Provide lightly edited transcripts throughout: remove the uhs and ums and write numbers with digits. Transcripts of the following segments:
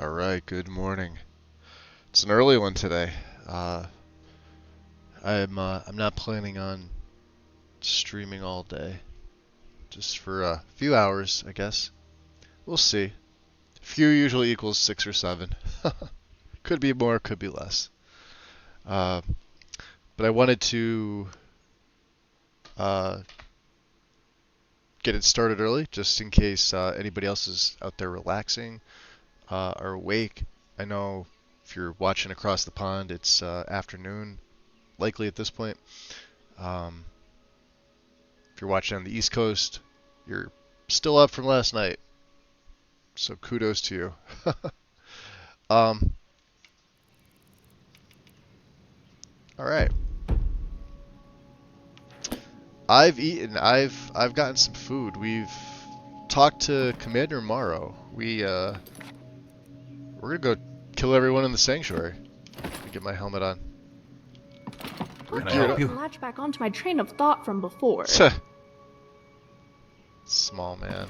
Alright, good morning. It's an early one today. I'm not planning on streaming all day. Just for a few hours, I guess. We'll see. Few usually equals 6 or 7. Could be more, could be less. But I wanted to get it started early, just in case anybody else is out there relaxing or awake. I know if you're watching across the pond, it's afternoon, likely at this point. If you're watching on the East Coast, you're still up from last night. So kudos to you. All right. I've eaten. I've gotten some food. We've talked to Commander Morrow. We're gonna go kill everyone in the sanctuary. Let me get my helmet on. We're Can I geared help up. you? Latch back onto my train of thought from before. Small man.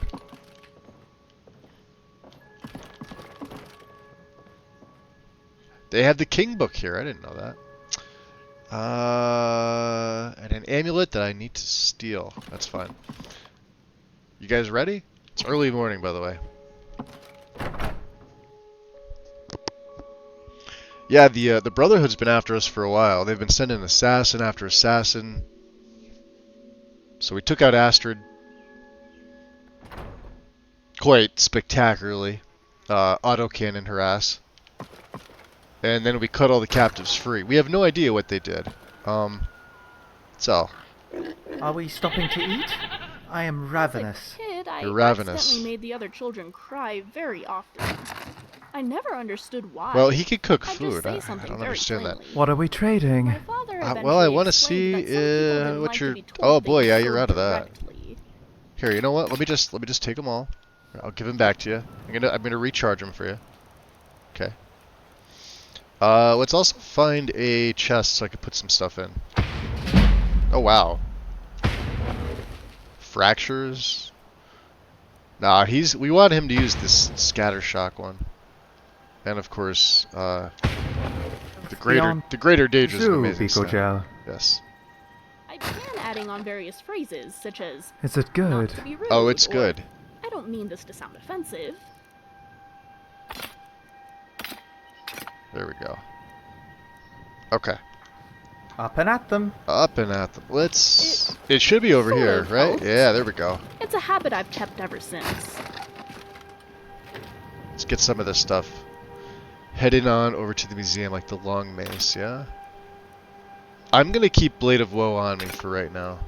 They had the King book here. I didn't know that. And an amulet that I need to steal. That's fine. You guys ready? It's early morning, by the way. Yeah, the Brotherhood's been after us for a while. They've been sending assassin after assassin. So we took out Astrid quite spectacularly. Autocannon her ass. And then we cut all the captives free. We have no idea what they did. So. Are we stopping to eat? I am ravenous. As a kid, I You're ravenous. accidentally made the other children cry very often. I never understood why. Well, he could cook I'd food. just say I something don't very understand that. plainly. What are we trading? My father Well, I eventually want to explained see that some people didn't what like you're. to be told Oh boy, things yeah, so you're out of that. directly. Here, you know what? Let me just take them all. I'll give them back to you. I'm gonna recharge them for you. Okay. Let's also find a chest so I can put some stuff in. Oh wow. Fractures. Nah, we want him to use this scatter shock one. And of course, the greater danger is an amazing Pico sound. Gel. Yes. I began adding on various phrases, such as, Is it not good? to be rude, Oh, it's or, good. I don't mean this to sound offensive. There we go. Okay. Up and at them. Up and at them. It should be over sort here, of right? helps. Yeah, there we go. It's a habit I've kept ever since. Let's get some of this stuff. Heading on over to the museum, like the long mace, yeah? I'm gonna keep Blade of Woe on me for right now.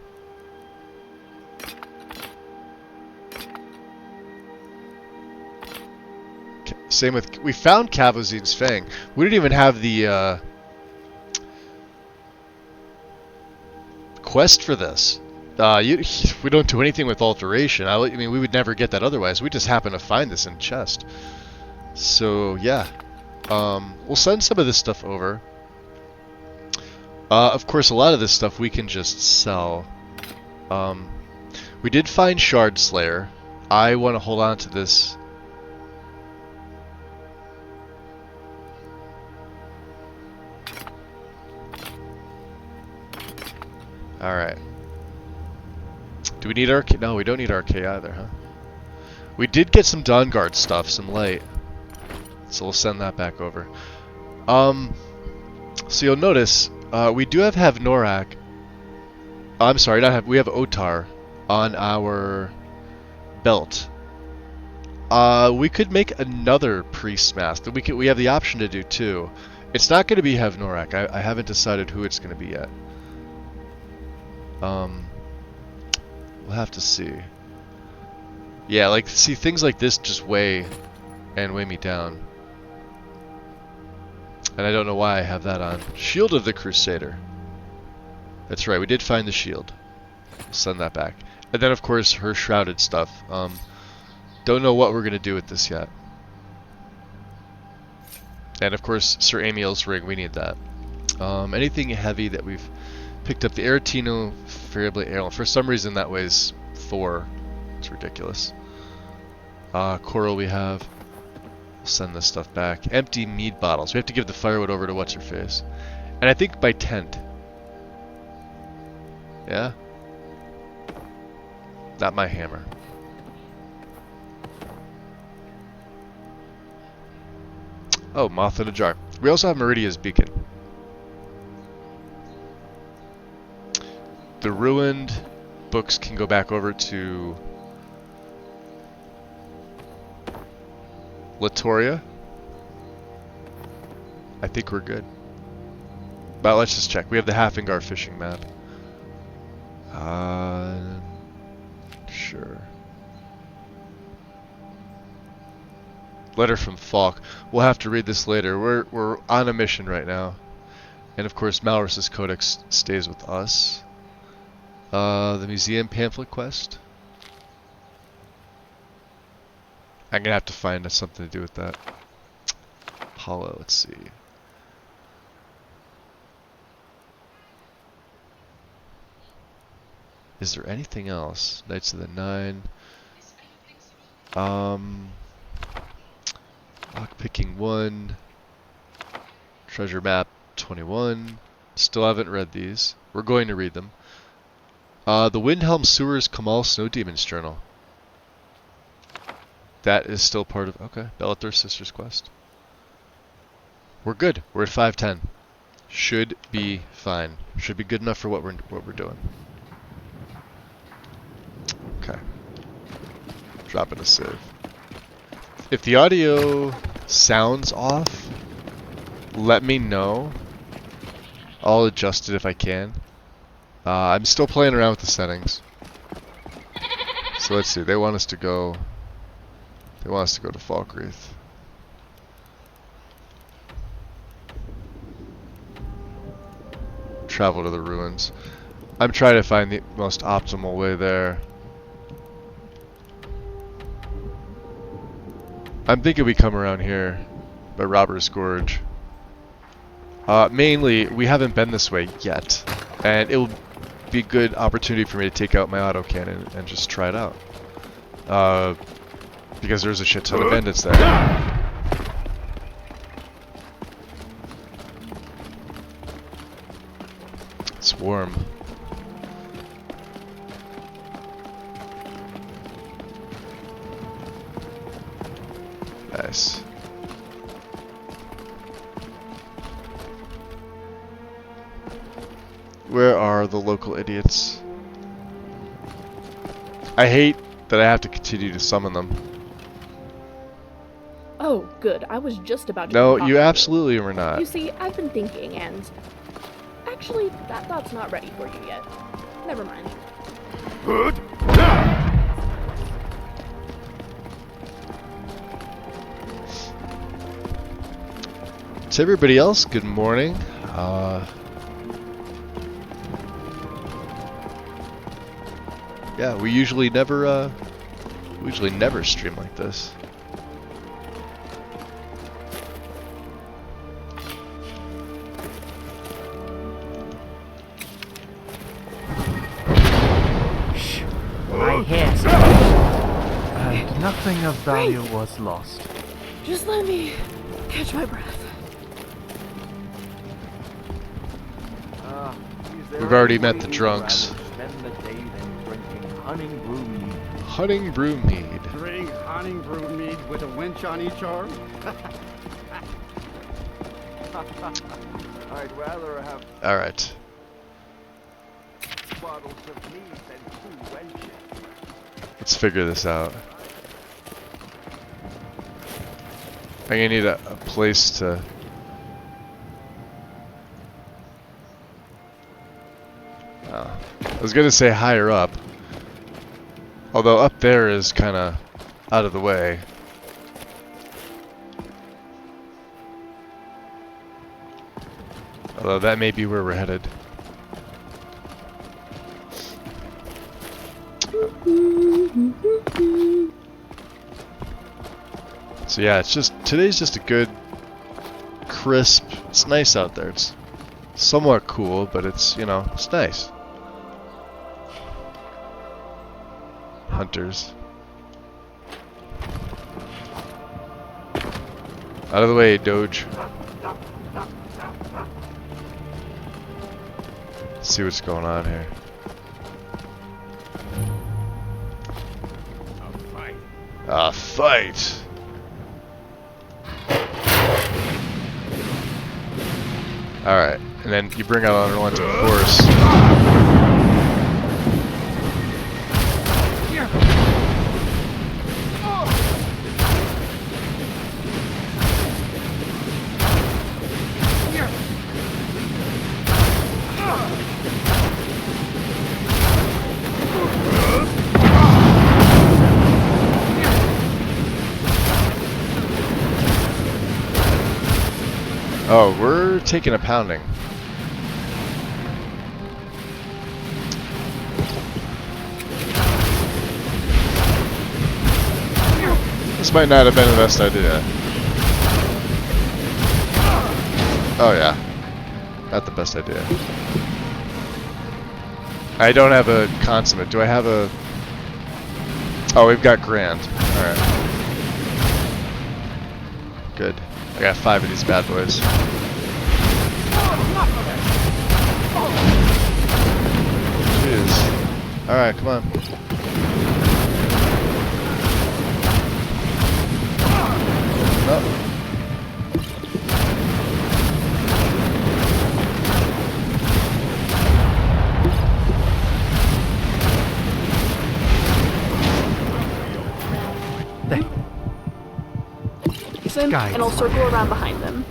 Same with... We found Cavozine's Fang. We didn't even have the, quest for this. We don't do anything with alteration. I mean, we would never get that otherwise. We just happen to find this in chest. So, yeah. We'll send some of this stuff over. Of course, a lot of this stuff we can just sell. We did find Shard Slayer. I want to hold on to this. Alright. Do we need RK? No, we don't need RK either, huh? We did get some Dawnguard stuff, some light. So we'll send that back over. So you'll notice, we do have Norak. I'm sorry, we have Otar on our belt. We could make another priest mask. We have the option to do two. It's not going to be Norak. I haven't decided who it's going to be yet. We'll have to see. Yeah, see, things like this just weigh me down. And I don't know why I have that on. Shield of the Crusader. That's right, we did find the shield. We'll send that back. And then, of course, her shrouded stuff. Don't know what we're going to do with this yet. And, of course, Sir Amiel's ring, we need that. Anything heavy that we've picked up, the Aretino Variably Arrow. For some reason, that weighs 4. It's ridiculous. Coral we have. Send this stuff back. Empty mead bottles. We have to give the firewood over to what's-her-face. And I think by tent. Yeah? Not my hammer. Oh, moth in a jar. We also have Meridia's beacon. The ruined books can go back over to Latoria. I think we're good. But let's just check. We have the Halfingar fishing map. Sure. Letter from Falk. We'll have to read this later. We're on a mission right now. And of course Malrus's Codex stays with us. The museum pamphlet quest. I'm gonna have to find something to do with that. Apollo, let's see. Is there anything else? Knights of the Nine. Lockpicking 1. Treasure map 21. Still haven't read these. We're going to read them. The Windhelm Sewers Kamal Snow Demon's Journal. That is still part of... Okay, Bellathor's Sister's Quest. We're good. We're at 510. Should be fine. Should be good enough for what we're doing. Okay. Dropping a save. If the audio sounds off, let me know. I'll adjust it if I can. I'm still playing around with the settings. So let's see. They want us to go to Falkreath. Travel to the ruins. I'm trying to find the most optimal way there. I'm thinking we come around here by Robber's Gorge. Mainly, we haven't been this way yet, and it will be a good opportunity for me to take out my autocannon and just try it out. Because there's a shit ton of bandits there. It's warm. Nice. Where are the local idiots? I hate that I have to continue to summon them. Oh, good. I was just about to. No, talk you to absolutely were not. You see, I've been thinking, and actually, that thought's not ready for you yet. Never mind. To everybody else, good morning. Yeah, we usually never stream like this. Shh. I hear something. And nothing of value was lost. Just let me catch my breath. We've already met the drunks. Hunting brew mead. Drink hunting brew mead with a winch on each arm? I'd rather have Alright. bottles of mead than 2 wenches. Let's figure this out. I'm gonna need a place to... I was gonna say higher up. Although up there is kinda out of the way. Although that may be where we're headed. So yeah, it's just, today's just a good, crisp, it's nice out there. It's somewhat cool, but it's, you know, it's nice. Hunters. Out of the way, Doge. Let's see what's going on here. A fight! Alright, and then you bring out another one to force. Oh, we're taking a pounding. This might not have been the best idea. Oh yeah, not the best idea. I don't have a consummate. Do I have a... Oh, we've got grand. Alright. Good. I got 5 of these bad boys. Jeez. Alright, come on. Oh. And I'll circle around behind them.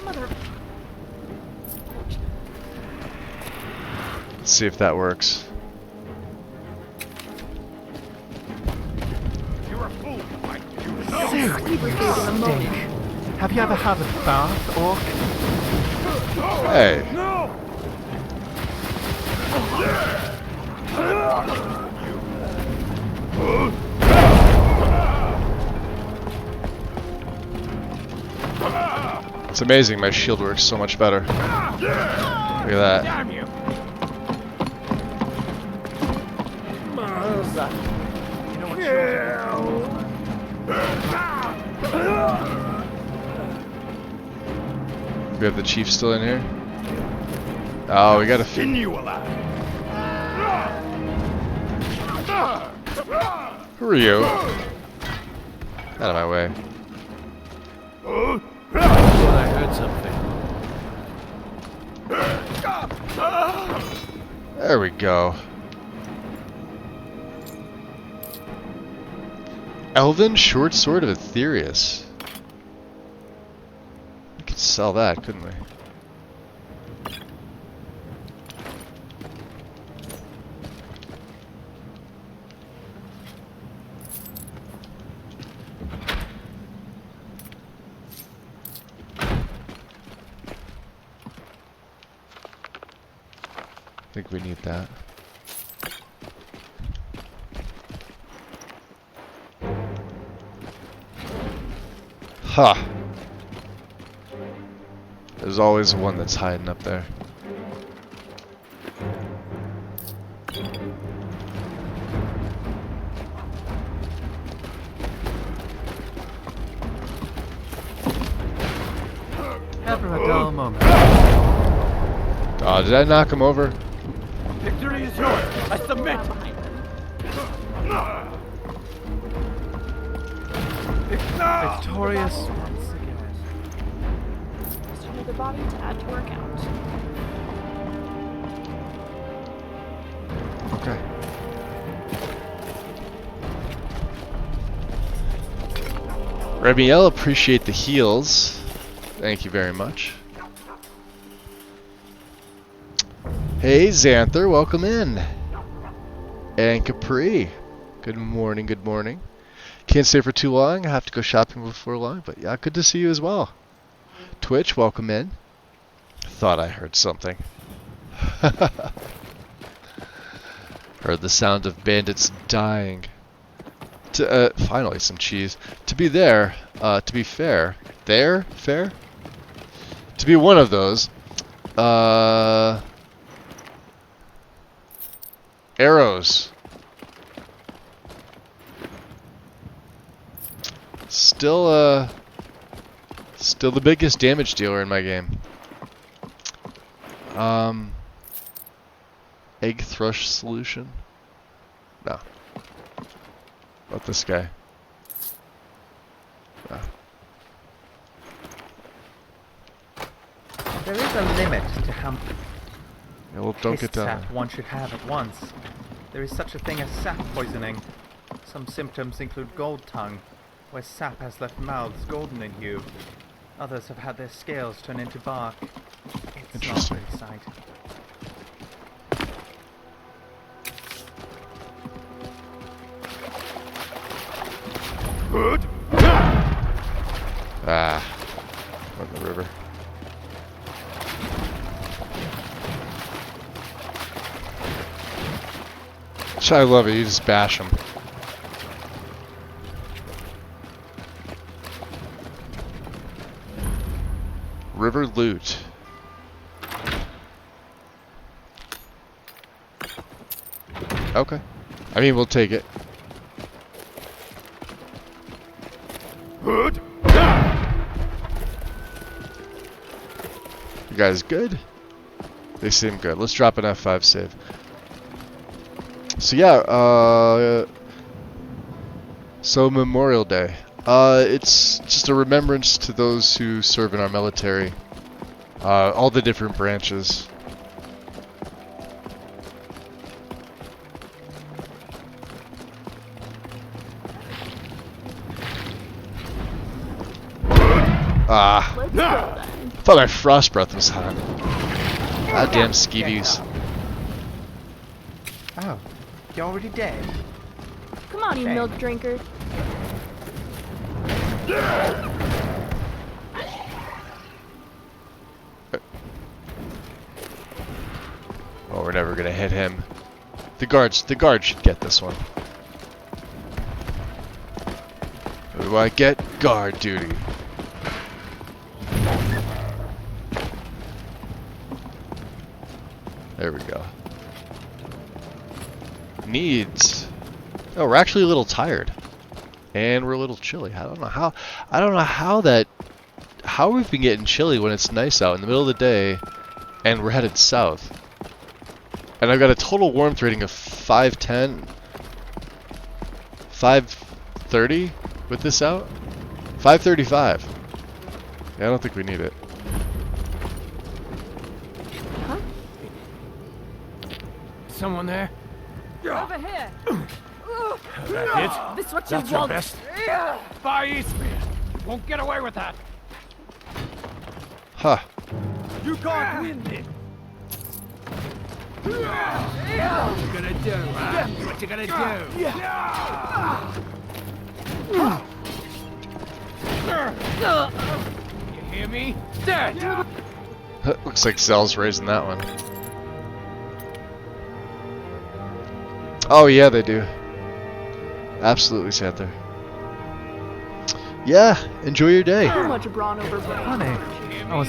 Mother. Let's see if that works. You're a fool, Mike. Stink. Have you ever had a bath, Orc? Hey. No! It's amazing, my shield works so much better. Look at that. Damn you! You know what We have the chief still in here. Oh, we got a Skin few. you alive! Who are you? Out of my way. I thought I heard something. There we go. Elven short sword of Aetherius. We could sell that, couldn't we? I think we need that. Ha! Huh. There's always one that's hiding up there. Never a dull moment. Oh, did I knock him over? Victory is yours! I submit! Behind them. Victorious once again. Just another body to add to our count. Okay. Remiel, appreciate the heals. Thank you very much. Hey Xanther, welcome in. And Capri, good morning, good morning. Can't stay for too long, I have to go shopping before long, but yeah, good to see you as well. Twitch, welcome in. Thought I heard something. Heard the sound of bandits dying. Finally some cheese. To be there, to be fair. Fair? To be one of those. Arrows Still still the biggest damage dealer in my game. Egg thrush solution? No. About this guy? No. There is a limit to how Yeah, well, don't get piss down sap one should have at once. There is such a thing as sap poisoning. Some symptoms include gold tongue, where sap has left mouths golden in hue. Others have had their scales turn into bark. It's not a Interesting. pretty sight. Ah. On the river. I love it, you just bash them. River loot. Okay. I mean, we'll take it. You guys good? They seem good. Let's drop an F5 save. So yeah, so Memorial Day. It's just a remembrance to those who serve in our military. All the different branches. Ah, Let's go then. thought my frost breath was hot. Goddamn skeevies. Oh, you're already dead? Come on, you Shame. milk drinker. Oh, we're never gonna hit him. The guards should get this one. What do I get? Guard duty. There we go. Needs. Oh, we're actually a little tired. And we're a little chilly. I don't know how we've been getting chilly when it's nice out in the middle of the day and we're headed south. And I've got a total warmth rating of 510, 530 with this out. 535. Yeah, I don't think we need it. Huh? Someone there? Over here. That's This what you That's your want. best? Fire Eastman! Won't get away with that! Huh. You can't win this! What you gonna do, huh? What you gonna do? You hear me? Dead! Looks like Zell's raising that one. Oh yeah, they do. Absolutely, Santher. Yeah, enjoy your day. Too much brawn over brain. Honey, I was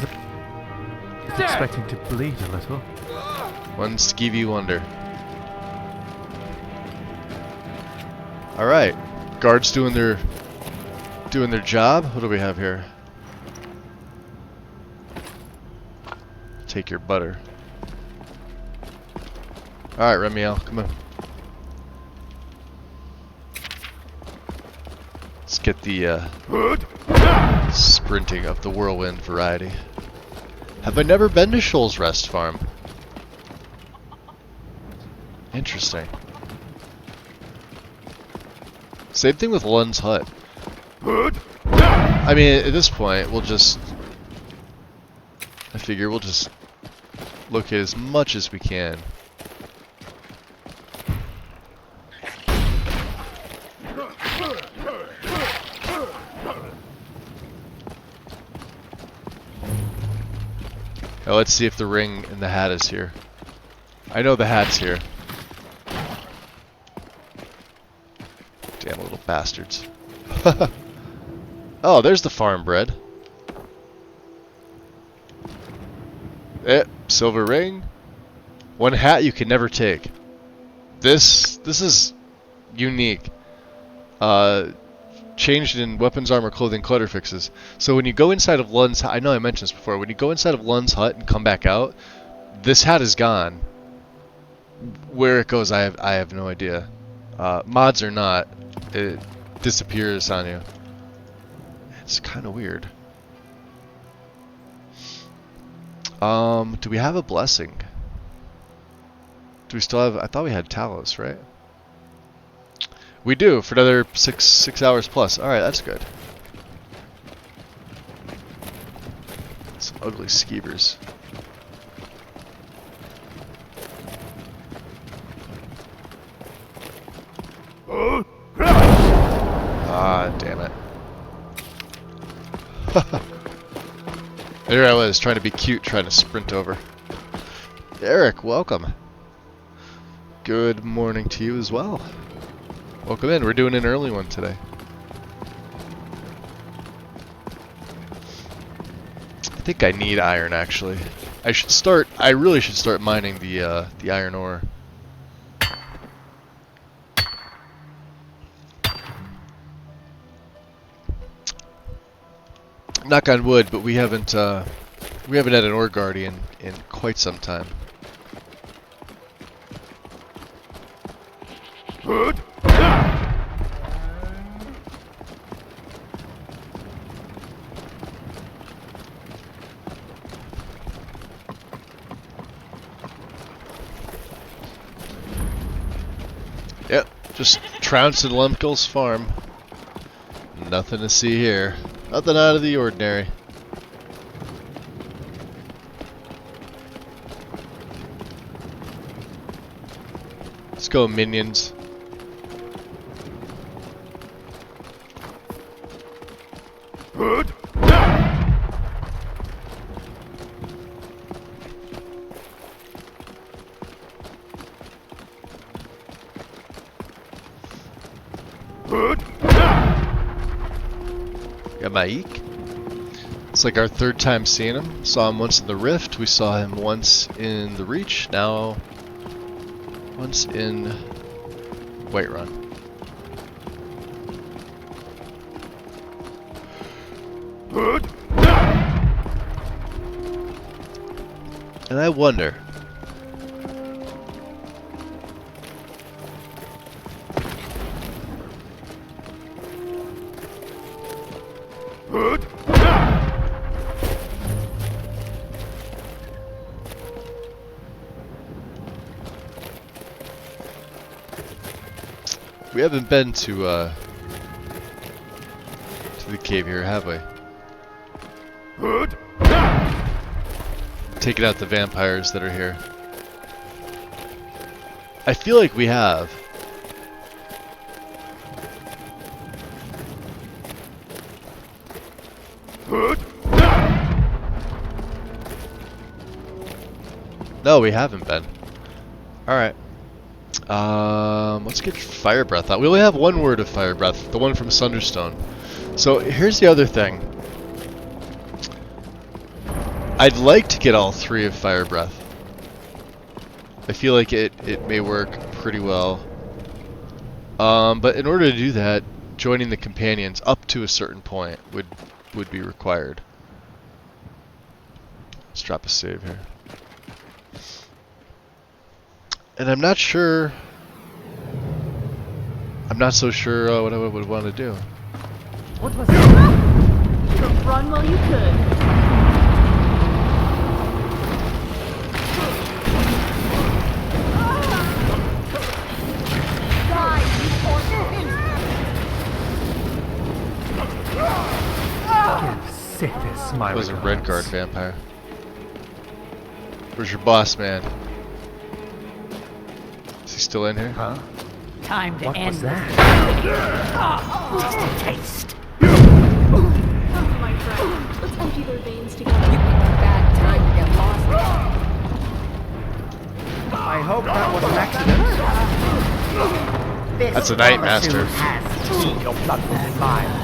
expecting to bleed a little. One skeevy wonder. All right, guards doing their job. What do we have here? Take your butter. All right, Remiel, come on. Let's get the sprinting of the whirlwind variety. Have I never been to Shoal's Rest Farm? Interesting. Same thing with Lund's Hut. I mean, at this point, I figure we'll just locate as much as we can. Now let's see if the ring and the hat is here. I know the hat's here. Damn little bastards. Oh, there's the farm bread. Silver ring. One hat you can never take. This is unique. changed in weapons, armor, clothing, clutter fixes. So when you go inside of Lund's hut, I know I mentioned this before, when you go inside of Lund's hut and come back out, this hat is gone. Where it goes, I have no idea. Mods or not, it disappears on you. It's kind of weird. Do we have a blessing? Do we still have? I thought we had Talos, right? We do for another six hours plus. All right, that's good. Some ugly skeevers. Ah, damn it. There I was, trying to be cute, trying to sprint over. Eric, welcome. Good morning to you as well. Welcome in. We're doing an early one today. I think I need iron, actually. I really should start mining the iron ore. Knock on wood, but we haven't had an ore guardian in quite some time. Yep, just trouncing Lumpkill's farm. Nothing to see here. Nothing out of the ordinary. Let's go, minions. Got my eek. It's like our third time seeing him. Saw him once in the Rift. We saw him once in the Reach. Now, once in Whiterun. And I wonder. We haven't been to the cave here, have we? Taking out the vampires that are here. I feel like we have. No, we haven't been. Alright. Let's get fire breath out. We only have one word of fire breath, the one from Sunderstone. So here's the other thing. I'd like to get all three of fire breath. I feel like it may work pretty well. But in order to do that, joining the companions up to a certain point would be required. Let's drop a save here. And I'm not sure. I'm not so sure what I would want to do. What was that? You should have run while you could. Sickness, my That was a regards. red guard vampire. Where's your boss, man? Is he still in here? Huh? Time to What end was that? Just a taste. My friend, let's empty their veins together. Bad time to get lost. I hope that was an accident. This That's a night master. has to see your blood and mine.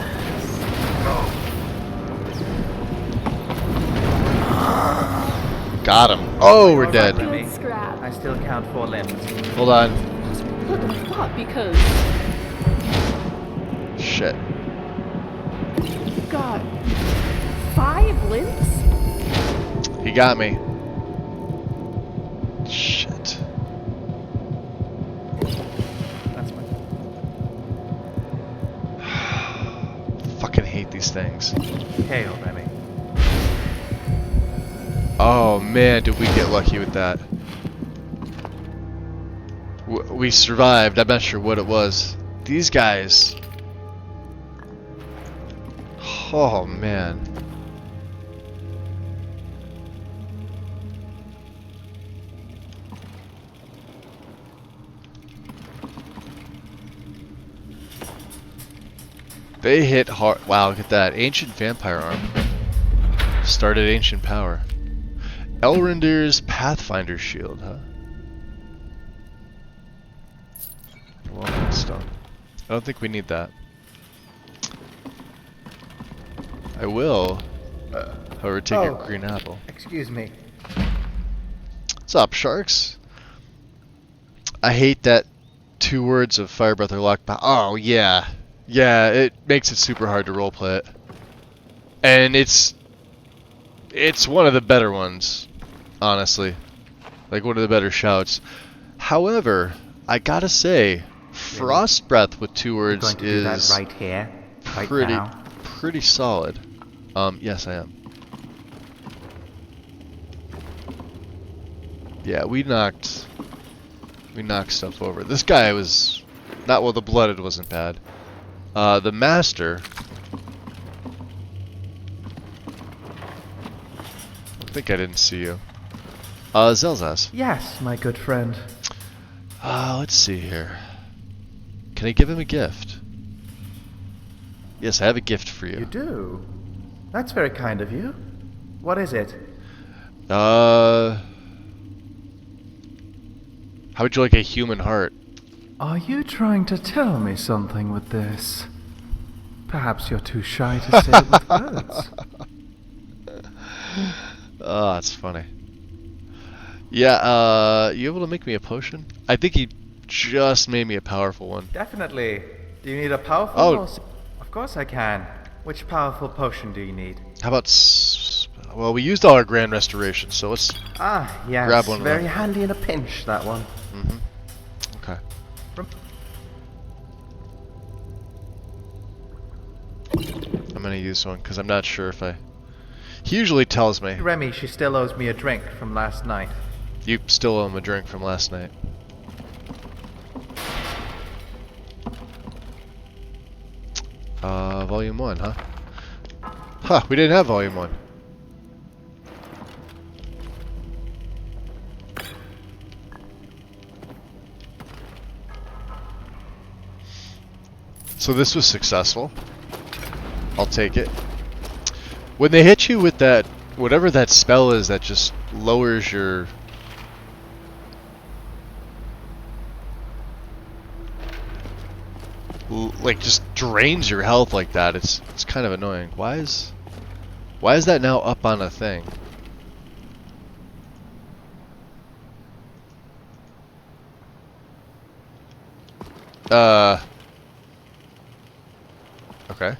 Got him. Oh, we're dead. Good scrap. I still count 4 limbs. Hold on. What the fuck? Because Shit. got 5 limps? He got me. Shit. That's my... Fucking hate these things. Hail, Remy. Oh man, did we get lucky with that. We survived. I'm not sure what it was. These guys. Oh man. They hit hard. Wow, look at that. Ancient vampire arm. Started ancient power. Elrinder's Pathfinder shield, huh? Well, stone. I don't think we need that. I will, however, take a green apple. Excuse me. What's up, sharks? I hate that 2 words of fire breath are locked by. Oh, yeah. Yeah, it makes it super hard to roleplay it. And it's one of the better ones, honestly. Like, one of the better shouts. However, I gotta say, frost breath with 2 words Going to do that right here, right now. pretty solid. Yes, I am. Yeah, we knocked stuff over. This guy was not well. The blooded wasn't bad. The master. I think I didn't see you. Zelzaz. Yes, my good friend. Let's see here. Can I give him a gift? Yes, I have a gift for you. You do? That's very kind of you. What is it? How would you like a human heart? Are you trying to tell me something with this? Perhaps you're too shy to say it with words. Oh, that's funny. Yeah, you able to make me a potion? I think he just made me a powerful one. Definitely. Do you need a powerful? Oh. Of course I can. Which powerful potion do you need? How about well, we used all our grand restoration, so let's Ah, yes. grab one of very them. handy in a pinch, that one. Okay. I'm gonna use one because I'm not sure if I. He usually tells me. Remy, she still owes me a drink from last night. You still owe him a drink from last night. Volume 1, huh? Huh, we didn't have Volume 1. So this was successful. I'll take it. When they hit you with that, whatever that spell is that just lowers your... like just drains your health like that, it's kind of annoying. Why is that now up on a thing? Okay.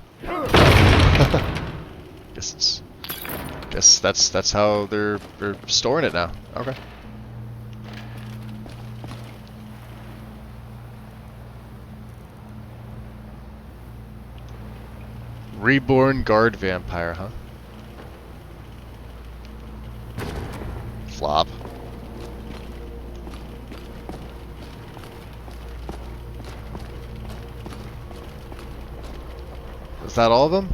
Guess that's how they're storing it now. Okay. Reborn guard vampire, huh? Flop. Is that all of them?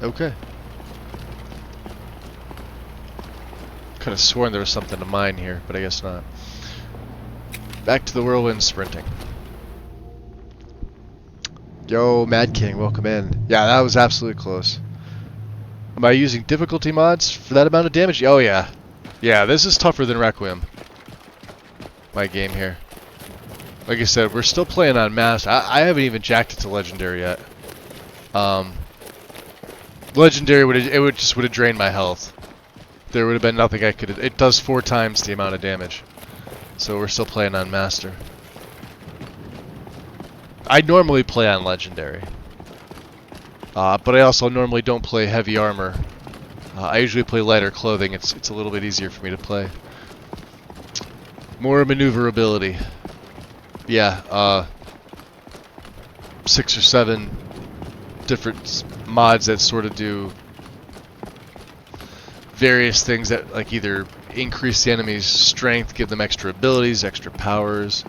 Okay. Could have sworn there was something to mine here, but I guess not. Back to the whirlwind sprinting. Yo, Mad King, welcome in. Yeah, that was absolutely close. Am I using difficulty mods for that amount of damage? Oh yeah. Yeah, this is tougher than Requiem. My game here. Like I said, we're still playing on Master. I haven't even jacked it to Legendary yet. Legendary would have drained my health. There would have been nothing I could. It does 4 times the amount of damage. So we're still playing on Master. I normally play on Legendary. But I also normally don't play heavy armor. I usually play lighter clothing. It's a little bit easier for me to play. More maneuverability. Yeah, 6 or 7 different mods that sort of do various things that like either increase the enemy's strength, give them extra abilities, extra powers,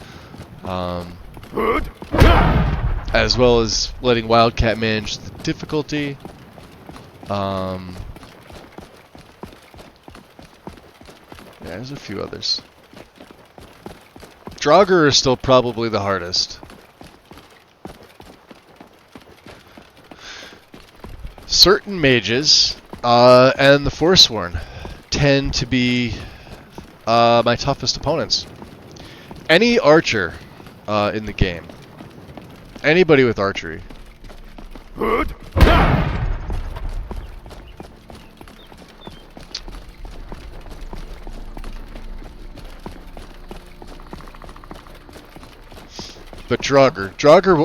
as well as letting Wildcat manage the difficulty. Yeah, there's a few others. Draugr is still probably the hardest. Certain mages and the Forsworn tend to be my toughest opponents. Any archer in the game, anybody with archery, but Draugr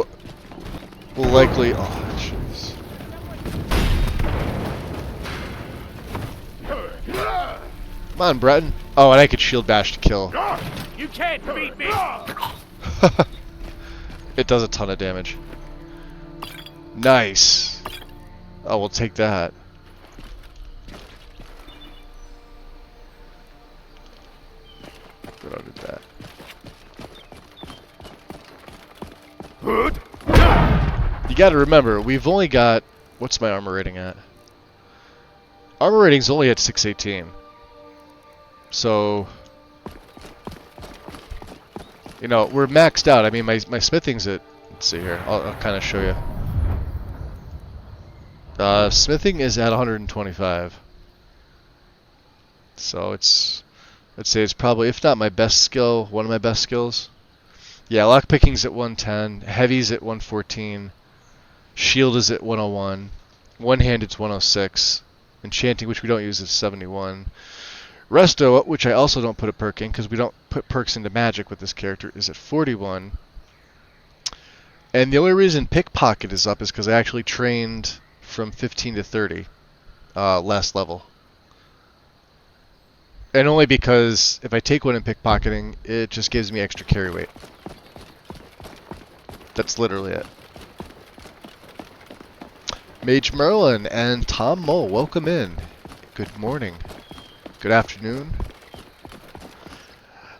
will likely. Oh, jeez. Come on, Breton. Oh, and I could shield bash to kill. You can't beat me! It does a ton of damage. Nice. Oh, we'll take that. We don't need that. You gotta remember, we've only got... What's my armor rating at? Armor rating's only at 618. So... You know, we're maxed out. I mean, my smithing's at... Let's see here. I'll kind of show you. Smithing is at 125. So it's... I'd say it's probably, if not my best skill, one of my best skills. Yeah, lockpicking's at 110, heavy's at 114, shield is at 101, one-handed's 106, enchanting, which we don't use, is 71. Resto, which I also don't put a perk in, because we don't put perks into magic with this character, is at 41. And the only reason pickpocket is up is because I actually trained from 15 to 30, last level. And only because if I take one in pickpocketing, it just gives me extra carry weight. That's literally it. Mage Merlin and Tom Mole, welcome in. Good morning. Good afternoon.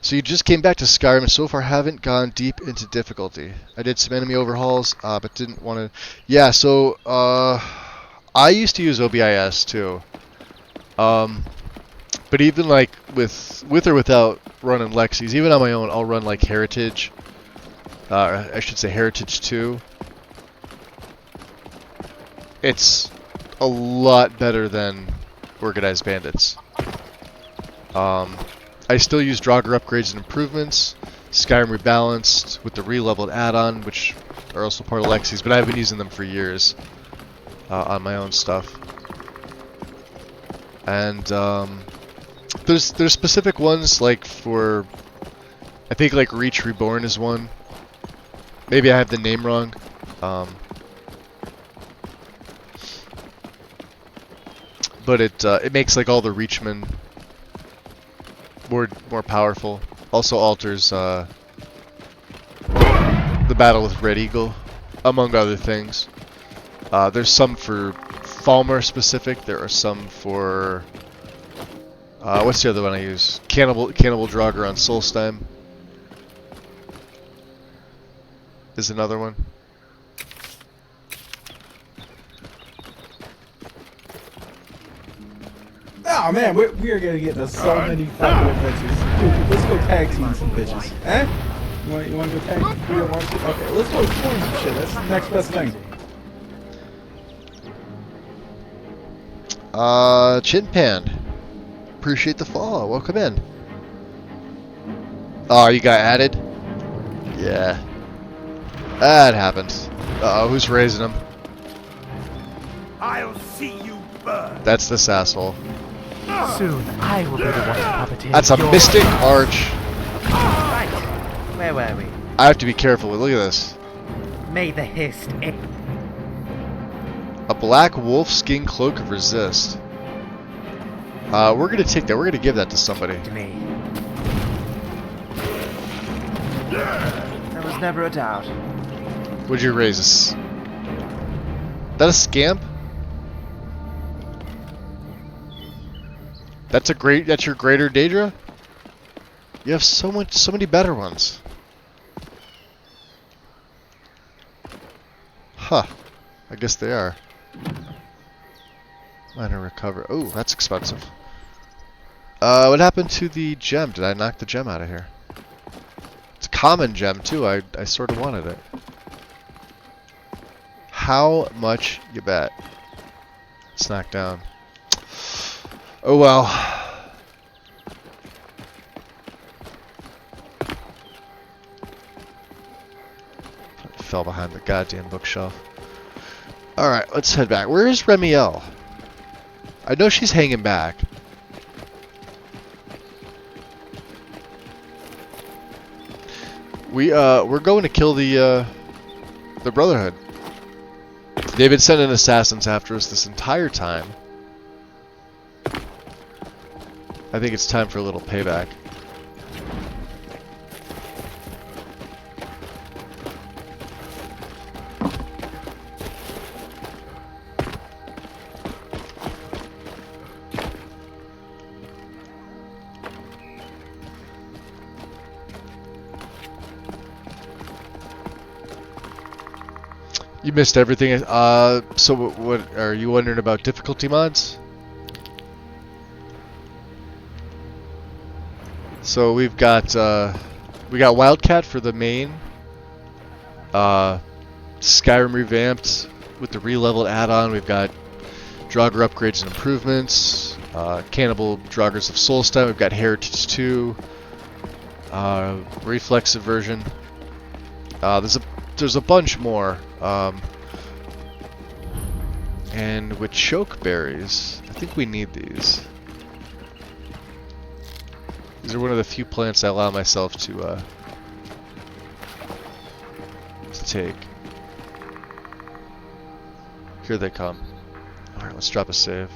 So you just came back to Skyrim and so far haven't gone deep into difficulty. I did some enemy overhauls, but didn't want to... Yeah, so I used to use OBIS too. But even like with or without running Lexis, even on my own, I'll run like Heritage. I should say Heritage 2. It's a lot better than Organized Bandits. I still use Draugr upgrades and improvements, Skyrim Rebalanced with the re-leveled add-on, which are also part of Lexis, but I've been using them for years on my own stuff. And there's specific ones like for, I think like Reach Reborn is one. Maybe I have the name wrong. But it makes like all the Reachmen more powerful. Also alters the battle with Red Eagle, among other things. There's some for Falmer specific. There are some for what's the other one I use? Cannibal Draugr on Solstheim is another one. Oh man, we are gonna get into so many fucking adventures. Dude, let's go tag team some bitches. Eh? You wanna go tag team? You don't want to? Okay, let's go explore some shit. That's the next best thing. Chinpan. Appreciate the follow. Welcome in. Oh, you got added? Yeah. That happens. Uh-oh, who's raising him? I'll see you burn. That's this asshole. Soon I will be the one to puppeteer. That's a your... Mystic Arch. Right. Where were we? I have to be careful. Look at this. May the haste end. A black wolf skin cloak of resist. We're gonna take that. We're gonna give that to somebody. To me. There was never a doubt. Would you raise us? That a scamp? That's your greater Daedra? You have so many better ones. Huh. I guess they are. Minor recover. Oh, that's expensive. What happened to the gem? Did I knock the gem out of here? It's a common gem too. I sort of wanted it. How much you bet? It's knocked down. Oh well. Fell behind the goddamn bookshelf. Alright, let's head back. Where is Remiel? I know she's hanging back. We're going to kill the Brotherhood. They've been sending assassins after us this entire time. I think it's time for a little payback. You missed everything. So what are you wondering about difficulty mods? So we got Wildcat for the main. Skyrim revamped with the re-leveled add-on. We've got Draugr upgrades and improvements. Cannibal Draugrs of Solstheim. We've got Heritage 2. Reflexive version. There's a bunch more. And with choke berries, I think we need these. These are one of the few plants I allow myself to take. Here they come. Alright, let's drop a save.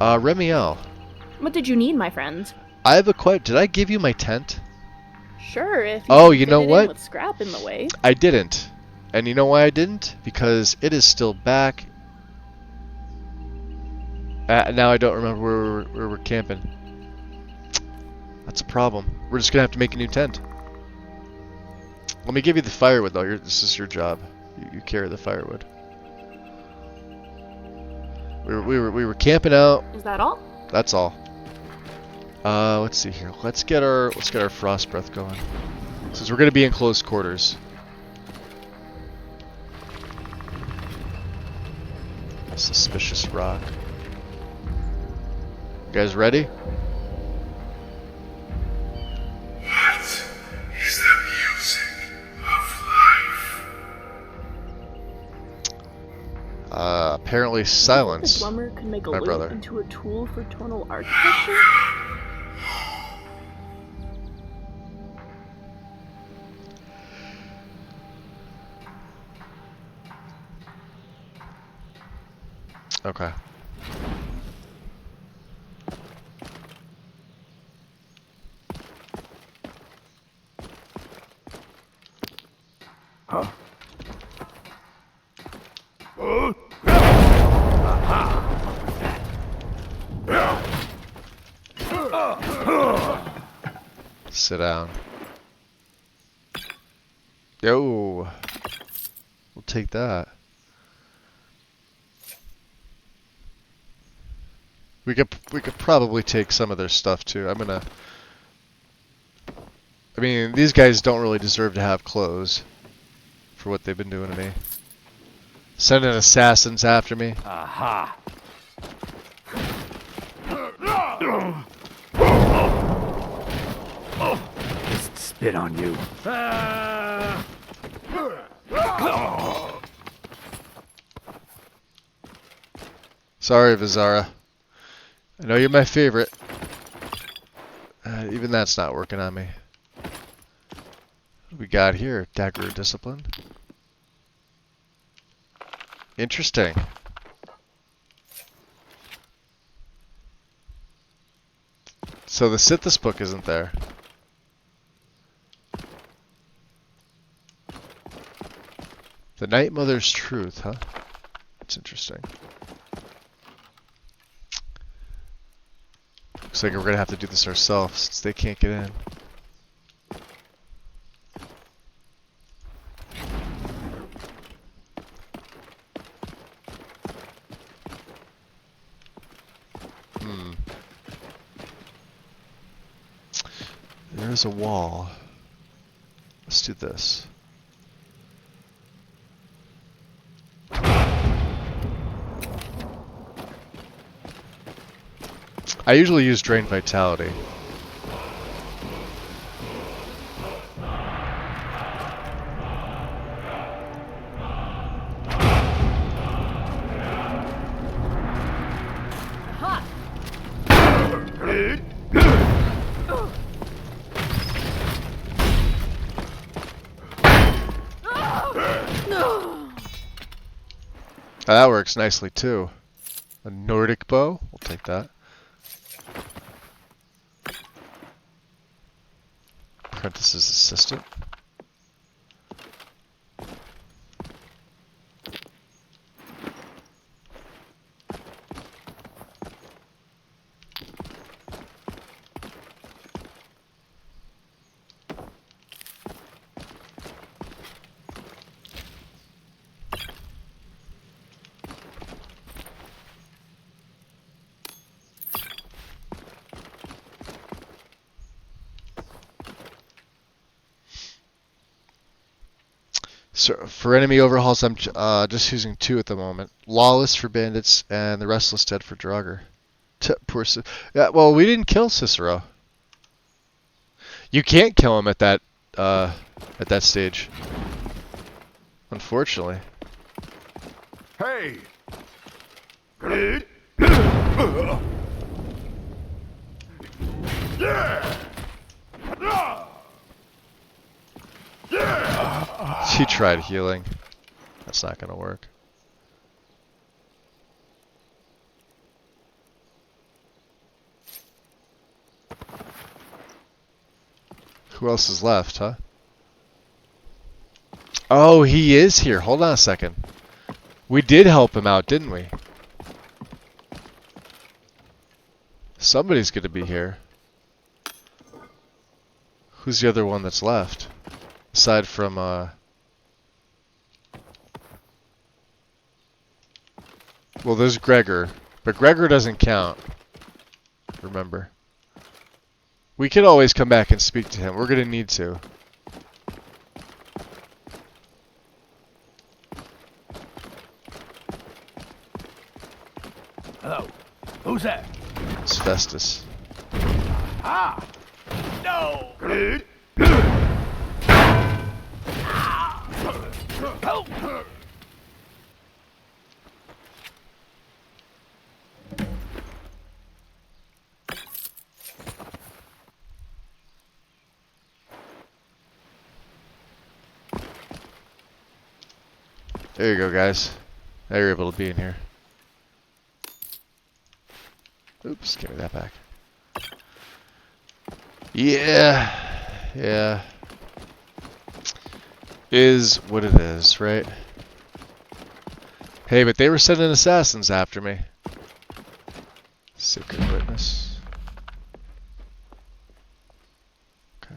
Remiel. What did you need, my friend? I have a question. Did I give you my tent? Sure, if Oh, you you fit know it in what? with scrap in the way. I didn't. And you know why I didn't? Because it is still back. Now I don't remember where we're camping. That's a problem. We're just gonna have to make a new tent. Let me give you the firewood though. This is your job. You carry the firewood. We were camping out. Is that all? That's all. Let's see here. Let's get our frost breath going. Since we're gonna be in close quarters. A suspicious rock. You guys ready? What is the music of life? Apparently The silence. drummer could make a my lute brother. into a tool for tonal architecture. Okay. Huh? Sit down. Yo. We'll take that. We could probably take some of their stuff too. I mean, these guys don't really deserve to have clothes for what they've been doing to me. Sending assassins after me. Aha! Just spit on you. Sorry, Vizara. I know you're my favorite. Even that's not working on me. What we got here? Dagger of Discipline. Interesting. So the Sithis book isn't there. The Night Mother's Truth, huh? That's interesting. Looks like we're gonna have to do this ourselves since they can't get in. There's a wall. Let's do this. I usually use Drain Vitality. That works nicely too. A Nordic bow, we'll take that. Apprentice's assistant. So for enemy overhauls, I'm just using 2 at the moment. Lawless for bandits and the Restless Dead for Draugr. Poor yeah, well, we didn't kill Cicero. You can't kill him at that stage, unfortunately. Hey! He tried healing. That's not gonna work. Who else is left, huh? Oh, he is here. Hold on a second. We did help him out, didn't we? Somebody's gonna be here. Who's the other one that's left? Aside from, well, there's Gregor. But Gregor doesn't count. Remember. We could always come back and speak to him. We're gonna need to. Hello. Who's that? It's Festus. Ah! No! Help! There you go, guys. Now you're able to be in here. Oops, give me that back. Yeah. Yeah. Is what it is, right? Hey, but they were sending assassins after me. Secret witness. Okay.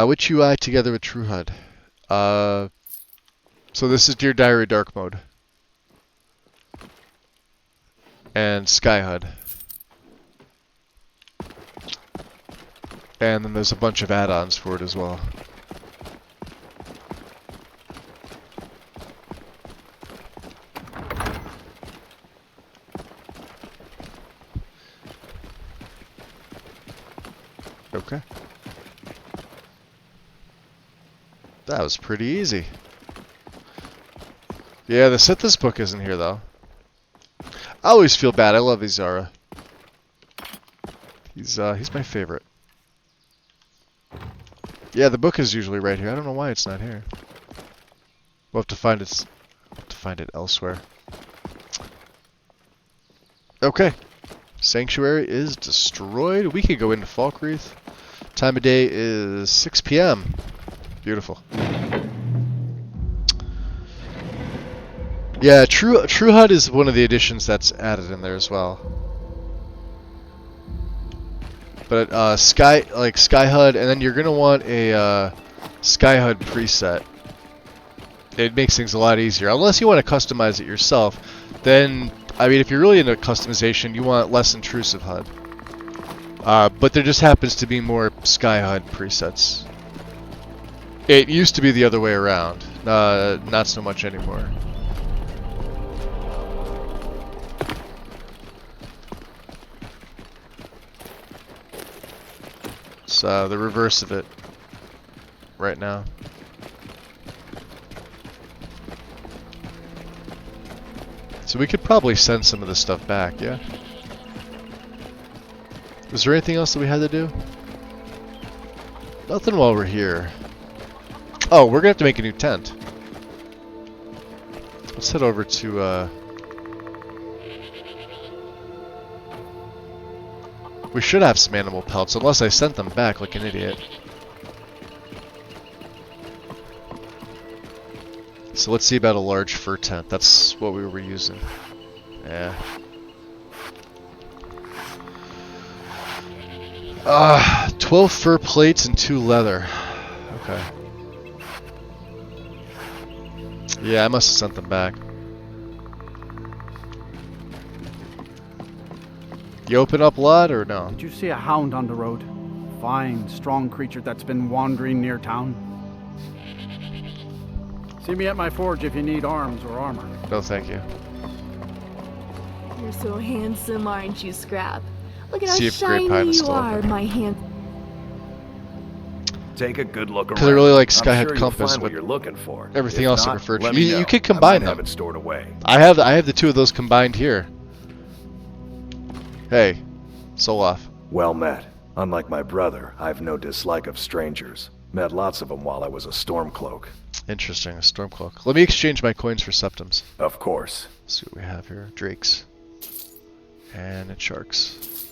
Which UI together with True HUD? So this is Dear Diary Dark Mode. And Sky HUD. And then there's a bunch of add-ons for it as well. Okay. That was pretty easy. Yeah, the Sithis book isn't here though. I always feel bad. I love Izara. He's my favorite. Yeah, the book is usually right here. I don't know why it's not here. We'll have to find it elsewhere. Okay. Sanctuary is destroyed. We could go into Falkreath. Time of day is 6 p.m. Beautiful. Yeah, True HUD is one of the additions that's added in there as well. But Sky HUD, and then you're gonna want a Sky HUD preset. It makes things a lot easier, unless you want to customize it yourself. Then, I mean, if you're really into customization, you want less intrusive HUD. But there just happens to be more Sky HUD presets. It used to be the other way around, not so much anymore. It's the reverse of it right now. So we could probably send some of this stuff back, yeah? Was there anything else that we had to do? Nothing while we're here. Oh, we're gonna have to make a new tent. Let's head over to, we should have some animal pelts, unless I sent them back like an idiot. So let's see about a large fur tent. That's what we were using. Yeah. 12 fur plates and 2 leather. Okay. Yeah, I must have sent them back. You open up a lot or no? Did you see a hound on the road? Fine, strong creature that's been wandering near town. See me at my forge if you need arms or armor. No, thank you. You're so handsome, aren't you, Scrap? Look at how See if Great shiny Pine is you still are, open. my hand. Take a good look around. Because I really like I'm Skyhead sure you'll Compass, find what but you're looking for. everything If else I not, referred let to. me know. You could I combine might have them. it stored away. I have the 2 of those combined here. Hey, Solaf. Well met. Unlike my brother, I've no dislike of strangers. Met lots of them while I was a Stormcloak. Interesting, a Stormcloak. Let me exchange my coins for septums. Of course. Let's see what we have here. Drakes. And sharks.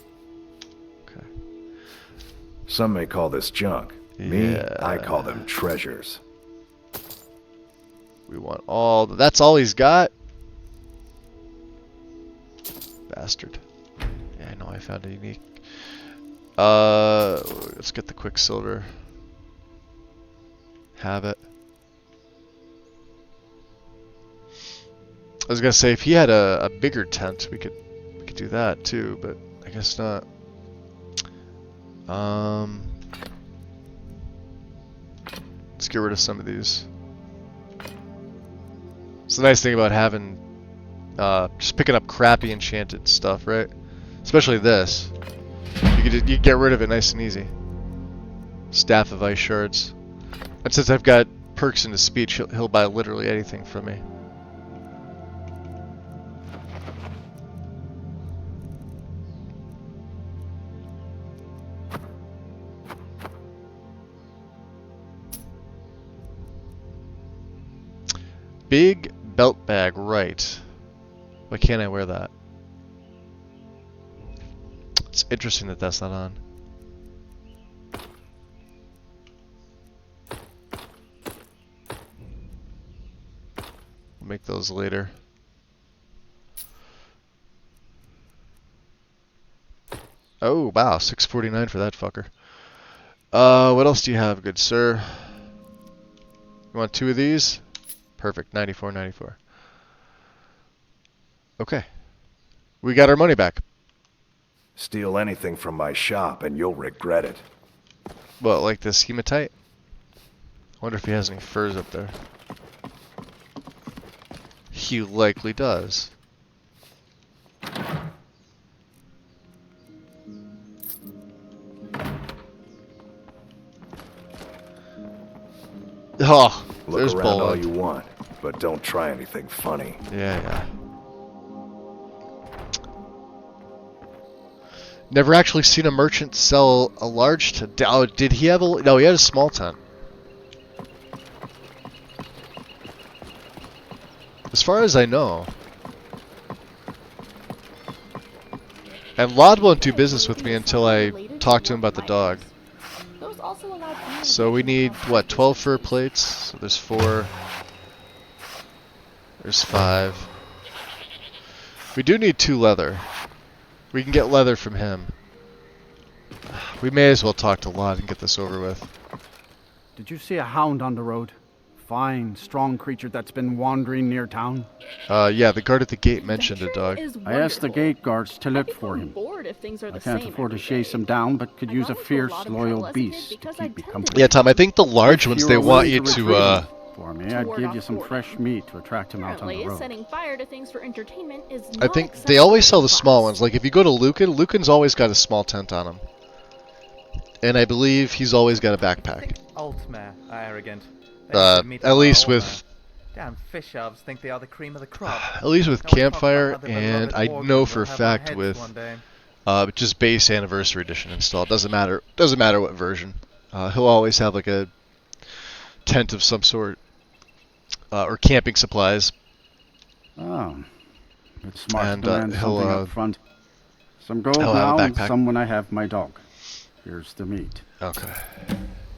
Okay. Some may call this junk. Me, Yeah. I call them treasures. We want all... That's all he's got? Bastard. Yeah, I know I found a unique... let's get the Quicksilver. Have it. I was gonna say, if he had a bigger tent, we could do that too, but I guess not. Let's get rid of some of these. It's the nice thing about having, just picking up crappy enchanted stuff, right? Especially this. You can get rid of it nice and easy. Staff of Ice Shards. And since I've got perks into speech, he'll buy literally anything from me. Big belt bag, right. Why can't I wear that? It's interesting that that's not on. We'll make those later. Oh, wow, 649 for that fucker. What else do you have, good sir? You want 2 of these? Perfect, 94.94. Okay. We got our money back. Steal anything from my shop and you'll regret it. What, like this hematite? I wonder if he has any furs up there. He likely does. Oh, Look there's around all Boland. you want, but don't try anything funny. Yeah, yeah. Never actually seen a merchant sell a large tent. Oh, did he have a... No, he had a small tent. As far as I know. And Lod won't do business with me until I talk to him about the dog. Those also allow So we need, what, 12 fur plates? So there's 4. There's 5. We do need 2 leather. We can get leather from him. We may as well talk to Lod and get this over with. Did you see a hound on the road? Fine, strong creature that's been wandering near town. Yeah, the guard at the gate mentioned a dog. I asked the gate guards to look for him. I can't afford to chase him down, but could use a fierce, loyal beast to keep me company. Yeah, Tom, I think the large ones, they want you to, For me, I'd give you some fresh meat to attract him out on the road. Setting fire to things for entertainment is I think they always sell the small ones. Like, if you go to Lucan's always got a small tent on him. And I believe he's always got a backpack. Altmare are arrogant. At least with... Damn fish elves think they are the cream of the crop. At least with No one Campfire, talks about how the and I beloved know Orgrimmar for a will have our fact heads with one day. just base Anniversary Edition installed. Doesn't matter what version. He'll always have like a tent of some sort. Or camping supplies. Oh, it's smart And to land he'll, something up front. Some gold he'll have now, a and backpack. some when I have my dog. Here's the meat. Okay.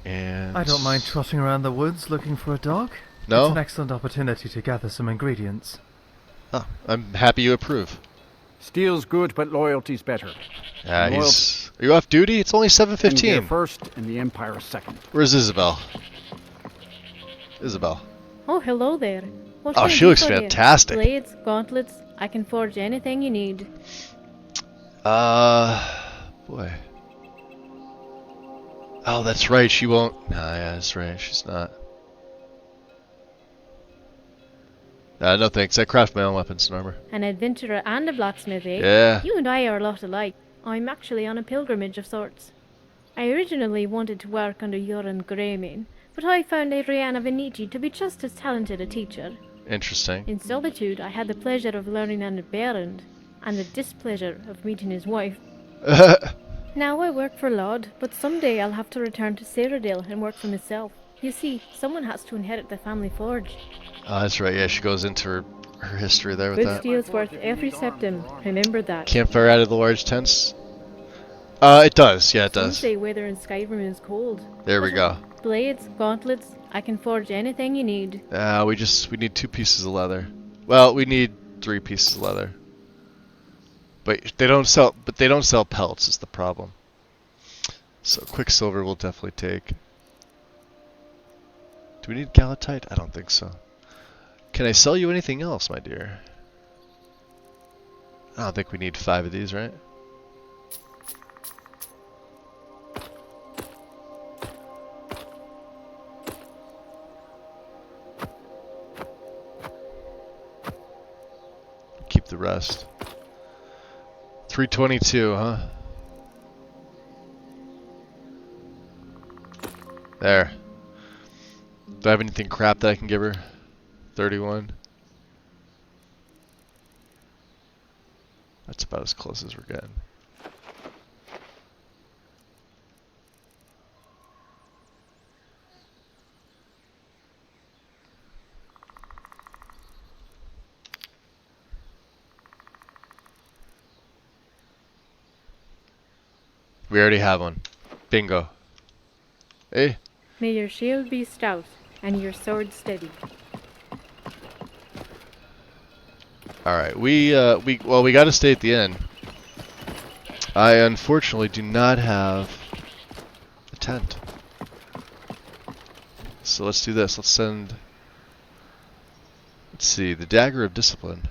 And... I don't mind trotting around the woods looking for a dog. No? It's an excellent opportunity to gather some ingredients. Oh, I'm happy you approve. Steel's good, but loyalty's better. Are you off duty? It's only Here 7:15. first, and the Empire second. Where's Isabel? Isabel. Oh, hello there. What Oh, can I she do looks for you? fantastic. Blades, gauntlets, I can forge anything you need. Boy. Oh, that's right. She won't. Nah, yeah, that's right. She's not. No thanks. I craft my own weapons and armor. An adventurer and a blacksmith, eh? Yeah. You and I are a lot alike. I'm actually on a pilgrimage of sorts. I originally wanted to work under Joran Greymane, but I found Adriana Venici to be just as talented a teacher. Interesting. In solitude, I had the pleasure of learning under Berend, and the displeasure of meeting his wife. Now I work for Lod, but someday I'll have to return to Cyrodiil and work for myself. You see, someone has to inherit the family forge. That's right. Yeah, she goes into her history there with Good that. steel's worth every septim. Remember that. Campfire out of the large tents. It does. Yeah, it Some does. say weather in Skyrim is cold. There we go. Blades, gauntlets, I can forge anything you need. We need 2 pieces of leather. Well, we need 3 pieces of leather. But they don't sell pelts is the problem. So Quicksilver we'll definitely take. Do we need Galatite? I don't think so. Can I sell you anything else, my dear? I don't think we need 5 of these, right? Keep the rest. 322, huh? There. Do I have anything crap that I can give her? 31. That's about as close as we're getting. We already have one. Bingo. Hey. May your shield be stout, and your sword steady. Alright, we gotta stay at the inn. I unfortunately do not have a tent. So let's do this. Let's send... Let's see, the Dagger of Discipline.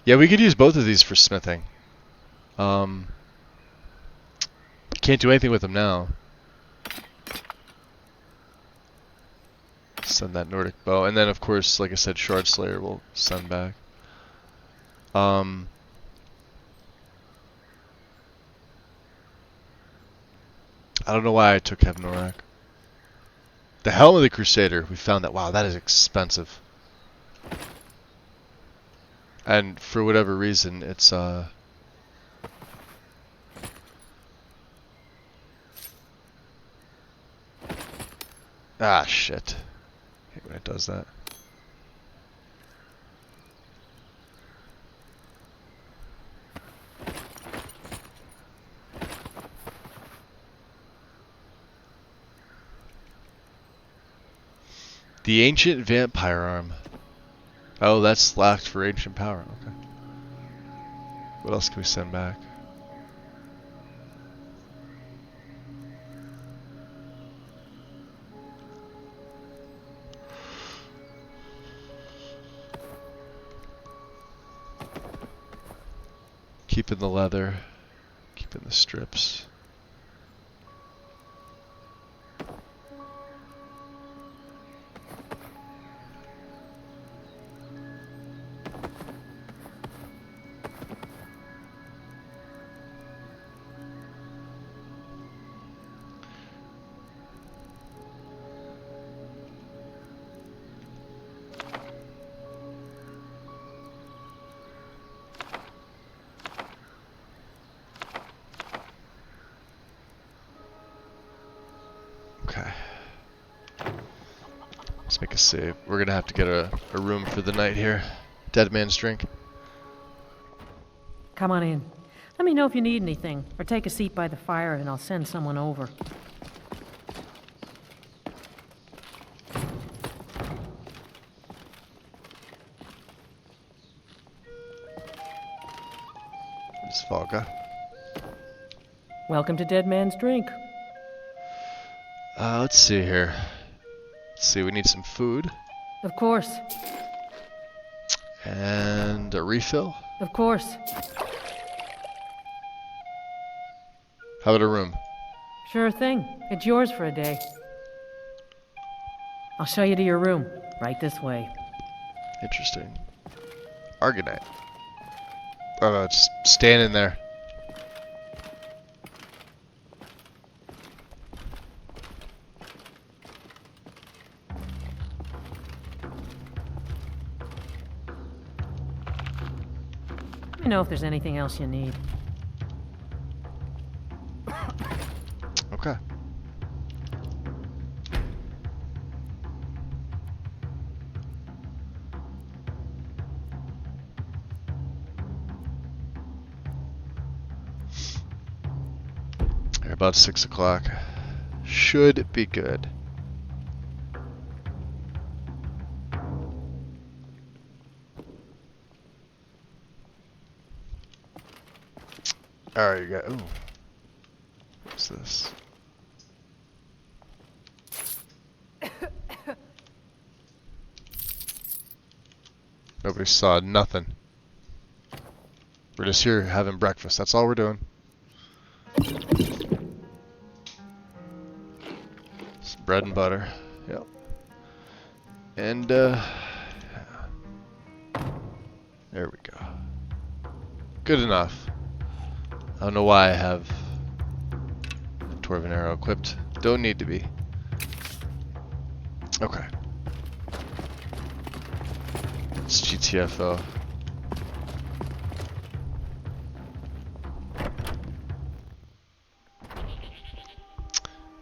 Yeah, we could use both of these for smithing. Can't do anything with them now. Send that Nordic bow, and then of course, like I said, Shard Slayer will send back. I don't know why I took Hebnorak. The Helm of the Crusader, we found that, wow, that is expensive. And for whatever reason, it's Ah, shit. I hate when it does that. The ancient vampire arm. Oh, that's locked for ancient power. Okay. What else can we send back? Keeping the leather. Keeping the strips. Okay. Let's make a save. We're gonna have to get a room for the night here. Dead man's drink. Come on in. Let me know if you need anything, or take a seat by the fire and I'll send someone over. It's Volga. Welcome to Dead Man's Drink. Let's see here. Let's see, we need some food. Of course. And a refill. Of course. How about a room? Sure thing. It's yours for a day. I'll show you to your room. Right this way. Interesting. Argonite. Oh no, it's standing there. Let me know if there's anything else you need. Okay. About 6 o'clock. Should be good. Alright, you got. Ooh. What's this? Nobody saw nothing. We're just here having breakfast. That's all we're doing. Some bread and butter. Yep. And, there we go. Good enough. I don't know why I have the Dwarven arrow equipped. Don't need to be. Okay. It's GTFO.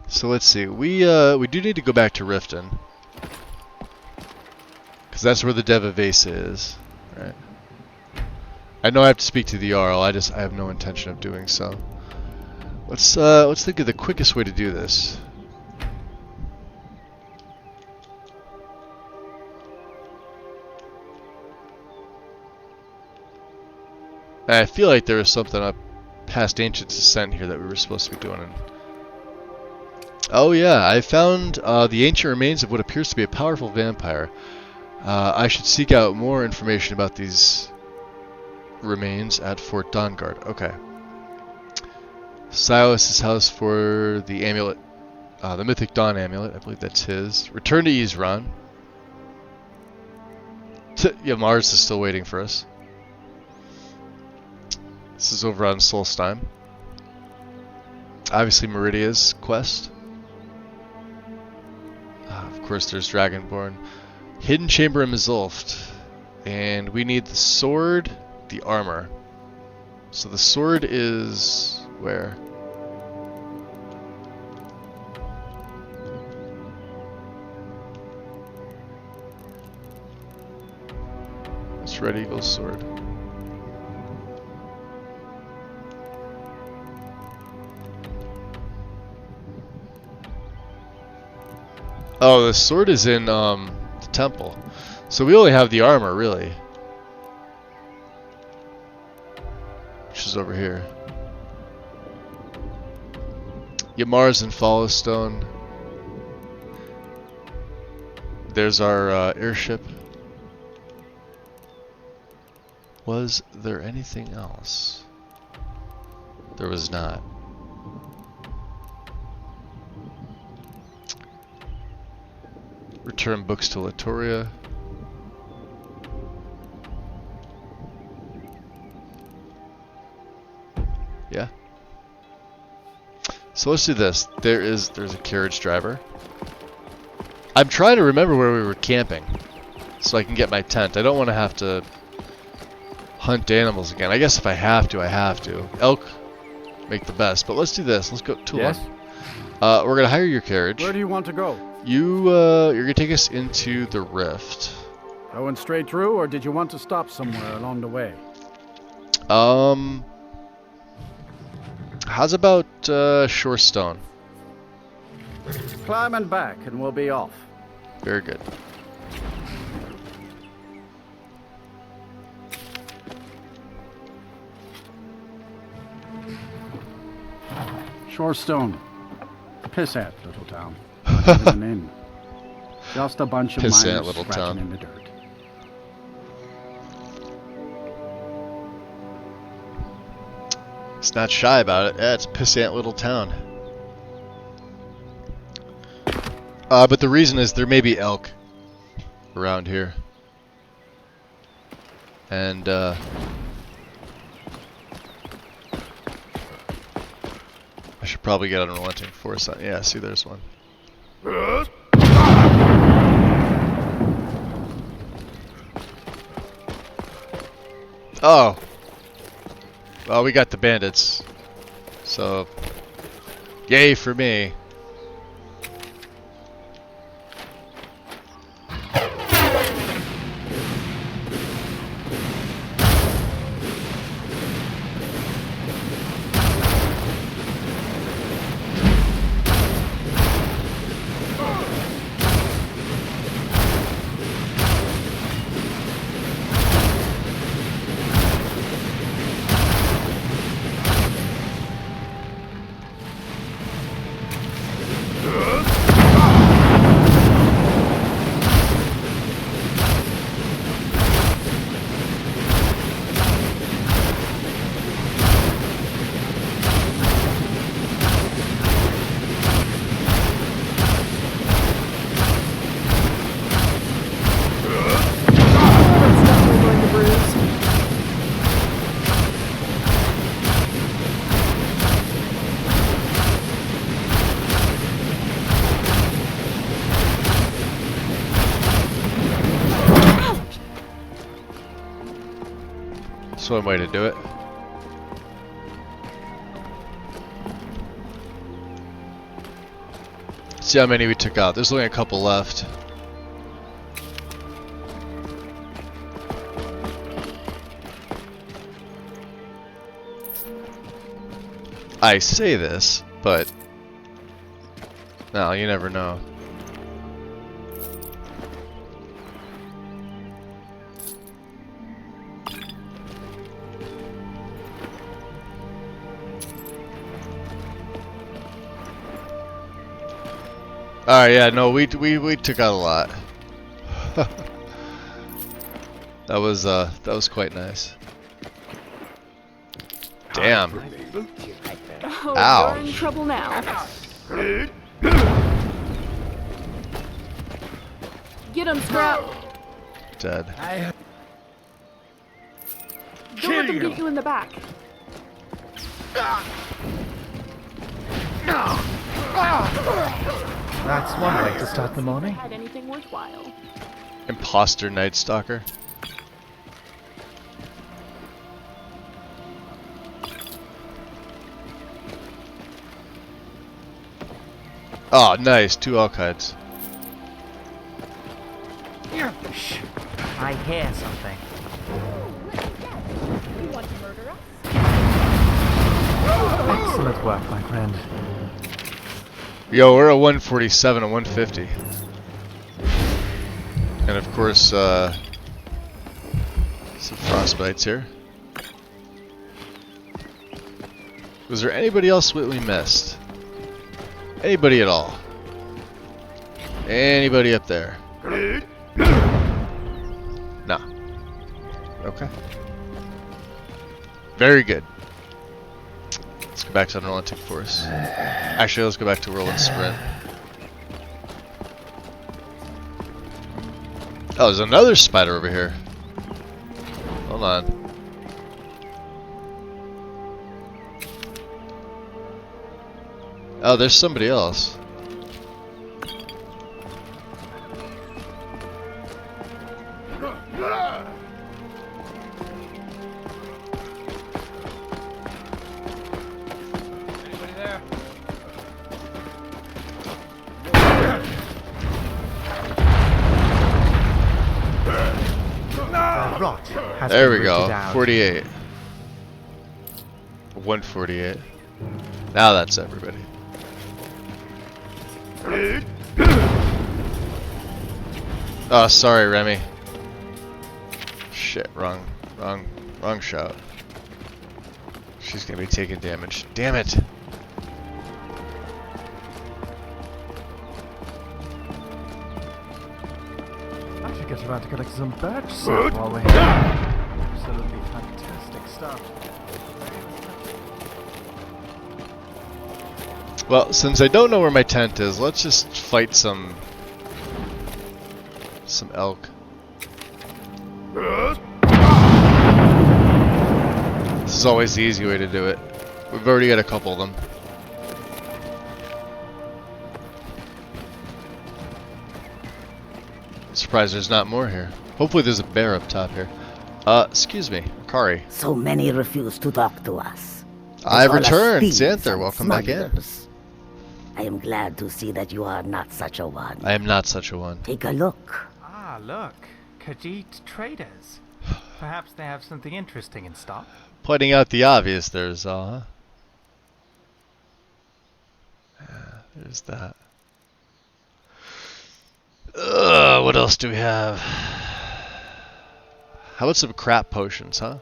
So let's see. We do need to go back to Riften, because that's where the Devavesa is, right? I know I have to speak to the Jarl. I have no intention of doing so. Let's think of the quickest way to do this. And I feel like there was something up past Ancient Descent here that we were supposed to be doing. Oh yeah, I found the ancient remains of what appears to be a powerful vampire. I should seek out more information about these remains at Fort Dawnguard. Okay. Silas's house for the amulet, the Mythic Dawn amulet. I believe that's his. Return to Isran. Yeah, Mars is still waiting for us. This is over on Solstheim. Obviously Meridia's quest. Of course there's Dragonborn. Hidden Chamber in Mizulft. And we need the sword, the armor. So the sword is where? Nice Red Eagle's sword. Oh, the sword is in the temple. So we only have the armor, really. Which is over here. Yamar's and Followstone. There's our airship. Was there anything else? There was not. Return books to Latoria. Yeah. So let's do this. There's a carriage driver. I'm trying to remember where we were camping so I can get my tent. I don't want to have to hunt animals again. I guess if I have to, I have to. Elk make the best, but let's do this. Let's go to Yes? we're gonna hire your carriage. Where do you want to go? You're gonna take us into the rift. Going straight through, or did you want to stop somewhere along the way? How's about Shorestone? Climb and back, and we'll be off. Very good. Shorestone. Pissant little town. Even an inn. Just a bunch of Pissant miners little scratching town. in the dirt. It's not shy about it. Yeah, it's a pissant little town. But the reason is there may be elk around here. And, I should probably get unrelenting foresight. Yeah, see, there's one. Oh. Well, we got the bandits. So, yay for me. That's one way to do it. See how many we took out. There's only a couple left. I say this, but no, you never know. Alright, yeah, no, we took out a lot. that was quite nice. Damn. Oh, Ow. you're in trouble now. Get him, Scrap. Dead. Don't let them get you in the back. That's one way to start the morning. Had anything worthwhile. Imposter Night Stalker. Oh, nice. 2 elk hides. Shh. I hear something. Excellent work, my friend. Yo, we're at 147 and 150. And of course, some frostbites here. Was there anybody else we missed? Anybody at all? Anybody up there? No. Okay. Very good. Let's go back to Unrelenting Force. Actually, let's go back to Whirlwind Sprint. Oh, there's another spider over here. Hold on. Oh, there's somebody else. Anybody there? Rot has There been we go. rooted out. 48. 148. Now that's everybody. Oh, sorry, Remy. Shit, wrong shout. She's gonna be taking damage. Damn it! I should get around to collect some birch sap while we're here. Absolutely fantastic stuff. Well, since I don't know where my tent is, let's just fight some elk. This is always the easy way to do it. We've already got a couple of them. Surprised there's not more here. Hopefully there's a bear up top here. Excuse me, Kari. So many refuse to talk to us. I've They call us returned, thieves Xanther. and Welcome back in. smugglers. I am glad to see that you are not such a one. I am not such a one. Take a look. Ah, look. Khajiit traders. Perhaps they have something interesting in stock. Pointing out the obvious, there's yeah, there's that. What else do we have? How about some crap potions, huh?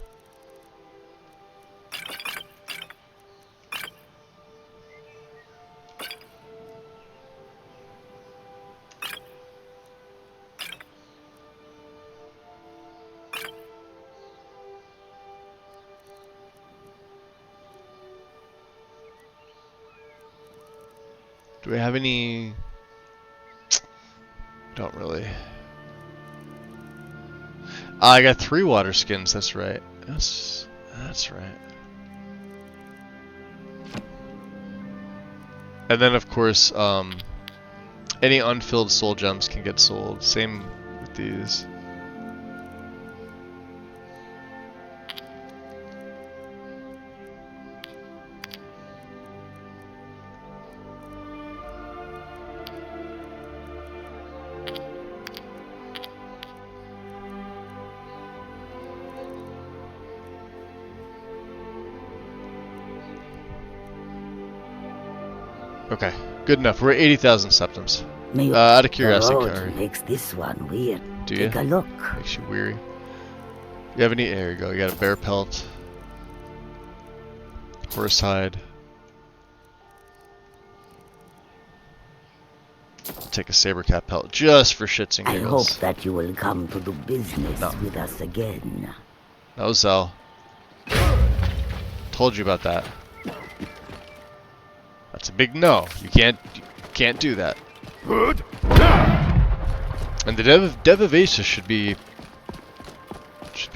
Do we have any? Don't really. Ah, I got 3 water skins. That's right. That's right. And then, of course, any unfilled soul gems can get sold. Same with these. Okay, good enough. We're at 80,000 septims. Out of curiosity, the Kari. road makes this one weird. Do you? Take a look. Makes you weary. You have any? There you go. You got a bear pelt. Horse hide. I'll take a saber cat pelt just for shits and I giggles. hope that you will come to do business with us again. No, Zell. Told you about that. That's a big no. You can't do that. And the Devivesa should be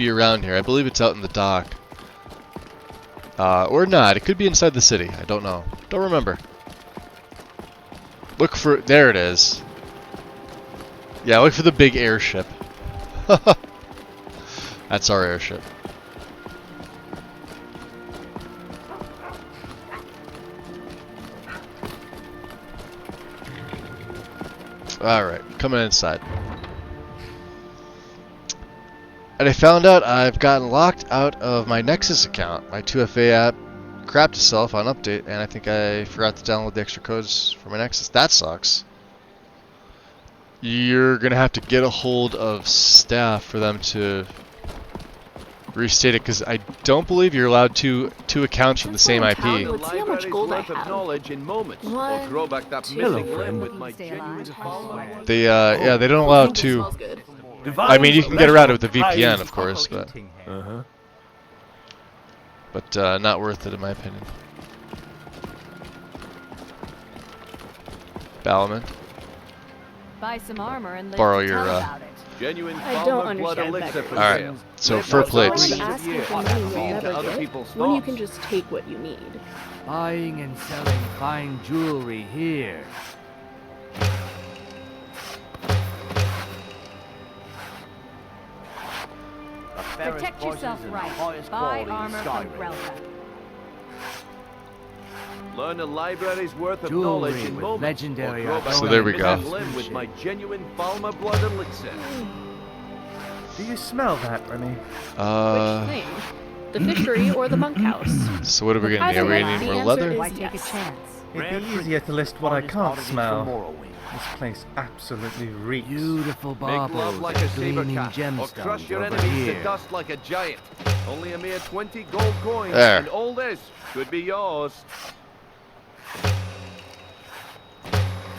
around here. I believe it's out in the dock. Or not. It could be inside the city. I don't know. Don't remember. Look for... There it is. Yeah, look for the big airship. That's our airship. Alright, coming inside. And I found out I've gotten locked out of my Nexus account, my 2FA app. crapped itself on update, and I think I forgot to download the extra codes for my Nexus. That sucks. You're gonna have to get a hold of staff for them to restate it, because I don't believe you're allowed two accounts from the same IP. Let's see how much gold I have. They yeah, they don't allow two. I mean, you can get around it with a VPN, of course, but not worth it in my opinion. Ballerman, Buy some armor and borrow your Genuine I don't understand that. Alright, so fur plates. Asking for money will never get when you can just take what you need. Buying and selling fine jewelry here. Protect yourself right. Buy armor from Grelka. Learn a library's worth of Jewelry knowledge in with moments. legendary So there we go. Live with my genuine Falmer blood elixir. Do you smell that, Remy? Which thing? The fishery or the monkhouse? So what are we gonna need? Are we gonna need more leather? Why take a chance? It'd be easier to list what I can't smell. This place absolutely reeks. Beautiful Make love baubles like a and saber gleaming cat, or crush gemstones your over enemies to here. dust like a giant. Only a mere 20 gold coins, There. and all this could be yours.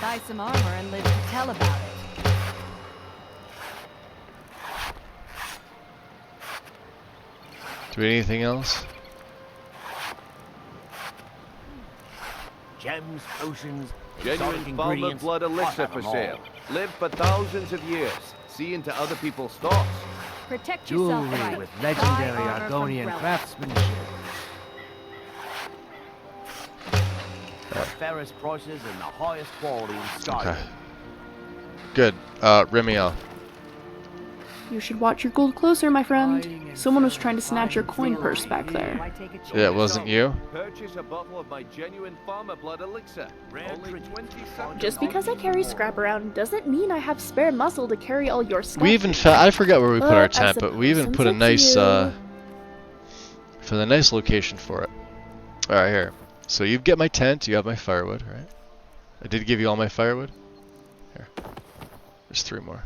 Buy some armor and live to tell about it. Do we need anything else? Gems, potions, Genuine Falmer blood elixir for sale. Live for thousands of years. See into other people's thoughts. Protect yourself jewelry right. with Buy legendary armor from Argonian Grelka. craftsmanship. The fairest prices and the highest quality in Skyrim. Okay. Good. Remiel. You should watch your gold closer, my friend. Someone was trying to snatch your coin purse back there. Yeah, it wasn't you? Purchase a bottle of my genuine Falmer blood elixir. Only 20 cents. Just because I carry scrap around doesn't mean I have spare muscle to carry all your stuff. We even I forgot where we put our I tent, but we even suppose put a it's up nice to for the nice location for it. All right, here. So you get my tent, you have my firewood, right? I did give you all my firewood. Here. There's 3 more.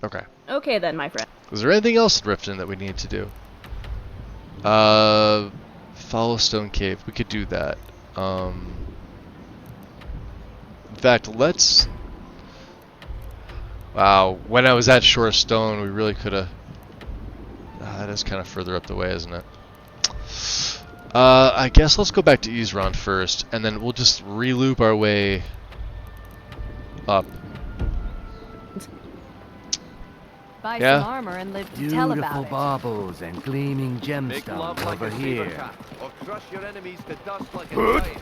Okay. Okay then, my friend. Is there anything else in Riften that we need to do? Follow Stone Cave. We could do that. In fact, let's... Wow, when I was at Shore Stone, we really could have... that is kind of further up the way, isn't it? I guess let's go back to Isran first, and then we'll just re-loop our way up. Buy Yeah. some armor and live to tell Beautiful about it. baubles and gleaming Make love gemstones like over a saber here. cat, or crush your enemies to dust like a giant.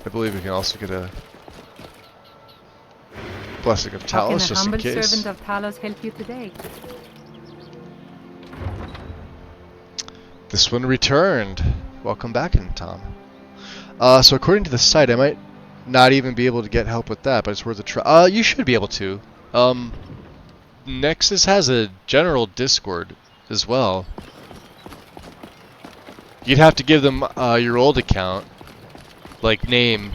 I believe we can also get a blessing of How can Talos, a just in humble case. servant of Talos help you today? This one returned. Welcome back in, Tom. So according to the site, I might not even be able to get help with that, but it's worth a try. You should be able to. Nexus has a general Discord as well. You'd have to give them your old account, like name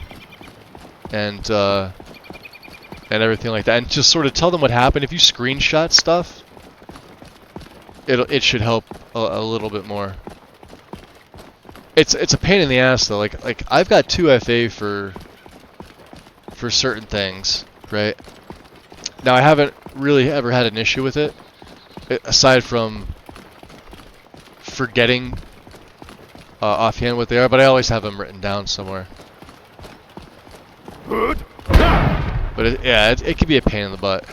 and everything like that, and just sort of tell them what happened. If you screenshot stuff, it should help a little bit more. It's a pain in the ass though. Like I've got 2FA for certain things, right? Now I haven't really ever had an issue with it, aside from forgetting offhand what they are, but I always have them written down somewhere. But it can be a pain in the butt.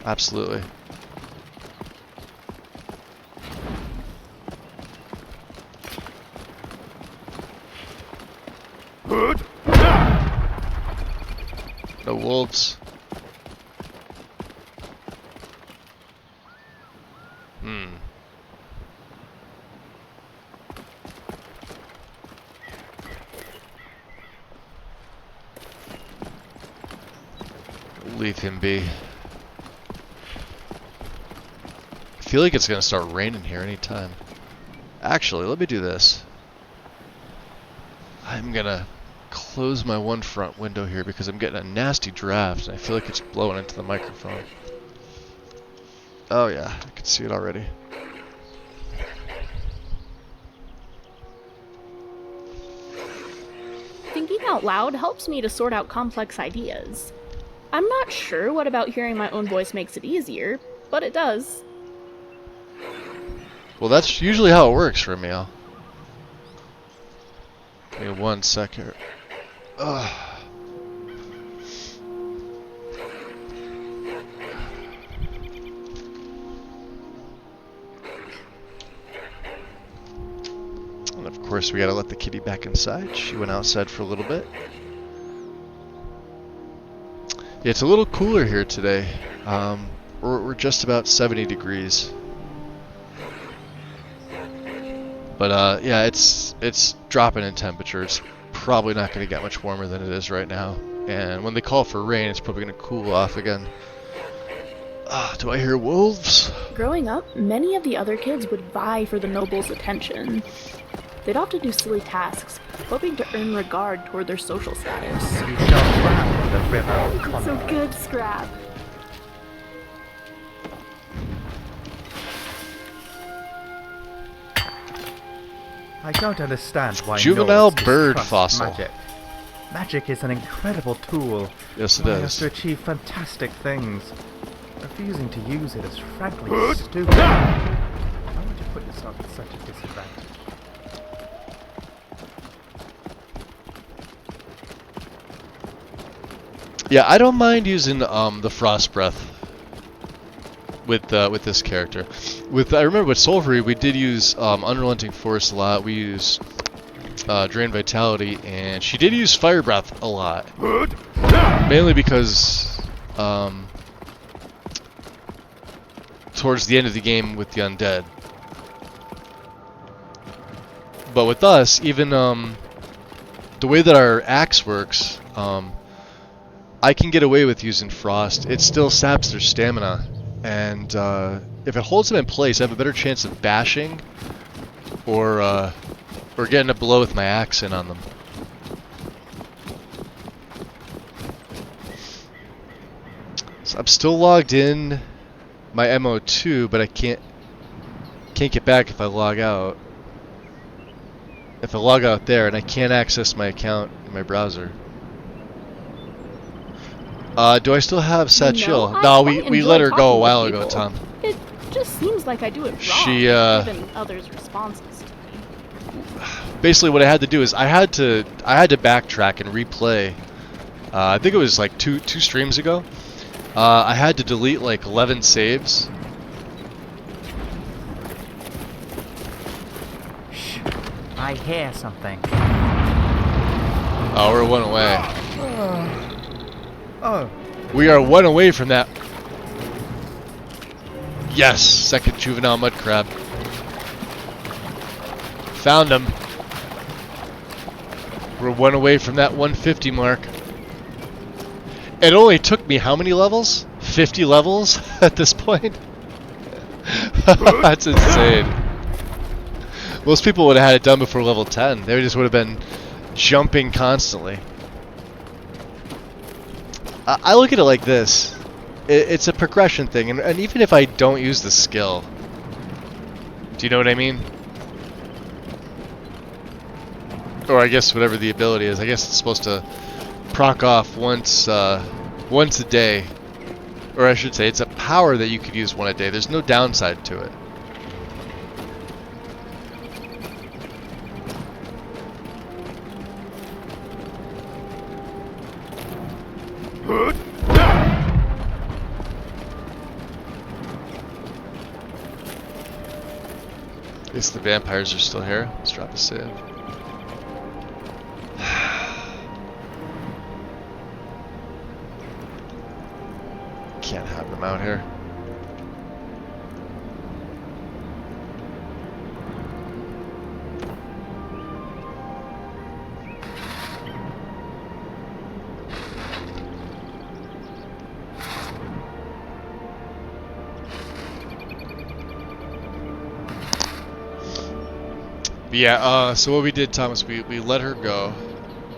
Absolutely. No wolves. Leave him be. feel like it's gonna start raining here anytime. Actually, let me do this. I'm gonna close my one front window here because I'm getting a nasty draft and I feel like it's blowing into the microphone. Oh yeah, I can see it already. Thinking out loud helps me to sort out complex ideas. I'm not sure what about hearing my own voice makes it easier, but it does. Well, that's usually how it works for me. Give me 1 second. Ugh. And of course, we gotta let the kitty back inside. She went outside for a little bit. Yeah, it's a little cooler here today. We're just about 70 degrees. But yeah, it's dropping in temperature. It's probably not going to get much warmer than it is right now. And when they call for rain, it's probably going to cool off again. Do I hear wolves? Growing up, many of the other kids would vie for the noble's attention. They'd often do silly tasks, hoping to earn regard toward their social status. You shall drown in the river. So good, Scrap. I don't understand why Juvenile Nords bird distrust fossil. Magic. Magic is an incredible tool. Yes, it allowing is. us to achieve fantastic things. Refusing to use it is frankly stupid. Why would you put yourself at such a disadvantage? Yeah, I don't mind using the frost breath with this character. I remember with Solvery we did use Unrelenting Force a lot. We use Drain Vitality, and she did use Fire Breath a lot. Mainly because towards the end of the game with the undead. But with us, even the way that our axe works, I can get away with using Frost. It still saps their stamina, and if it holds them in place, I have a better chance of bashing or getting a blow with my axe in on them. So I'm still logged in my MO2, but I can't get back if I log out. If I log out there, and I can't access my account in my browser. Do I still have Satchel? No, we let her go a while ago, Tom. It just seems like I do it wrong, She, given others' responses to me. Basically, what I had to do is I had to backtrack and replay. I think it was like two streams ago. I had to delete like 11 saves. Shh! I hear something. Oh, we're one away. Oh. We are one away from that. Yes, second juvenile mud crab. Found him. We're one away from that 150 mark. It only took me how many levels? 50 levels at this point? That's insane. Most people would have had it done before level 10. They just would have been jumping constantly. I look at it like this. It's a progression thing, and even if I don't use the skill, do you know what I mean? Or I guess whatever the ability is. I guess it's supposed to proc off once a day. Or I should say, it's a power that you could use one a day. There's no downside to it. At least the vampires are still here. Let's drop a save. Can't have them out here. But yeah, so what we did, Thomas, we let her go.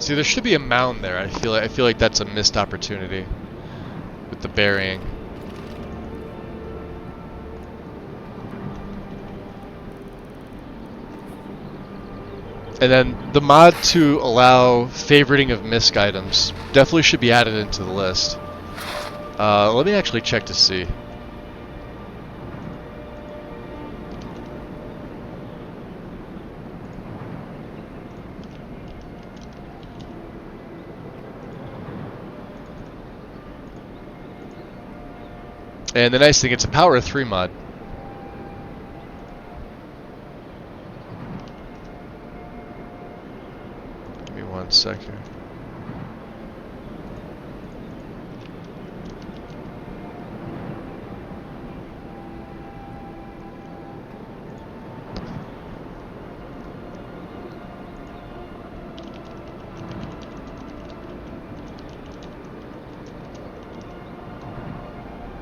See, there should be a mound there. I feel like that's a missed opportunity with the burying. And then the mod to allow favoriting of misc items definitely should be added into the list. Let me actually check to see. And the nice thing, it's a power 3 mod. Give me 1 second.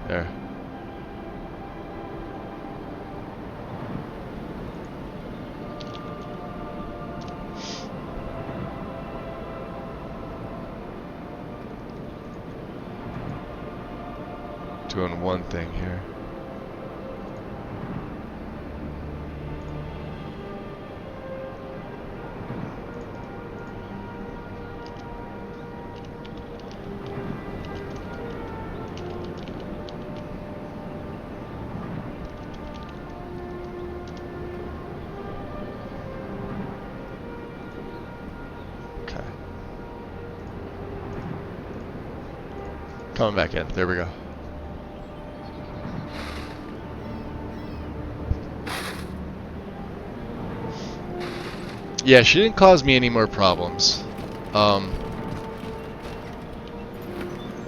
There. Doing one thing here. Okay. Coming back in. There we go. Yeah, she didn't cause me any more problems.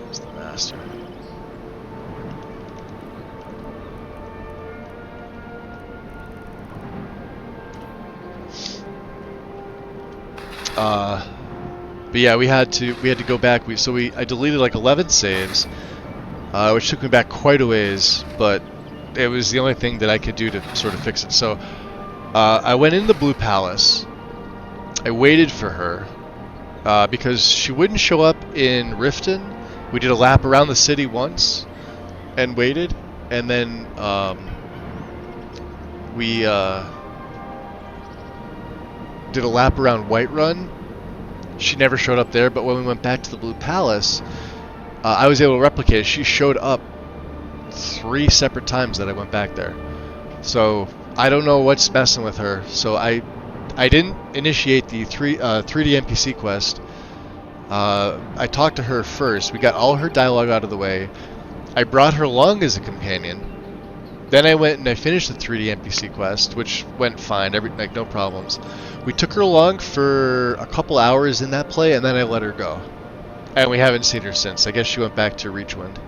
It's the master. But yeah, we had to go back. I deleted like 11 saves, which took me back quite a ways, but it was the only thing that I could do to sort of fix it. So I went in the Blue Palace. I waited for her because she wouldn't show up in Riften. We did a lap around the city once and waited, and then we did a lap around Whiterun. She never showed up there, but when we went back to the Blue Palace, I was able to replicate it. She showed up 3 separate times that I went back there. So I don't know what's messing with her. So I didn't initiate the 3D NPC quest. I talked to her first. We got all her dialogue out of the way. I brought her along as a companion. Then I went and I finished the 3D NPC quest, which went fine, like no problems. We took her along for a couple hours in that play, and then I let her go. And we haven't seen her since. I guess she went back to Reachwind.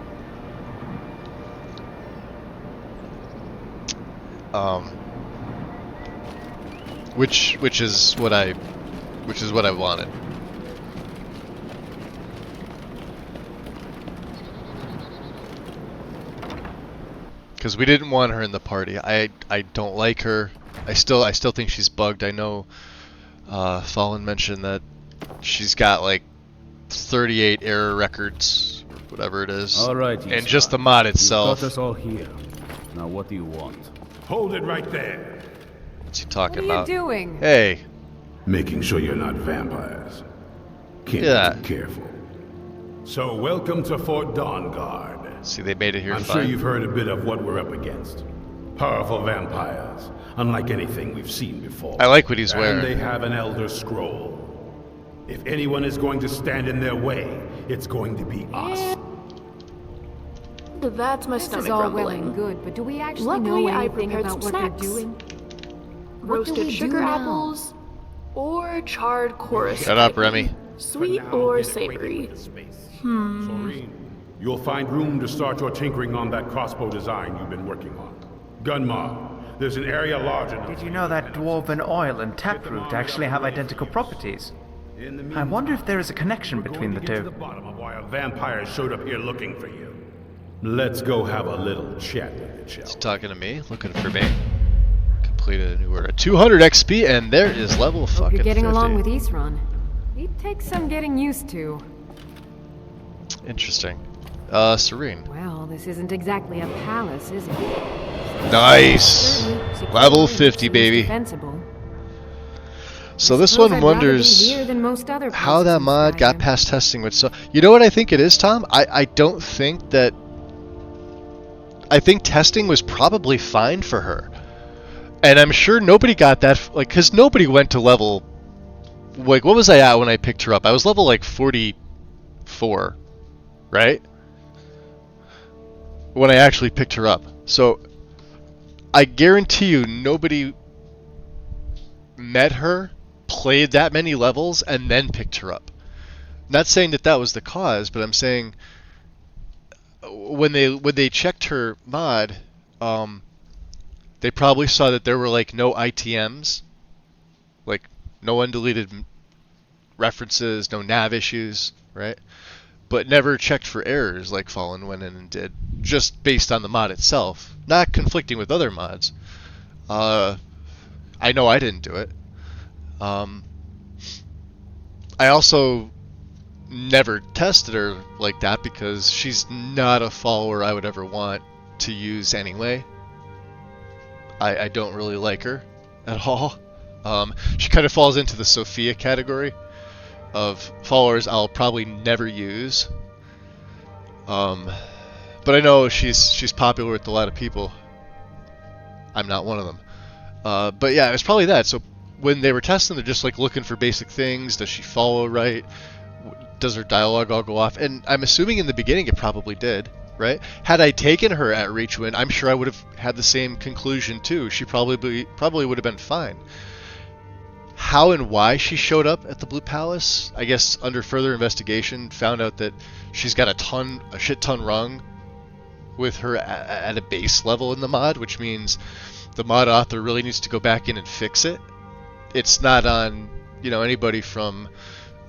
Which is what I wanted. Because we didn't want her in the party. I don't like her. I still think she's bugged. I know Fallen mentioned that she's got like 38 error records, or whatever it is. All right, and just the mod itself. Got us all here. Now what do you want? Hold it right there. What's he talking about? What are you doing? Hey. Making sure you're not vampires. Can't be too careful. So welcome to Fort Dawnguard. See, they made it here I'm fine. sure you've heard a bit of what we're up against. Powerful vampires, unlike anything we've seen before. I like what he's wearing. And they have an Elder Scroll. If anyone is going to stand in their way, it's going to be us. That's my stomach This is all well rumbling. and good, but do we actually Luckily, know I anything prepared about some what snacks. they're doing? Roasted sugar apples, or charred chorus. Shut up, Remy. Sweet or savory? You'll find room to start your tinkering on that crossbow design you've been working on. Gunmar, there's an area large enough. Did you know that dwarven oil and taproot actually have identical properties? I wonder if there is a connection between the Get to two. the bottom of why a vampire showed up here looking for you. Let's go have a little chat with each other. He's talking to me, looking for me. completed a new order. 200 XP, and there is level Hope fucking you're getting 50. along with Eastron. It takes some getting used to. Interesting. Serene. Well, this isn't exactly a palace, is it? Nice! Level 50, baby. Defensible. So this Suppose one I'd rather be wonders here than most other how places that in mod got Skyrim. past testing with so. You know what I think it is, Tom? I don't think that. I think testing was probably fine for her, and I'm sure nobody got that like because nobody went to level. Like what was I at when I picked her up? I was level like 44, right? When I actually picked her up. So I guarantee you nobody met her, played that many levels, and then picked her up. Not saying that that was the cause, but I'm saying when they checked her mod, they probably saw that there were like no ITMs, like no undeleted references, no nav issues, right? But never checked for errors like Fallen went in and did, just based on the mod itself, not conflicting with other mods. I know I didn't do it. I also never tested her like that because she's not a follower I would ever want to use anyway. I don't really like her at all. She kind of falls into the Sophia category of followers I'll probably never use. But I know she's popular with a lot of people. I'm not one of them. But yeah, it was probably that. So when they were testing, they're just like looking for basic things. Does she follow right? Does her dialogue all go off? And I'm assuming in the beginning it probably did, right? Had I taken her at Reachwind, I'm sure I would have had the same conclusion too. She probably would have been fine. How and why she showed up at the Blue Palace, I guess under further investigation, found out that she's got a shit ton wrong with her at a base level in the mod, which means the mod author really needs to go back in and fix it. It's not on anybody from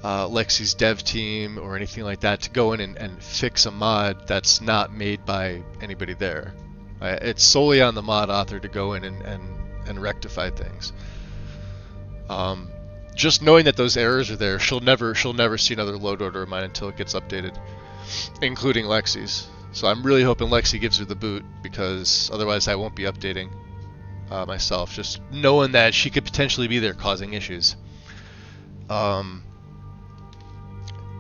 Lexi's dev team or anything like that to go in and fix a mod that's not made by anybody there. It's solely on the mod author to go in and rectify things. Just knowing that those errors are there, she'll never see another load order of mine until it gets updated, including Lexi's. So I'm really hoping Lexi gives her the boot, because otherwise I won't be updating myself, just knowing that she could potentially be there causing issues.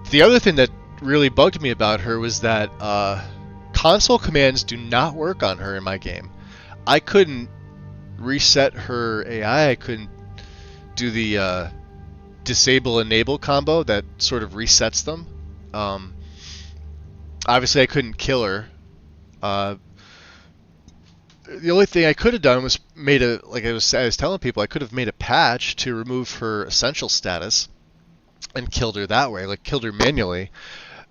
The other thing that really bugged me about her was that console commands do not work on her in my game. I couldn't reset her AI, I couldn't do the disable enable combo that sort of resets them. Obviously I couldn't kill her. The only thing I could have done was like I was telling people, I could have made a patch to remove her essential status and killed her that way, like killed her manually.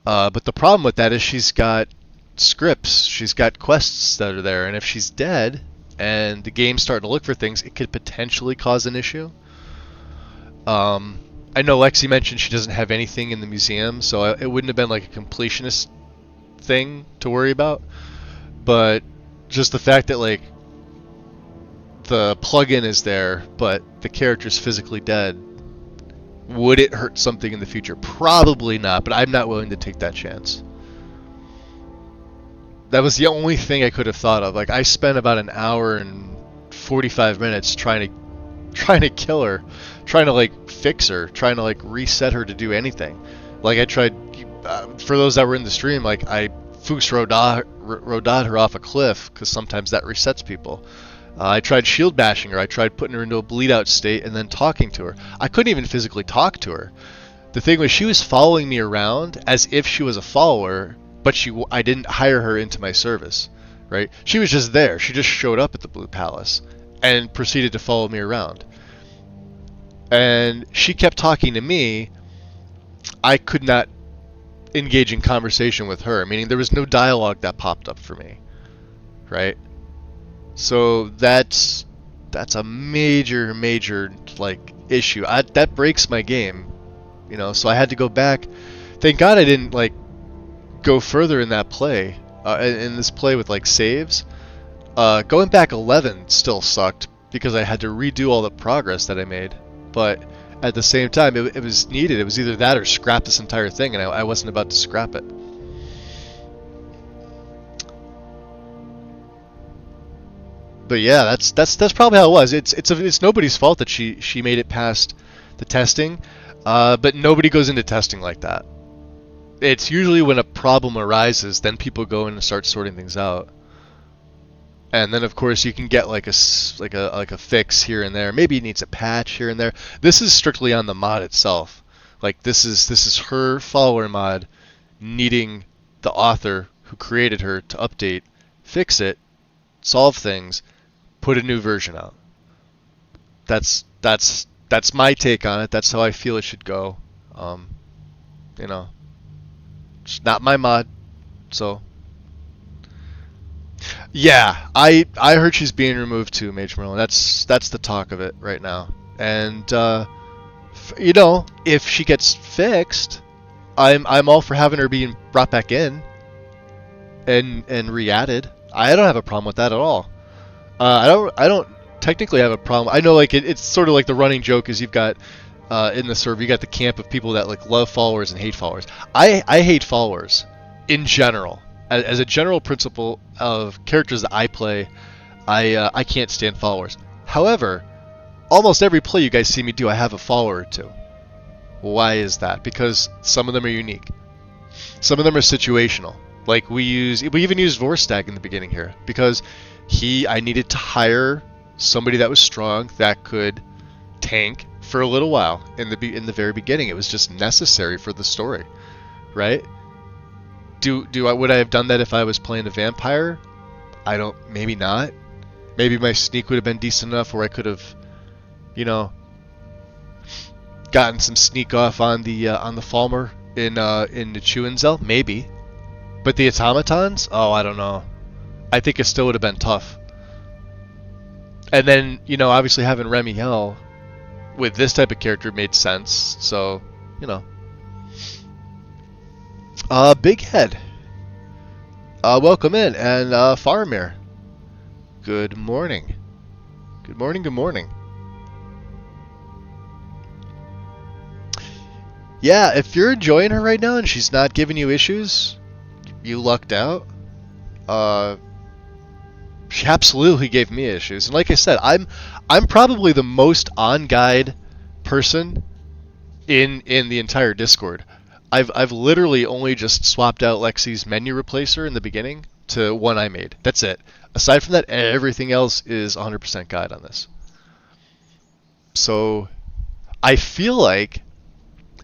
But the problem with that is she's got scripts, she's got quests that are there, and if she's dead and the game's starting to look for things, it could potentially cause an issue. I know Lexi mentioned she doesn't have anything in the museum, so it wouldn't have been like a completionist thing to worry about. But just the fact that like the plugin is there, but the character's physically dead, would it hurt something in the future? Probably not, but I'm not willing to take that chance. That was the only thing I could have thought of. Like I spent about an hour and 45 minutes trying to kill her, trying to like fix her, trying to like reset her to do anything. Like I tried, for those that were in the stream, like I Fuchs Rodad her off a cliff, because sometimes that resets people. I tried shield bashing her, I tried putting her into a bleed out state and then talking to her. I couldn't even physically talk to her. The thing was, she was following me around as if she was a follower, but I didn't hire her into my service, right? She was just there, she just showed up at the Blue Palace and proceeded to follow me around. And she kept talking to me. I could not engage in conversation with her, meaning there was no dialogue that popped up for me, right? So that's a major like issue. That breaks my game, so I had to go back. Thank God I didn't like go further in that play, in this play with like saves. Going back 11 still sucked, because I had to redo all the progress that I made. But at the same time, it was needed. It was either that or scrap this entire thing, and I wasn't about to scrap it. But yeah, that's probably how it was. It's nobody's fault that she made it past the testing, but nobody goes into testing like that. It's usually when a problem arises, then people go in and start sorting things out. And then of course you can get like a fix here and there. Maybe it needs a patch here and there. This is strictly on the mod itself. Like this is her follower mod needing the author who created her to update, fix it, solve things, put a new version out. That's my take on it. That's how I feel it should go. You know, it's not my mod, so. Yeah, I heard she's being removed too, Mage Merlin. That's the talk of it right now. And you know, if she gets fixed, I'm all for having her being brought back in and re-added. I don't have a problem with that at all. I don't technically have a problem. I know like it's sort of like the running joke is you've got in the server you got the camp of people that like love followers and hate followers. I hate followers in general. As a general principle of characters that I play, I can't stand followers. However, almost every play you guys see me do, I have a follower or two. Why is that? Because some of them are unique. Some of them are situational. Like we even used Vorstag in the beginning here because I needed to hire somebody that was strong that could tank for a little while in the very beginning. It was just necessary for the story, right? Would I have done that if I was playing a vampire? Maybe not. Maybe my sneak would have been decent enough where I could have, you know, gotten some sneak off on the Falmer in the Chuenzel, maybe. But the automatons? Oh, I don't know. I think it still would have been tough. And then, you know, obviously having Remy Hell with this type of character made sense. So, you know. Big Head. Welcome in. And Faramir. Good morning. Good morning, good morning. Yeah, if you're enjoying her right now and she's not giving you issues, you lucked out. She absolutely gave me issues. And like I said, I'm probably the most on-guide person in the entire Discord. I've literally only just swapped out Lexi's menu replacer in the beginning to one I made. That's it. Aside from that, everything else is 100% guide on this. So I feel like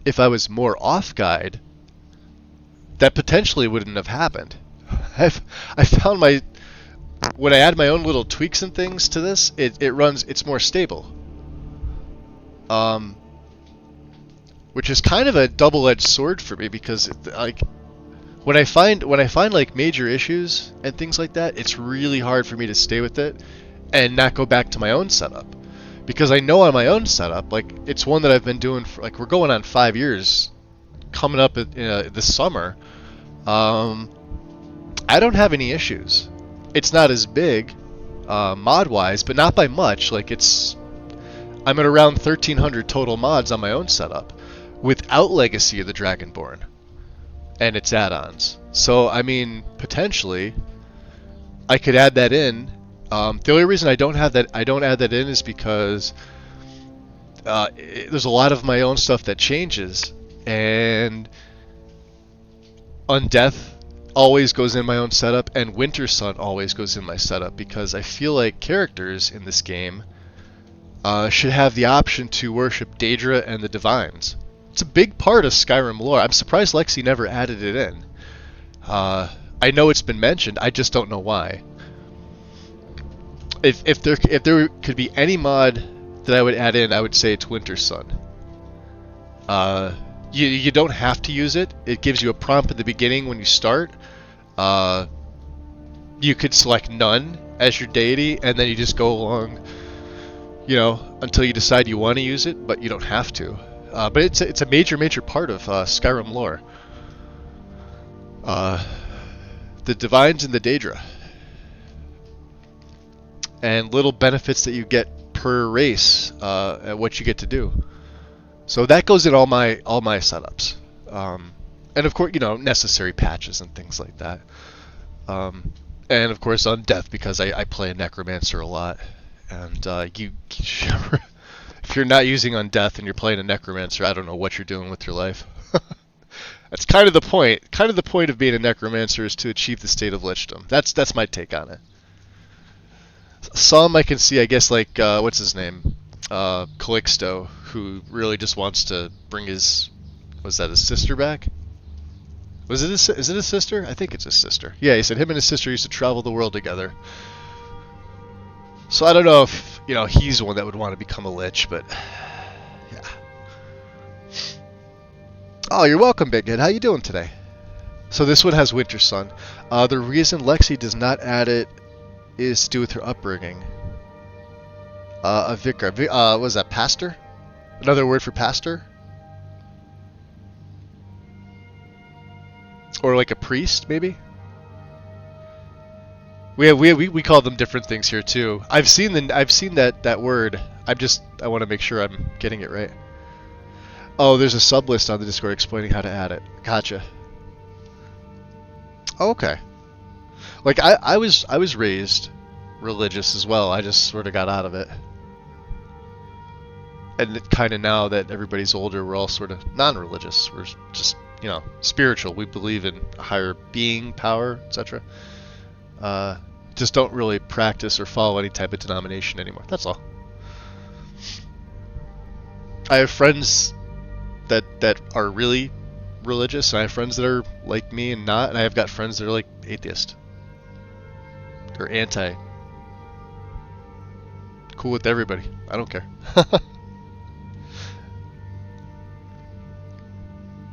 if I was more off guide, that potentially wouldn't have happened. I found when I add my own little tweaks and things to this, it's more stable. Which is kind of a double-edged sword for me because like when I find like major issues and things like that, it's really hard for me to stay with it and not go back to my own setup. Because I know on my own setup, like it's one that I've been doing for like we're going on 5 years coming up this summer. I don't have any issues. It's not as big mod-wise, but not by much. Like I'm at around 1,300 total mods on my own setup without Legacy of the Dragonborn and its add-ons. So I mean, potentially, I could add that in. The only reason I don't add that in is because there's a lot of my own stuff that changes, and Undeath always goes in my own setup, and Winter Sun always goes in my setup because I feel like characters in this game should have the option to worship Daedra and the Divines. It's a big part of Skyrim lore. I'm surprised Lexi never added it in. I know it's been mentioned, I just don't know why. If there could be any mod that I would add in, I would say it's Winter Sun. You don't have to use it. It gives you a prompt at the beginning when you start. You could select none as your deity, and then you just go along, you know, until you decide you want to use it, but you don't have to. But it's a major part of Skyrim lore. The Divines and the Daedra. And little benefits that you get per race at what you get to do. So that goes in all my setups, and of course, you know, necessary patches and things like that. And of course on death, because I play a necromancer a lot, and if you're not using on death and you're playing a necromancer, I don't know what you're doing with your life. That's kind of the point. Kind of the point of being a necromancer is to achieve the state of lichdom. That's my take on it. Some I can see, I guess, like what's his name, Calixto, who really just wants to bring his sister back? Is it his sister? I think it's his sister. Yeah, he said him and his sister used to travel the world together. So I don't know if, you know, he's one that would want to become a lich, but yeah. Oh, you're welcome, Big Head. How you doing today? So this one has Winter Sun. The reason Lexi does not add it is to do with her upbringing. A vicar. What was that, pastor? Another word for pastor? Or like a priest, maybe? We call them different things here too. I've seen that word. I want to make sure I'm getting it right. Oh, there's a sub list on the Discord explaining how to add it. Gotcha. Oh, okay. Like I was raised religious as well. I just sort of got out of it. And kind of now that everybody's older, we're all sort of non-religious. We're just, you know, spiritual. We believe in a higher being, power, etc. Just don't really practice or follow any type of denomination anymore. That's all. I have friends that are really religious, and I have friends that are like me and not, and I have got friends that are like atheist. They're anti. Cool with everybody. I don't care.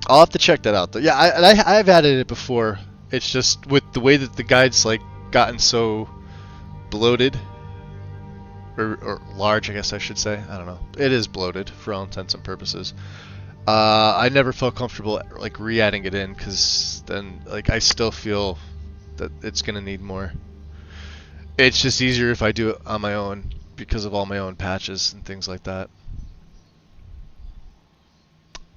I'll have to check that out though. Yeah, I've added it before. It's just with the way that the guide's like gotten so bloated, or large, I guess I should say. I don't know. It is bloated for all intents and purposes. I never felt comfortable like re-adding it in, because then like I still feel that it's gonna need more. It's just easier if I do it on my own because of all my own patches and things like that.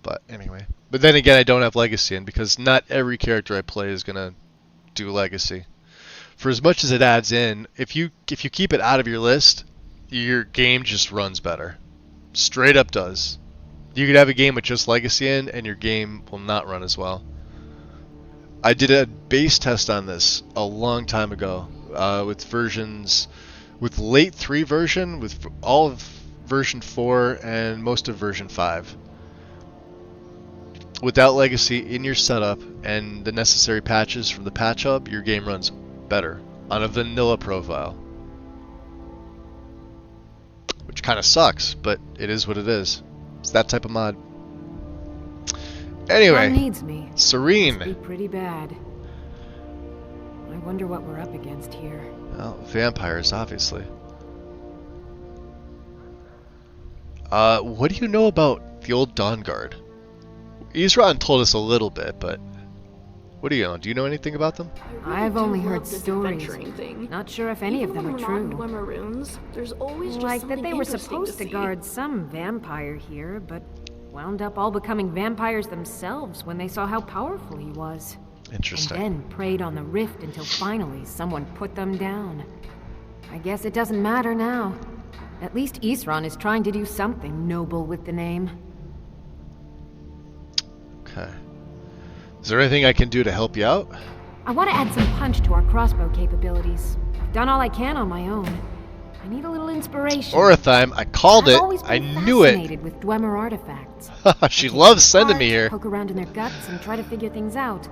But anyway. But then again, I don't have Legacy in, because not every character I play is gonna do Legacy. For as much as it adds in, if you keep it out of your list, your game just runs better. Straight up does. You could have a game with just Legacy in, and your game will not run as well. I did a base test on this a long time ago, with late 3 version, with all of version 4 and most of version 5. Without Legacy in your setup and the necessary patches from the patch hub, your game runs better on a vanilla profile. Which kind of sucks, but it is what it is. It's that type of mod. Anyway, needs me. Serene. Must be pretty bad. I wonder what we're up against here. Well, vampires, obviously. What do you know about the old Dawn Guard? Isran told us a little bit, but what do you know? Do you know anything about them? I've only heard stories. Thing. Not sure if any of them are true. Runes, there's always just like that they were interesting supposed to guard some vampire here, but wound up all becoming vampires themselves when they saw how powerful he was. Interesting. And then preyed on the rift until finally someone put them down. I guess it doesn't matter now. At least Isran is trying to do something noble with the name. Okay. Is there anything I can do to help you out? I want to add some punch to our crossbow capabilities. I've done all I can on my own. I need a little inspiration. Orathime, I called it. I knew it. Fascinated with Dwemer artifacts. She loves sending me here. Poke around in their guts and try to figure things out.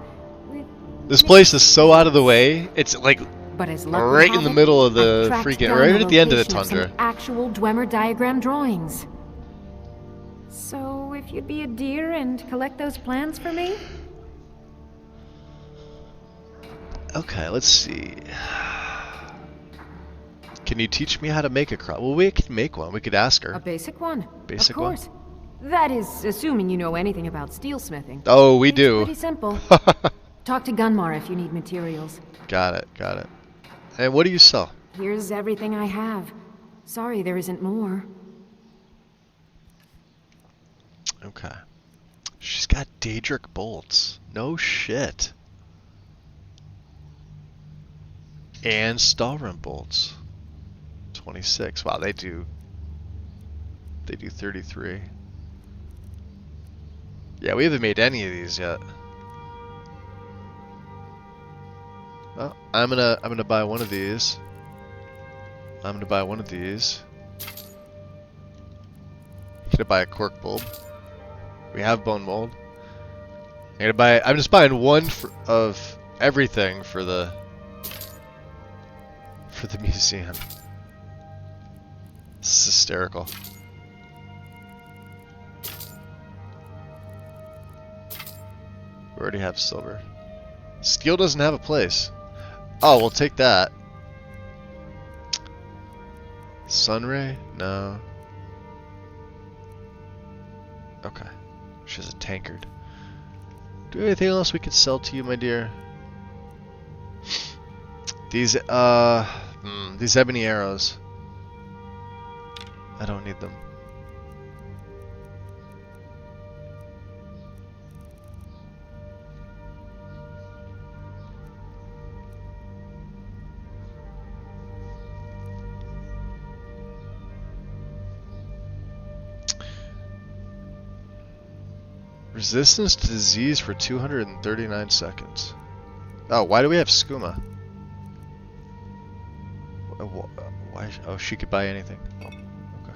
This place is so out of the way. It's like but as right in the middle of the freaking, right at the end of the tundra. Some actual Dwemer diagram drawings. So if you'd be a dear and collect those plans for me? Okay, let's see. Can you teach me how to make a cross? Well, we could make one. We could ask her. A basic one. Basic one? Of course. That is, assuming you know anything about steelsmithing. Oh, we do. It's pretty simple. Talk to Gunmar if you need materials. Got it, got it. And what do you sell? Here's everything I have. Sorry there isn't more. Okay. She's got Daedric bolts. No shit. And Stalrim bolts. 26. Wow, they do 33. Yeah, we haven't made any of these yet. Well, I'm gonna buy one of these. I'm gonna buy one of these. Gonna buy a cork bulb. We have bone mold. I'm just buying one of everything for the museum. This is hysterical. We already have silver. Steel doesn't have a place. Oh, we'll take that. Sunray? No. Okay. She has a tankard. Do we have anything else we could sell to you, my dear? These ebony arrows. I don't need them. Resistance to disease for 239 seconds. Oh, why do we have skooma? Why? Oh, she could buy anything. Oh, okay.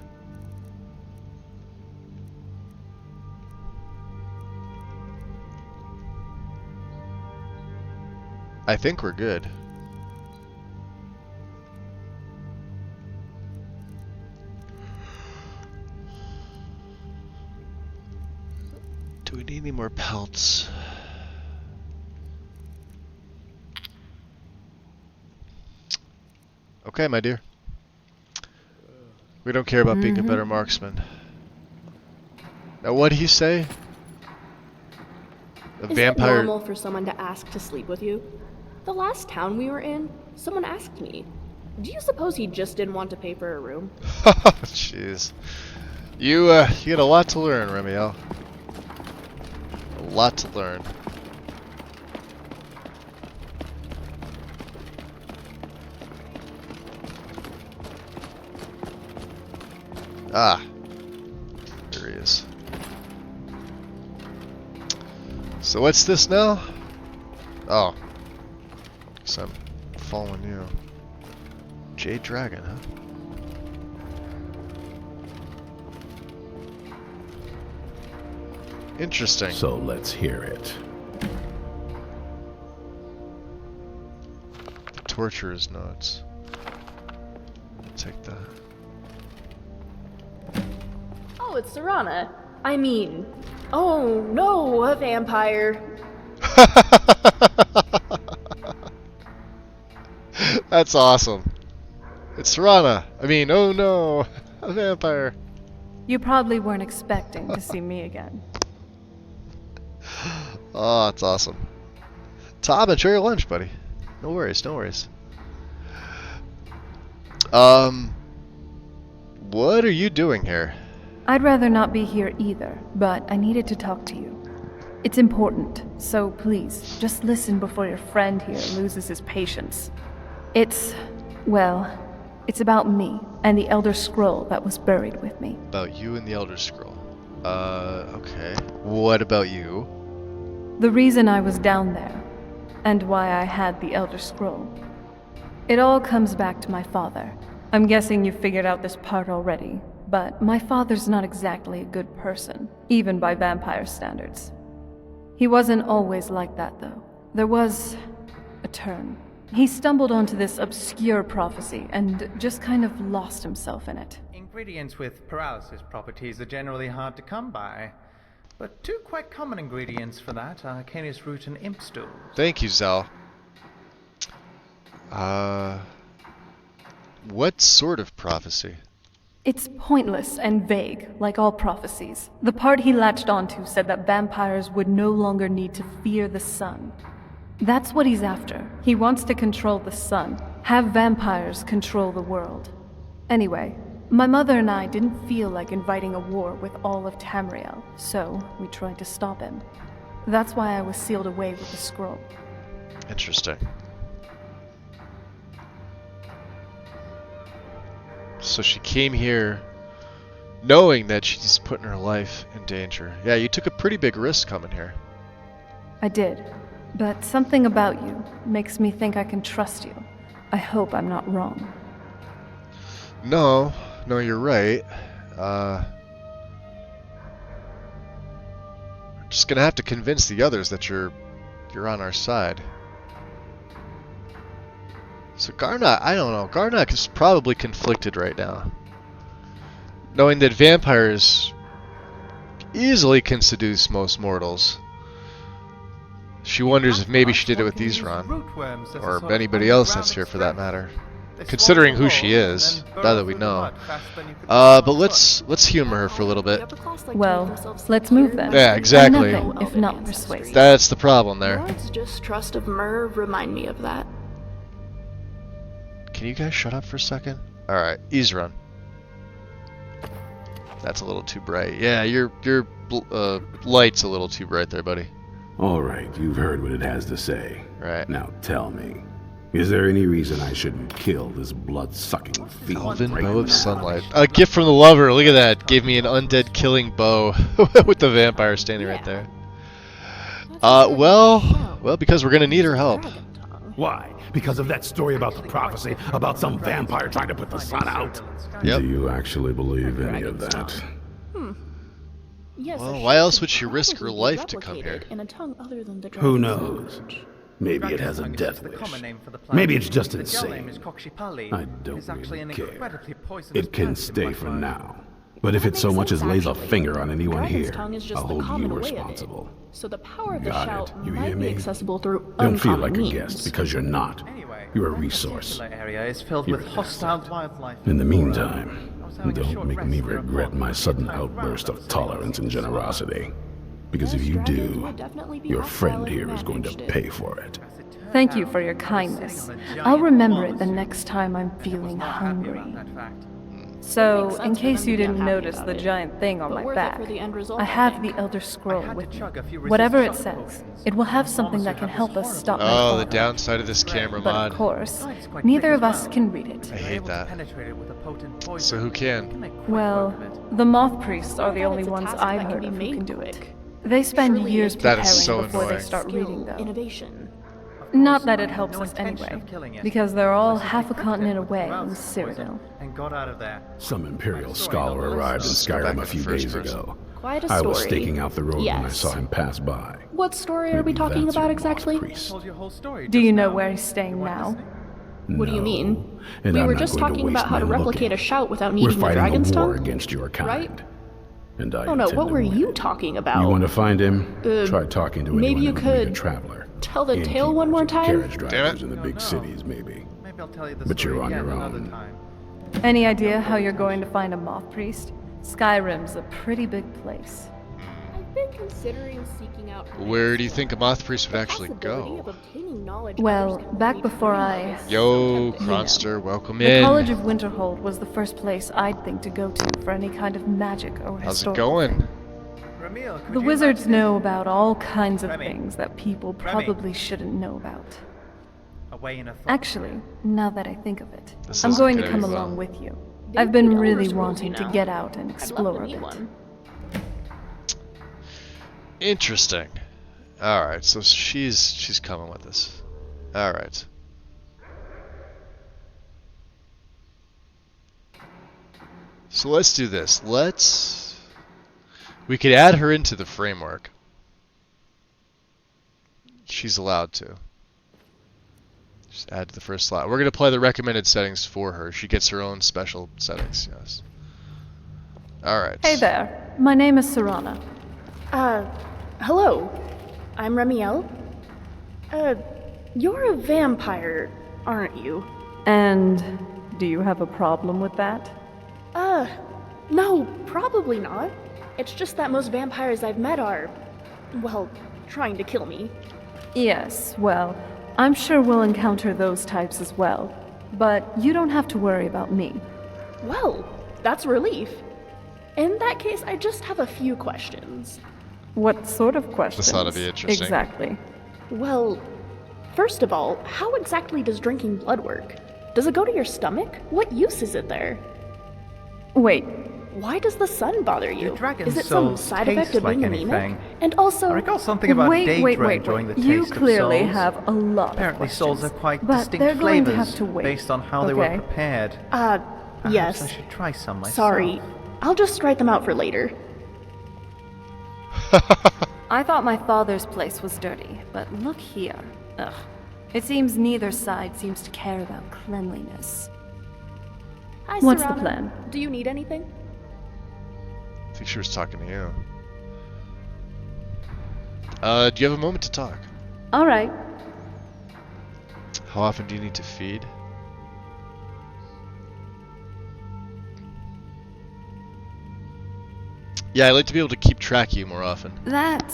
I think we're good. Do we need any more pelts? Okay, my dear. We don't care about being a better marksman. Now, what did he say? A vampire. Is it normal for someone to ask to sleep with you? The last town we were in, someone asked me. Do you suppose he just didn't want to pay for a room? Jeez. You got a lot to learn, Remiel. A lot to learn. Ah, there he is. So what's this now? Oh, guess I'm following you. Jade Dragon, huh? Interesting. So let's hear it. The torturer's notes. I'll take that. Oh, it's Serana. I mean, oh no, a vampire. That's awesome. It's Serana. I mean, oh no, a vampire. You probably weren't expecting to see me again. Oh, that's awesome. Tom, enjoy your lunch, buddy. No worries, no worries. What are you doing here? I'd rather not be here either, but I needed to talk to you. It's important, so please, just listen before your friend here loses his patience. It's about me and the Elder Scroll that was buried with me. About you and the Elder Scroll. Okay. What about you? The reason I was down there, and why I had the Elder Scroll. It all comes back to my father. I'm guessing you figured out this part already, but my father's not exactly a good person, even by vampire standards. He wasn't always like that, though. There was a turn. He stumbled onto this obscure prophecy and just kind of lost himself in it. Ingredients with paralysis properties are generally hard to come by, but two quite common ingredients for that are Canis root and imp stool. Thank you, Zal. What sort of prophecy? It's pointless and vague, like all prophecies. The part he latched onto said that vampires would no longer need to fear the sun. That's what he's after. He wants to control the sun, have vampires control the world. Anyway, my mother and I didn't feel like inviting a war with all of Tamriel, so we tried to stop him. That's why I was sealed away with the scroll. Interesting. So she came here knowing that she's putting her life in danger. Yeah, you took a pretty big risk coming here. I did, but something about you makes me think I can trust you. I hope I'm not wrong. No, you're right. Just gonna have to convince the others that you're on our side. So Garnock, I don't know. Garnock is probably conflicted right now, knowing that vampires easily can seduce most mortals. She wonders if maybe she did it with Isran, or anybody else that's here for that matter. Considering who she is, now that we know. But let's humor her for a little bit. Well, let's move then. Yeah, exactly. I'm nothing if not persuasive. That's the problem there. Lord's distrust of Myrrh remind me of that. Can you guys shut up for a second? Alright, Isran. That's a little too bright. Yeah, your light's a little too bright there, buddy. Alright, you've heard what it has to say. Right. Now tell me, is there any reason I shouldn't kill this blood-sucking fiend? Elven bow of sunlight. A gift from the lover. Look at that. Gave me an undead killing bow with the vampire standing right there. Well, because we're gonna need her help. Why? Because of that story about the prophecy about some vampire trying to put the sun out? Yep. Do you actually believe any of that? Yes, well, why else would she risk her life to come here? In a tongue other than the Who knows? Maybe it has a death wish. Maybe it's just insane. I don't really care. It can stay for now. But if it so much as lays a finger on anyone here, I'll hold you responsible. So the power of the Got shout it. You might hear be me? accessible through Don't feel uncommon like a means. guest, because you're not. You're a resource. Area is filled You're with an hostile asset. wildlife. In the meantime, don't make me regret my sudden outburst of tolerance and generosity. Because if you do, your friend here is going to pay for it. Thank you for your kindness. I'll remember it the next time I'm feeling hungry. So, in case you didn't notice the giant thing on my back, I have the Elder Scroll with me. Whatever it says, it will have something that can help us stop my Oh, the father. downside of this camera But mod. of course, neither of us can read it. I hate that. So who can? Well, the Moth Priests are the only ones I've heard of who can do it. They spend years That preparing is so before they annoying. start reading, though. Innovation. Not that it helps us anyway, because they're all half a continent away in Cyrodiil. And got out of there. Some Imperial scholar arrived in Skyrim a few days ago. Quite a I was story. staking out the road when I Yes. saw him pass by. What story are we talking about exactly? Do you know where he's staying now? What do you mean? And We I'm were not just going to talking waste about how to my replicate looking. a shout without We're needing the fighting dragon's a war tongue? against your kind. Right? And I Oh no, intend what to were win. you talking about? You want to find him? Uh, Try talking to maybe anyone you who would be a could traveler. tell the tale one more time? Carriage drivers in the big cities, maybe. Maybe I'll tell you the But story you're on again your another own. time. Any idea how you're going to find a Moth Priest? Skyrim's a pretty big place. I've been considering seeking out Where do you think a moth priest would actually possibility go? of obtaining knowledge Well, others can back read before from I... knowledge. Yo, Kronster, welcome The in. College of Winterhold was the first place I'd think to go to for any kind of magic or How's it historical going? thing. The wizards know about all kinds of things that people probably shouldn't know about. Away in a Actually, now that I think of it, This I'm isn't going to gonna come be along well. with you. I've been Elder really Scrolls, wanting you to know. get out and I'd love explore to a meet bit. one. Interesting. Alright, so she's coming with us. Alright. So let's do this. We could add her into the framework. She's allowed to. Just add to the first slot. We're going to play the recommended settings for her. She gets her own special settings, yes. Alright. Hey there, my name is Serana. Hello. I'm Remiel. You're a vampire, aren't you? And do you have a problem with that? No, probably not. It's just that most vampires I've met are, well, trying to kill me. Yes, well, I'm sure we'll encounter those types as well. But you don't have to worry about me. Well, that's a relief. In that case, I just have a few questions. What sort of questions? This ought to be interesting. Exactly. Well, first of all, how exactly does drinking blood work? Does it go to your stomach? What use is it there? Wait. Why does the sun bother you? Do dragon Is it some souls side taste effect of like being anything? anemic? And also, I recall something about Daedra enjoying the taste You of clearly souls. have a lot Apparently of souls questions, have quite but distinct they're going flavors to have to wait. based on how they were Okay. prepared. yes. Perhaps I should try some myself. Sorry. I'll just write them out for later. I thought my father's place was dirty, but look here. Ugh. It seems neither side seems to care about cleanliness. Hi, What's the Serana. plan? Do you need anything? I think she was talking to you. Do you have a moment to talk? All right. How often do you need to feed? Yeah, I'd like to be able to keep track of you more often. That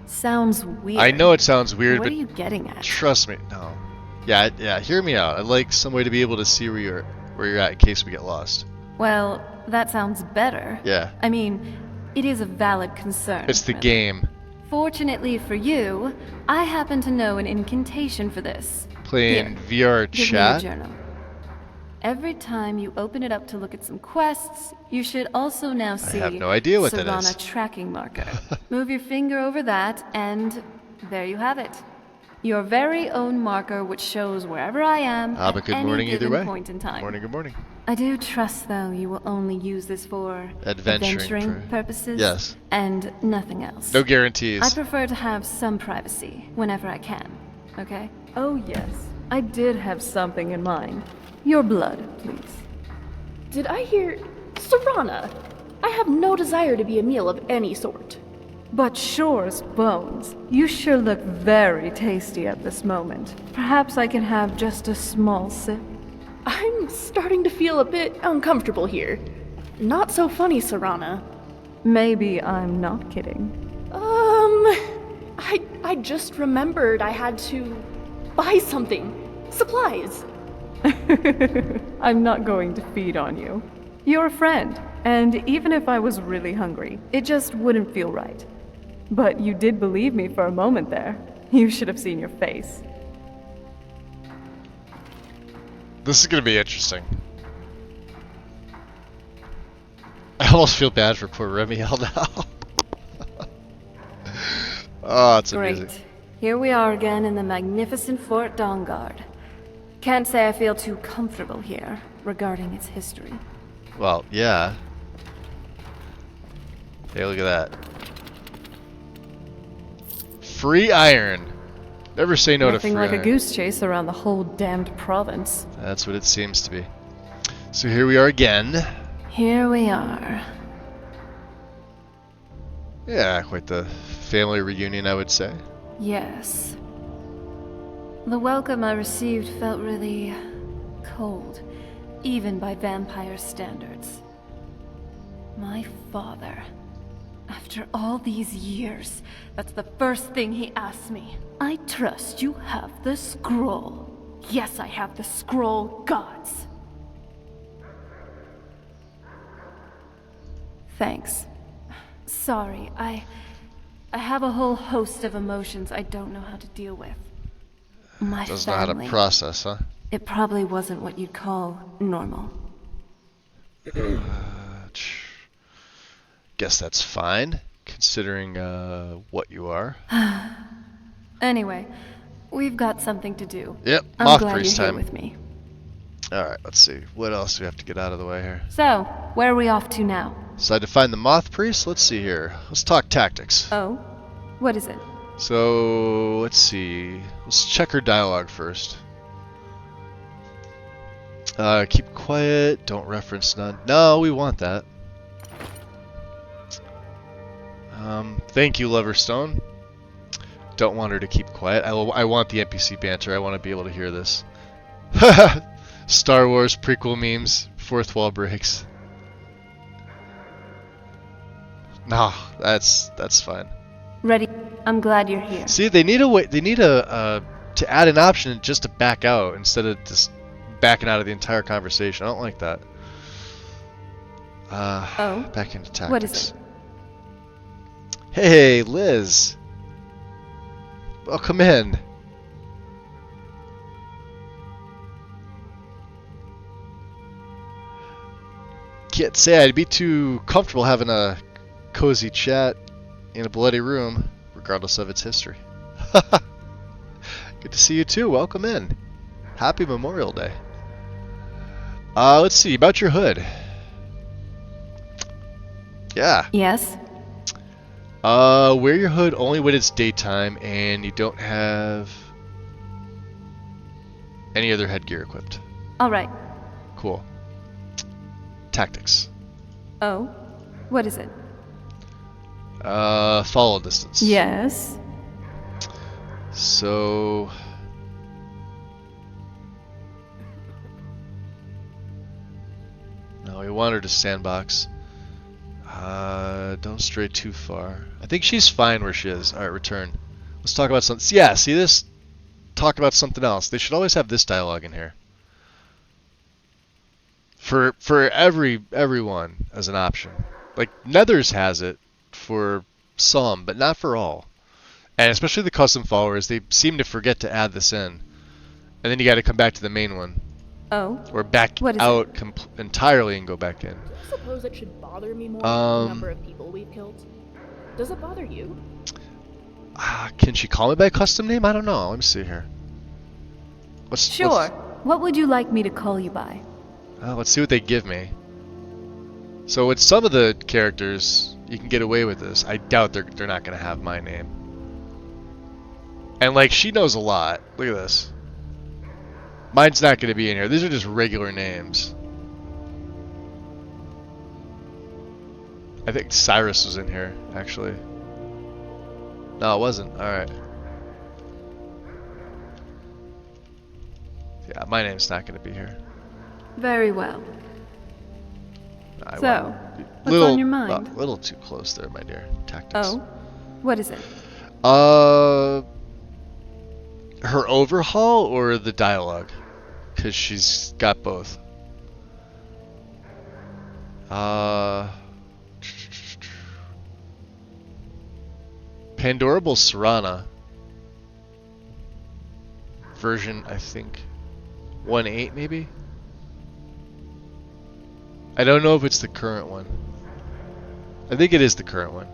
sounds weird. I know it sounds weird, what but are you getting at? trust me, no. Yeah, hear me out. I'd like some way to be able to see where you're at in case we get lost. Well, that sounds better. Yeah. I mean, it is a valid concern. It's the really. game. Fortunately for you, I happen to know an incantation for this. Playing Here, VR give chat? me your journal. Every time you open it up to look at some quests, you should also now see have no idea what that Savannah is. tracking marker. Move your finger over that, and there you have it. Your very own marker, which shows wherever I am But at good any morning either given way. point in time. Morning, good morning. I do trust, though, you will only use this for Adventuring purposes. Yes. And nothing else. No guarantees. I prefer to have some privacy whenever I can. Okay? Oh yes, I did have something in mind. Your blood, please. Did I hear... Serana! I have no desire to be a meal of any sort. But Shore's bones. You sure look very tasty at this moment. Perhaps I can have just a small sip. I'm starting to feel a bit uncomfortable here. Not so funny, Serana. Maybe I'm not kidding. I just remembered I had to buy something. Supplies. I'm not going to feed on you. You're a friend, and even if I was really hungry, it just wouldn't feel right. But you did believe me for a moment there. You should have seen your face. This is gonna be interesting. I almost feel bad for poor Remiel now. Oh, it's amazing. Great. Here we are again in the magnificent Fort Dawnguard. Can't say I feel too comfortable here regarding its history. Well, yeah. Hey, look at that. Free iron. Never say no Nothing to free like iron. a goose chase around the whole damned province. That's what it seems to be. So here we are again. Here we are. Yeah, quite the family reunion, I would say. Yes. The welcome I received felt really cold, even by vampire standards. My father. After all these years, that's the first thing he asked me. I trust you have the scroll. Yes, I have the scroll, gods. Thanks. Sorry, I have a whole host of emotions I don't know how to deal with. My Doesn't know how to family. process, huh? It probably wasn't what you'd call normal. Guess that's fine, considering what you are. Anyway, we've got something to do. Yep, I'm moth glad priest you're time. here with me. Alright, let's see. What else do we have to get out of the way here? So, where are we off to now? Decide to find the moth priest? Let's see here. Let's talk tactics. Oh? What is it? So, let's see. Let's check her dialogue first. Keep quiet. Don't reference none. No, we want that. Thank you, Loverstone. Don't want her to keep quiet. I want the NPC banter. I want to be able to hear this. Star Wars prequel memes. Fourth wall breaks. No, that's fine. Ready? I'm glad you're here. See, they need a way. They need to add an option just to back out instead of just backing out of the entire conversation. I don't like that. Back into tactics. What is it? Hey, Liz. Welcome in. Can't say I'd be too comfortable having a cozy chat in a bloody room, regardless of its history. Good to see you too. Welcome in. Happy Memorial Day. Let's see about your hood. Yeah. Yes. Wear your hood only when it's daytime and you don't have any other headgear equipped. All right. Cool. Tactics. Oh, what is it? Follow distance. Yes. So no, we want her to sandbox. Don't stray too far. I think she's fine where she is. Alright, return. Let's talk about something. Yeah, see this? Talk about something else. They should always have this dialogue in here. For everyone as an option. Like, Nethers has it for some, but not for all. And especially the custom followers, they seem to forget to add this in. And then you gotta come back to the main one. Oh. Or back out entirely and go back in. Do you suppose it should bother me more the number of people we've killed? Does it bother you? Can she call me by custom name? I don't know. Let me see here. Sure. What would you like me to call you by? Let's see what they give me. So with some of the characters, you can get away with this. I doubt they're not going to have my name. And like, she knows a lot. Look at this. Mine's not going to be in here. These are just regular names. I think Cyrus was in here, actually. No, it wasn't. Alright. Yeah, my name's not going to be here. Very well. So, what's on your mind? A little too close there, my dear. Tactics. Oh, what is it? Her overhaul or the dialogue? Because she's got both. Pandorable Serana. Version, I think, 1.8 maybe? I don't know if it's the current one. I think it is the current one.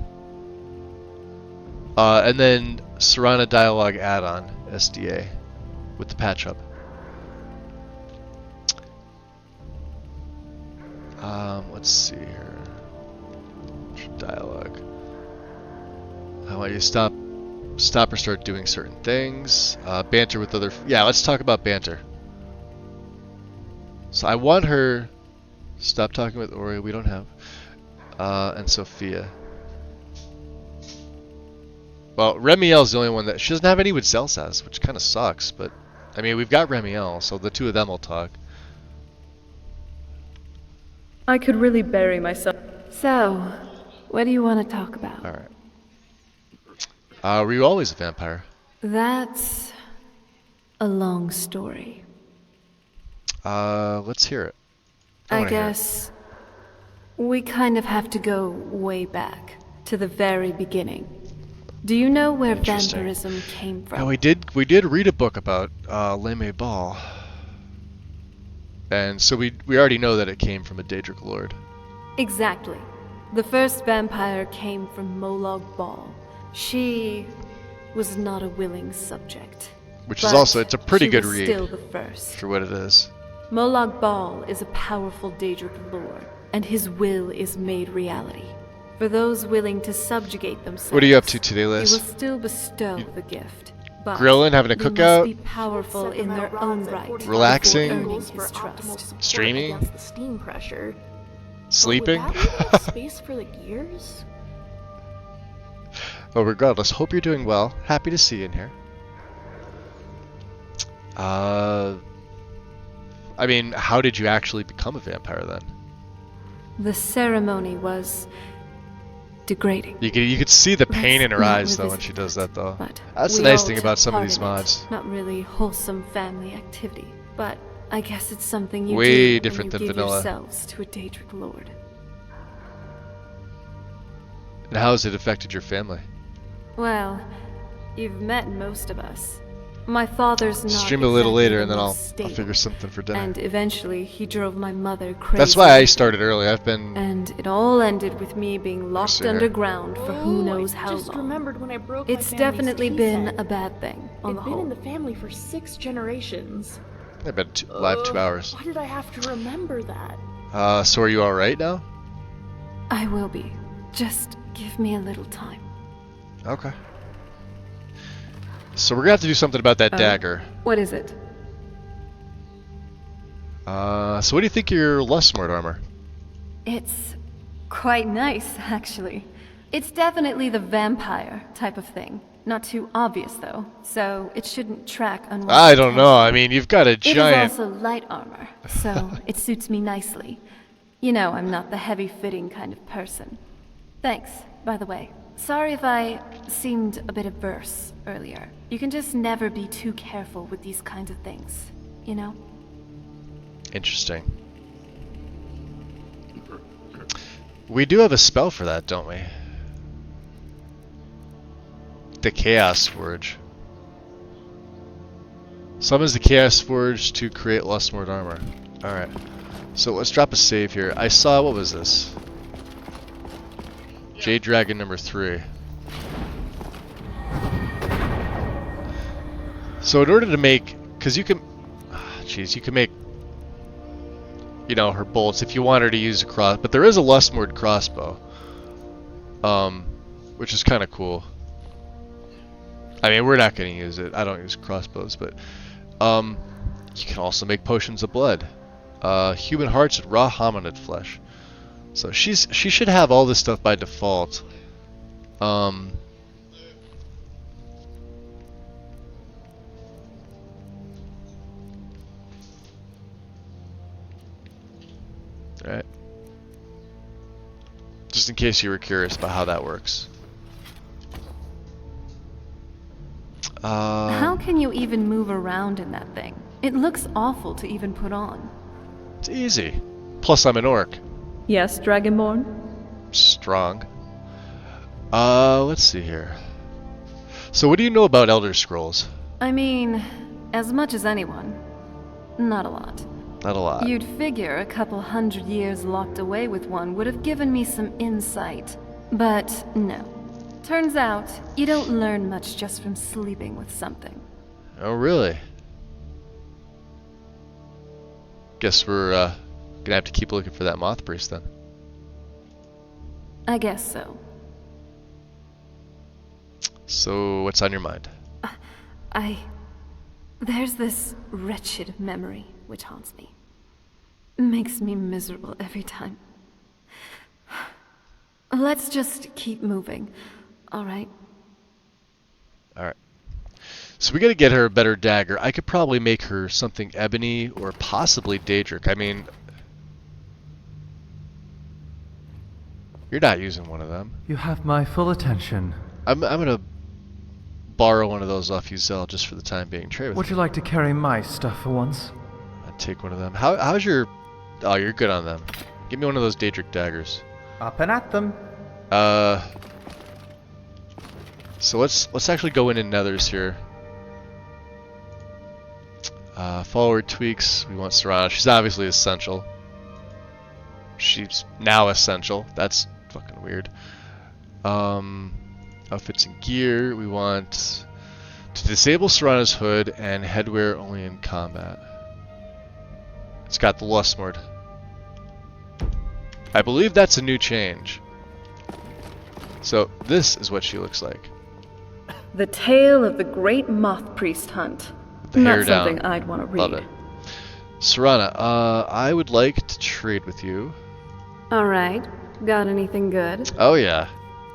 And then Serana Dialogue add-on, SDA, with the patch up. Let's see here. Dialogue. I want you to stop or start doing certain things. Banter with other... Yeah, let's talk about banter. So I want her... Stop talking with Ori, we don't have. And Sophia. Well, Remiel's the only one that... She doesn't have any with Zelsas, which kind of sucks, but... I mean, we've got Remiel, so the two of them will talk. I could really bury myself. So, what do you want to talk about? Alright. Were you always a vampire? That's... a long story. Let's hear it. I guess we kind of have to go way back to the very beginning. Do you know where vampirism came from? Yeah, we did read a book about Leme Ball. And so we already know that it came from a Daedric Lord. Exactly. The first vampire came from Molag Bal. She was not a willing subject. Which is also, it's a pretty good read. Still the first. For what it is. Molag Bal is a powerful Daedric lord, and his will is made reality. For those willing to subjugate themselves, what are you up to today, Liz? He will still bestow the gift. But grilling, having a cookout, must be powerful in their own right, relaxing, his trust. streaming, against the steam pressure. sleeping. Would that leave space for the gears? Well, regardless, hope you're doing well. Happy to see you in here. I mean, how did you actually become a vampire then? The ceremony was degrading. You could see the pain in her eyes though when she does that though. That's the nice thing about some of these mods. Not really wholesome family activity, but I guess it's something you way do different when you than give vanilla. yourselves to a Daedric lord. And how has it affected your family? Well, you've met most of us. My father's not Stream a little exactly later the and then most I'll stable, figure something for dinner. and eventually he drove my mother crazy. That's why I started early. I've been... And it all ended with me being locked underground for who knows how I just long. remembered when I broke It's my family's definitely tea been set. a bad thing, on the It'd been whole. in the family for 6 generations. I've been live 2 hours. Why did I have to remember that? So are you alright now? I will be. Just give me a little time. Okay. So we're gonna have to do something about that dagger. What is it? So what do you think of your Lustmord armor? It's quite nice, actually. It's definitely the vampire type of thing. Not too obvious, though, so it shouldn't track unwanted I don't know. I mean, you've got a giant... It is also light armor, so it suits me nicely. You know, I'm not the heavy-fitting kind of person. Thanks, by the way. Sorry if I seemed a bit averse earlier. You can just never be too careful with these kinds of things, you know? Interesting. We do have a spell for that, don't we? The Chaos Forge. Summons the Chaos Forge to create Lustmord armor. Alright. So let's drop a save here. I saw, what was this? Jade Dragon number 3. So in order to make, because you can, jeez, you can make, you know, her bolts if you want her to use a cross, but there is a Lustmord crossbow, which is kind of cool. I mean, we're not going to use it. I don't use crossbows, but you can also make potions of blood, human hearts, and raw hominid flesh. So she should have all this stuff by default. Right. Just in case you were curious about how that works. How can you even move around in that thing? It looks awful to even put on. It's easy. Plus, I'm an orc. Yes, Dragonborn? Strong. Let's see here. So what do you know about Elder Scrolls? I mean, as much as anyone. Not a lot. Not a lot. You'd figure a couple 100 years locked away with one would have given me some insight. But no. Turns out, you don't learn much just from sleeping with something. Oh, really? Guess we're gonna have to keep looking for that moth priest then. I guess so. So, what's on your mind? There's this wretched memory which haunts me. Makes me miserable every time. Let's just keep moving, alright? Alright. So we gotta get her a better dagger. I could probably make her something ebony or possibly Daedric. I mean... You're not using one of them. You have my full attention. I'm gonna borrow one of those off you, Zell, just for the time being. Trade with Would me. you like to carry my stuff for once? I'd take one of them. How's your... Oh, you're good on them. Give me one of those Daedric daggers. Up and at them. So let's actually go in nethers here. Follower tweaks. We want Serana. She's obviously essential. She's now essential. That's fucking weird. Outfits and gear. We want to disable Serana's hood and headwear only in combat. It's got the Lustmord. I believe that's a new change. So this is what she looks like. The Tale of the Great Moth Priest Hunt. The hair Not down. something I'd want to read. Love it. Serana, I would like to trade with you. Alright. Got anything good? Oh yeah.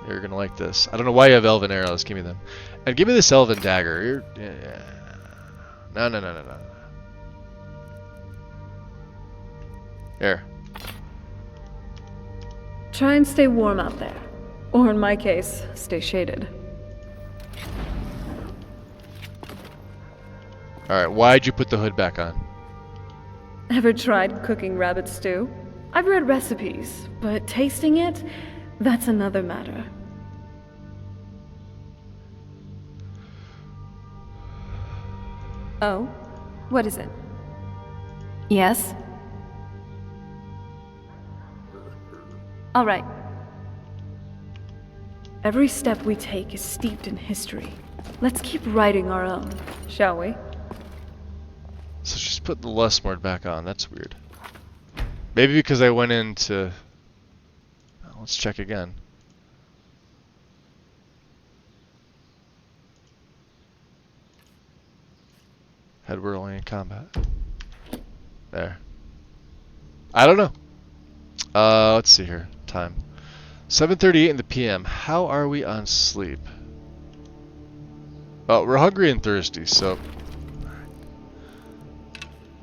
You're gonna like this. I don't know why you have elven arrows. Give me them. And give me this elven dagger. Yeah. No. Here. Try and stay warm out there. Or in my case, stay shaded. Alright, why'd you put the hood back on? Ever tried cooking rabbit stew? I've read recipes, but tasting it, that's another matter. Oh? What is it? Yes? All right. Every step we take is steeped in history. Let's keep writing our own, shall we? So she's putting the lust mode back on. That's weird. Maybe because I went into... Let's check again. Head we're only in combat. There. I don't know. Let's see here. Time. 7:38 in the PM. How are we on sleep? Oh, we're hungry and thirsty, so...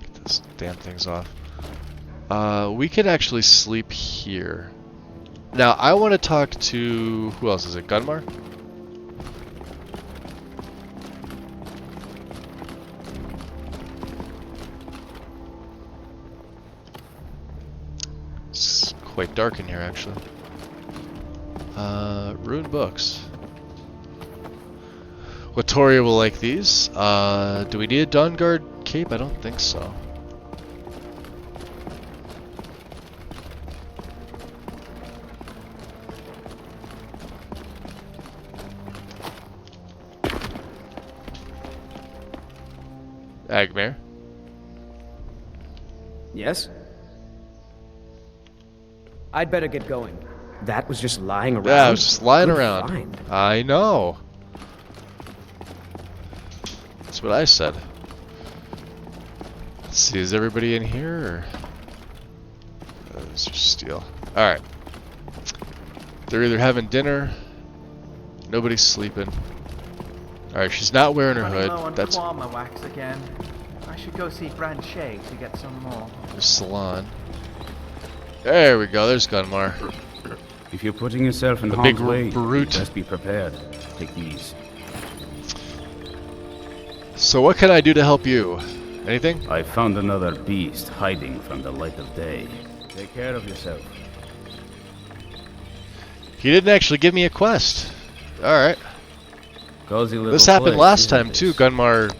Get those damn things off. We could actually sleep here. Now, I want to talk to... Who else is it? Gunmar? It's quite dark in here, actually. Ruined books. Latoria will like these. Do we need a Dawn Guard cape? I don't think so. Agmare? Yes? I'd better get going. That was just lying around. Yeah, I was just lying Good around. find. I know. That's what I said. Let's see, is everybody in here? Or... Let's just steal. Alright. They're either having dinner. Nobody's sleeping. Alright, she's not wearing her Running hood. low on That's Kwama wax again. I should go see Brand Shay to get some more. the salon. There we go, there's Gunmar. If you're putting yourself in The harm's big way, brute. just be prepared. Take these. So what can I do to help you? Anything? I found another beast hiding from the light of day. Take care of yourself. He didn't actually give me a quest. Alright. Cozy little This happened place, last isn't time it? too. Gunmar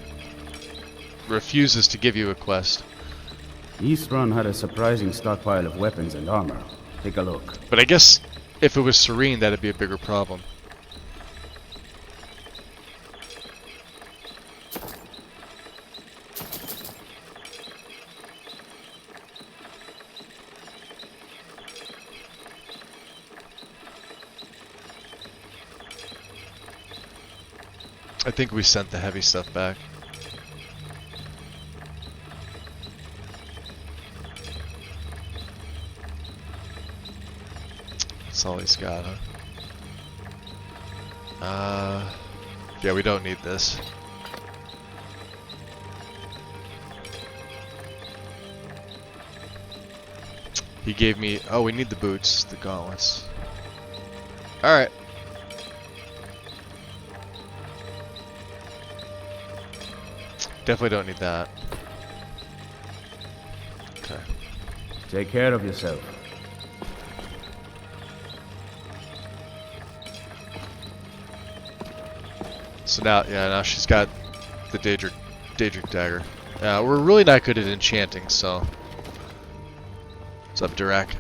refuses to give you a quest. East Run had a surprising stockpile of weapons and armor. Take a look. But I guess if it was Serene, that'd be a bigger problem. I think we sent the heavy stuff back. That's all he's got, huh? Yeah, we don't need this. He gave me... Oh, we need the boots, the gauntlets. Alright. Definitely don't need that. Okay. Take care of yourself. So now, yeah, now she's got the Daedric dagger. We're really not good at enchanting, so... What's up, Dirac?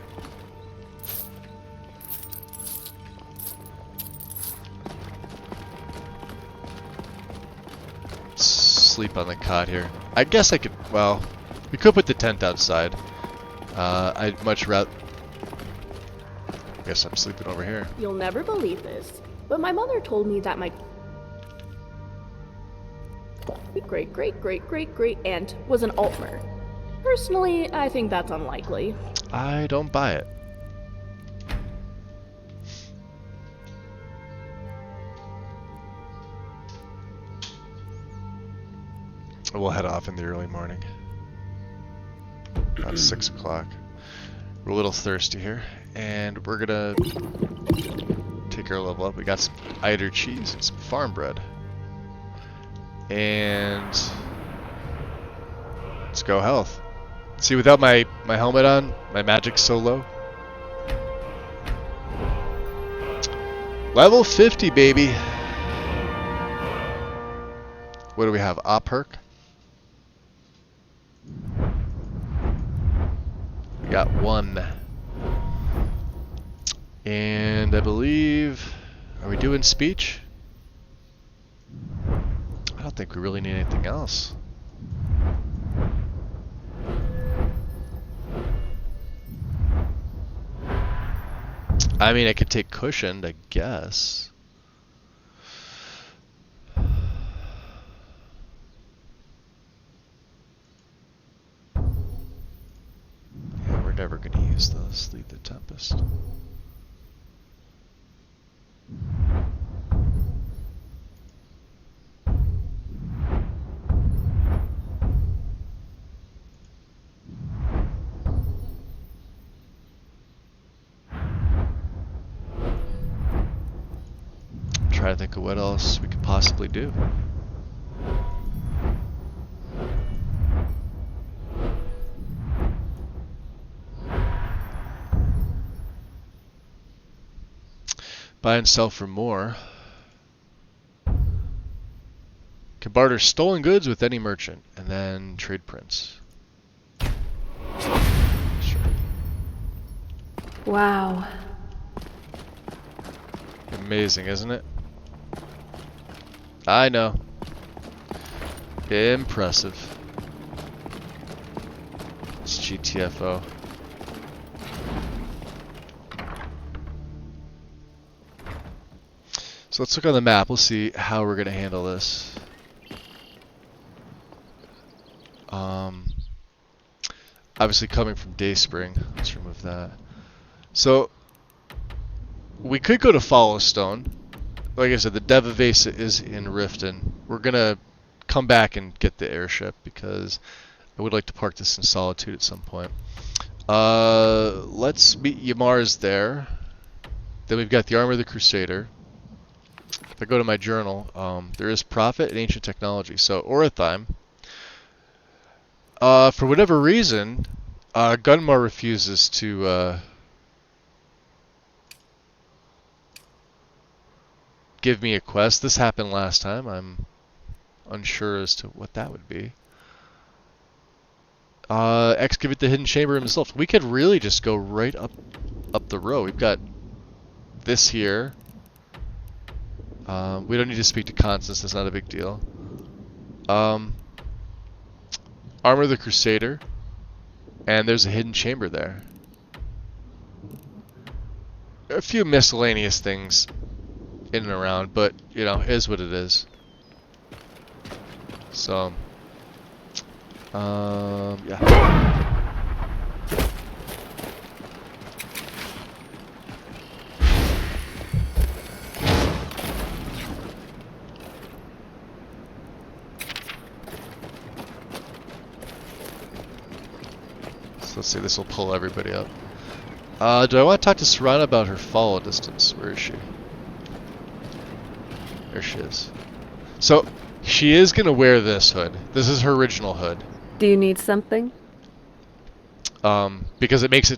Sleep on the cot here. I guess I could, well, we could put the tent outside. I'd much rather... I guess I'm sleeping over here. You'll never believe this, but my mother told me that my great aunt was an Altmer. Personally, I think that's unlikely. I don't buy it. We'll head off in the early morning. About 6 o'clock. We're a little thirsty here, and we're gonna take our level up. We got some Eider cheese and some farm bread. And let's go health. See, without my helmet on, my magic's so low. Level 50, baby. What do we have? Op perk? got one. And I believe... Are we doing speech? I don't think we really need anything else. I mean, I could take cushioned, I guess. Yeah, we're never going to use those. Lead the Tempest. Try to think of what else we could possibly do. Buy and sell for more. Can barter stolen goods with any merchant, and then trade prints. Sure. Wow. Amazing, isn't it? I know. Impressive. It's GTFO. So let's look on the map. We'll see how we're going to handle this. Obviously coming from Dayspring. Let's remove that. So we could go to Followstone. Like I said, the Devavesa is in Riften. We're going to come back and get the airship because I would like to park this in Solitude at some point. Let's meet Yamar's there. Then we've got the Armor of the Crusader. If I go to my journal, there is Profit and Ancient Technology. So, Orathime. For whatever reason, Gunmar refuses to give me a quest. This happened last time. I'm unsure as to what that would be. Excavate the hidden chamber himself. We could really just go right up the row. We've got this here. We don't need to speak to Constance. That's not a big deal. Armor of the Crusader. And there's a hidden chamber there. A few miscellaneous things in and around, but, you know, is what it is. So, yeah. So let's see, this will pull everybody up. Do I want to talk to Serana about her follow distance? Where is she? There she is. So, she is going to wear this hood. This is her original hood. Do you need something? Because it makes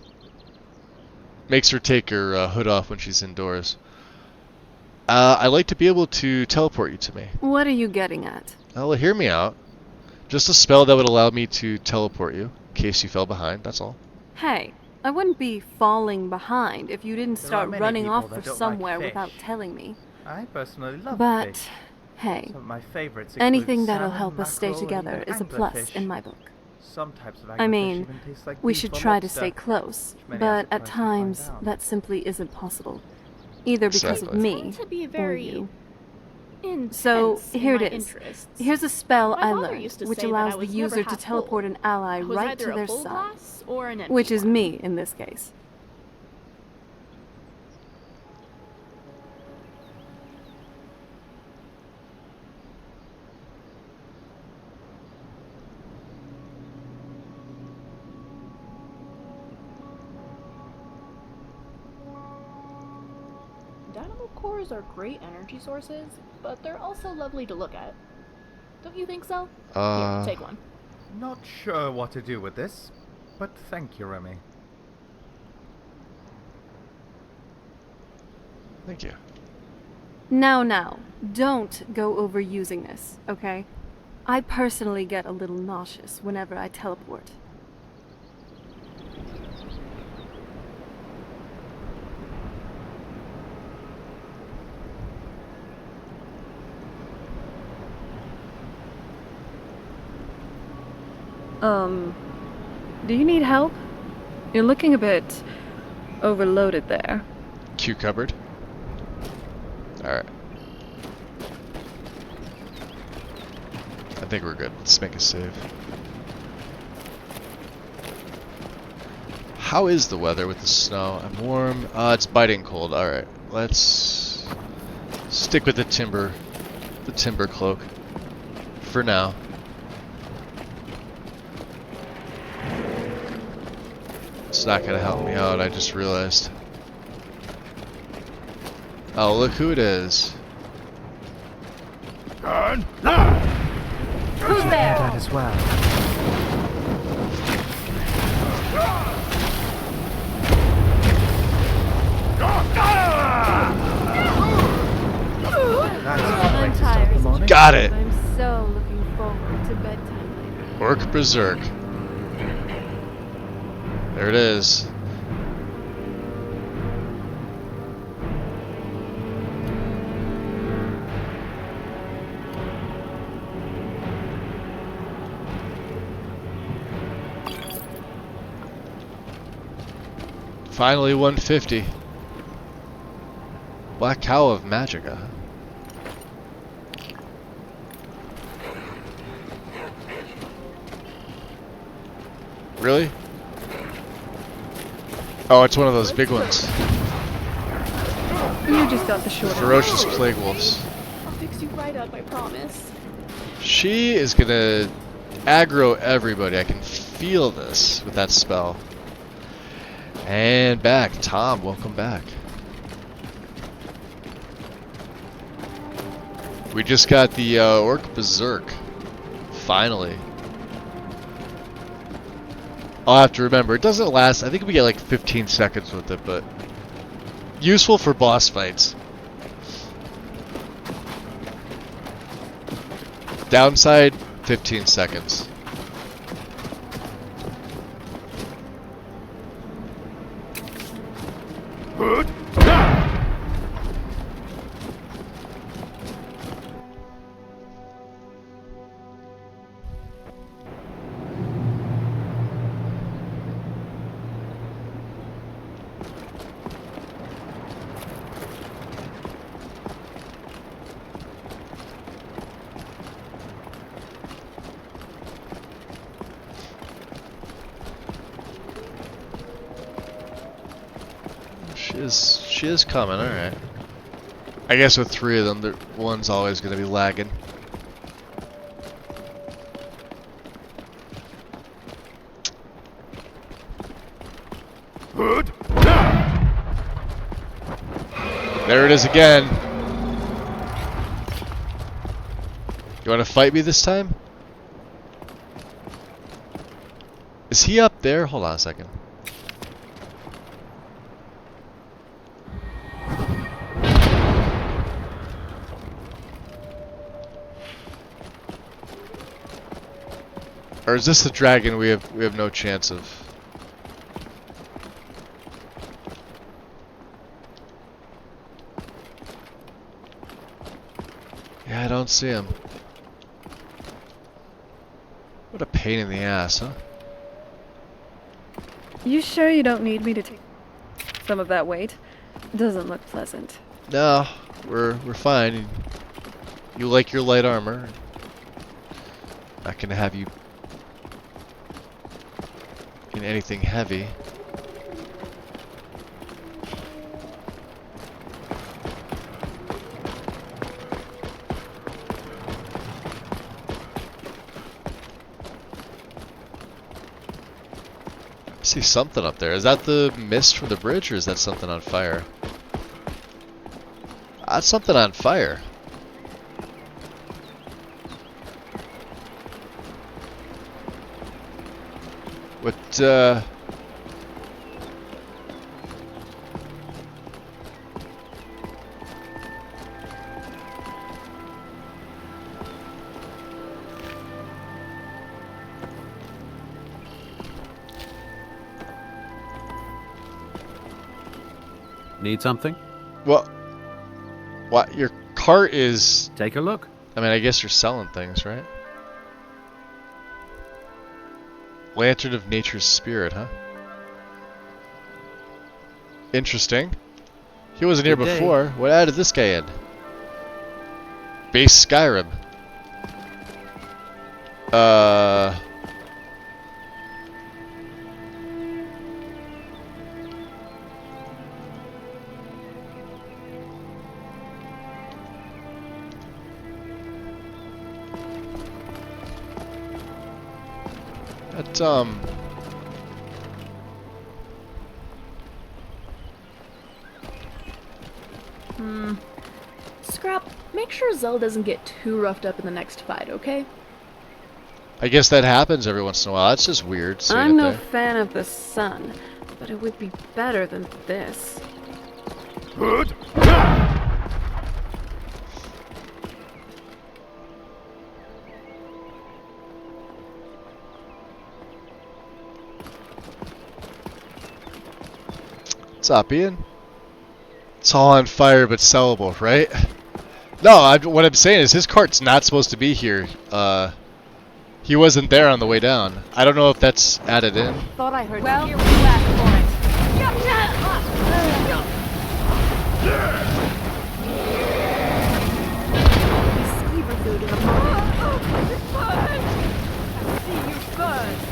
her take her hood off when she's indoors. I like to be able to teleport you to me. What are you getting at? Well, hear me out. Just a spell that would allow me to teleport you, in case you fell behind, that's all. Hey, I wouldn't be falling behind if you didn't start running off for somewhere without telling me. I personally love But, fish. hey, Some of my favorites anything include that'll salmon, help us stay mackerel, and together even is a plus anglerfish. in my book. Some types of I anglerfish mean, even taste like we beef should or try to lobster, stay close, which many are but at surprised to find times out. that simply isn't possible. Either because of me To be or very you. intense So, in here it my is. interests. Here's a spell My I father learned, used to which say that allows I the was user never to half teleport full. an ally I was right either to a their full side. glass or an empty Which is one. me in this case. Dynamo cores are great energy sources, but they're also lovely to look at. Don't you think so? Here, take one. Not sure what to do with this, but thank you, Remy. Thank you. Now, don't go overusing this, okay? I personally get a little nauseous whenever I teleport. Do you need help? You're looking a bit overloaded there. Q cupboard. Alright. I think we're good. Let's make a save. How is the weather with the snow? I'm warm. It's biting cold. Alright. Let's stick with the timber cloak. For now. It's not gonna help me out, I just realized. Oh, look who it is. Who's there? That as well. I'm tired. Got it! I'm so looking forward to bedtime later. Orc Berserk. There it is. Finally 150. Black Cow of Magica. Really? Oh, it's one of those big ones. You just got the short. Ferocious Plague Wolves. I'll fix you right up, I promise. She is gonna aggro everybody. I can feel this with that spell. And back. Tom, welcome back. We just got the Orc Berserk. Finally. I'll have to remember, it doesn't last, I think we get like 15 seconds with it, but useful for boss fights. Downside, 15 seconds. She is coming, alright. I guess with three of them, one's always going to be lagging. There it is again. You want to fight me this time? Is he up there? Hold on a second. Or is this the dragon we have no chance of? Yeah, I don't see him. What a pain in the ass, huh? You sure you don't need me to take some of that weight? Doesn't look pleasant. No, we're fine. You like your light armor. Not gonna have you in anything heavy. I see something up there. Is that the mist from the bridge, or is that something on fire? That's something on fire. What, Need something? well, what? Your cart is... Take a look. I mean, I guess you're selling things, right? Lantern of Nature's Spirit, huh? Interesting. He wasn't here Good day. before. What added this guy in? Base Skyrim. That, Scrap, make sure Zell doesn't get too roughed up in the next fight, okay? I guess that happens every once in a while. That's just weird. Seeing I'm it no there. fan of the sun, but it would be better than this. What's up, Ian? It's all on fire but sellable, right? No, what I'm saying is his cart's not supposed to be here. He wasn't there on the way down. I don't know if that's added in. Thought I heard. Well, here we asked for it. Skeever food in the See you first.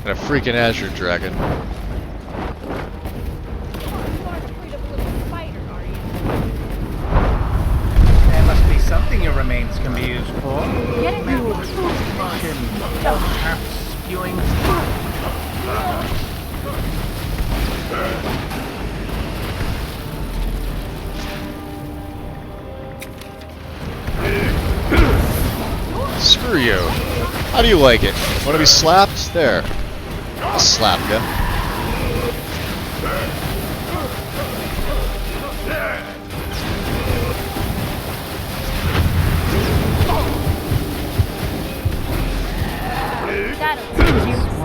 And a freaking Azure Dragon. There must be something your remains can be used for. Perhaps spewing. Screw you. How do you like it? Want to be slapped? There. I'll slap ya.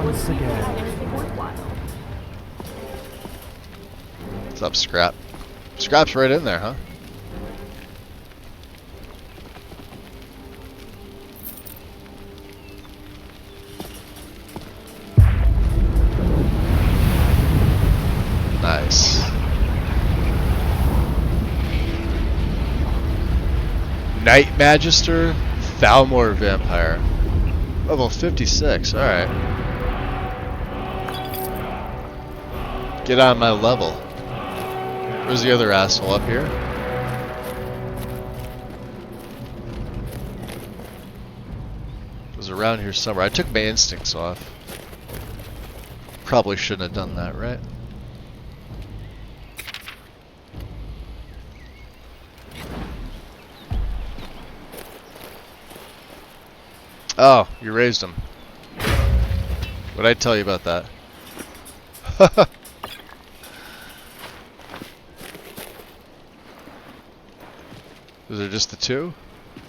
Once again. What's up, Scrap? Scrap's right in there, huh? Nice. Night Magister, Thalmor Vampire. Level 56, alright. Get on my level. Where's the other asshole up here? It was around here somewhere. I took my instincts off. Probably shouldn't have done that, right? Oh, you raised him. What'd I tell you about that? Was there just the two?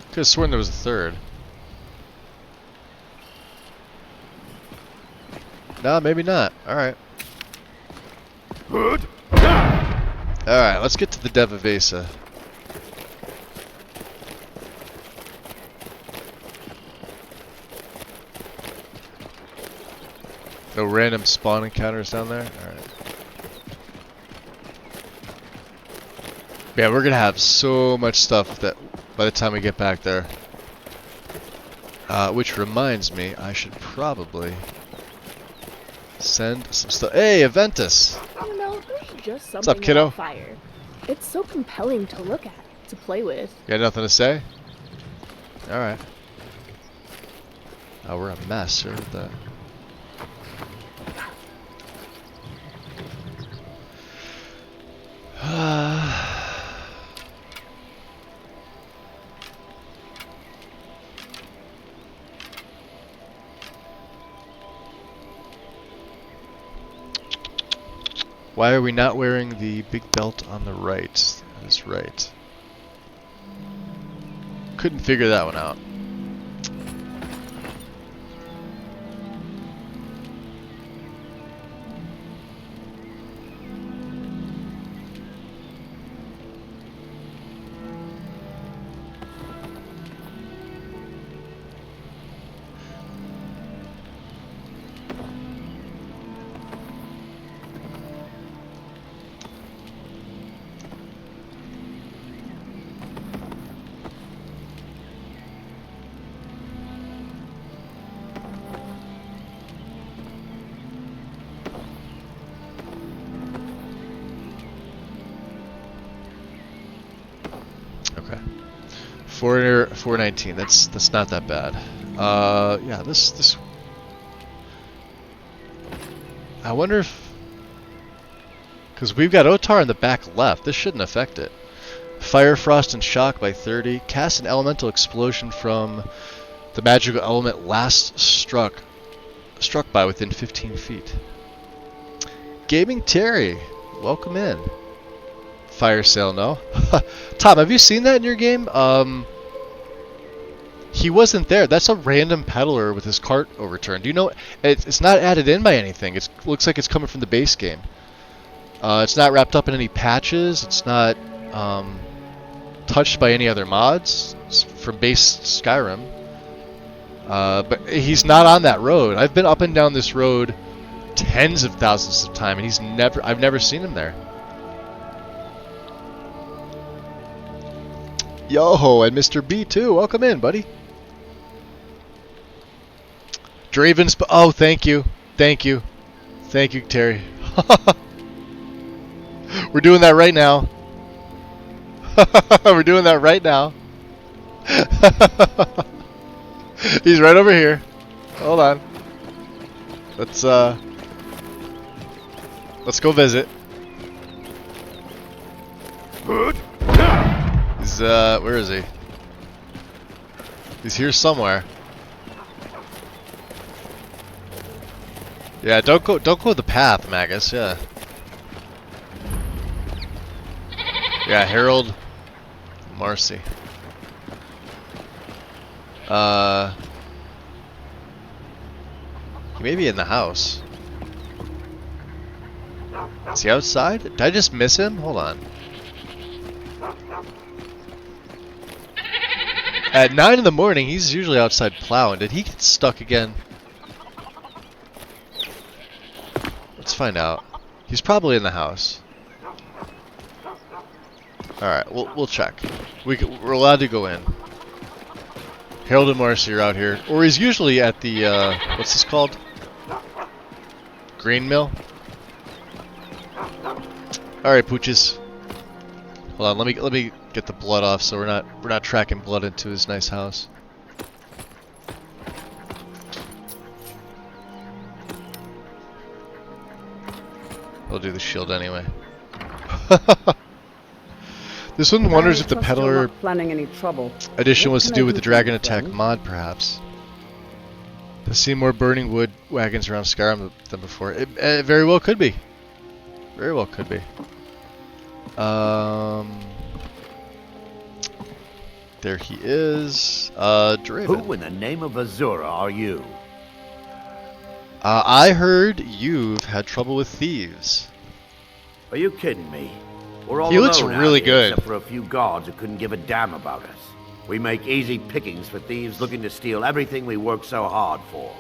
Could have sworn there was a third. No, maybe not. Alright. Alright, let's get to the Devavesa. No random spawn encounters down there? Alright. Yeah, we're gonna have so much stuff that by the time we get back there. Which reminds me, I should probably send some stuff. Hey, Aventus! You know, there's just What's something up, kiddo? about fire. It's so compelling to look at, to play with. You got nothing to say? Alright. Oh, we're a mess here with that. Why are we not wearing the big belt on the right? That is right. Couldn't figure that one out. 419. That's not that bad. Yeah, this. I wonder if, because we've got Otar in the back left. This shouldn't affect it. Fire, frost, and shock by 30. Cast an elemental explosion from the magical element last struck by within 15 feet. Gaming Terry, welcome in. Fire sale, no. Tom, have you seen that in your game? He wasn't there. That's a random peddler with his cart overturned. Do you know? It's not added in by anything. It looks like it's coming from the base game. It's not wrapped up in any patches. It's not touched by any other mods. It's from base Skyrim. But he's not on that road. I've been up and down this road tens of thousands of times, and I've never seen him there. Yo, and Mr. B too. Welcome in, buddy. Draven's. Oh, thank you, Terry. We're doing that right now. We're doing that right now. He's right over here. Hold on. Let's go visit. He's where is he? He's here somewhere. Yeah, don't go the path, Magus. Yeah. Yeah, Harold Marcy. He may be in the house. Is he outside? Did I just miss him? Hold on. At 9 in the morning, he's usually outside plowing. Did he get stuck again? Let's find out. He's probably in the house. Alright, we'll check. We're allowed to go in. Harold and Marcy are out here. Or he's usually at the, what's this called? Grain mill? Alright, pooches. Hold on, let me get the blood off so we're not tracking blood into his nice house. I'll do the shield anyway. This one wonders if the peddler planning any trouble. Addition was to do with the dragon attack mod, perhaps. I've seen more burning wood wagons around Skyrim than before. It very well could be. Very well could be. There he is. Draven. Who in the name of Azura are you? I heard you've had trouble with thieves. Are you kidding me? We're all he looks alone really out here, good. except for a few guards who couldn't give a damn about us. We make easy pickings for thieves looking to steal everything we work so hard for.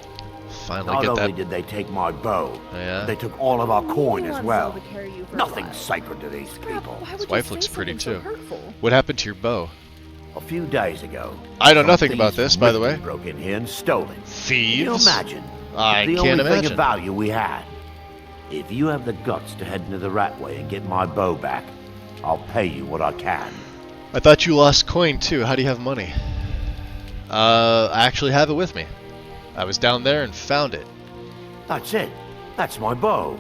Finally Not get only that. did they take my bow, Yeah. but they took all of our coin as well. Nothing's sacred to these people. His wife looks pretty too. What happened to your bow? A few days ago, I know some nothing about thieves this, by the ripped way. and broke in here and stole it. Thieves? Can you imagine? I the can't only thing imagine. of value we had. If you have the guts to head into the Ratway and get my bow back, I'll pay you what I can. I thought you lost coin too. How do you have money? I actually have it with me. I was down there and found it. That's it. That's my bow.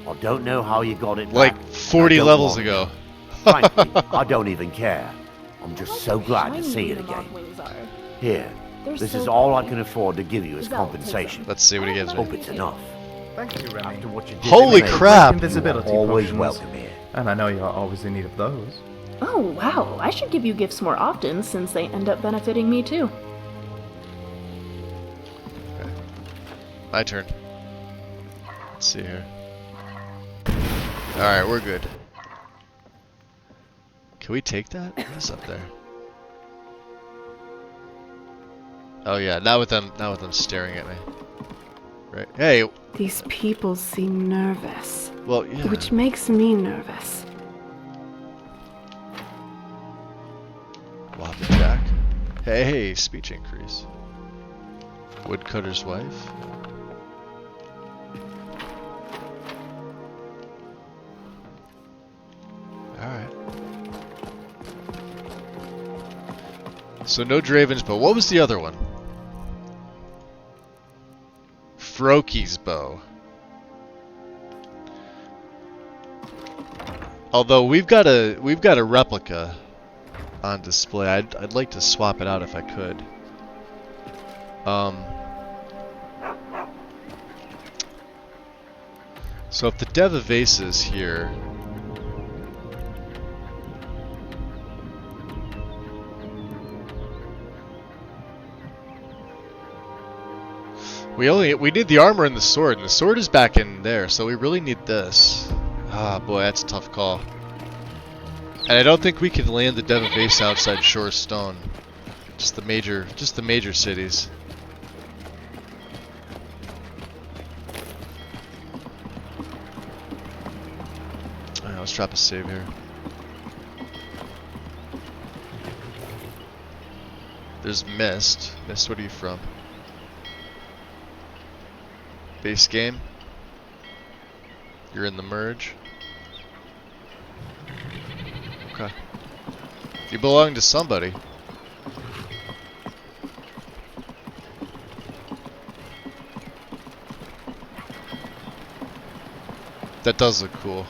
I don't know how you got it Like back. 40 I don't levels want ago. it. Frankly, I don't even care. I'm just so glad to see it again. Here, this is all I can afford to give you as compensation. Let's see what he gives me. Hope it's enough. Thank you, Remy. After what you did Holy to me, crap! Invisibility you are always potions. welcome here. And I know you're always in need of those. Oh, wow. I should give you gifts more often since they end up benefiting me too. Okay. My turn. Let's see here. Alright, we're good. Can we take that? What is up there? Oh yeah, not with them staring at me. Right. Hey. These people seem nervous. Well, yeah. Which makes me nervous. Whopping Jack. Hey, speech increase. Woodcutter's wife. Alright. So no Draven's bow. What was the other one? Froki's bow. Although we've got a replica on display. I'd like to swap it out if I could. So if the Dev Vase is here, we need the armor and the sword is back in there, so we really need this. Ah, boy, that's a tough call. And I don't think we can land the Dev Vase outside Shore Stone. Just the major cities. Alright, let's drop a save here. There's Mist. Mist, what are you from? Base game? You're in the merge? Okay. You belong to somebody. That does look cool.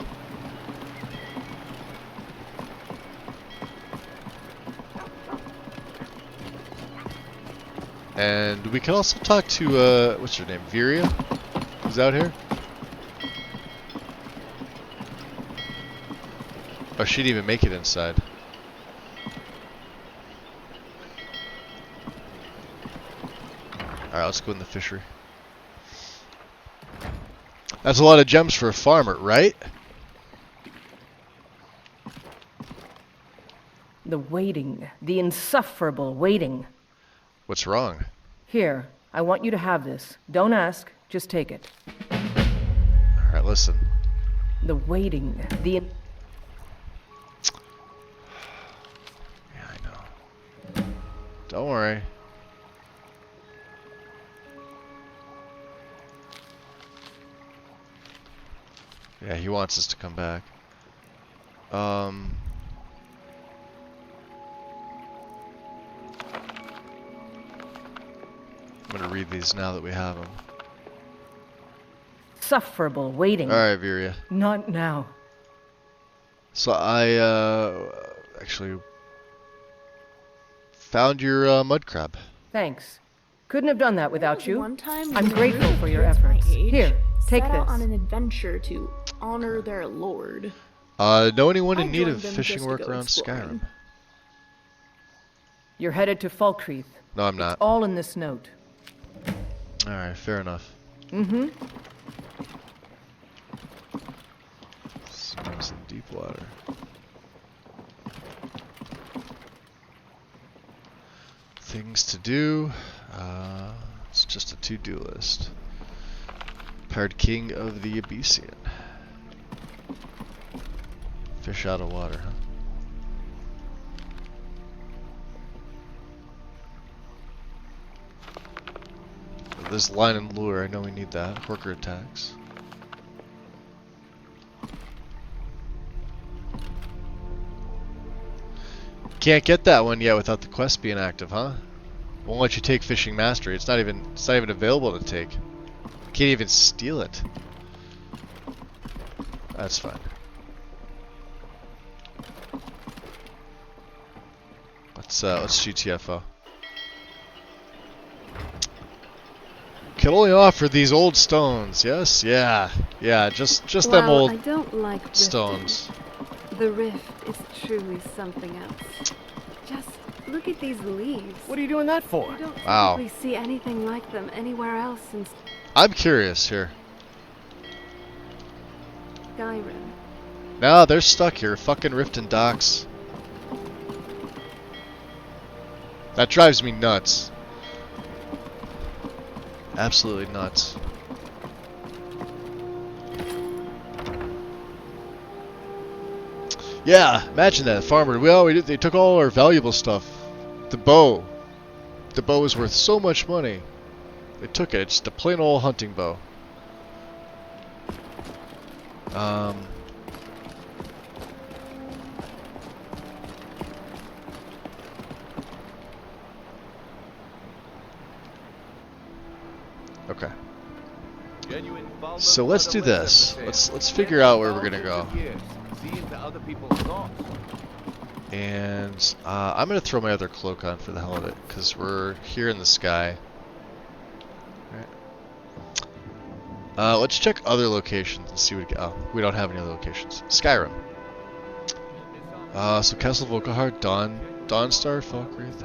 And we can also talk to, what's her name? Viria? Who's out here? Oh, she didn't even make it inside. Alright, let's go in the fishery. That's a lot of gems for a farmer, right? The waiting. The insufferable waiting. What's wrong? Here, I want you to have this. Don't ask, just take it. Alright, listen. The waiting. The... Yeah, I know. Don't worry. Yeah, he wants us to come back. I'm gonna read these now that we have them. Insufferable waiting. Alright, Viria. Not now. So I, actually found your, mud crab. Thanks. Couldn't have done that without you. One time I'm when grateful a for group your of kids my efforts. age Here, take set out this. on an adventure to honor their lord. Know anyone in I need joined of them fishing just to work go around exploring. Skyrim? You're headed to Falkreath. No, I'm not. It's all in this note. Alright, fair enough. Mm-hmm. Swims in deep water. Things to do. It's just a to-do list. Paired King of the Abyssian. Fish out of water, huh? This line and lure, I know we need that. Horker attacks. Can't get that one yet without the quest being active, huh? Won't let you take fishing mastery. It's not even available to take. Can't even steal it. That's fine. Let's GTFO. Can only offer these old stones. Yes, yeah, just them old I don't like stones. The rift is truly something else. Just look at these leaves. What are you doing that for? You don't Wow. typically see anything like them anywhere else in I'm curious here. Skyrim. No, they're stuck here. Fucking Riften docks. That drives me nuts. Absolutely nuts. Yeah, imagine that, farmer. They took all our valuable stuff. The bow. The bow is worth so much money. They took it. It's just a plain old hunting bow. Okay. So let's do this. Let's figure out where we're gonna go. And I'm gonna throw my other cloak on for the hell of it, because we're here in the sky. Right. Let's check other locations and see what we get. Oh, we don't have any other locations. Skyrim. So Castle Volkihard, Dawnstar, Falkreath,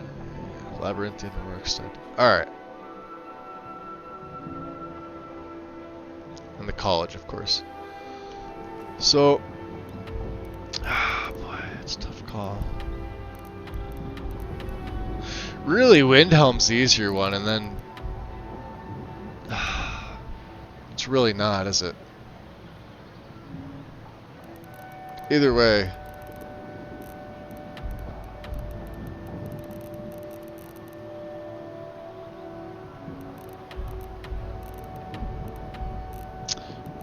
Labyrinthian, Workstead. Alright. And the college, of course. So, boy, it's a tough call. Really, Windhelm's the easier one, and then it's really not, is it? Either way.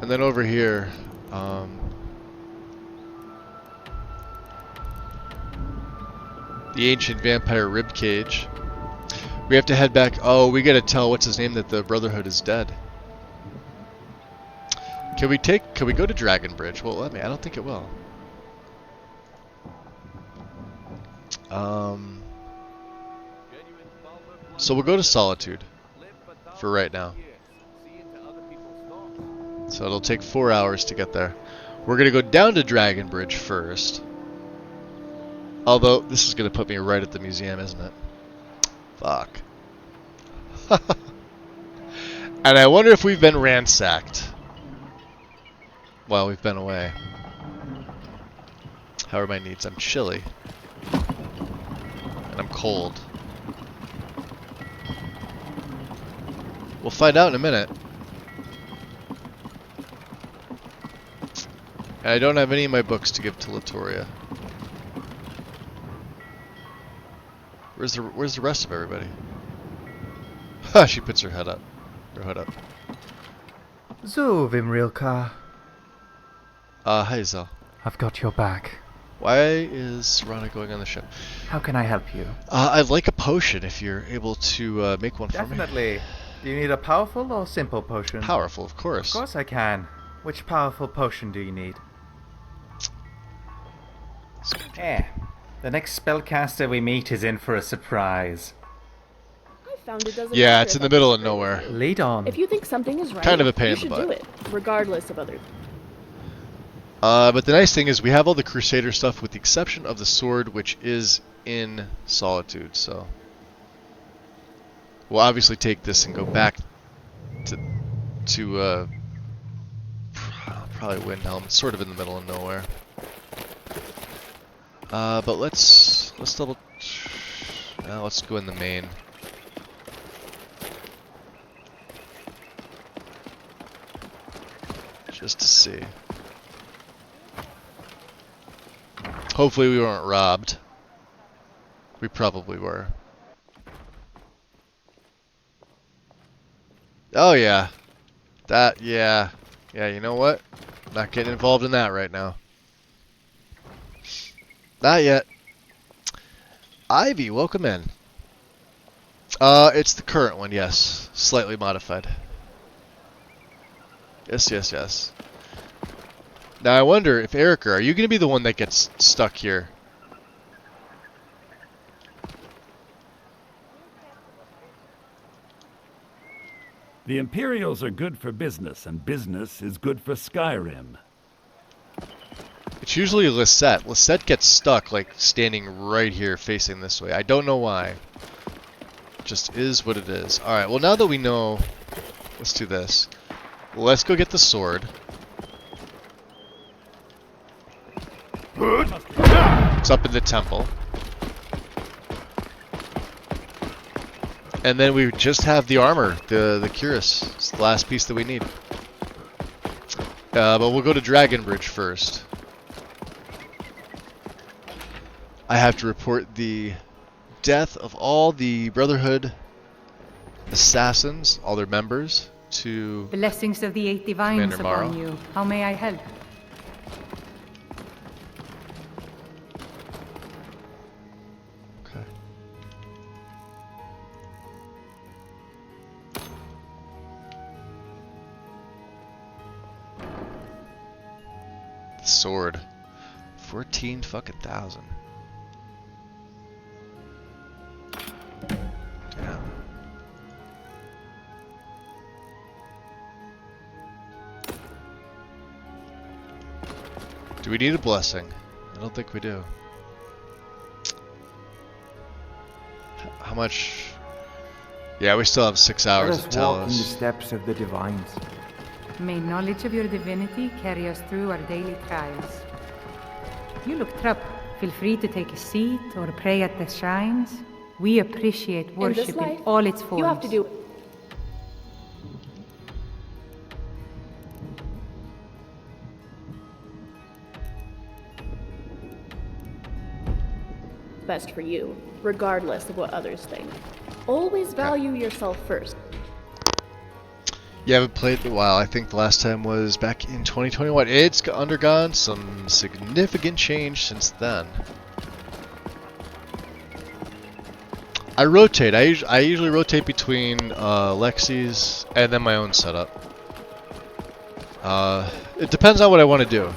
And then over here, the ancient vampire ribcage. We have to head back. Oh, we gotta tell what's his name that the Brotherhood is dead. Can we go to Dragon Bridge? Well, I don't think it will. So we'll go to Solitude for right now. So it'll take 4 hours to get there. We're gonna go down to Dragon Bridge first. Although, this is gonna put me right at the museum, isn't it? Fuck. And I wonder if we've been ransacked while we've been away. How are my needs? I'm chilly. And I'm cold. We'll find out in a minute. And I don't have any of my books to give to Latoria. Where's the rest of everybody? Ha! She puts her head up. Her hood up. So, Vimrilka. Hi, Zell. I've got your back. Why is Rana going on the ship? How can I help you? I'd like a potion if you're able to make one for me. Definitely. Do you need a powerful or simple potion? Powerful, of course. Of course I can. Which powerful potion do you need? The next spellcaster we meet is in for a surprise. I found it doesn't Yeah, matter it's in if the I'm middle of straight nowhere. with you. Lead on. If you think something is right, Kind of a pain you in the should butt. do it, regardless of other. But the nice thing is we have all the Crusader stuff with the exception of the sword, which is in Solitude, so we'll obviously take this and go back to probably Windhelm. It's sort of in the middle of nowhere. But let's double. Let's go in the main. Just to see. Hopefully we weren't robbed. We probably were. Oh yeah. Yeah, you know what? Not getting involved in that right now. Not yet. Ivy, welcome in. It's the current one, yes. Slightly modified. Yes. Now I wonder if Erica, are you going to be the one that gets stuck here? The Imperials are good for business, and business is good for Skyrim. It's usually Lisette. Lisette gets stuck, like, standing right here facing this way. I don't know why. It just is what it is. Alright, well now that we know, let's do this. Let's go get the sword. It's up in the temple. And then we just have the armor, the cuirass. It's the last piece that we need. But we'll go to Dragon Bridge first. I have to report the death of all the Brotherhood assassins, all their members, to Blessings of the Eight Divines Commander Morrow. upon you. How may I help? sword. 14 fucking thousand. Damn. Do we need a blessing? I don't think we do. How much? Yeah, we still have 6 hours to tell walk in the us. steps of the divines. May knowledge of your divinity carry us through our daily trials. You look up. Feel free to take a seat or pray at the shrines. We appreciate worship in all its forms. You have to do best for you, regardless of what others think. Always value yourself first. You haven't played in a while. I think the last time was back in 2021. It's undergone some significant change since then. I rotate. I usually rotate between Lexi's and then my own setup. It depends on what I want to do.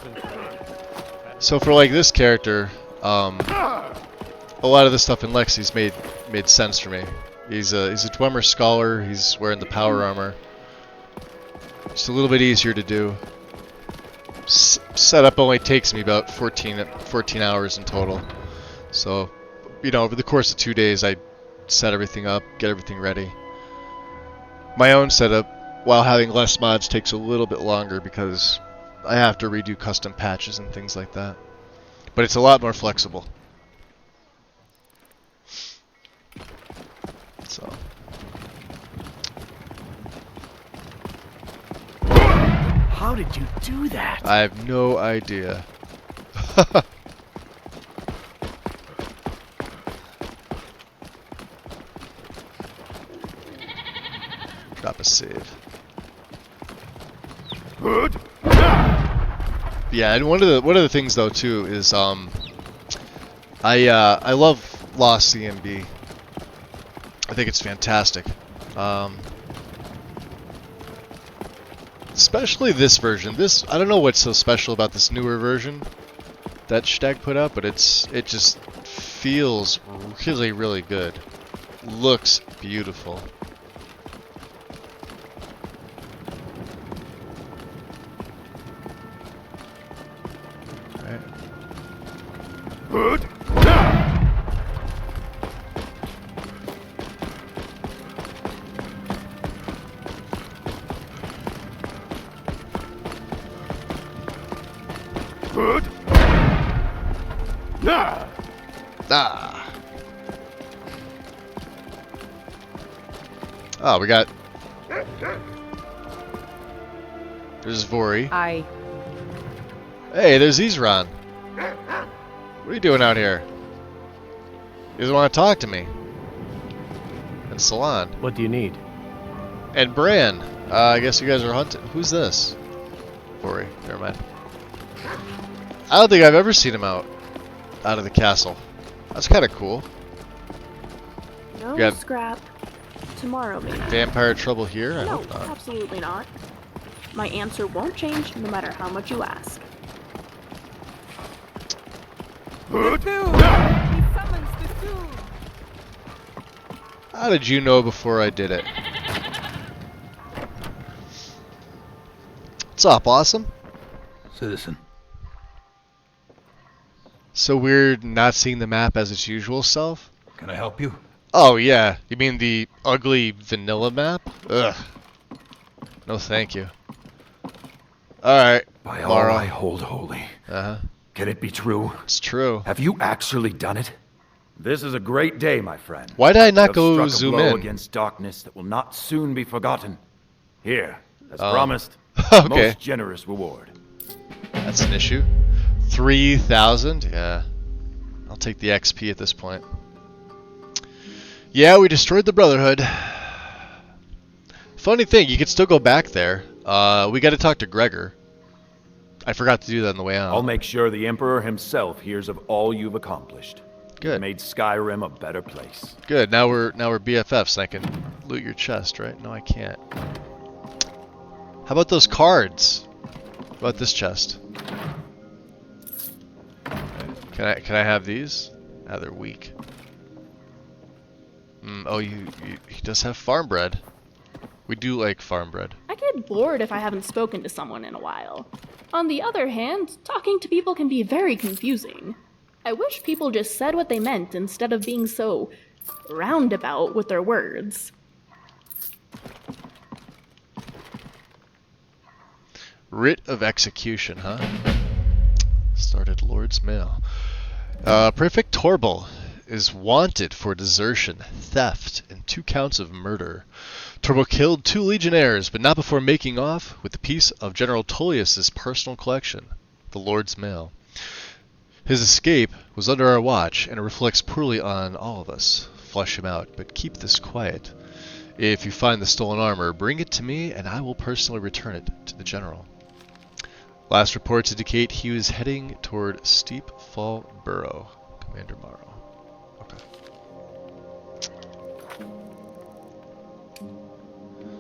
So for like this character, a lot of the stuff in Lexi's made sense for me. He's a Dwemer scholar. He's wearing the power armor. Just a little bit easier to do. Setup only takes me about 14 hours in total. So, you know, over the course of 2 days, I set everything up, get everything ready. My own setup, while having less mods, takes a little bit longer because I have to redo custom patches and things like that. But it's a lot more flexible. So. How did you do that? I have no idea. Drop a save. Yeah, and one of the things though too is I love Lost CMB. I think it's fantastic. Especially this version. I don't know what's so special about this newer version that Stag put out, but it just feels really, really good. Looks beautiful. Good. Good. Ah. Oh, we got. There's Vori. Aye. Hey, there's Isran. What are you doing out here? You doesn't want to talk to me. And Salon. What do you need? And Bran. I guess you guys are hunting. Who's this? Vori. Never mind. I don't think I've ever seen him out of the castle. That's kind of cool. No scrap. Tomorrow, maybe. Vampire trouble here? I No, hope not. absolutely not. My answer won't change no matter how much you ask. How did you know before I did it? What's up, awesome? Citizen. So weird not seeing the map as its usual self? Can I help you? Oh yeah, you mean the ugly vanilla map? Ugh. No thank you. Alright, By all I hold holy. Uh-huh. Can it be true? It's true. Have you actually done it? This is a great day, my friend. Why did I not You have go struck a zoom blow in? against darkness that will not soon be forgotten. Here, as Oh. promised, Okay. most generous reward. That's an issue. 3,000? Yeah. I'll take the XP at this point. Yeah, we destroyed the Brotherhood. Funny thing, you could still go back there. We got to talk to Gregor. I forgot to do that on the way out. I'll make sure the Emperor himself hears of all you've accomplished. Good. You made Skyrim a better place. Good. Now we're BFFs, and I can loot your chest, right? No, I can't. How about those cards? How about this chest? Can I have these? Ah, they're weak. Oh, he does have farm bread. We do like farm bread. I get bored if I haven't spoken to someone in a while. On the other hand, talking to people can be very confusing. I wish people just said what they meant instead of being so roundabout with their words. Writ of execution, huh? Started Lord's Mail. Prefect Torble is wanted for desertion, theft, and 2 counts of murder. Torble killed 2 legionnaires, but not before making off with a piece of General Tullius's personal collection, the Lord's Mail. His escape was under our watch, and it reflects poorly on all of us. Flush him out, but keep this quiet. If you find the stolen armor, bring it to me, and I will personally return it to the General. Last reports indicate he was heading toward Steep Fall Burrow. Commander Morrow. Okay.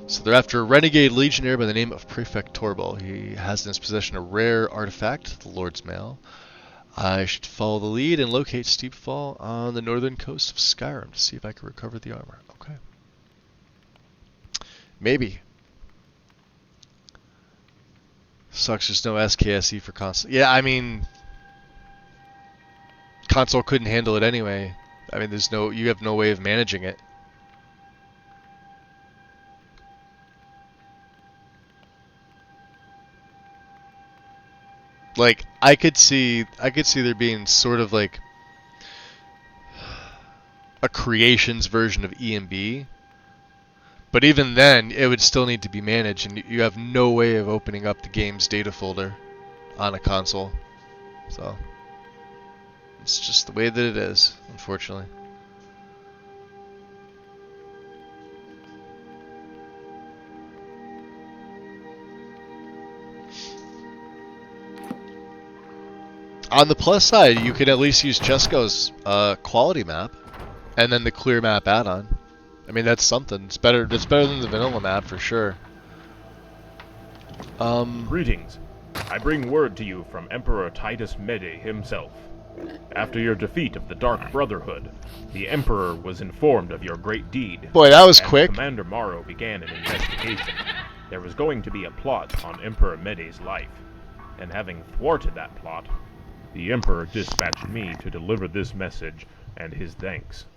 So they're after a renegade legionnaire by the name of Prefect Torble. He has in his possession a rare artifact, the Lord's Mail. I should follow the lead and locate Steep Fall on the northern coast of Skyrim to see if I can recover the armor. Okay. Maybe. Sucks there's no SKSE for console. Yeah, I mean, console couldn't handle it anyway. I mean, you have no way of managing it. Like, I could see there being sort of like a creations version of EMB. But even then, it would still need to be managed, and you have no way of opening up the game's data folder on a console. So, it's just the way that it is, unfortunately. On the plus side, you can at least use Chesko's quality map, and then the clear map add-on. I mean, that's something. It's better than the vanilla map for sure. Greetings. I bring word to you from Emperor Titus Mede himself. After your defeat of the Dark Brotherhood, the Emperor was informed of your great deed. Boy, that was quick. Commander Morrow began an investigation. There was going to be a plot on Emperor Mede's life, and having thwarted that plot, the Emperor dispatched me to deliver this message and his thanks.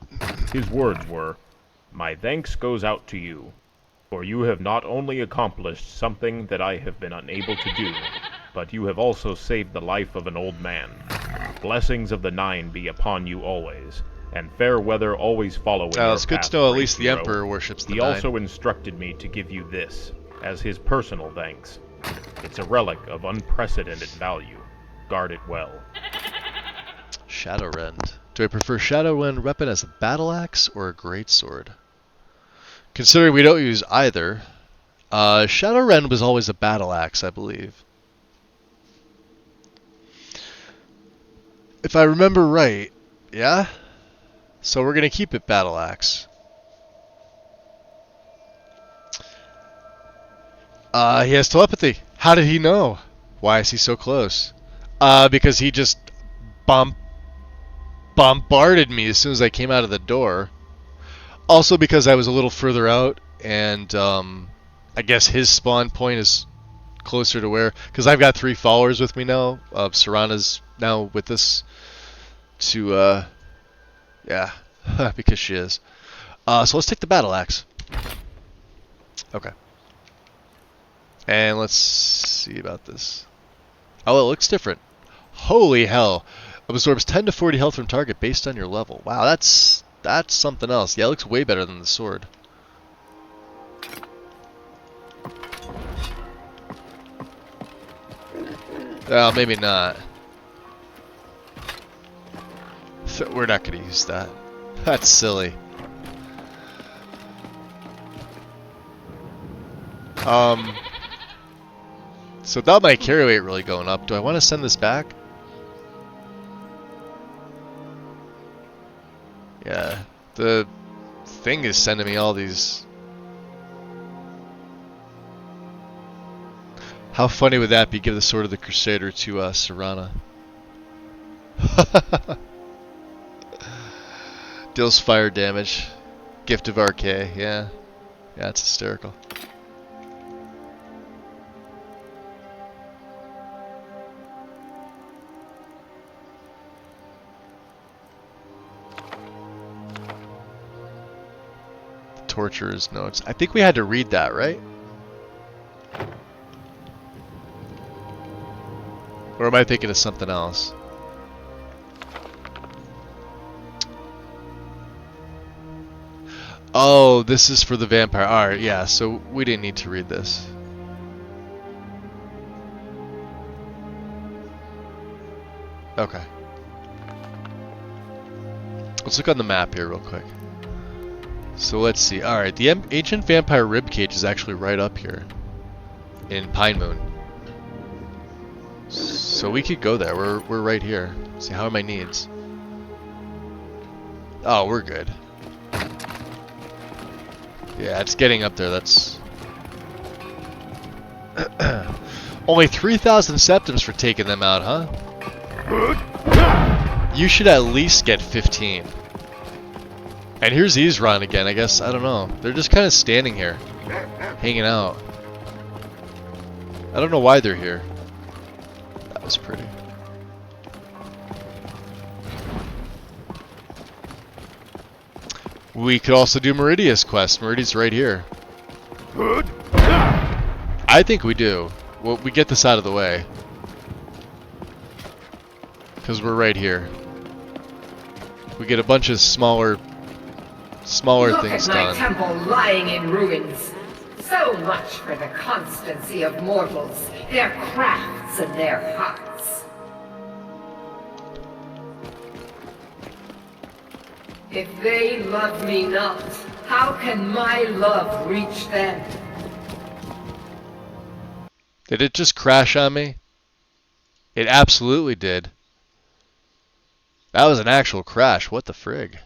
His words were, "My thanks goes out to you, for you have not only accomplished something that I have been unable to do, but you have also saved the life of an old man. Blessings of the Nine be upon you always, and fair weather always follow in your it's good path, to know at great least the hero." Emperor worships the He Nine. also instructed me to give you this, as his personal thanks. It's a relic of unprecedented value. Guard it well. Shadowrend. Do I prefer Shadowrend weapon as a battle axe or a greatsword? Considering we don't use either, Shadowrend was always a battle axe, I believe. If I remember right, yeah? So we're going to keep it battle axe. He has telepathy. How did he know? Why is he so close? Because he just bombarded me as soon as I came out of the door. Also because I was a little further out, and I guess his spawn point is closer to where... Because I've got 3 followers with me now. Serana's now with us to... yeah, because she is. So let's take the battle axe. Okay. And let's see about this. Oh, it looks different. Holy hell. Absorbs 10 to 40 health from target based on your level. Wow, that's something else. Yeah, it looks way better than the sword. Well, maybe not. We're not going to use that. That's silly. So without my carry weight really going up, do I want to send this back? Yeah, the thing is sending me all these. How funny would that be? Give the Sword of the Crusader to Serana. Deals fire damage. Gift of RK, yeah. Yeah, it's hysterical. Torturer's notes. I think we had to read that, right? Or am I thinking of something else? Oh, this is for the vampire. Alright, yeah, so we didn't need to read this. Okay. Let's look on the map here real quick. So let's see. Alright, the ancient vampire ribcage is actually right up here in Pine Moon. So we could go there. We're right here. Let's see, how are my needs? Oh, we're good. Yeah, it's getting up there. That's only 3,000 septims for taking them out, huh? You should at least get 15. And here's Izran again, I guess. I don't know. They're just kind of standing here, hanging out. I don't know why they're here. That was pretty. We could also do Meridia's quest. Meridia's right here. I think we do. Well, we get this out of the way. Because we're right here. We get a bunch of smaller things done. Look at my temple lying in ruins. So much for the constancy of mortals, their crafts and their hearts. If they love me not, how can my love reach them? Did it just crash on me? It absolutely did. That was an actual crash. What the frig?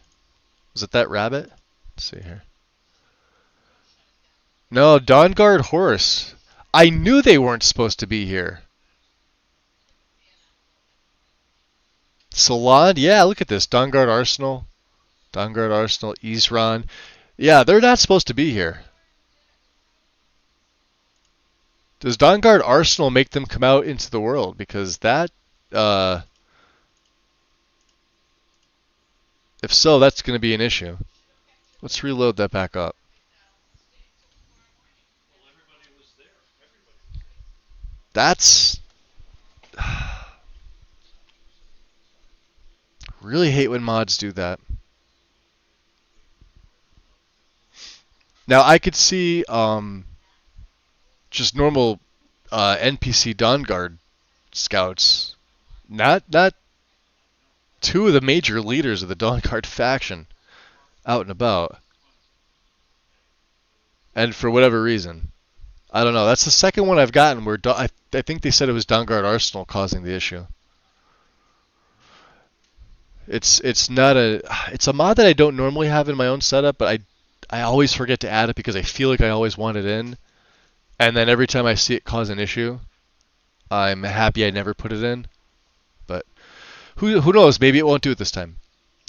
Was it that rabbit? Let's see here. No, Dawnguard Horse. I knew they weren't supposed to be here. Salon? Yeah, look at this. Dawnguard Arsenal. Dawnguard Arsenal, Izran. Yeah, they're not supposed to be here. Does Dawnguard Arsenal make them come out into the world? Because that, if so, that's going to be an issue. Let's reload that back up. That's... really hate when mods do that. Now, I could see just normal NPC Dawnguard scouts. Not two of the major leaders of the Dawnguard faction out and about. And for whatever reason. I don't know. That's the second one I've gotten where I think they said it was Dawnguard Arsenal causing the issue. It's a mod that I don't normally have in my own setup, but I always forget to add it because I feel like I always want it in. And then every time I see it cause an issue, I'm happy I never put it in. But who knows? Maybe it won't do it this time.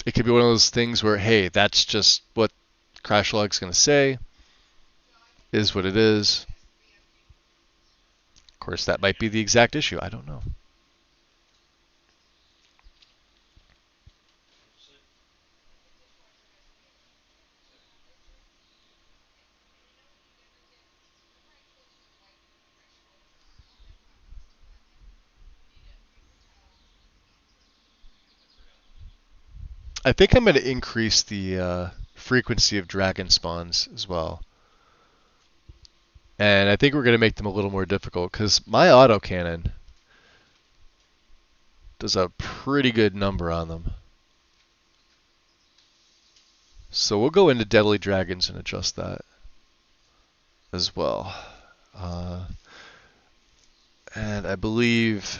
It could be one of those things where, hey, that's just what Crashlog's going to say. Is what it is. Of course, that might be the exact issue. I don't know. I think I'm going to increase the frequency of dragon spawns as well. And I think we're going to make them a little more difficult because my autocannon does a pretty good number on them. So we'll go into Deadly Dragons and adjust that as well. And I believe...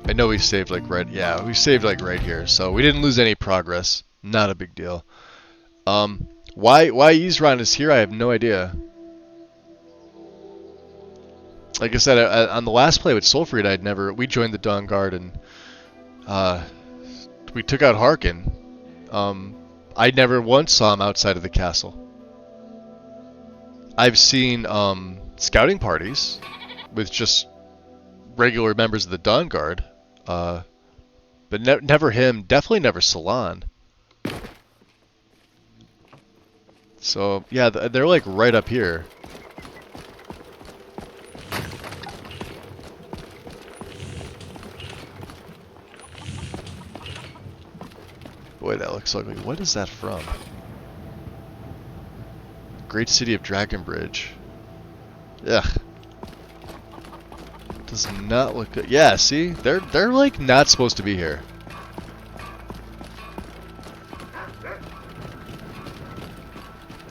I know we saved like right, yeah, we saved like right here, so we didn't lose any progress. Not a big deal. Why Izran is here, I have no idea. like I said, on the last play with Sulfurite, we joined the Dawn Guard and we took out Harkin. I never once saw him outside of the castle. I've seen scouting parties with just regular members of the Dawn Guard, but never him. Definitely never Salon. So yeah, they're like right up here. Boy, that looks ugly. What is that from? Great City of Dragonbridge. Ugh. Does not look good. Yeah, see? They're like not supposed to be here.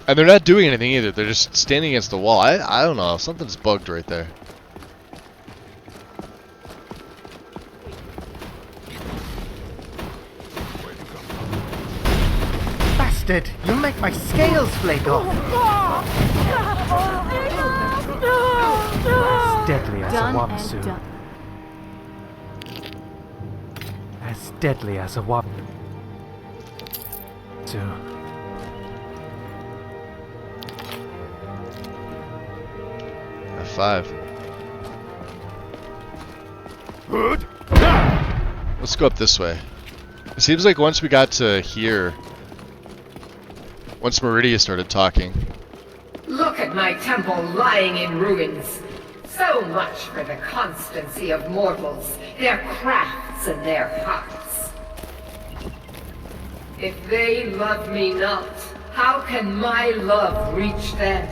And they're not doing anything either. They're just standing against the wall. I don't know. Something's bugged right there. Bastard! You'll make my scales flake off! As deadly as a Wapsu. As deadly as a Wapsu. F5. Let's go up this way. It seems like once we got to here, once Meridia started talking. Look at my temple lying in ruins. So much for the constancy of mortals, their crafts and their hearts. If they love me not, how can my love reach them?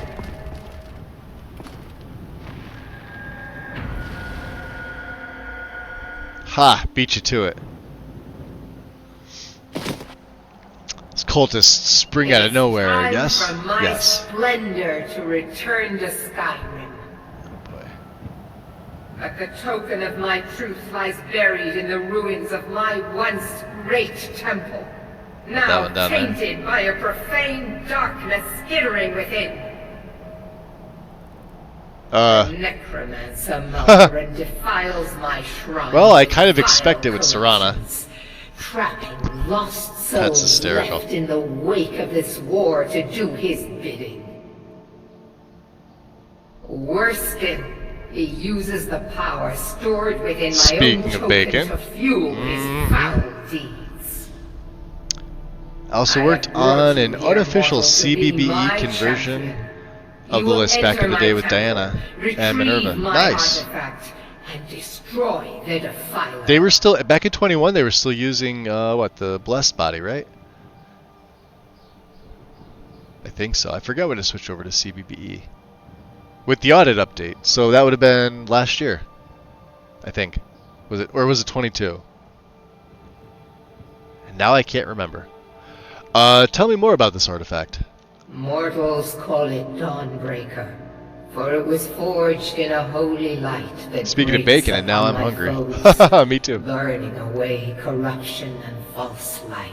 Ha! Beat you to it. These cultists spring out of nowhere, yes? Time for my Yes. splendor to return to Skyrim. Oh boy. But the token of my truth lies buried in the ruins of my once great temple. Now tainted by a profane darkness skittering within. The necromancer Malkaran defiles my shrine. Well, I kind of expect it with Serana. Trapping lost souls left in the wake of this war to do his bidding. Worse still, he uses the power stored within my own token to fuel his foul deeds. I also worked on an unofficial CBBE conversion of the list back in the day with Diana and Minerva. Nice. And destroy the defiler. They were still back in 21. They were still using the blessed body, right? I think so. I forgot when to switch over to CBBE with the audit update. So that would have been last year, I think. Was it, or was it 22? And now I can't remember. Tell me more about this artifact. Mortals call it Dawnbreaker, for it was forged in a holy light that Speaking of bacon, and now I'm hungry. Me too. Burning away corruption and false life.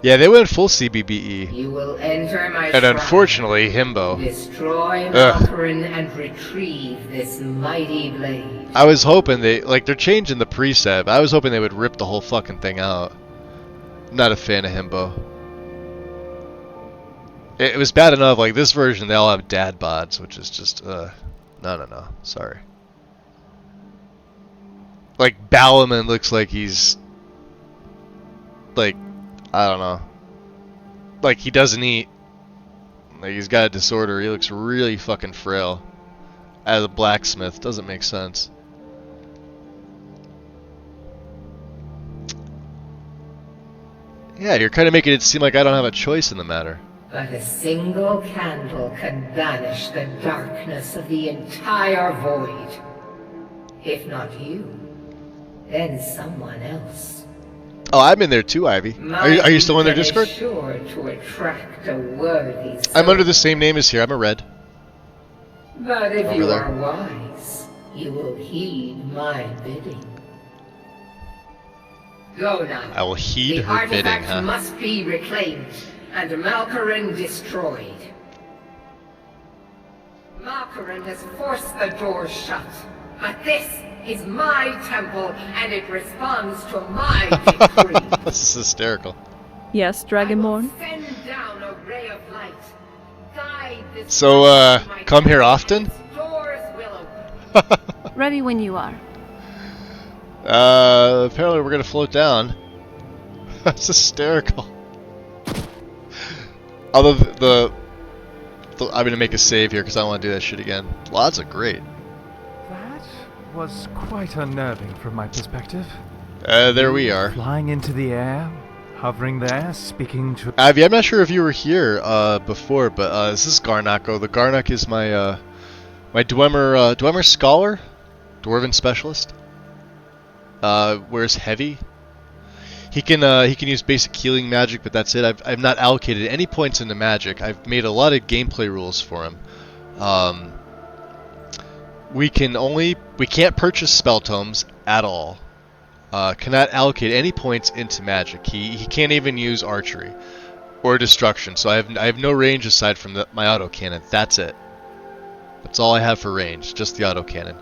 Yeah, they went full CBBE. You will enter my and unfortunately, Himbo. Destroy Malkaran and retrieve this mighty blade. I was hoping they're changing the preset. I was hoping they would rip the whole fucking thing out. Not a fan of Himbo. It was bad enough, like this version, they all have dad bods, which is just, no, sorry. Like, Balaman looks like he's, like, I don't know. Like, he doesn't eat. Like, he's got a disorder. He looks really fucking frail. As a blacksmith, doesn't make sense. Yeah, you're kind of making it seem like I don't have a choice in the matter. But a single candle can banish the darkness of the entire void. If not you, then someone else. Oh, I'm in there too, Ivy. Are you still in their Discord? Sure to attract a worthy soul. I'm under the same name as here. I'm a red. But if you are wise, you will heed my bidding. Go now. I will heed her bidding, huh? The artifact must be reclaimed and Malkaran destroyed. Malkaran has forced the doors shut. But this is my temple, and it responds to my decree. This is hysterical. Yes, Dragonborn? Send down a ray of light. Guide this So, come here often? doors will open. Ready when you are. Apparently we're gonna float down. That's hysterical. Although I'm gonna make a save here because I don't want to do that shit again. Lots of great. That was quite unnerving from my perspective. There we are. Flying into the air, hovering there, speaking to... Abby, I'm not sure if you were here before, but this is Garnako. The Garnak is my my Dwemer scholar, Dwarven specialist. Wears heavy. He can use basic healing magic, but that's it. I've not allocated any points into magic. I've made a lot of gameplay rules for him. We can't purchase spell tomes at all. Cannot allocate any points into magic. He can't even use archery or destruction. So I have no range aside from my autocannon. That's it. That's all I have for range, just the autocannon.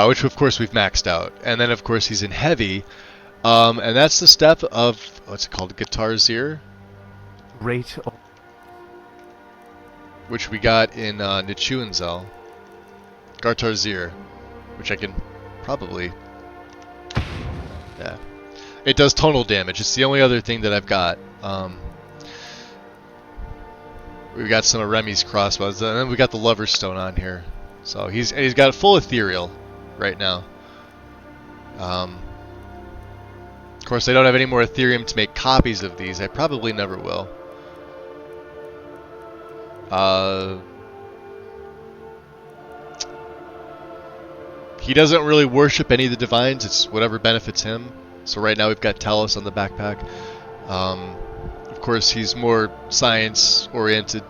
Which of course we've maxed out. And then of course he's in heavy. And that's the step of, what's it called, Guitar Zir? Rate. Which we got in Nichuanzel. Gartar Zir. Which I can probably... Yeah. It does tonal damage. It's the only other thing that I've got. We've got some of Remy's crossbows. And then we got the Lover's Stone on here. So he's got full ethereal right now. Of course, I don't have any more Ethereum to make copies of these. I probably never will. He doesn't really worship any of the divines. It's whatever benefits him. So right now we've got Talos on the backpack. Of course, he's more science-oriented,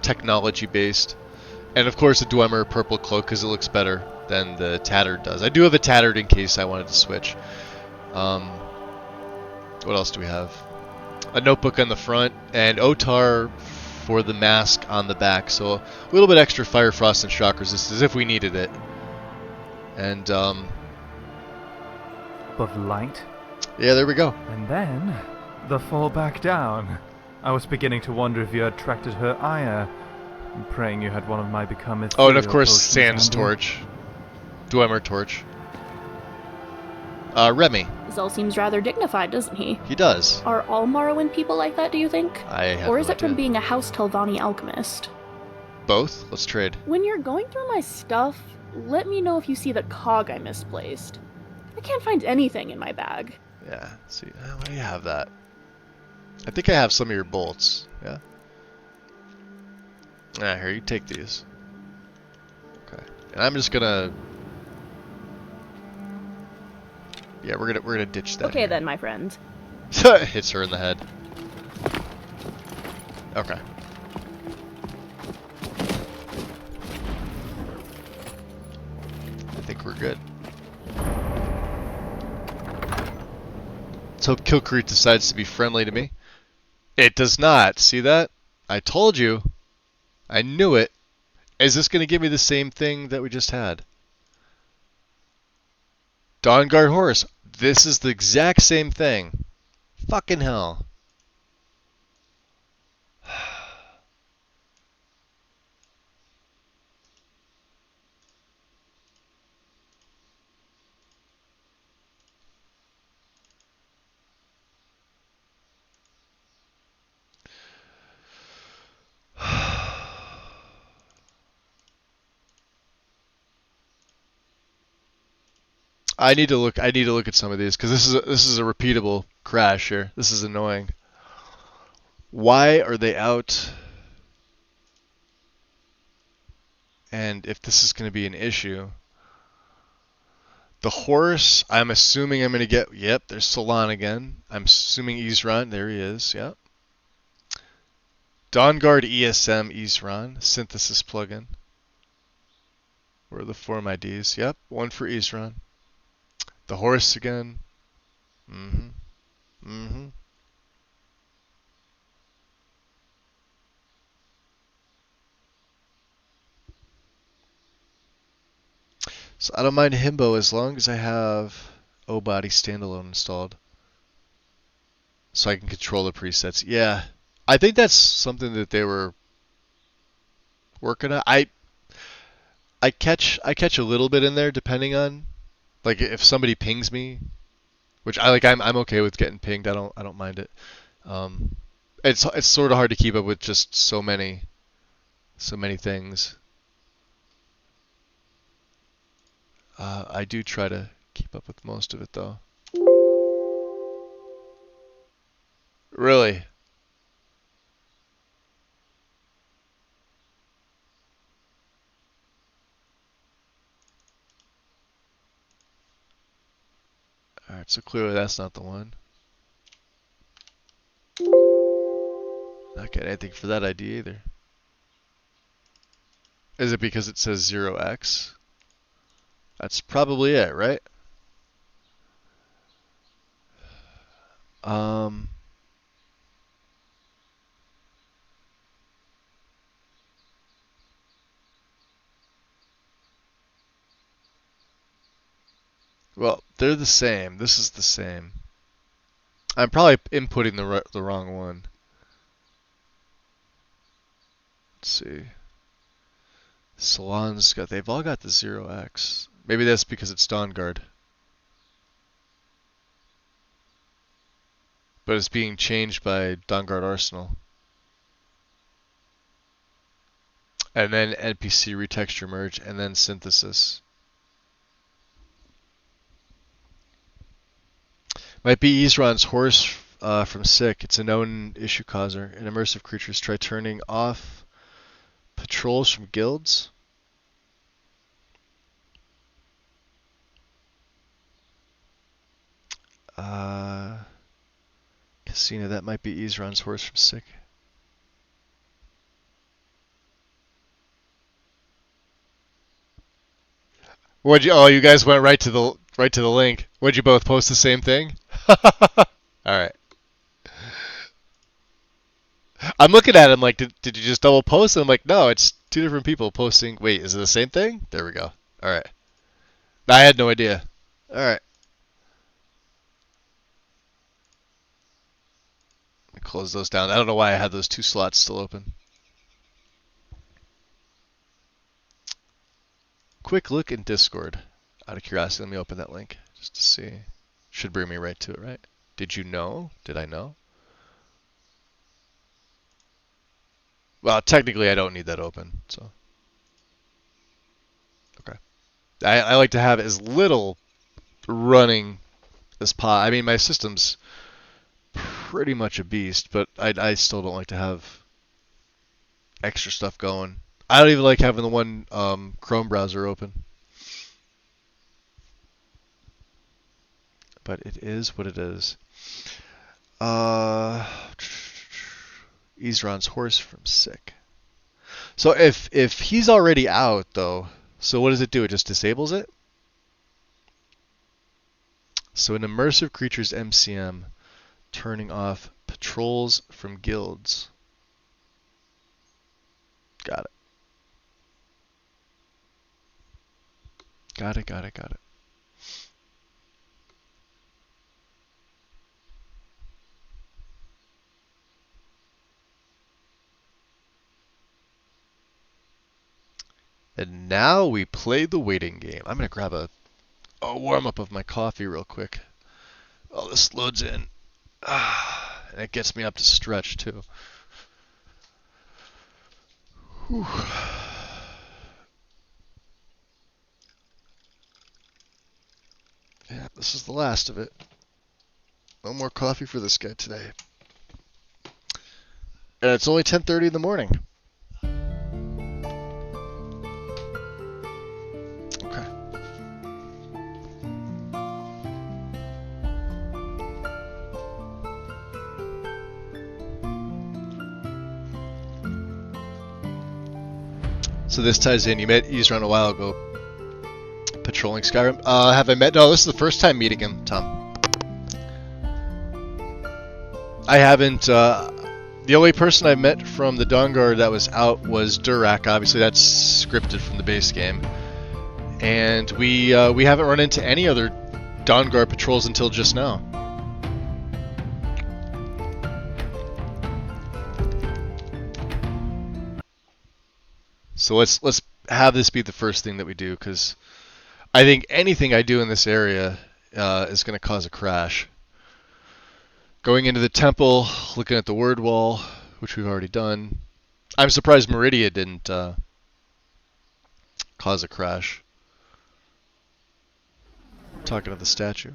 technology-based. And of course, a Dwemer purple cloak because it looks better than the Tattered does. I do have a Tattered in case I wanted to switch. What else do we have? A notebook on the front, and Otar for the mask on the back. So a little bit extra fire, frost, and shock resistance if we needed it. And Above light. Yeah, there we go. And then the fall back down. I was beginning to wonder if you had attracted her ire. I'm praying you had one of my become ethereal. Oh, and of course, potions Sans handy. torch, Dwemer torch. Remy. Zell seems rather dignified, doesn't he? He does. Are all Morrowind people like that, do you think? I have Or is no it from idea. being a House Telvanni alchemist? Both. Let's trade. When you're going through my stuff, let me know if you see the cog I misplaced. I can't find anything in my bag. Yeah. Let's see, why do you have that? I think I have some of your bolts. Yeah. Ah, here, you take these. Okay. And I'm just gonna. Yeah, we're gonna ditch that. Okay then, my friend. Hits her in the head. Okay. I think we're good. Let's hope Kilcreek decides to be friendly to me. It does not. See that? I told you. I knew it. Is this going to give me the same thing that we just had? Dawnguard Horus. This is the exact same thing. Fucking hell. I need to look at some of these because this is a repeatable crash here. This is annoying. Why are they out? And if this is going to be an issue, the horse, I'm assuming I'm going to get. Yep, there's Solon again. I'm assuming Isran. There he is. Yep. Dawnguard ESM Isran synthesis plugin. Where are the form IDs? Yep, one for Isran. The horse again. So I don't mind Himbo as long as I have O-Body standalone installed. So I can control the presets. Yeah. I think that's something that they were working on. I catch a little bit in there depending on, like, if somebody pings me, which I'm okay with getting pinged. I don't mind it. It's sort of hard to keep up with just so many things. I do try to keep up with most of it though. Really? Alright, so clearly that's not the one. Not getting anything for that ID either. Is it because it says 0x? That's probably it, right? Well, they're the same. This is the same. I'm probably inputting the wrong one. Let's see. Salon's they've all got the 0x. Maybe that's because it's Dawnguard. But it's being changed by Dawnguard Arsenal. And then NPC retexture merge and then synthesis. Might be Isran's horse from Sick. It's a known issue causer. In immersive creatures, try turning off patrols from guilds. Casino, that might be Isran's horse from Sick. You guys went right to the link. Would you both post the same thing? Alright. I'm looking at him like, did you just double post? And I'm like, no, it's two different people posting. Wait, is it the same thing? There we go. Alright. I had no idea. Alright. Let me close those down. I don't know why I had those two slots still open. Quick look in Discord. Out of curiosity, let me open that link just to see. Should bring me right to it, right? Did you know? Did I know? Well, technically I don't need that open, so. Okay. I like to have as little running as possible. I mean, my system's pretty much a beast, but I still don't like to have extra stuff going. I don't even like having the one Chrome browser open. But it is what it is. Isran's horse from Sick. So if he's already out though, so what does it do? It just disables it? So an immersive creature's MCM turning off patrols from guilds. Got it. Got it. And now we play the waiting game. I'm going to grab a warm-up of my coffee real quick. Oh, this loads in. And it gets me up to stretch, too. Whew. Yeah, this is the last of it. No more coffee for this guy today. And it's only 10:30 in the morning. Okay. So this ties in. You met Isran a while ago. Patrolling Skyrim. Have I met? No, this is the first time meeting him, Tom. I haven't. The only person I met from the Dawnguard that was out was Durak. Obviously, that's scripted from the base game. And we haven't run into any other Dawnguard patrols until just now. So let's have this be the first thing that we do, because I think anything I do in this area is going to cause a crash. Going into the temple, looking at the word wall, which we've already done. I'm surprised Meridia didn't cause a crash. Talking to the statue.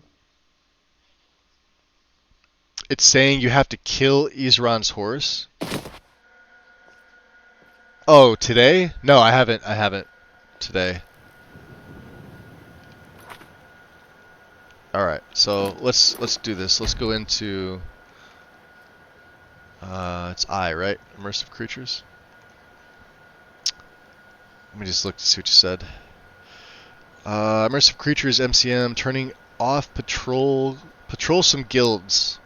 It's saying you have to kill Isran's horse. Oh, today? No, I haven't today. Alright, so let's do this. Let's go into it's I, right? Immersive creatures. Let me just look to see what you said. Immersive creatures, MCM, turning off patrol some guilds.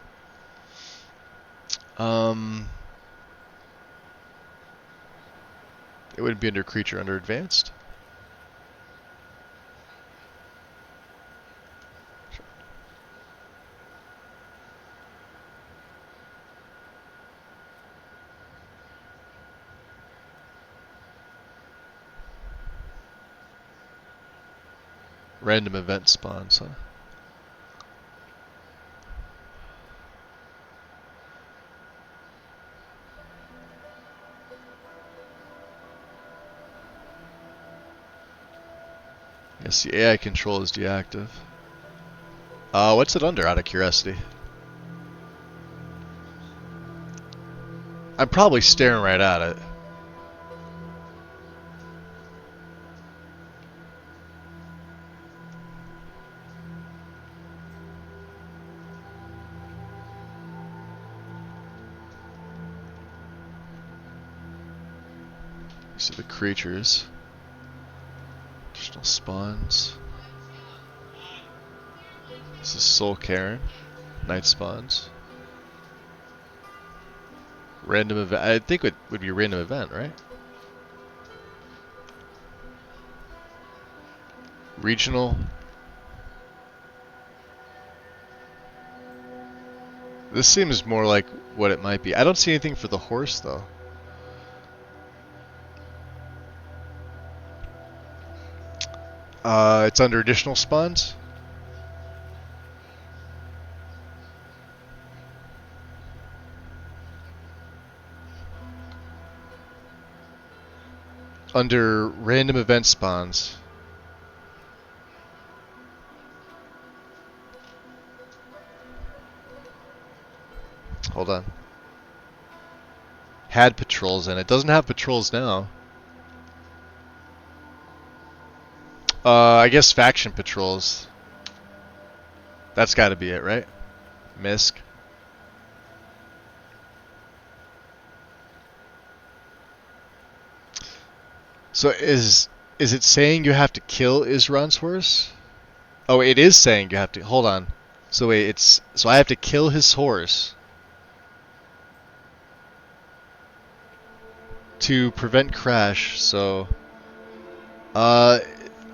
It wouldn't be under creature, under advanced. Random event spawns, huh? Yes, the AI control is deactive. What's it under, out of curiosity? I'm probably staring right at it. These are the creatures. Additional spawns. This is Soul Karen. Night spawns. Random event. I think it would be a random event, right? Regional. This seems more like what it might be. I don't see anything for the horse, though. It's under additional spawns. Under random event spawns. Hold on. Had patrols in it. Doesn't have patrols now. I guess faction patrols. That's got to be it, right? Misk. So is it saying you have to kill Isran's horse? Oh, it is saying you have to. Hold on. So wait, so I have to kill his horse to prevent crash. So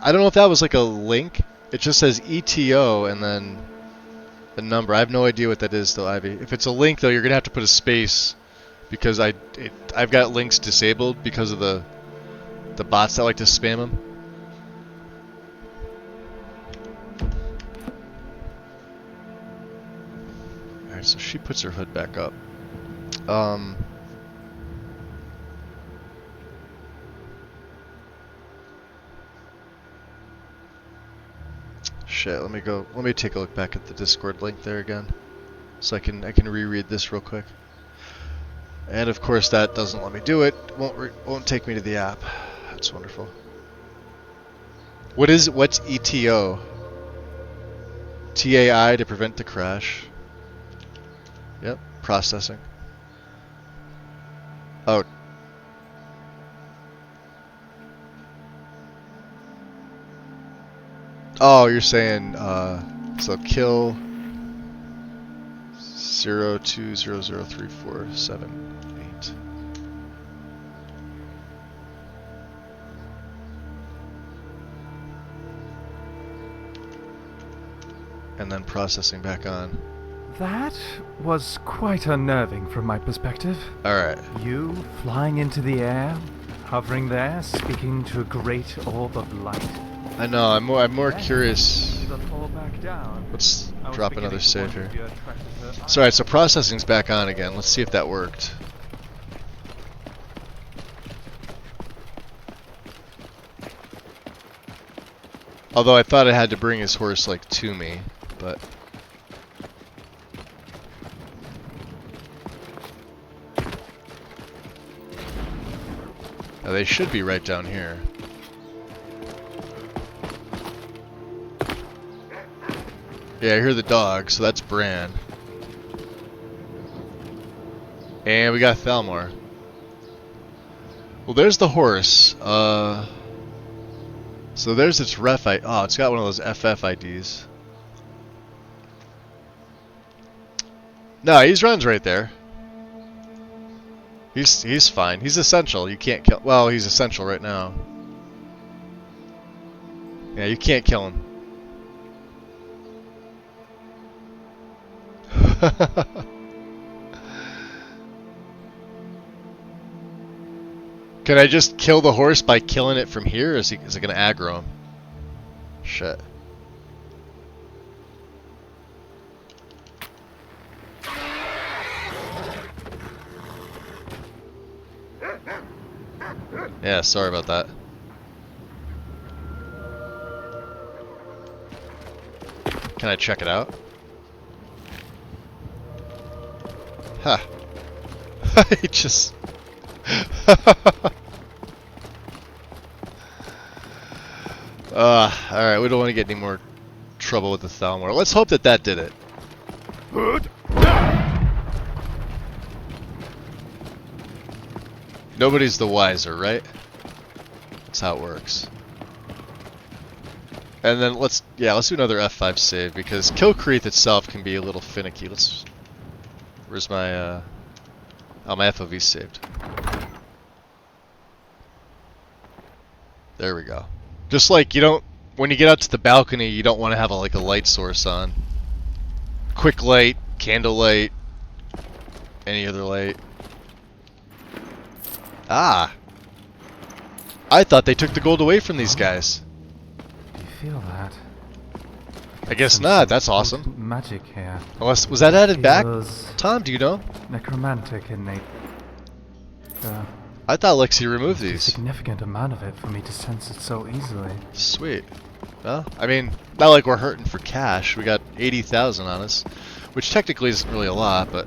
I don't know if that was like a link. It just says ETO and then the number. I have no idea what that is though, Ivy. If it's a link though, you're gonna have to put a space because I've got links disabled because of the bots that like to spam them. Alright, so she puts her hood back up. Shit, let me take a look back at the Discord link there again. So I can reread this real quick. And of course that doesn't let me do it. Won't take me to the app. That's wonderful. What's ETO? TAI to prevent the crash. Yep, processing. Oh. Oh, you're saying so kill 02003478. and then processing back on. That was quite unnerving from my perspective. Alright. You flying into the air, hovering there, speaking to a great orb of light. I know, I'm more curious. Fall back down. Let's drop another save here. So alright, so processing's back on again. Let's see if that worked. Although I thought I had to bring his horse, like, to me, but... Now, they should be right down here. Yeah, I hear the dog, so that's Bran. And we got Thalmor. Well, there's the horse. So there's its ref ID. Oh, it's got one of those FF IDs. No, he runs right there. He's fine. He's essential. You can't kill. Well, he's essential right now. Yeah, you can't kill him. Can I just kill the horse by killing it from here? Or is it going to aggro him? Shit. Yeah, sorry about that. Can I check it out? Huh. He just... Alright, we don't want to get any more trouble with the Thalmor. Let's hope that that did it. Nobody's the wiser, right? That's how it works. And then let's do another F5 save, because Kilcreath itself can be a little finicky. Where's my, oh, my FOV saved. There we go. Just like when you get out to the balcony, you don't want to have a light source on. Quick light, candle light, any other light. Ah! I thought they took the gold away from these guys. Do you feel that? I guess not. That's awesome. Magic here. Unless, was that added back? Tom, do you know? Necromantic in nature. I thought Lexi removed these. A significant amount of it for me to sense it so easily. Sweet. Well, I mean, not like we're hurting for cash. We got 80,000 on us, which technically isn't really a lot, but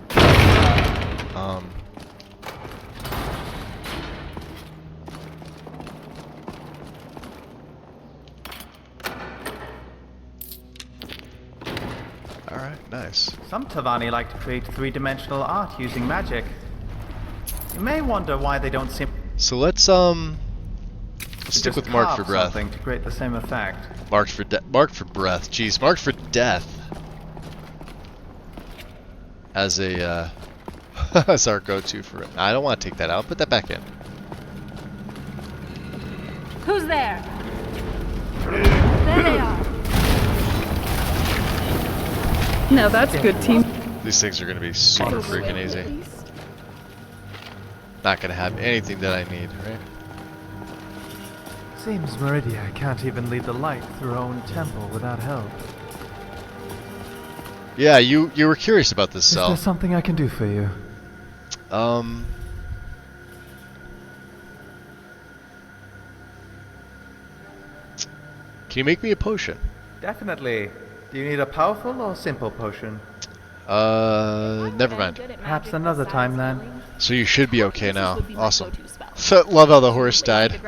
Alright, nice. Some Tavani like to create three-dimensional art using magic. You may wonder why they don't seem... So let's stick with Mark for Breath. To create the same effect. Mark for Breath. Jeez, Mark for Death. As a as our go-to for it. I don't want to take that out. Put that back in. Who's there? There they are. Now that's good team. These things are going to be super freaking easy. Not going to have anything that I need, right? Seems Meridia can't even lead the light through her own temple without help. Yeah, you were curious about this cell. Is there something I can do for you? Can you make me a potion? Definitely. Do you need a powerful or simple potion? Never mind. Perhaps another time then. So you should be okay now. Awesome. Love how the horse died.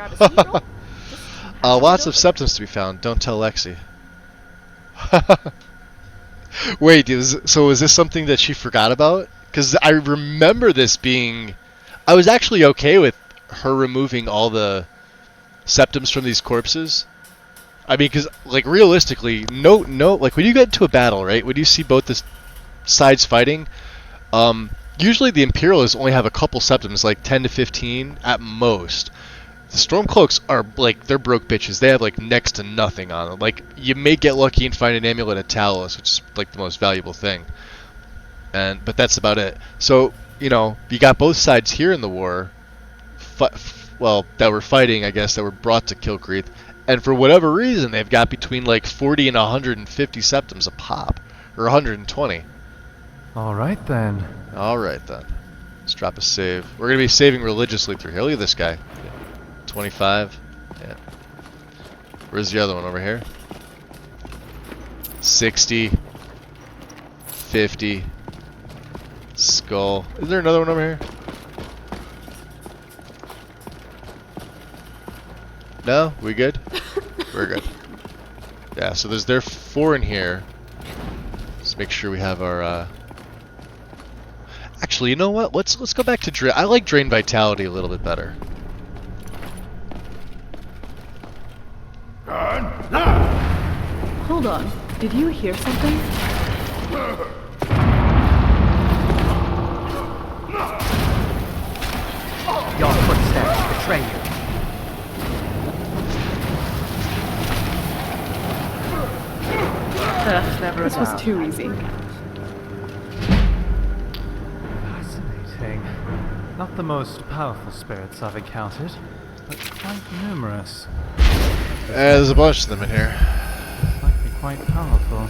Lots of septums to be found. Don't tell Lexi. Wait, so is this something that she forgot about? Because I remember this being... I was actually okay with her removing all the septums from these corpses. I mean, because, like, realistically, no, like, when you get into a battle, right, when you see both the sides fighting, usually the Imperialists only have a couple septums, like 10 to 15 at most. The Stormcloaks are, like, they're broke bitches. They have, like, next to nothing on them. Like, you may get lucky and find an amulet of Talos, which is, like, the most valuable thing. But that's about it. So, you know, you got both sides here in the war, well, that were fighting, I guess, that were brought to Kilcreath. And for whatever reason, they've got between, like, 40 and 150 septims a pop. Or 120. Alright then. Alright then. Let's drop a save. We're going to be saving religiously through here. Look at this guy. 25. Yeah. Where's the other one? Over here? 60. 50. Skull. Is there another one over here? No? We good? We're good. Yeah, so there's 4 in here. Let's make sure we have our Actually, you know what? Let's go back to Drain. I like Drain Vitality a little bit better. Hold on. Did you hear something? Your footsteps betray you. This was too easy. Fascinating. Not the most powerful spirits I've encountered, but quite numerous. There's a bunch of them in here. Likely quite powerful.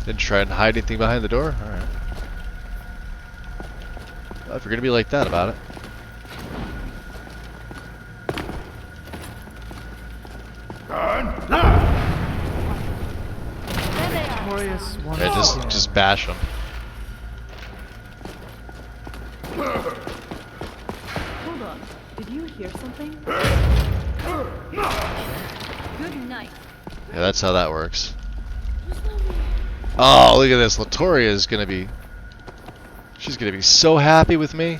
Didn't try and hide anything behind the door? Alright. Well, if you're gonna be like that about it. Yeah, just bash them. Hold on. Did you hear something? Good night. Yeah, that's how that works. Oh, look at this. Latoria is gonna be... She's gonna be so happy with me.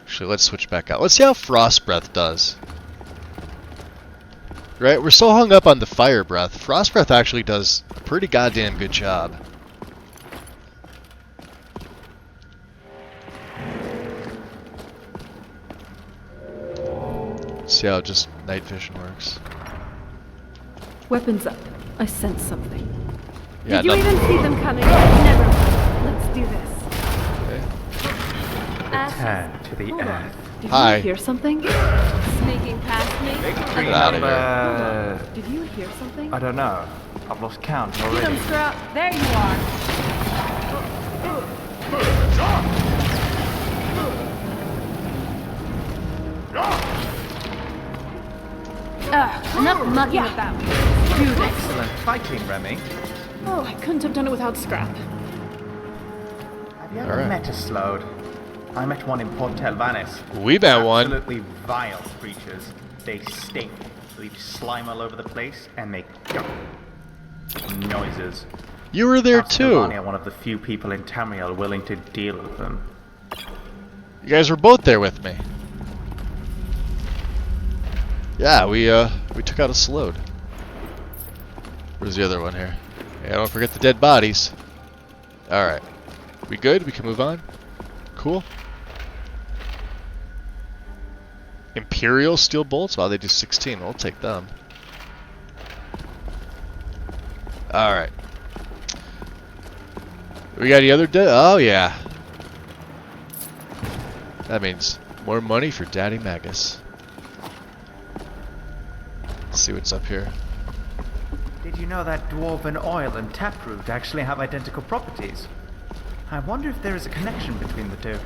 Actually, let's switch back out. Let's see how Frost Breath does. Right? We're so hung up on the Fire Breath. Frost Breath actually does a pretty goddamn good job. Let's see how just night vision works. Weapons up. I sense something. Yeah, Did you even see them coming? Never mind. Let's do this. Return to the earth. Did Hi. you hear something? Sneaking past me? Get out of here. Hold on. Did you hear something? I don't know. I've lost count Get already. him, Scrap. There you are. Enough mucking about. Do this. Excellent fighting, Remy. Oh, I couldn't have done it without Scrap. Have you ever met a Slode? I met one in Port Telvanis. We met one. Absolutely vile creatures. They stink, leave slime all over the place, and make noises. You were there too. I'm one of the few people in Tamriel willing to deal with them. You guys were both there with me. Yeah, we took out a Slode. Where's the other one here? Yeah, don't forget the dead bodies. Alright. We good? We can move on? Cool. Imperial steel bolts? Wow, they do 16. We'll take them. Alright. We got any other dead? Oh, yeah. That means more money for Daddy Magus. Let's see what's up here. Did you know that dwarven oil and taproot actually have identical properties? I wonder if there is a connection between the two.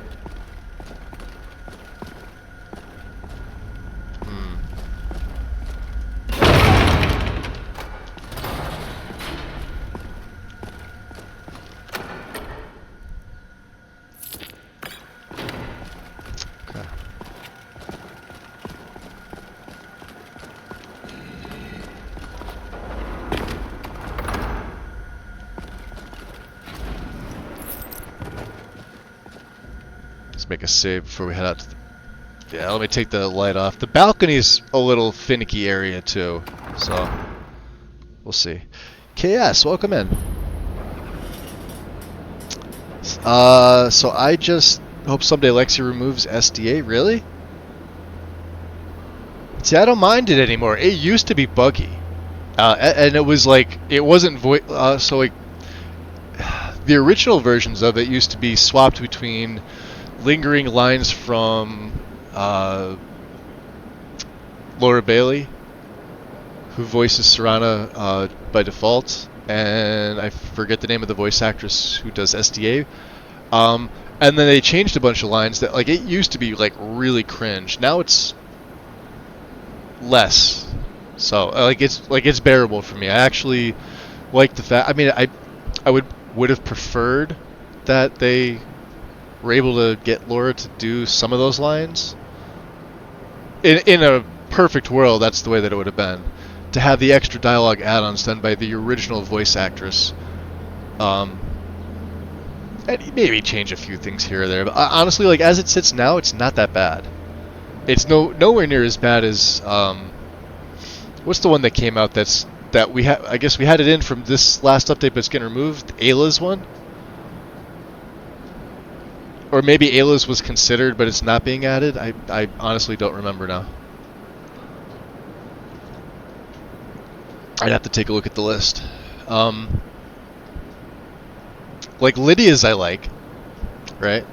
Make a save before we head out to the... Yeah, let me take the light off. The balcony's a little finicky area too, so we'll see. KS, welcome in. So I just hope someday Lexi removes SDA. Really? See, I don't mind it anymore. It used to be buggy, and it was like it wasn't so like the original versions of it used to be swapped between lingering lines from Laura Bailey, who voices Serana by default, and I forget the name of the voice actress who does SDA. And then they changed a bunch of lines that, like, it used to be like really cringe. Now it's less, so it's bearable for me. I actually like the fact. I mean, I would have preferred that they were able to get Laura to do some of those lines. In a perfect world, that's the way that it would have been. To have the extra dialogue add-ons done by the original voice actress, and maybe change a few things here or there. But honestly, like as it sits now, it's not that bad. It's nowhere near as bad as what's the one that came out that we had? I guess we had it in from this last update, but it's getting removed. Ayla's one, or maybe Ayla's was considered, but it's not being added. I honestly don't remember now. I'd have to take a look at the list. Like Lydia's, I like, right?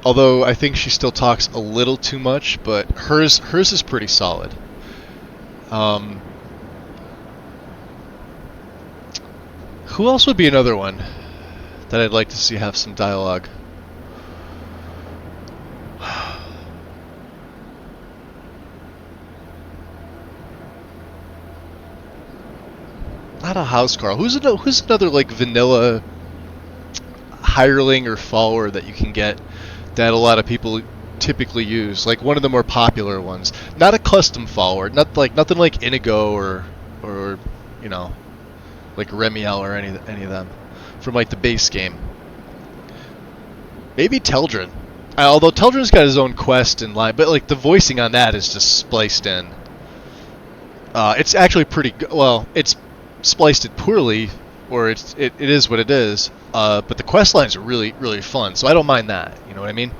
Although I think she still talks a little too much, but hers is pretty solid. Who else would be another one that I'd like to see have some dialogue? Not a housecarl. Who's another like vanilla hireling or follower that you can get that a lot of people typically use? Like one of the more popular ones. Not a custom follower. Nothing like Inigo or you know, like Remiel or any of them from like the base game. Maybe Teldrin. Although Teldrin's got his own quest in line, but like the voicing on that is just spliced in. It's actually pretty good. Well, it's spliced it poorly, or it is what it is. But the quest lines are really, really fun, so I don't mind that. You know what I mean?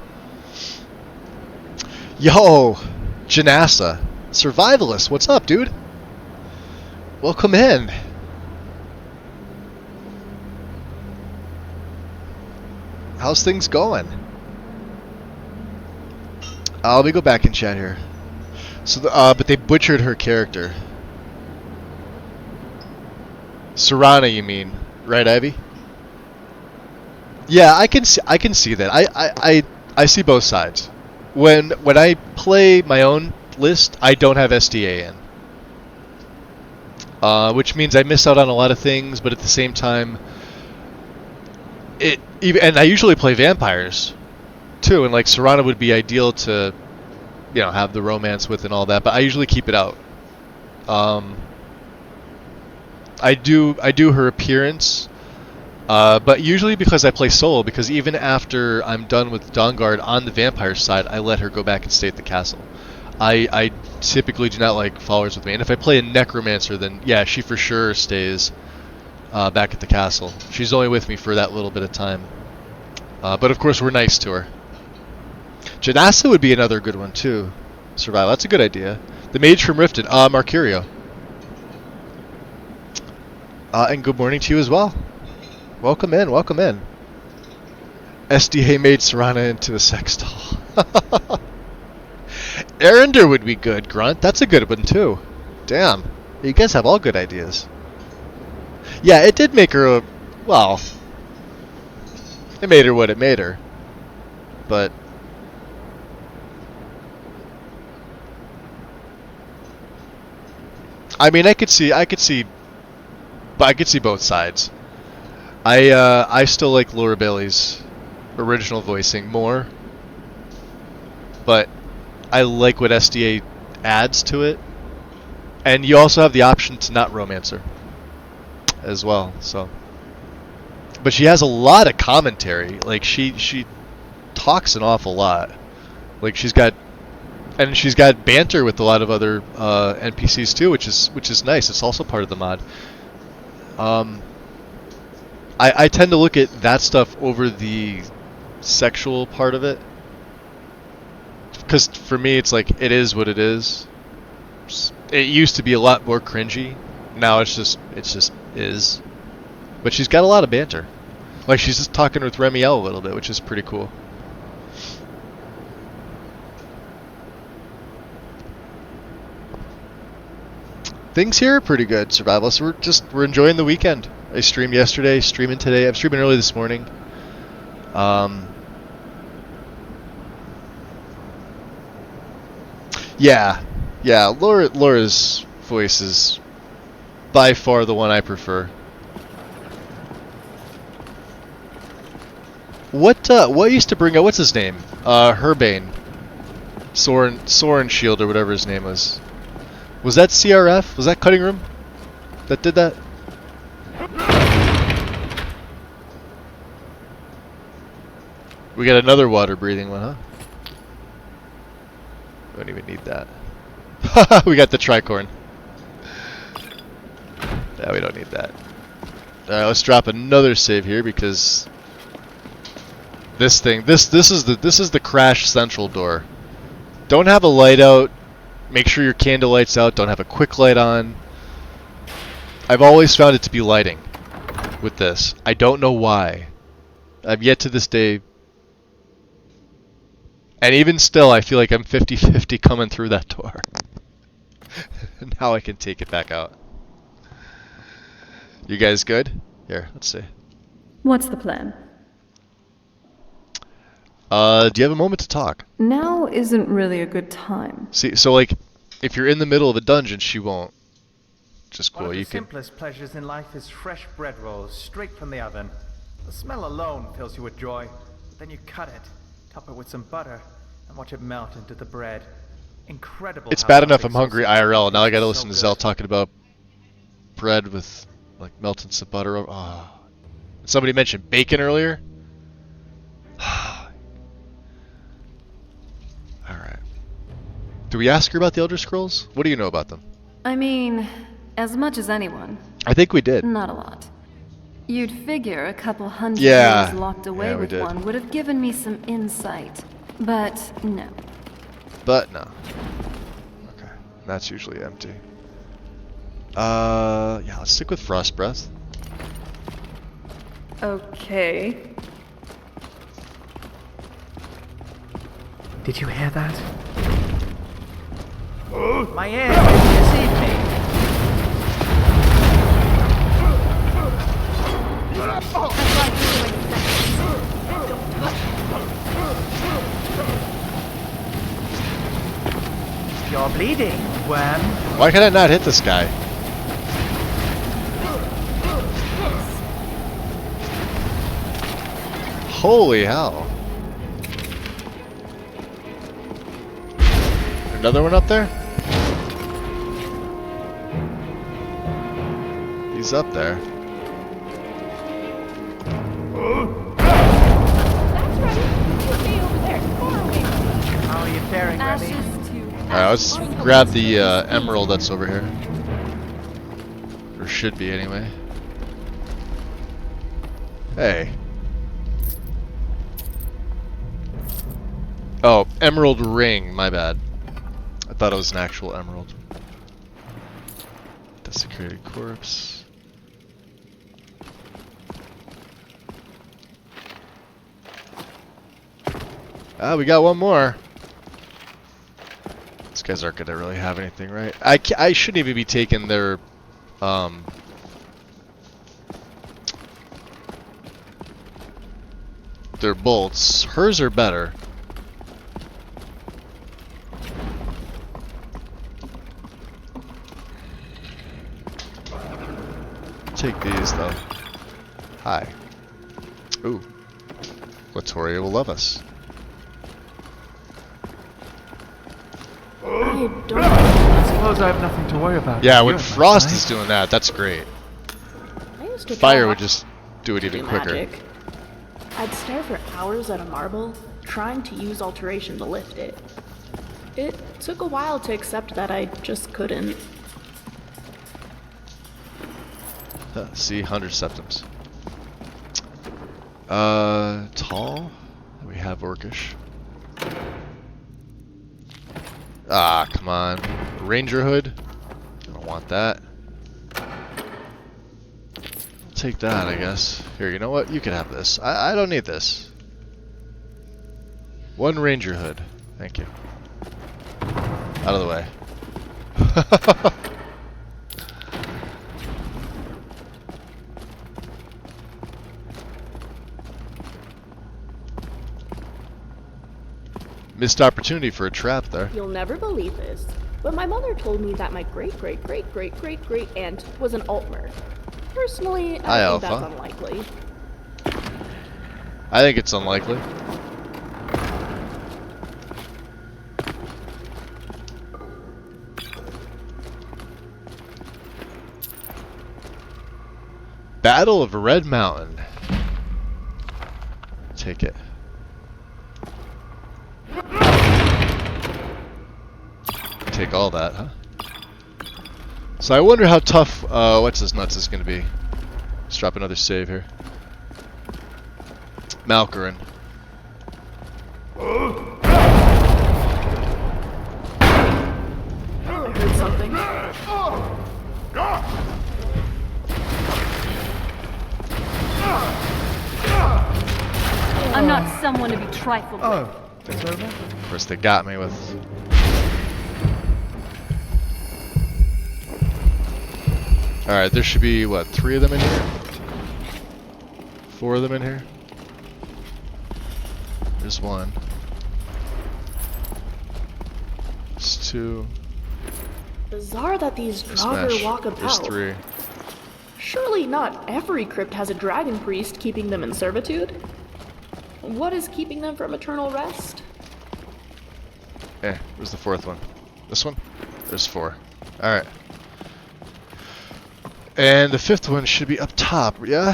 Yo, Janassa, Survivalist, what's up, dude? Welcome in. How's things going? Let me go back and chat here. So, but they butchered her character. Serana, you mean, right, Ivy? Yeah, I can see that. I see both sides. When I play my own list, I don't have SDA in, which means I miss out on a lot of things. But at the same time, and I usually play vampires too, and like Serana would be ideal to, you know, have the romance with and all that. But I usually keep it out. I do her appearance, but usually because I play solo. Because even after I'm done with Dawnguard on the vampire side, I let her go back and stay at the castle. I typically do not like followers with me, and if I play a necromancer, then yeah, she for sure stays back at the castle. She's only with me for that little bit of time, but of course we're nice to her. Janassa would be another good one too. Survival, that's a good idea. The mage from Riften, Marcurio. And good morning to you as well. Welcome in, welcome in. SDA made Serana into a sex doll. Arender would be good, Grunt. That's a good one too. Damn. You guys have all good ideas. Yeah, it did make her well, it made her what it made her. But I mean, I could see both sides. I still like Laura Bailey's original voicing more, but I like what SDA adds to it, and you also have the option to not romance her as well. So, but she has a lot of commentary. Like she talks an awful lot. Like she's got And she's got banter with a lot of other NPCs too, which is nice. It's also part of the mod. I tend to look at that stuff over the sexual part of it, because for me it's like it is what it is. It used to be a lot more cringy. Now it's just is. But she's got a lot of banter. Like she's just talking with Remiel a little bit, which is pretty cool. Things here are pretty good, Survivalists. We're enjoying the weekend. I streamed yesterday, streaming today. I'm streaming early this morning. Yeah, Laura's voice is by far the one I prefer. What used to bring out, what's his name? Herbane. Soren Shield or whatever his name was. Was that CRF? Was that Cutting Room that did that? We got another water breathing one, huh? Don't even need that. We got the tricorn. Yeah, we don't need that. Alright, let's drop another save here because this thing, this is the crash central door. Don't have a light out. Make sure your candle light's out. Don't have a quick light on. I've always found it to be lighting with this. I don't know why. I've yet to this day. And even still, I feel like I'm 50-50 coming through that door. Now I can take it back out. You guys good? Here, let's see. What's the plan? Do you have a moment to talk? Now isn't really a good time. See, so like, if you're in the middle of a dungeon, she won't. Just cool. One of the You can. simplest pleasures in life is fresh bread rolls straight from the oven. The smell alone fills you with joy. Then you cut it, top it with some butter, and watch it melt into the bread. Incredible. It's bad enough I'm hungry IRL. Now I gotta listen to Zell talking about bread with like melting some butter. Oh. Somebody mentioned bacon earlier. Alright. Do we ask her about the Elder Scrolls? What do you know about them? I mean, as much as anyone. I think we did. Not a lot. You'd figure a couple hundred Yeah. years locked away Yeah, we with did. one would have given me some insight. But no. But no. Okay. That's usually empty. Yeah, let's stick with Frost Breath. Okay. Did you hear that? My ears deceived me. You're bleeding, worm. Why can I not hit this guy? Holy hell. Another one up there? He's up there. How are you faring, Remy? Alright, let's grab the emerald that's over here. Or should be anyway. Hey. Oh, emerald ring, my bad. I thought it was an actual emerald. Desecrated corpse. Ah, we got one more. These guys aren't gonna really have anything, right? I shouldn't even be taking their bolts. Hers are better. Take these though. Hi. Ooh. Latoria will love us. I suppose I have nothing to worry about. Yeah, when Frost is doing that, that's great. I used to Fire try would just do it even quicker. magic. I'd stare for hours at a marble, trying to use alteration to lift it. It took a while to accept that I just couldn't. See, 100 septums. Tall? We have orcish. Ah, come on. Ranger hood? I don't want that. I'll take that, I guess. Here, you know what? You can have this. I don't need this. One ranger hood. Thank you. Out of the way. Missed opportunity for a trap there. You'll never believe this, but my mother told me that my great-great-great-great-great-great aunt was an Altmer. Personally, I think that's unlikely. I think it's unlikely. Battle of Red Mountain. Take it. Take all that, huh? So I wonder how tough what's his nuts is going to be. Let's drop another save here. Malkarin. I heard something. I'm not someone to be trifled with. Oh, it's over? Of course, they got me with... Alright, there should be, what, 3 of them in here? 4 of them in here? There's 1. There's 2. Bizarre that these Draugr Smash. walk about. There's 3. Surely not every crypt has a dragon priest keeping them in servitude. What is keeping them from eternal rest? Where's the 4th one? This one? There's 4. Alright. And the 5th one should be up top, yeah?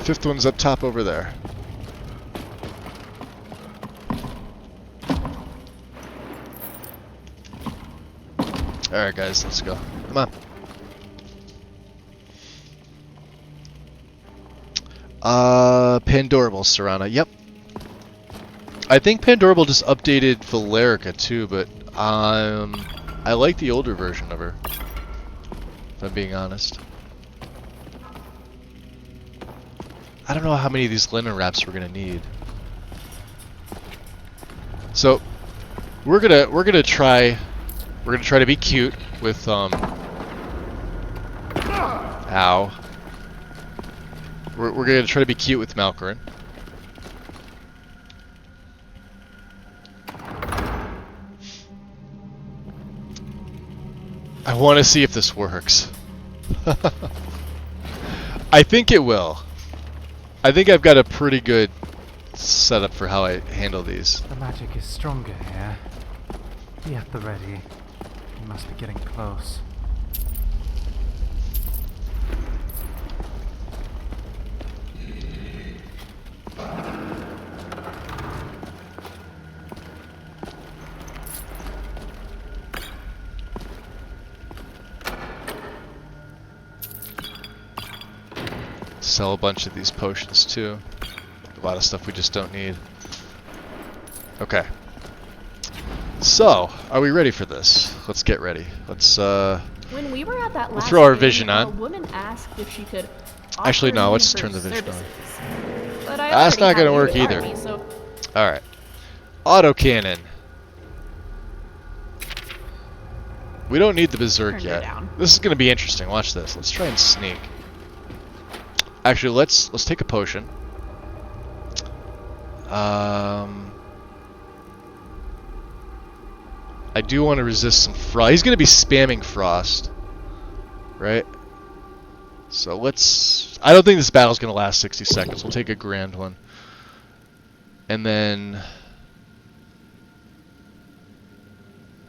Fifth one's up top over there. Alright guys, let's go. Come on. Pandorable Serana, yep. I think Pandorable just updated Valerica too, but I like the older version of her, if I'm being honest. I don't know how many of these linen wraps we're gonna need. So we're gonna try to be cute with ow. We're gonna try to be cute with Malkarin. I want to see if this works. I think it will. I think I've got a pretty good setup for how I handle these. The magic is stronger here. Be at the ready. We must be getting close. Sell a bunch of these potions too. A lot of stuff we just don't need. Okay. So, are we ready for this? Let's get ready. Let's When we were at that we'll last throw our game, vision on. a woman asked if she could Actually, no, offer let's me turn her the vision on. services. But I That's already not gonna have work you either. army, so Alright. Autocannon. We don't need the berserk Turned it yet. down. This is gonna be interesting. Watch this. Let's try and sneak. Actually, let's take a potion. I do want to resist some frost. He's going to be spamming frost, right? So let's... I don't think this battle's going to last 60 seconds. We'll take a grand one. And then...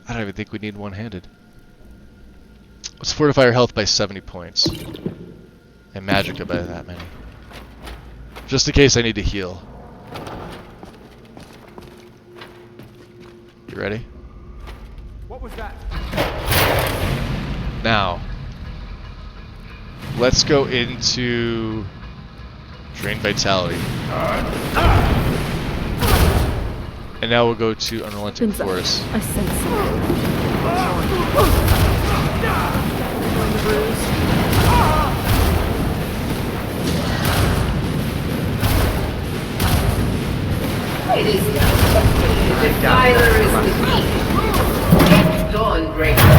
I don't even think we need one-handed. Let's fortify our health by 70 points. And magicka by that many. Just in case I need to heal. You ready? What was that? Now, let's go into Drain Vitality. And now we'll go to Unrelenting Force. I sense something. It is the defiler is defeated. Get Dawnbreaker.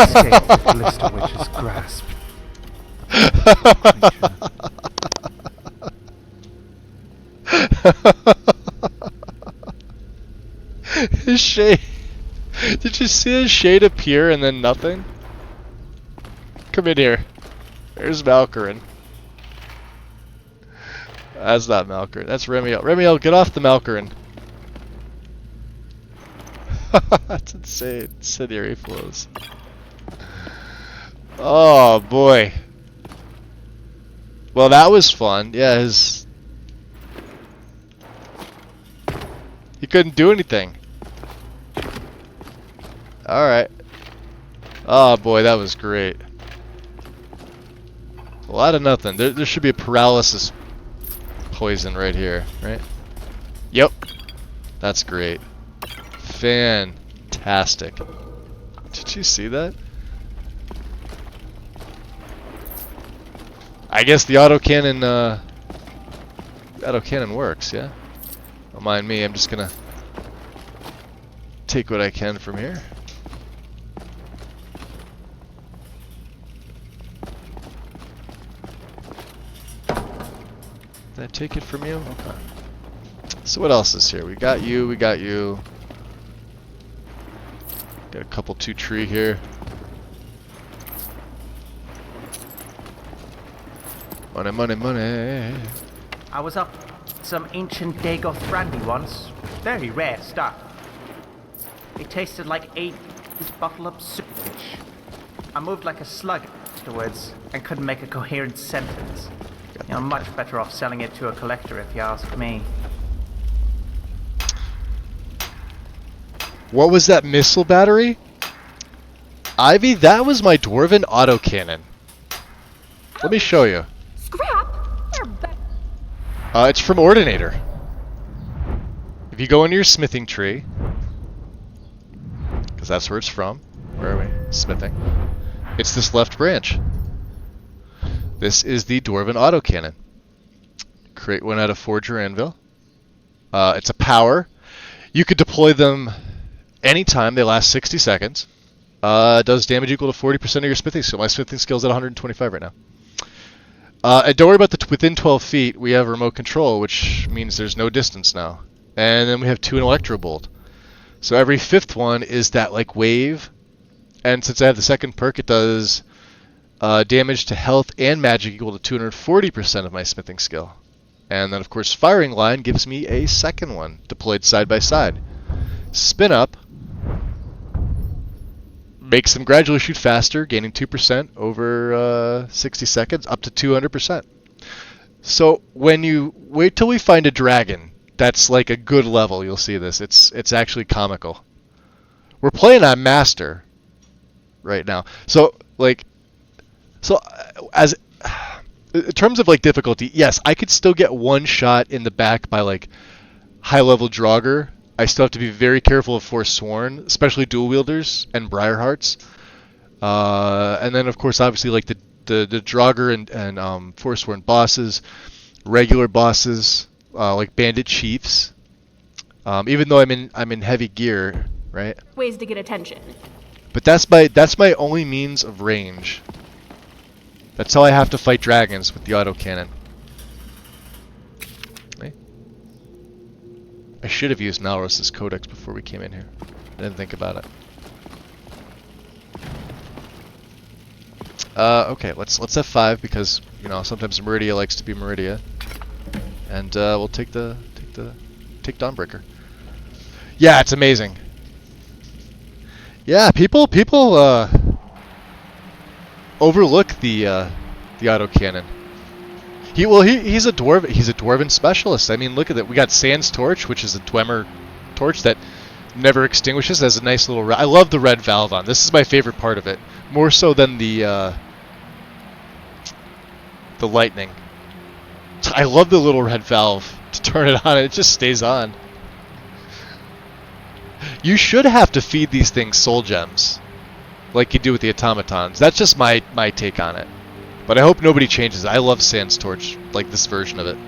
Escape the Blister Witch's grasp. His shade. Did you see his shade appear and then nothing? Come in here. There's Valkyrin. That's not Valkyrin. That's Remiel. Remiel, get off the Valkyrin. That's insane. Incendiary flows. Oh boy. Well, that was fun. Yeah, his... He couldn't do anything. Alright. Oh boy, that was great. A lot of nothing. There should be a paralysis poison right here, right? Yep. That's great. Fantastic. Did you see that? I guess the autocannon works, yeah? Don't mind me, I'm just gonna take what I can from here. Did I take it from you? Okay. So what else is here? We got you, we got you. Got a couple 2-tree here. Money, money, money. I was up some ancient Dagoth brandy once. Very rare stuff. It tasted like this bottle of sewage. I moved like a slug afterwards and couldn't make a coherent sentence. You're much better off selling it to a collector if you ask me. What was that missile battery? Ivy, that was my dwarven autocannon. Let me show you. Scrap? It's from Ordinator. If you go into your smithing tree, because that's where it's from. Where are we? Smithing. It's this left branch. This is the Dwarven autocannon. Create one out of Forge or Anvil. It's a power. You could deploy them anytime. They last 60 seconds. Does damage equal to 40% of your smithing skill. My smithing skill is at 125 right now. And don't worry about the within 12 feet. We have remote control, which means there's no distance now. And then we have 2 in Electro Bolt. So every 5th one is that like wave. And since I have the second perk, it does damage to health and magic equal to 240% of my smithing skill. And then of course Firing Line gives me a second one deployed side by side. Spin Up makes them gradually shoot faster, gaining 2% over 60 seconds, up to 200%. So when you wait till we find a dragon that's like a good level, you'll see this. It's actually comical. We're playing on Master right now. So as in terms of like difficulty, yes, I could still get one shot in the back by like high level Draugr. I still have to be very careful of Forsworn, especially dual wielders and Briarhearts. And then of course obviously like the Draugr and Forsworn bosses, regular bosses, like Bandit Chiefs. Even though I'm in heavy gear, right? Ways to get attention. But that's my only means of range. That's how I have to fight dragons with the autocannon. Okay. I should have used Malros's Codex before we came in here. I didn't think about it. Okay, let's have 5 because you know sometimes Meridia likes to be Meridia, and we'll take Dawnbreaker. Yeah, it's amazing. Yeah, people overlook the autocannon. He's a dwarf. He's a dwarven specialist. I mean, look at that. We got Sand's torch, which is a Dwemer torch that never extinguishes. Has a nice little. I love the red valve on. This is my favorite part of it, more so than the lightning. I love the little red valve to turn it on. It just stays on. You should have to feed these things soul gems, like you do with the automatons. That's just my take on it. But I hope nobody changes it. I love Sand's torch, like this version of it.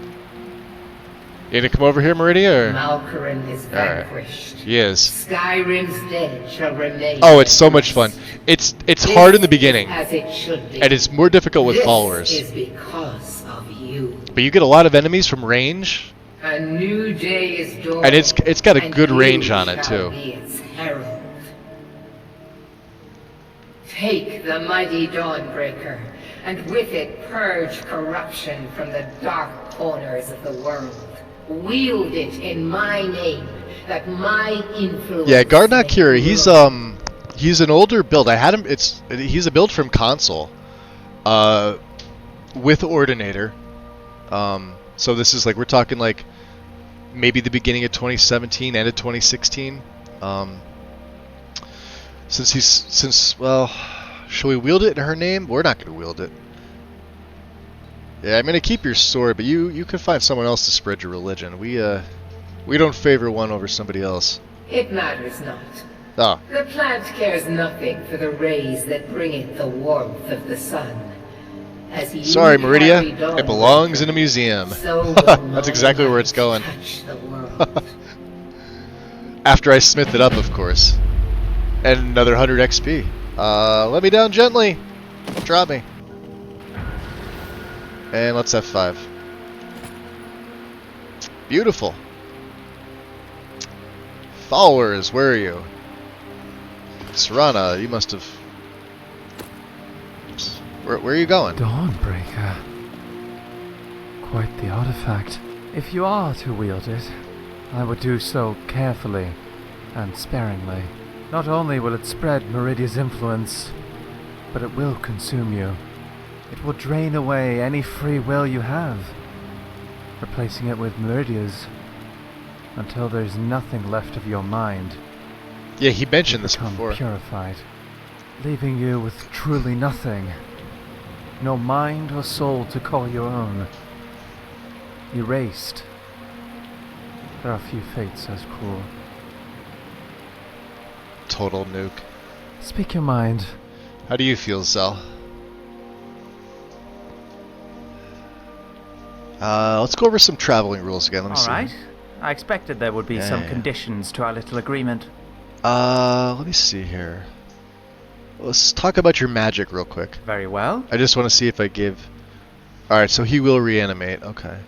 You gonna come over here, Meridia? Or? Malkaran is vanquished. Right. He is. Skyrim's dead shall remain. Oh, it's so much fun. It's hard in the beginning, as it should be. And it's more difficult with followers. This is because of you. But you get a lot of enemies from range. A new day is dawning, and it's got a good range on it too. Be its herald. Take the mighty Dawnbreaker, and with it purge corruption from the dark corners of the world. Wield it in my name, that my influence. Yeah, Gardnock here. He's an older build. I had him. He's a build from console, with Ordinator. So this is like, we're talking like maybe the beginning of 2017, end of 2016. Well, shall we wield it in her name? We're not going to wield it. Yeah, I'm going to keep your sword, but you can find someone else to spread your religion. We don't favor one over somebody else. It matters not. Oh. The plant cares nothing for the rays that bring it the warmth of the sun. Sorry, Meridia. It belongs in a museum. That's exactly where it's going. After I smith it up, of course. And another 100 XP. Let me down gently. Don't drop me. And let's F5. Beautiful. Followers, where are you? Serana, you must have... Where are you going? Dawnbreaker. Quite the artifact. If you are to wield it, I would do so carefully and sparingly. Not only will it spread Meridia's influence, but it will consume you. It will drain away any free will you have, replacing it with Meridia's until there's nothing left of your mind. Yeah, he mentioned this before. Purified, leaving you with truly nothing. No mind or soul to call your own. Erased. There are few fates as cruel. Total nuke. Speak your mind. How do you feel, Zell? Let's go over some traveling rules again. Let me see. Alright. I expected there would be some conditions to our little agreement. Let me see here. Let's talk about your magic real quick. Very well. I just want to see if I give... Alright, so he will reanimate. Okay.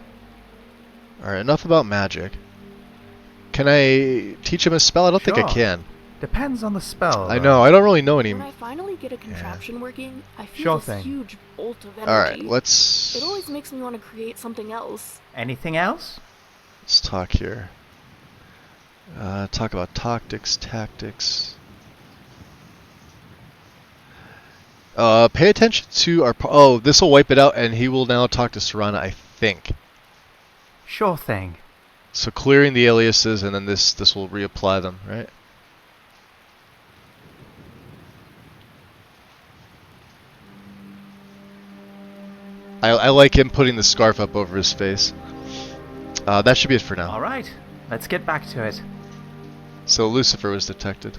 Alright, enough about magic. Can I teach him a spell? I don't think I can. Depends on the spell. I know, I don't really know any... When I finally get a contraption working, I feel this huge bolt of energy. Alright, let's... It always makes me want to create something else. Anything else? Let's talk here. Talk about tactics. Pay attention to our... Oh, this will wipe it out, and he will now talk to Serana, I think. Sure thing. So clearing the aliases, and then this will reapply them, right? I like him putting the scarf up over his face. That should be it for now. Alright, let's get back to it. So Lucifer was detected.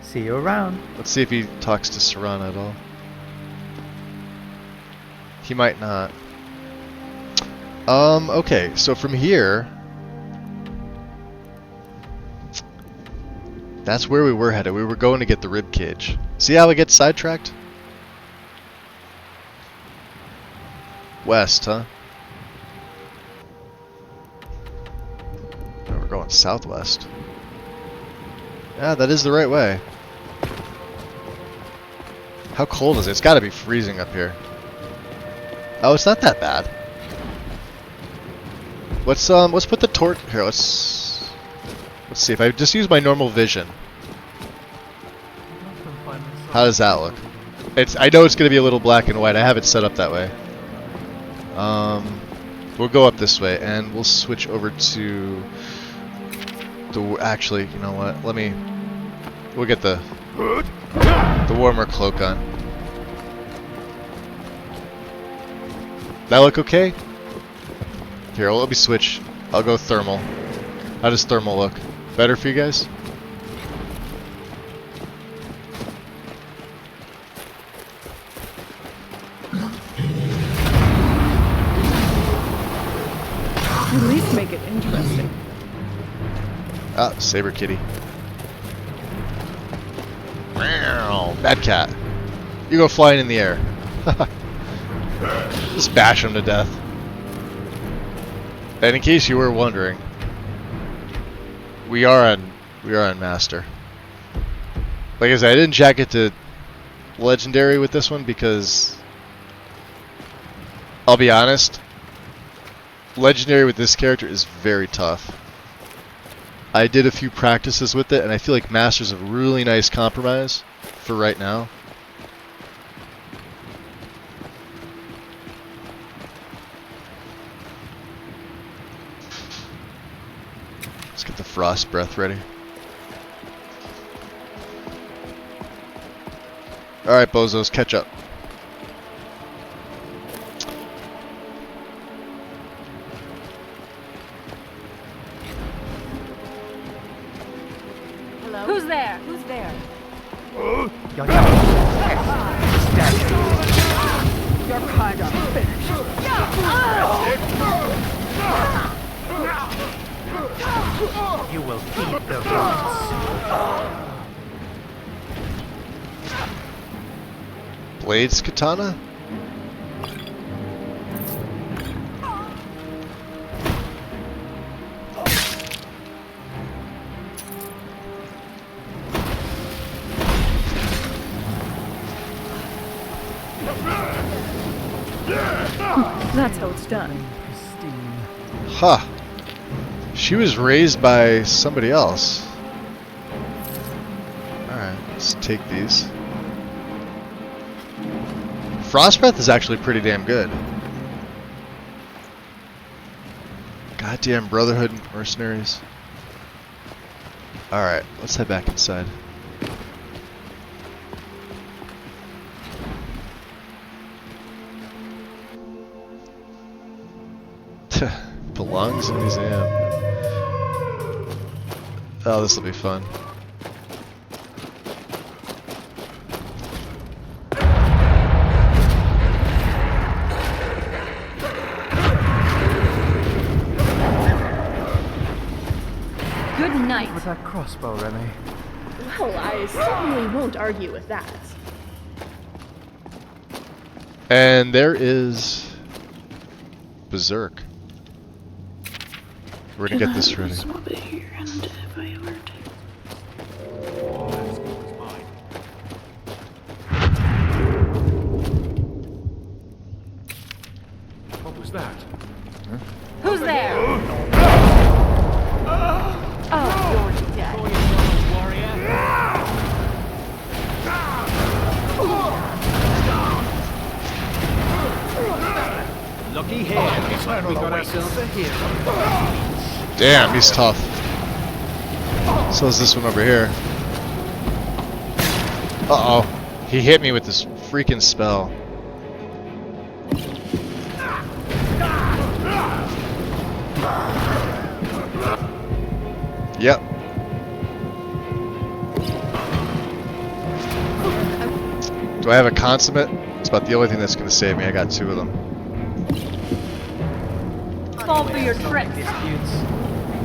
See you around. Let's see if he talks to Serana at all. He might not. Okay, so from here... That's where we were headed. We were going to get the rib cage. See how we get sidetracked? West, huh? No, we're going southwest. Yeah, that is the right way. How cold is it? It's got to be freezing up here. Oh, it's not that bad. Let's put the torch here. Let's see if I just use my normal vision. How does that look? I know it's going to be a little black and white. I have it set up that way. We'll go up this way, and we'll switch over to the... Actually, you know what? We'll get the warmer cloak on. That look okay? Here, let me switch. I'll go thermal. How does thermal look? Better for you guys? At least make it interesting. Ah, saber kitty. Bad cat. You go flying in the air. Just bash him to death. And in case you were wondering, we are on Master. Like I said, I didn't jack it to Legendary with this one because I'll be honest, Legendary with this character is very tough. I did a few practices with it, and I feel like Master's a really nice compromise for right now. Let's get the Frost Breath ready. Alright, bozos, catch up. Hello? Who's there? Who's there? You're kind of finished. You will feed the rats. Blades Katana? That's how it's done. Huh. She was raised by somebody else. Alright, let's take these. Frost Breath is actually pretty damn good. Goddamn Brotherhood mercenaries. Alright, let's head back inside. Belongs in a museum. Oh, this will be fun. Good night. With that crossbow, Remy. Well, I certainly won't argue with that. And there is Berserk. We're gonna get this ready. What was that? Huh? Who's there? Oh, you're dead. Looky here. We got ourselves a hero. Damn, he's tough. So is this one over here. Uh-oh. He hit me with this freaking spell. Yep. Do I have a consummate? It's about the only thing that's going to save me. I got 2 of them. Fall for your tricks. Disputes.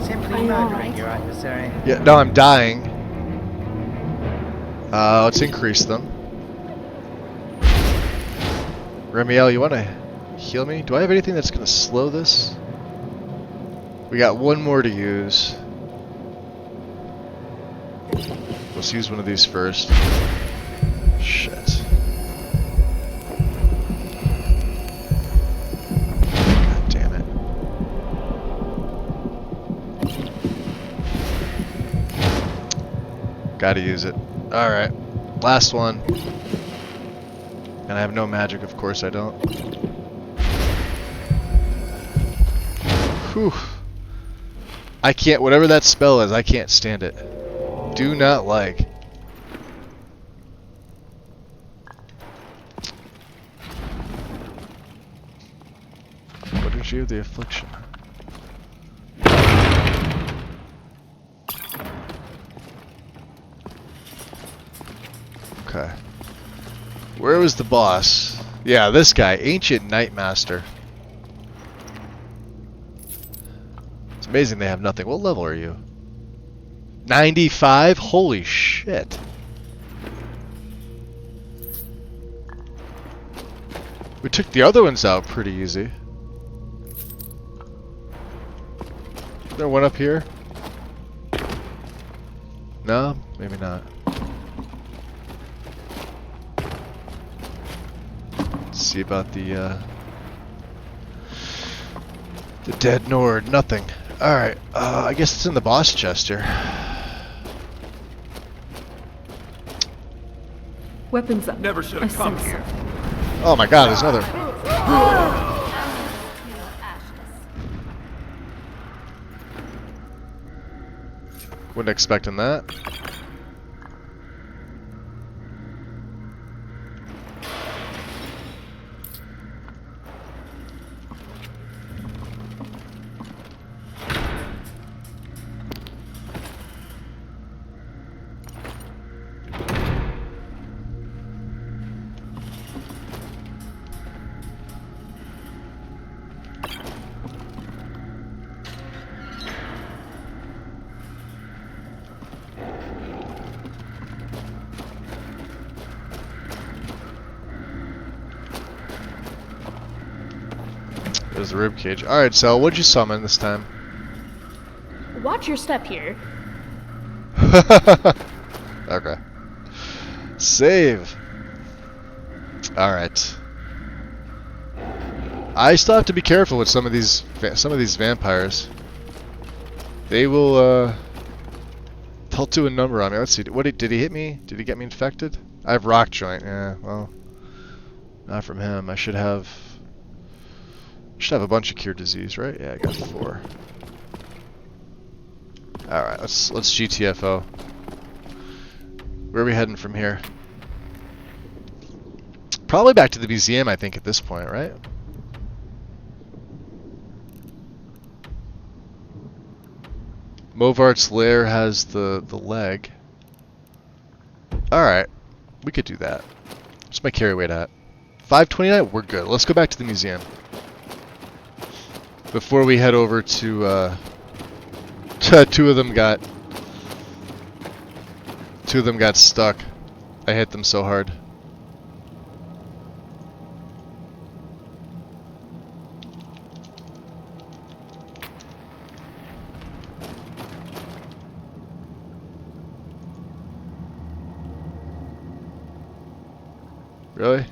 Simply murdering your adversary. Yeah, no, I'm dying. Let's increase them. Remiel, you want to heal me? Do I have anything that's going to slow this? We got 1 more to use. Let's use one of these first. Shit. God damn it. Gotta use it. Alright. Last one. And I have no magic, of course I don't. Whew. I can't, whatever that spell is, I can't stand it. Do not like. Liturgy of the Affliction. Okay. Where was the boss? Yeah, this guy, Ancient Nightmaster. It's amazing they have nothing. What level are you? 95? Holy shit. We took the other ones out pretty easy. Is there one up here? No? Maybe not. Let's see about the dead Nord. Nothing. Alright, I guess it's in the boss chest here. Weapons up. Never should have come here. Oh my god, there's another. Wasn't expecting that. There's the ribcage. Alright, so what'd you summon this time? Watch your step here. Okay. Save. Alright. I still have to be careful with some of these vampires. They will they'll do a number on me. Let's see. Did he hit me? Did he get me infected? I have rock joint. Yeah, well, not from him. I should have a bunch of cure disease, right? Yeah, I got 4. Alright, let's GTFO. Where are we heading from here? Probably back to the museum, I think, at this point, right? Movart's lair has the leg. Alright, we could do that. What's my carry weight at? 529? We're good. Let's go back to the museum. Before we head over to, two of them got stuck. I hit them so hard. Really?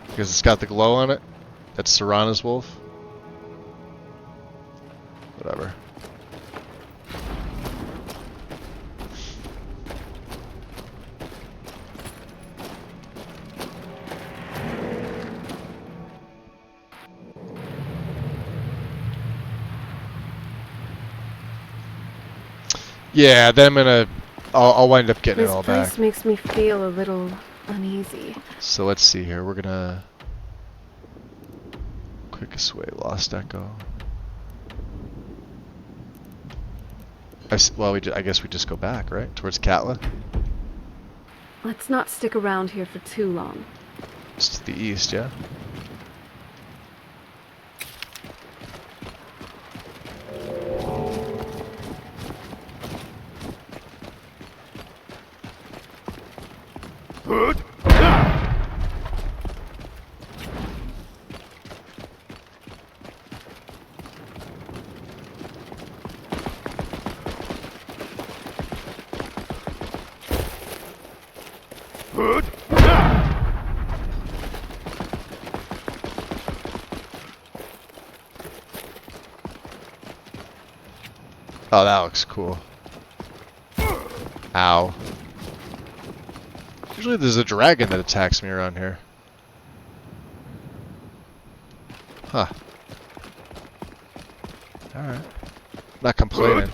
Because it's got the glow on it? That's Serana's wolf? Whatever. Yeah, then I'll wind up getting it all back. This place makes me feel a little uneasy. So let's see here. We're gonna quickest way, Lost Echo. Well, I guess we just go back, right? Towards Katla? Let's not stick around here for too long. It's to the east, yeah? Oh, that looks cool. Ow. Usually there's a dragon that attacks me around here. Huh. Alright. Not complaining.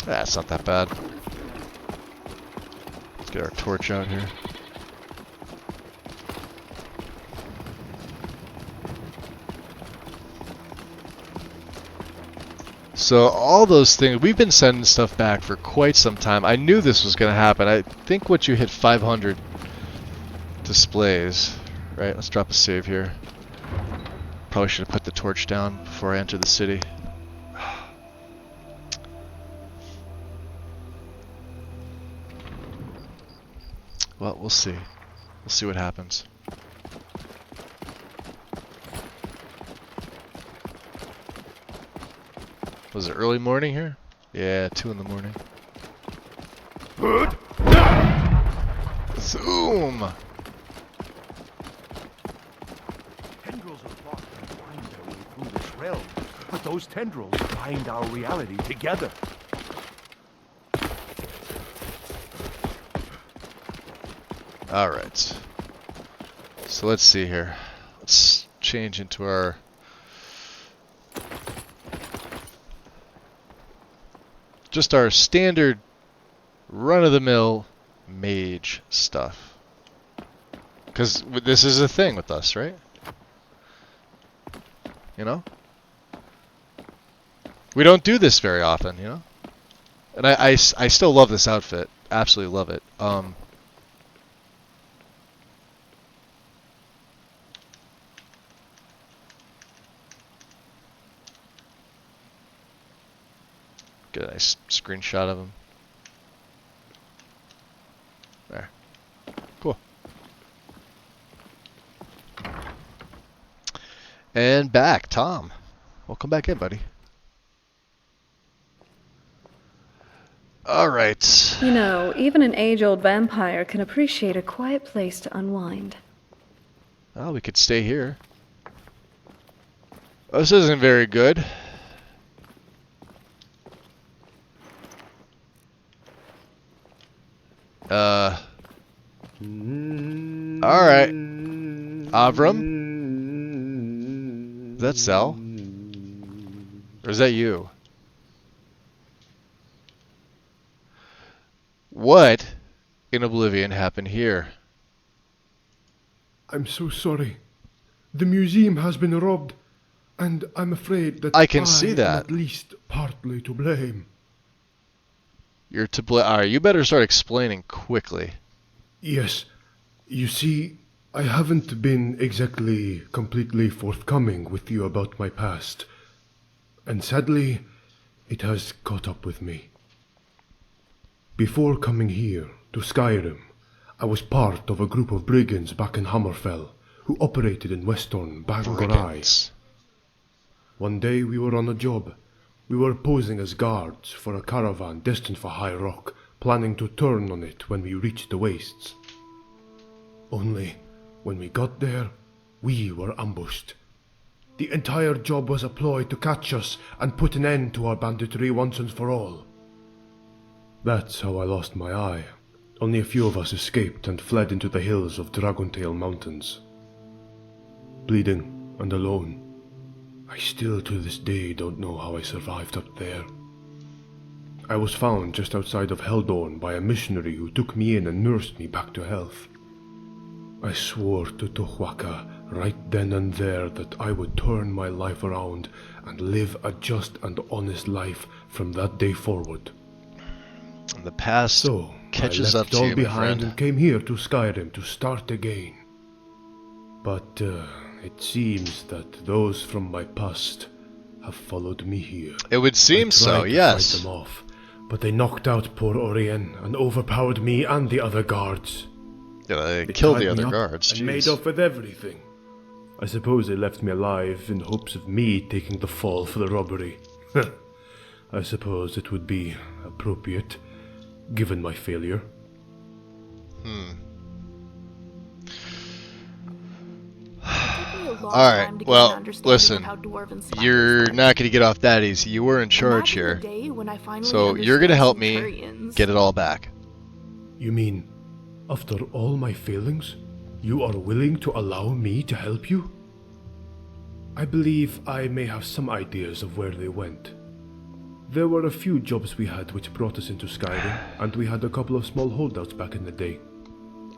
That's not that bad. Let's get our torch out here. So all those things, we've been sending stuff back for quite some time. I knew this was going to happen. I think once you hit 500 displays, right? Let's drop a save here. Probably should have put the torch down before I entered the city. Well, we'll see. We'll see what happens. Was it early morning here? Yeah, 2 in the morning. Zoom! Tendrils of thought can find their way through this realm, but those tendrils bind our reality together. Alright. So let's see here. Let's change into our... just our standard run-of-the-mill mage stuff. Because this is a thing with us, right? You know? We don't do this very often, you know? And I still love this outfit. Absolutely love it. Get a nice screenshot of him. There. Cool. And back, Tom. Welcome back in, buddy. Alright. You know, even an age-old vampire can appreciate a quiet place to unwind. Well, we could stay here. Oh, this isn't very good. Alright. Avram? Is that Cell? Or is that you? What in Oblivion happened here? I'm so sorry. The museum has been robbed, and I'm afraid that I can see that. am at least partly to blame. You're to blame. Alright, you better start explaining quickly. Yes. You see, I haven't been exactly completely forthcoming with you about my past. And sadly, it has caught up with me. Before coming here, to Skyrim, I was part of a group of brigands back in Hammerfell, who operated in Western Bangorai. One day we were on a job. We were posing as guards for a caravan destined for High Rock, planning to turn on it when we reached the wastes. Only, when we got there, we were ambushed. The entire job was a ploy to catch us and put an end to our banditry once and for all. That's how I lost my eye. Only a few of us escaped and fled into the hills of Dragontail Mountains. Bleeding and alone. I still to this day don't know how I survived up there. I was found just outside of Heldorn by a missionary who took me in and nursed me back to health. I swore to Tohwaka right then and there that I would turn my life around and live a just and honest life from that day forward. In the past So, catches I up left to all you, my behind friend. and came here to Skyrim to start again. But it seems that those from my past have followed me here. It would seem so, yes. Fight them off, but they knocked out poor Orien and overpowered me and the other guards. Yeah, they killed the other guards. And made off with everything. I suppose they left me alive in hopes of me taking the fall for the robbery. I suppose it would be appropriate, given my failure. Alright, well, listen, you're not going to get off that easy. You were in charge here. So you're going to help me get it all back. You mean, after all my failings, you are willing to allow me to help you? I believe I may have some ideas of where they went. There were a few jobs we had which brought us into Skyrim, and we had a couple of small holdouts back in the day.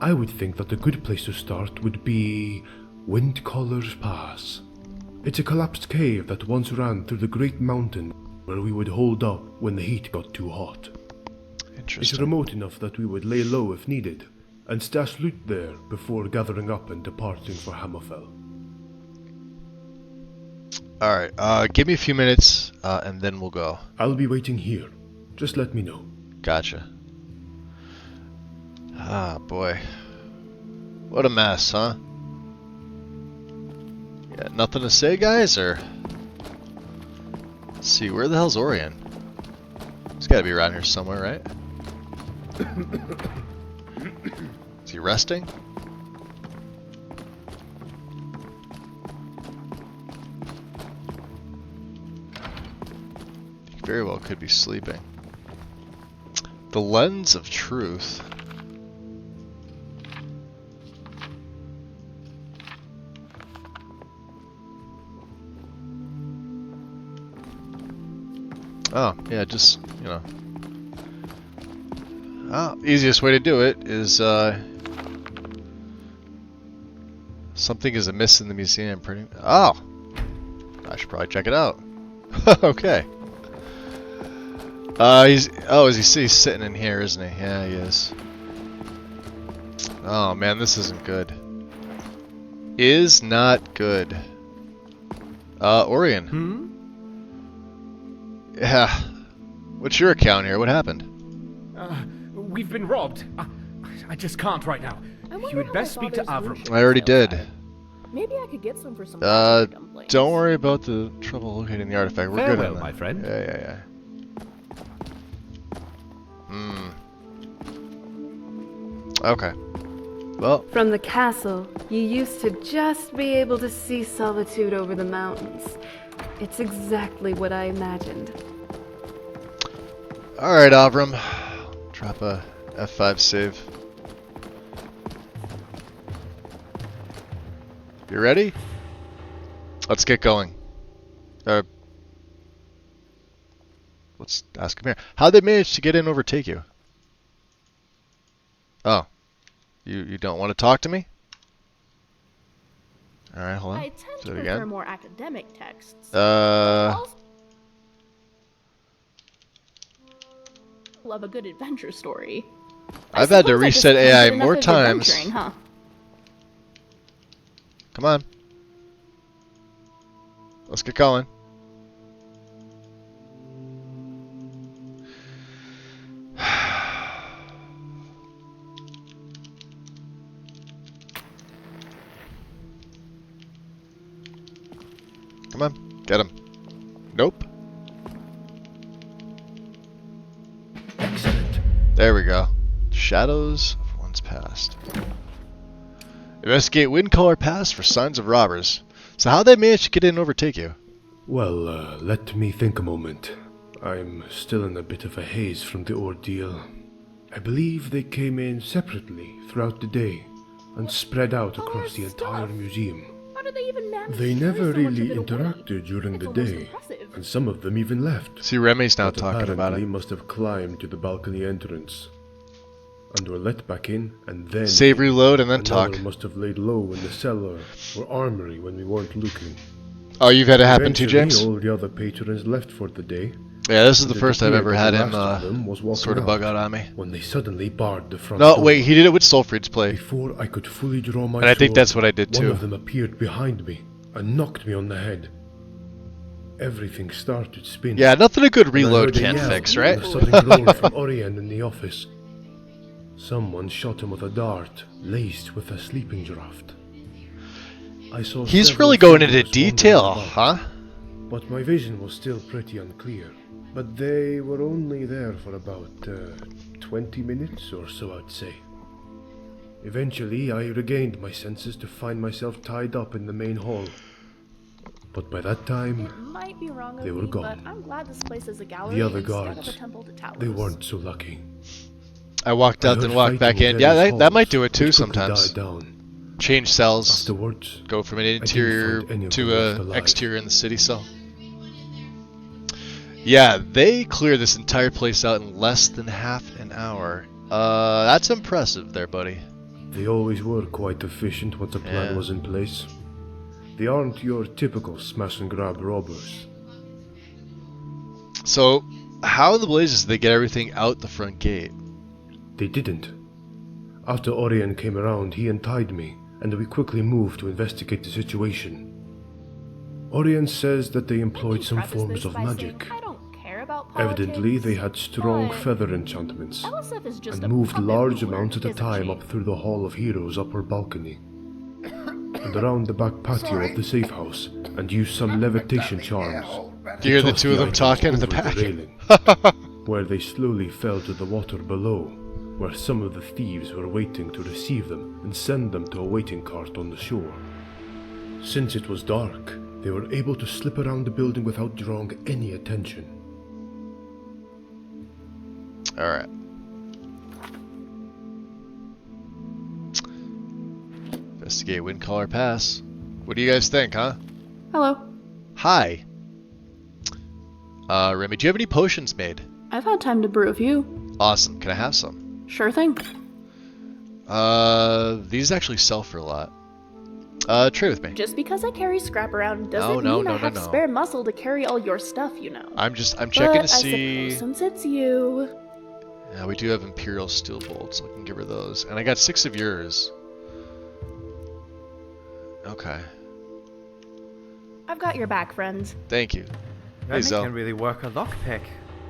I would think that a good place to start would be Windcaller's Pass. It's a collapsed cave that once ran through the great mountain where we would hold up when the heat got too hot. It's remote enough that we would lay low if needed, and stash loot there before gathering up and departing for Hammerfell. Alright, give me a few minutes, and then we'll go. I'll be waiting here. Just let me know. Gotcha. Ah, boy. What a mess, huh? Yeah, nothing to say, guys, or... Let's see, where the hell's Orien? He's gotta be around here somewhere, right? Is he resting? He very well could be sleeping. The Lens of Truth. Oh, yeah, just, you know. Oh, easiest way to do it is, something is amiss in the museum. Oh! I should probably check it out. Okay. He's sitting in here, isn't he? Yeah, he is. Oh, man, this isn't good. Is not good. Orien. Yeah. What's your account here? What happened? We've been robbed. I just can't right now. You would best speak to Avram. I already did. Maybe I could get some for some don't worry about the trouble locating the artifact. We're good on that. My friend. Yeah. Okay. Well. From the castle, you used to just be able to see Solitude over the mountains. It's exactly what I imagined. Alright, Avram. Drop a F5 save. You ready? Let's get going. Let's ask him here. How'd they manage to get in and overtake you? Oh. You don't want to talk to me? Alright, hold on. I tend to prefer more academic texts. Love a good adventure story. I've had to reset AI more times. Huh? Come on. Let's get going. Come on, get him. Nope. Excellent. There we go. Shadows of one's past. Investigate Windcaller Pass for signs of robbers. So how'd they manage to get in and overtake you? Well, let me think a moment. I'm still in a bit of a haze from the ordeal. I believe they came in separately throughout the day and spread out across the entire museum. How did they even manage They to never carry so much really of it away? interacted during the almost day, impressive. and some of them even left. See, Remy's now But talking about apparently it. must have climbed to the balcony entrance and were let back in, and then Save, reload, and then talk. Must have laid low in the cellar or armory when we weren't looking. Oh, you've had it happen too, Eventually, James? all the other patrons left for the day. Yeah, this is the and it first I've appeared ever that had the him last of them was walking sort of bug out on me. when they suddenly barred the front No, door. wait, he did it with Sulfrid's play. Before I could fully draw my And I think sword, that's what I did one too. of them appeared behind me and knocked me on the head. Everything started spinning. Yeah, nothing a good and I reload heard a can't yell fix, and right? a sudden groan from Orion in the office. Someone shot him with a dart laced with a sleeping draught. I saw He's several really going into figures wandering detail, about, huh? But my vision was still pretty unclear. But they were only there for about 20 minutes or so, I'd say. Eventually, I regained my senses to find myself tied up in the main hall. But by that time, Might be wrong of they were me, gone. but I'm glad this place is a gallery The other instead of guards, a temple to towers. they weren't so lucky. I walked out, I then heard walked back fighting in. Yeah, various that might halls, do it too which quickly sometimes. died down. Change cells. Afterwards, Go from an didn't interior find any of to them left a alive. exterior in the city cell. Yeah, they cleared this entire place out in less than half an hour. That's impressive there, buddy. They always were quite efficient once a plan Yeah. was in place. They aren't your typical smash and grab robbers. So, how in the blazes did they get everything out the front gate? They didn't. After Orion came around, he untied me, and we quickly moved to investigate the situation. Orion says that they employed some forms of magic. I don't care about Evidently, politics, they had strong but feather enchantments, LSF is just and a moved puppet large ruler, amounts at a isn't time she? up through the Hall of Heroes' upper balcony, and around the back patio of the safe house, and used some levitation charms. Do you hear the Tossed two of them items talking in the over back? railing, where they slowly fell to the water below, where some of the thieves were waiting to receive them and send them to a waiting cart on the shore. Since it was dark, they were able to slip around the building without drawing any attention. Alright. Investigate wind collar pass. What do you guys think, huh? Hello. Hi. Remy, do you have any potions made? I've had time to brew a few. Awesome. Can I have some? Sure thing. These actually sell for a lot. Trade with me. Just because I carry scrap around doesn't mean I have spare muscle to carry all your stuff, you know. I'm checking But to see. I suppose since it's you. Yeah, we do have Imperial Steel Bolts, so I can give her those. And I got 6 of yours. Okay. I've got your back, friends. Thank you. Hey, Remy Zell. can really work a lockpick.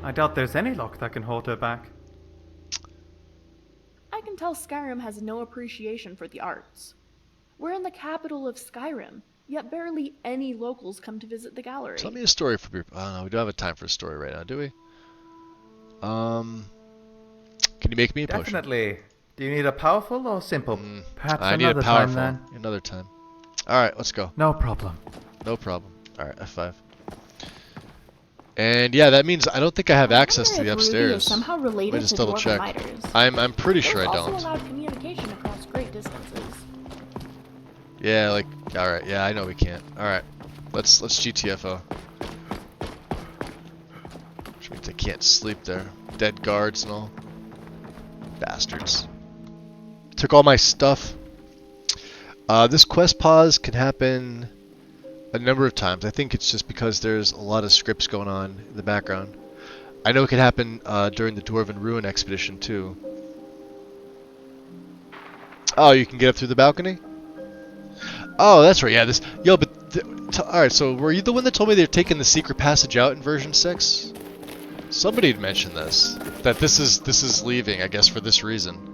I doubt there's any lock that can hold her back. I can tell Skyrim has no appreciation for the arts. We're in the capital of Skyrim, yet barely any locals come to visit the gallery. Tell me a story for people. Oh no, we don't have time for a story right now, do we? Can you make me a potion? Definitely. Do you need a powerful or simple? Perhaps I need a another powerful. time then. Another time. Alright, let's go. No problem. No problem. Alright, F5. And yeah, that means I don't think I have access to the Ruby is upstairs. somehow related Let me just to double dwarven check. miters. I'm pretty sure I There's don't. also allowed communication across great distances. Yeah, like alright, yeah, I know we can't. Alright. Let's GTFO. Which means I can't sleep there. Dead guards and all. Bastards. Took all my stuff. This quest pause can happen a number of times. I think it's just because there's a lot of scripts going on in the background. I know it can happen during the Dwarven Ruin expedition too. Oh, you can get up through the balcony? Oh, that's right. Yeah, this. Yo, but alright. So, were you the one that told me they're taking the secret passage out in version 6? Somebody had mentioned this. That this is leaving, I guess, for this reason.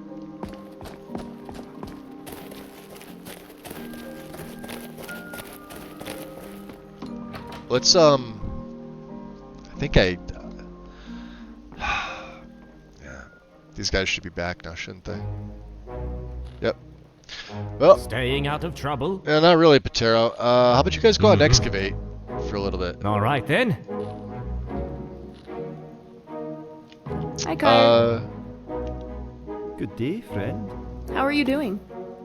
Let's I think yeah. These guys should be back now, shouldn't they? Yep. Well, staying out of trouble? Yeah, not really, Patero. How about you guys go out and excavate for a little bit? All right then. Hi, Kyle. Good day, friend. How are you doing?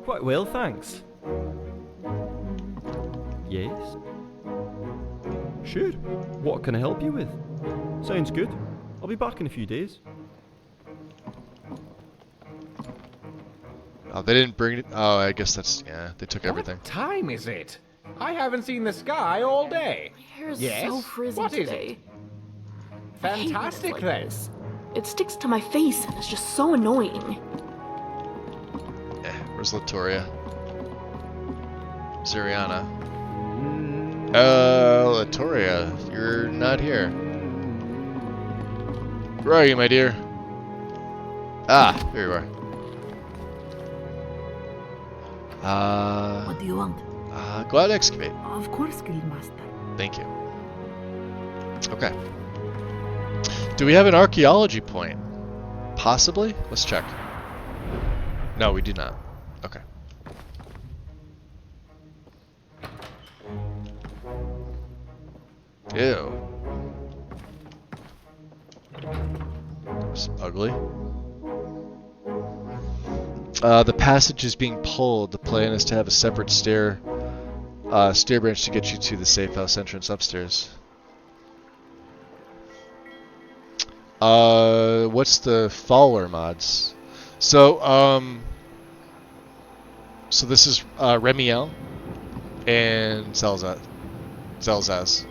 Quite well, thanks. Yes? Sure. What can I help you with? Sounds good. I'll be back in a few days. Oh, they didn't bring it. Oh, I guess that's, yeah, they took everything. What time is it? I haven't seen the sky all day. My hair is Yes? so frizzy What is today. it? Fantastic, then. It sticks to my face and it's just so annoying. Where's Latoria? Ziriana. Latoria, you're not here. Where are you, my dear? Ah, here you are. What do you want? Go out and excavate. Of course, Guildmaster. Thank you. Okay. Do we have an archaeology point? Possibly? Let's check. No, we do not. Okay. Ew. It's ugly. The passage is being pulled. The plan is to have a separate stair branch to get you to the safe house entrance upstairs. What's the follower mods? So this is Remiel and Zelzaz.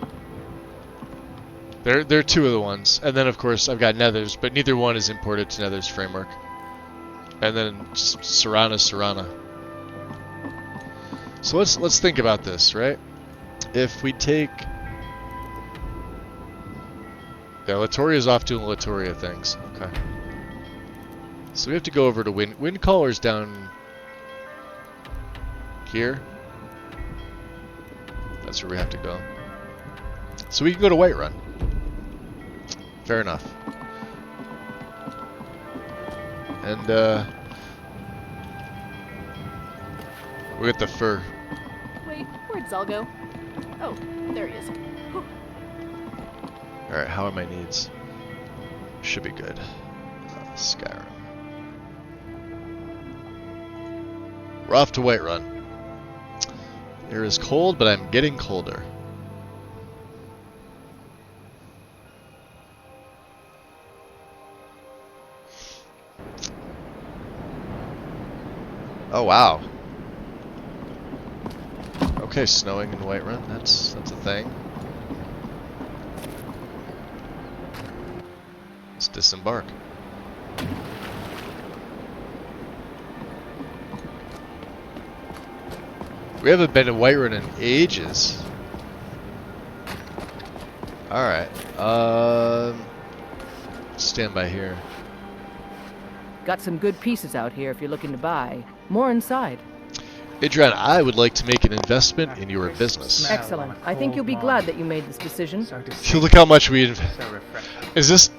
They're two of the ones, and then of course I've got Nethers, but neither one is imported to Nethers framework. And then just Serana. So let's think about this, right? If we take, yeah, Latoria's off doing Latoria things. Okay. So we have to go over to Windcaller's down here. That's where we have to go. So we can go to Whiterun. Fair enough. And we get the fur. Wait, where'd Zal go? Oh, there he is. Whew. Alright, how are my needs? Should be good. Skyrim. We're off to Whiterun. The air is cold, but I'm getting colder. Oh wow. Okay, snowing in Whiterun, that's a thing. Let's disembark. We haven't been to Whiterun in ages. Alright, stand by here. Got some good pieces out here if you're looking to buy. More inside. Adrian, I would like to make an investment in your business. Excellent. I think you'll be glad that you made this decision. Look how much we Is this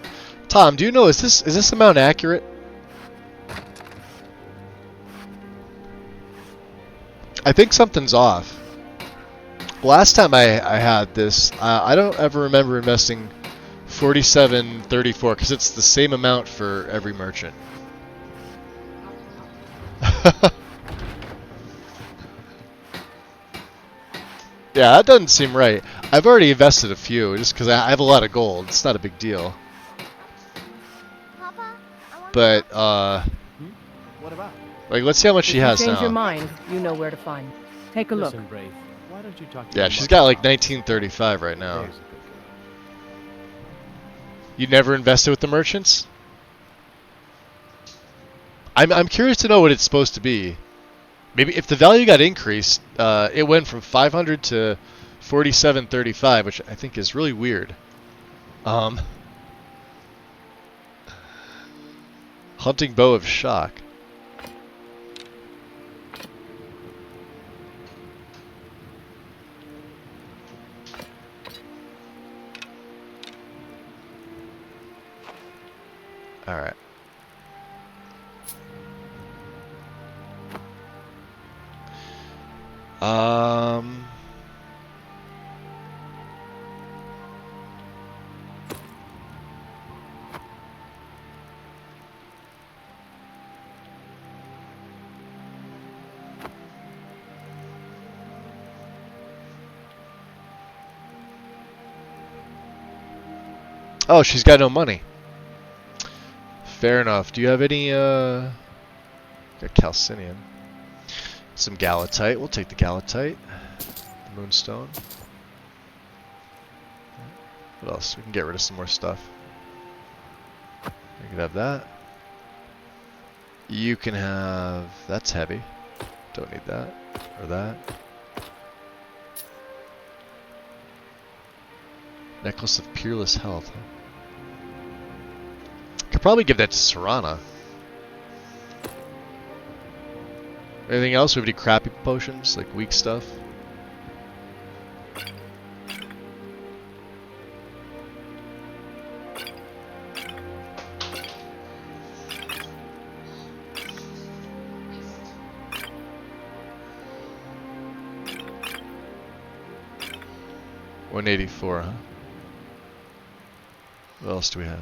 Tom, do you know, is this amount accurate? I think something's off. Last time I had this, I don't ever remember investing 47.34 because it's the same amount for every merchant. Yeah, that doesn't seem right. I've already invested a few just because I have a lot of gold. It's not a big deal. But What about? like, let's see how much she has If you change now. your mind, you know where to find. Take a look. Listen, Brave, why don't you talk to Yeah, your she's mother? got like 1935 right now. You never invested with the merchants? I'm curious to know what it's supposed to be. Maybe if the value got increased, it went from 500 to 47.35, which I think is really weird. Hunting bow of shock. All right. Oh, she's got no money. Fair enough. Do you have any, got calcinium. Some galatite. We'll take the galatite. Moonstone. What else? We can get rid of some more stuff. We can have that. You can have... That's heavy. Don't need that. Or that. Necklace of Peerless Health. Huh? Could probably give that to Serana. Anything else? We have any crappy potions? Like weak stuff? $184, huh? What else do we have?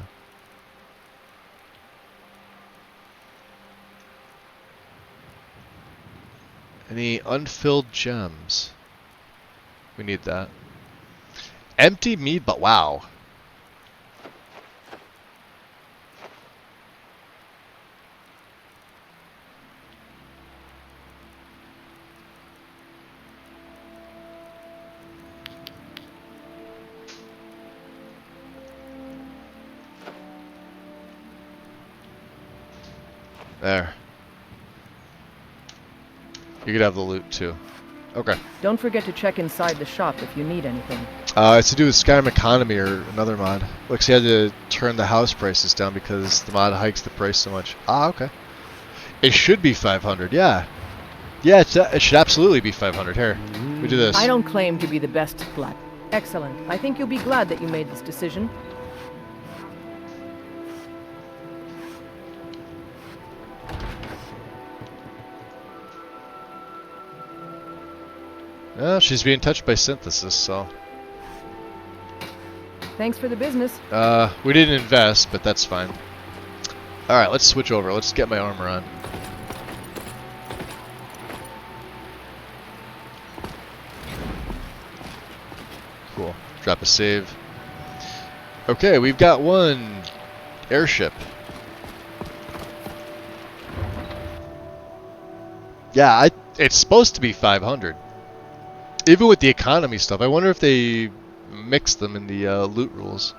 Any unfilled gems? We need that. Empty mead, but wow. There. You could have the loot too. Okay. Don't forget to check inside the shop if you need anything. It's to do with Skyrim economy or another mod. Looks he had to turn the house prices down because the mod hikes the price so much. Ah, okay. It should be 500. Yeah. Yeah, it should absolutely be 500. Here, we do this. I don't claim to be the best black. Excellent. I think you'll be glad that you made this decision. She's being touched by synthesis, so. Thanks for the business. We didn't invest, but that's fine. Alright, let's switch over. Let's get my armor on. Cool. Drop a save. Okay, we've got one airship. Yeah, it's supposed to be 500. Even with the economy stuff, I wonder if they mixed them in the loot rules.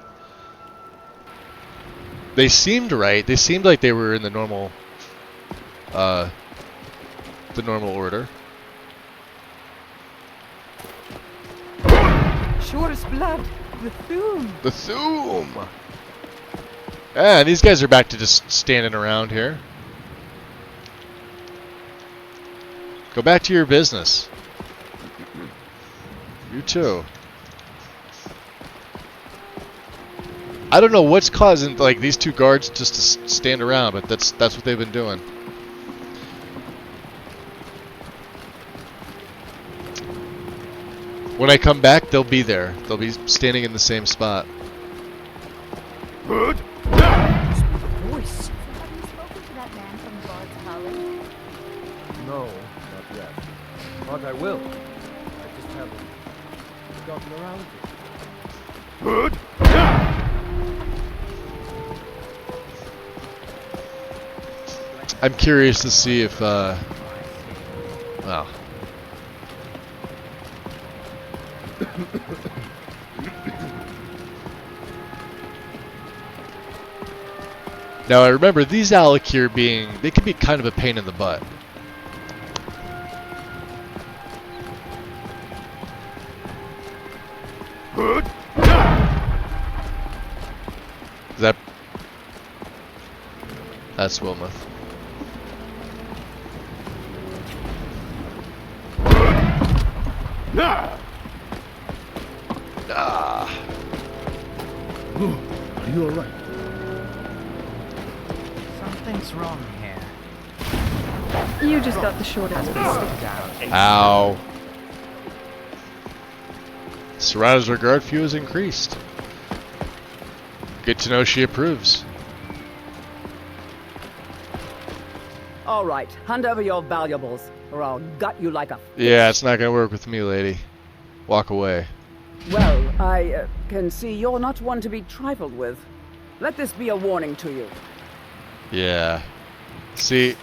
They seemed right. They seemed like they were in the normal order. Sure as blood. The Thum. The Thum. Yeah, these guys are back to just standing around here. Go back to your business. You too. I don't know what's causing like these two guards just to stand around, but that's what they've been doing. When I come back, they'll be there. They'll be standing in the same spot. Voice. Have you spoken to that man from Bard's Hollow? No, not yet. But I will. I just haven't gotten around to it. I'm curious to see if, well. Now I remember these Alakir being, they can be kind of a pain in the butt. That's Wilmoth. Are you alright? Something's wrong here. You just got the short end of the stick. Ow. Serana's regard for you has increased. Good to know she approves. All right, hand over your valuables, or I'll gut you like a fish. Yeah, it's not gonna work with me, lady. Walk away. Well, I can see you're not one to be trifled with. Let this be a warning to you. Yeah. See,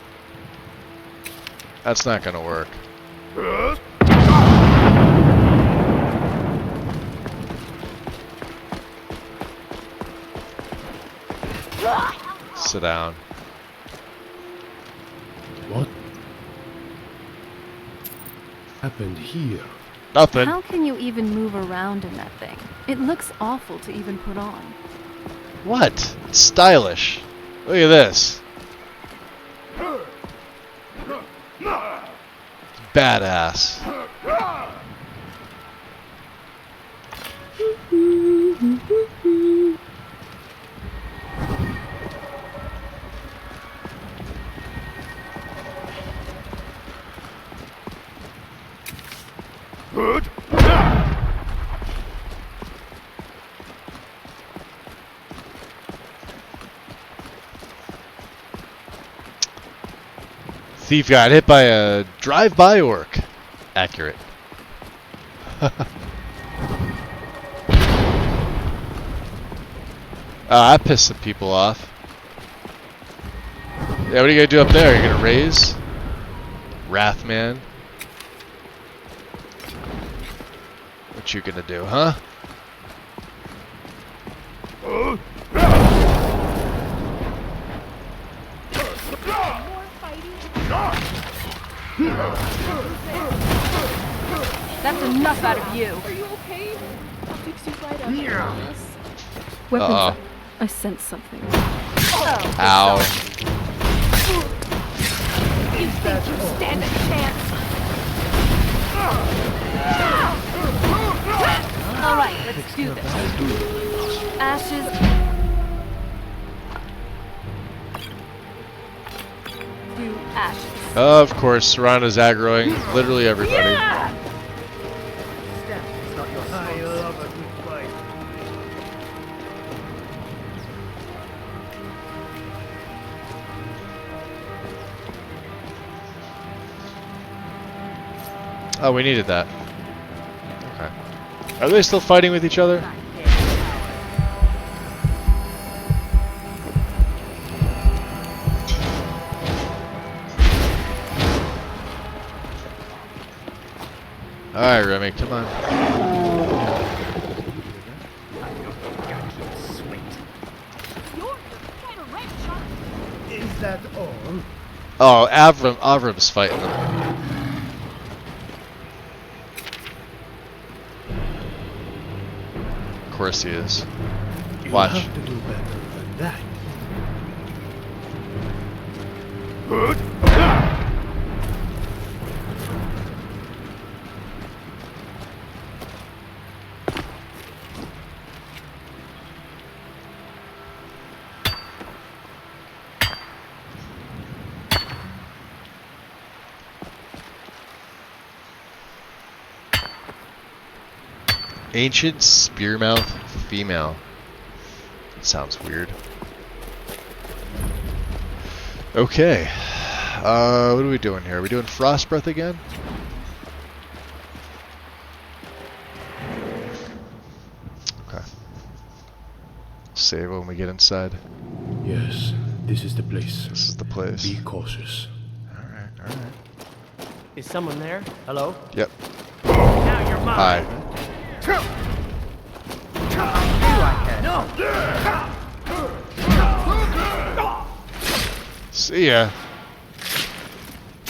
that's not gonna work. Sit down. What happened here? Nothing. How can you even move around in that thing? It looks awful to even put on. What? It's stylish. Look at this. It's badass. Thief got hit by a drive-by orc. Accurate. I pissed some people off. Yeah, what are you gonna do up there? You gonna raise? Wrathman. What you gonna do, huh? That's enough out of you. Are you okay? I'll fix you right up. I promise. Weapons Uh-oh. up. I sense something. Ow. You think you stand a chance? All right, let's do this. Ashes. To ashes. Of course, Serana's aggroing literally everybody. Yeah! It's not your I love a good fight. Oh, we needed that. Okay. Are they still fighting with each other? Alright, Remy, come on. Is that all? Oh, Avram's fighting them. Of course he is. You Watch. have to do better than that. Ancient Spearmouth Female. That sounds weird. Okay. What are we doing here? Are we doing Frost Breath again? Okay. Save when we get inside. Yes, this is the place. This is the place. Be cautious. Alright, alright. Is someone there? Hello? Yep. Now you're mine. Hi. See ya.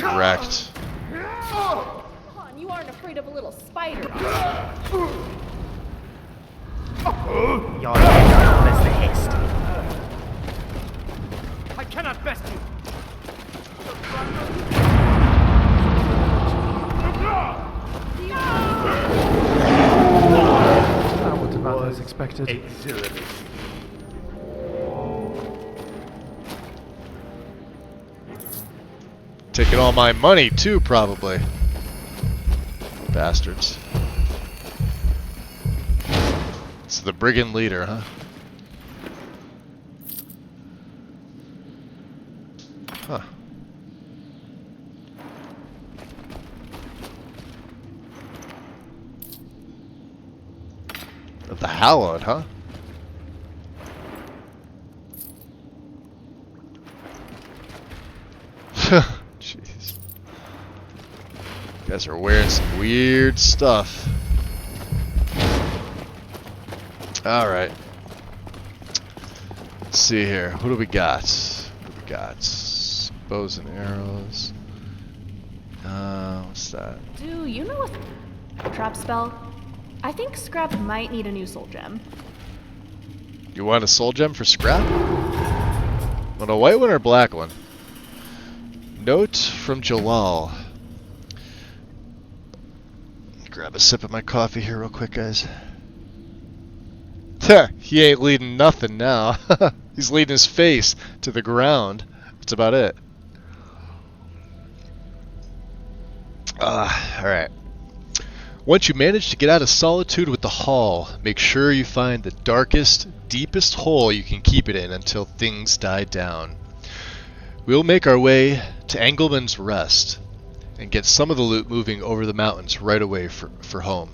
Wrecked. Come on, you aren't afraid of a little spider. Jag är bästa häst. I cannot best you. That was about as expected. Taking all my money too, probably. Bastards. It's the brigand leader, huh? Huh. Of the Hallowed, huh? Jeez. You guys are wearing some weird stuff. Alright. Let's see here. Who do we got? What do we got? Bows and arrows. What's that? Do you know a trap spell? I think Scrap might need a new soul gem. You want a soul gem for Scrap? Want a white one or a black one? Note from Jalal. Grab a sip of my coffee here real quick, guys. He ain't leading nothing now. He's leading his face to the ground. That's about it. Alright. Once you manage to get out of solitude with the Hall, make sure you find the darkest, deepest hole you can keep it in until things die down. We'll make our way to Engelman's Rest and get some of the loot moving over the mountains right away for home.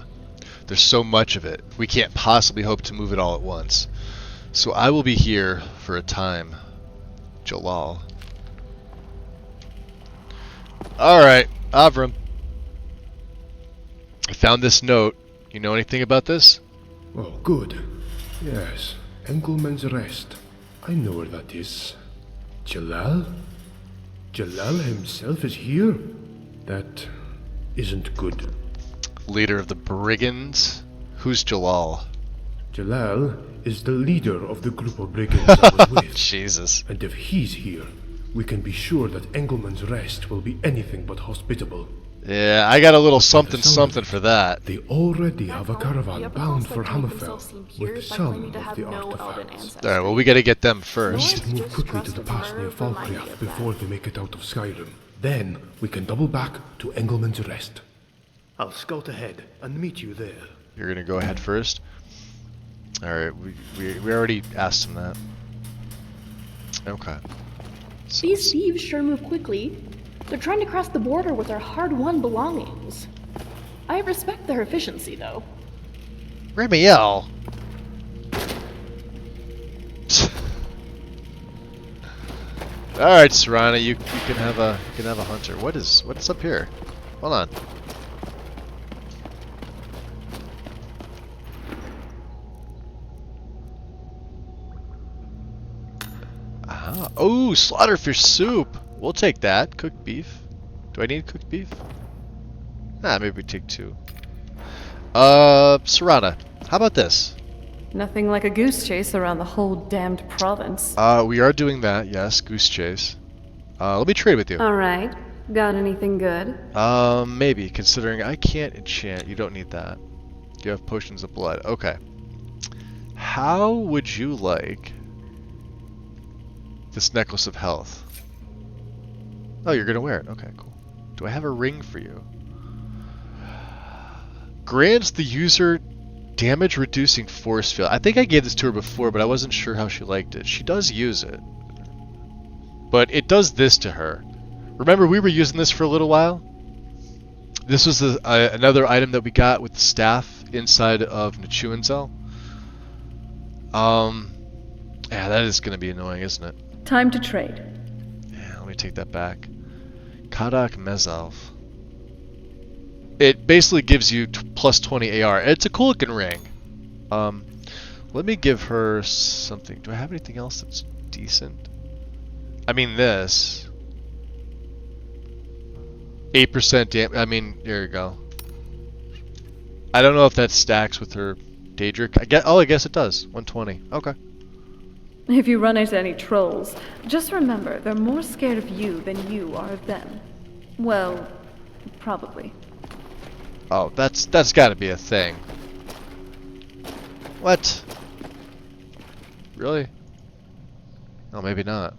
There's so much of it, we can't possibly hope to move it all at once. So I will be here for a time. Jalal. Alright, Avram. I found this note. You know anything about this? Oh, good. Yes, Engelman's Rest. I know where that is. Jalal? Jalal himself is here? That isn't good. Leader of the brigands? Who's Jalal? Jalal is the leader of the group of brigands I was with. Jesus. And if he's here, we can be sure that Engelman's Rest will be anything but hospitable. Yeah, I got a little something something for that. They already have a caravan bound for Hammerfell with some of the artifacts. Alright, well we gotta get them first. Move quickly to the pass near Falkreath before they make it out of Skyrim. Then we can double back to Engelman's Rest. I'll scout ahead and meet you there. You're gonna go ahead first? Alright, we already asked him that. Okay. These thieves sure move quickly. They're trying to cross the border with their hard-won belongings. I respect their efficiency, though. Ramiel! Alright, Serana, you can have a hunter. What's up here? Hold on. Ah, oh, slaughterfish soup. We'll take that. Cooked beef. Do I need cooked beef? Nah, maybe we take 2. Serana, how about this? Nothing like a goose chase around the whole damned province. We are doing that, yes, goose chase. Let me trade with you. Alright. Got anything good? Maybe, considering I can't enchant. You don't need that. You have potions of blood. Okay. How would you like this necklace of health? Oh, you're gonna wear it. Okay, cool. Do I have a ring for you? Grants the user damage reducing force field. I think I gave this to her before, but I wasn't sure how she liked it. She does use it. But it does this to her. Remember, we were using this for a little while? This was another item that we got with the staff inside of Nechuanzel. Yeah, that is going to be annoying, isn't it? Time to trade. Yeah, let me take that back. Kadak Mezalv. It basically gives you plus 20 AR. It's a cool looking ring. Let me give her something. Do I have anything else that's decent? I mean this. 8% damage. I mean, there you go. I don't know if that stacks with her Daedric. I guess it does. 120. Okay. If you run into any trolls, just remember they're more scared of you than you are of them. Well, probably. Oh, that's got to be a thing. What? Really? No, maybe not.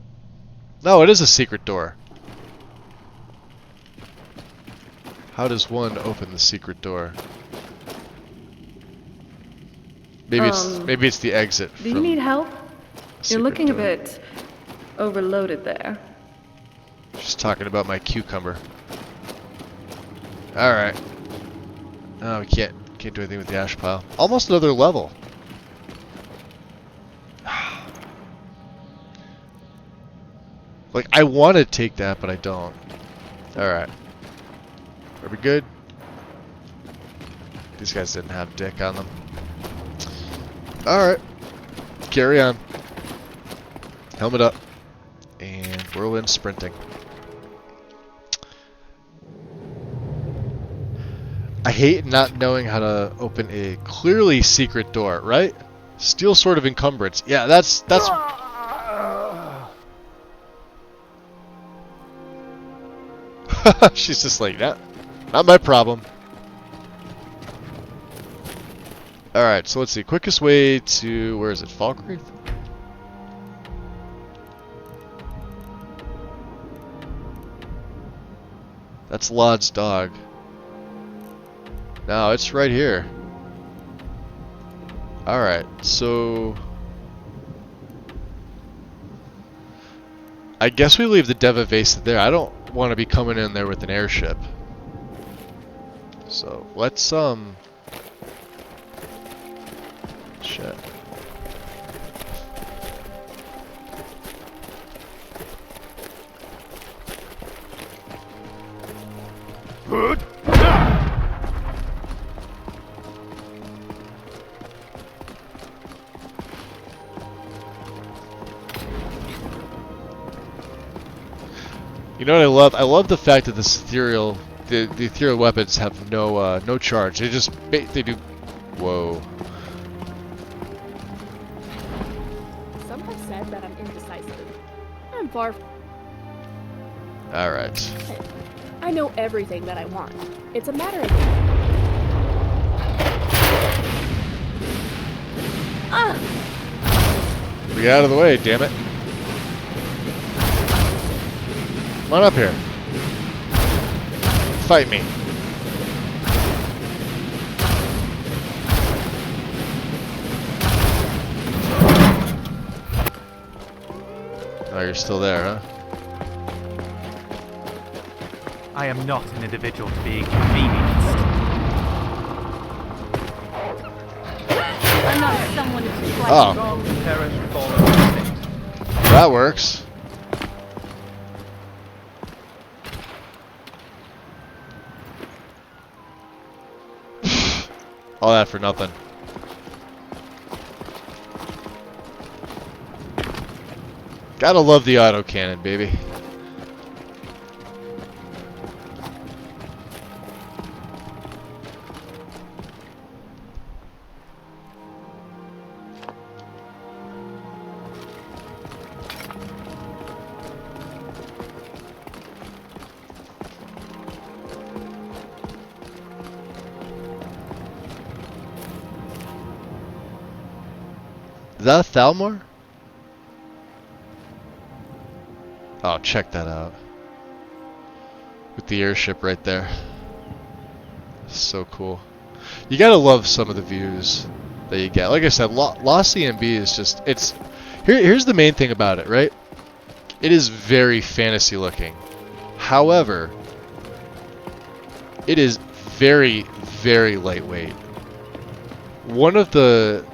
No, it is a secret door. How does one open the secret door? Maybe it's the exit. Do you need help? You're looking a bit overloaded there. She's talking about my cucumber. All right. Oh, we can't do anything with the ash pile. Almost another level. Like, I want to take that, but I don't. All right. Are we good? These guys didn't have dick on them. All right. Carry on. Helmet up. And whirlwind sprinting. I hate not knowing how to open a clearly secret door, right? Steel Sword of Encumbrance. Yeah, that's... She's just like, nah, not my problem. Alright, so let's see. Quickest way to... Where is it? Falkreath? That's Lod's dog. No, it's right here. Alright, so... I guess we leave the Deva Vesa there. I don't want to be coming in there with an airship. So, let's, shit. You know what I love? I love the fact that the ethereal weapons have no charge. They just they do. Whoa. Some have said that I'm indecisive. I'm far. All right. I know everything that I want. It's a matter of. Get out of the way, damn it. Come on up here. Fight me. Oh, you're still there, huh? I am not an individual to be inconvenienced. I'm not someone who's twice Oh. strong. Perish, fall, instinct. That works. All that for nothing. Gotta love the autocannon, baby. Is that a Thalmor? Oh, check that out. With the airship right there. So cool. You gotta love some of the views that you get. Like I said, Lost EMB is just... it's... Here's the main thing about it, right? It is very fantasy looking. However, it is very, very lightweight. One of the...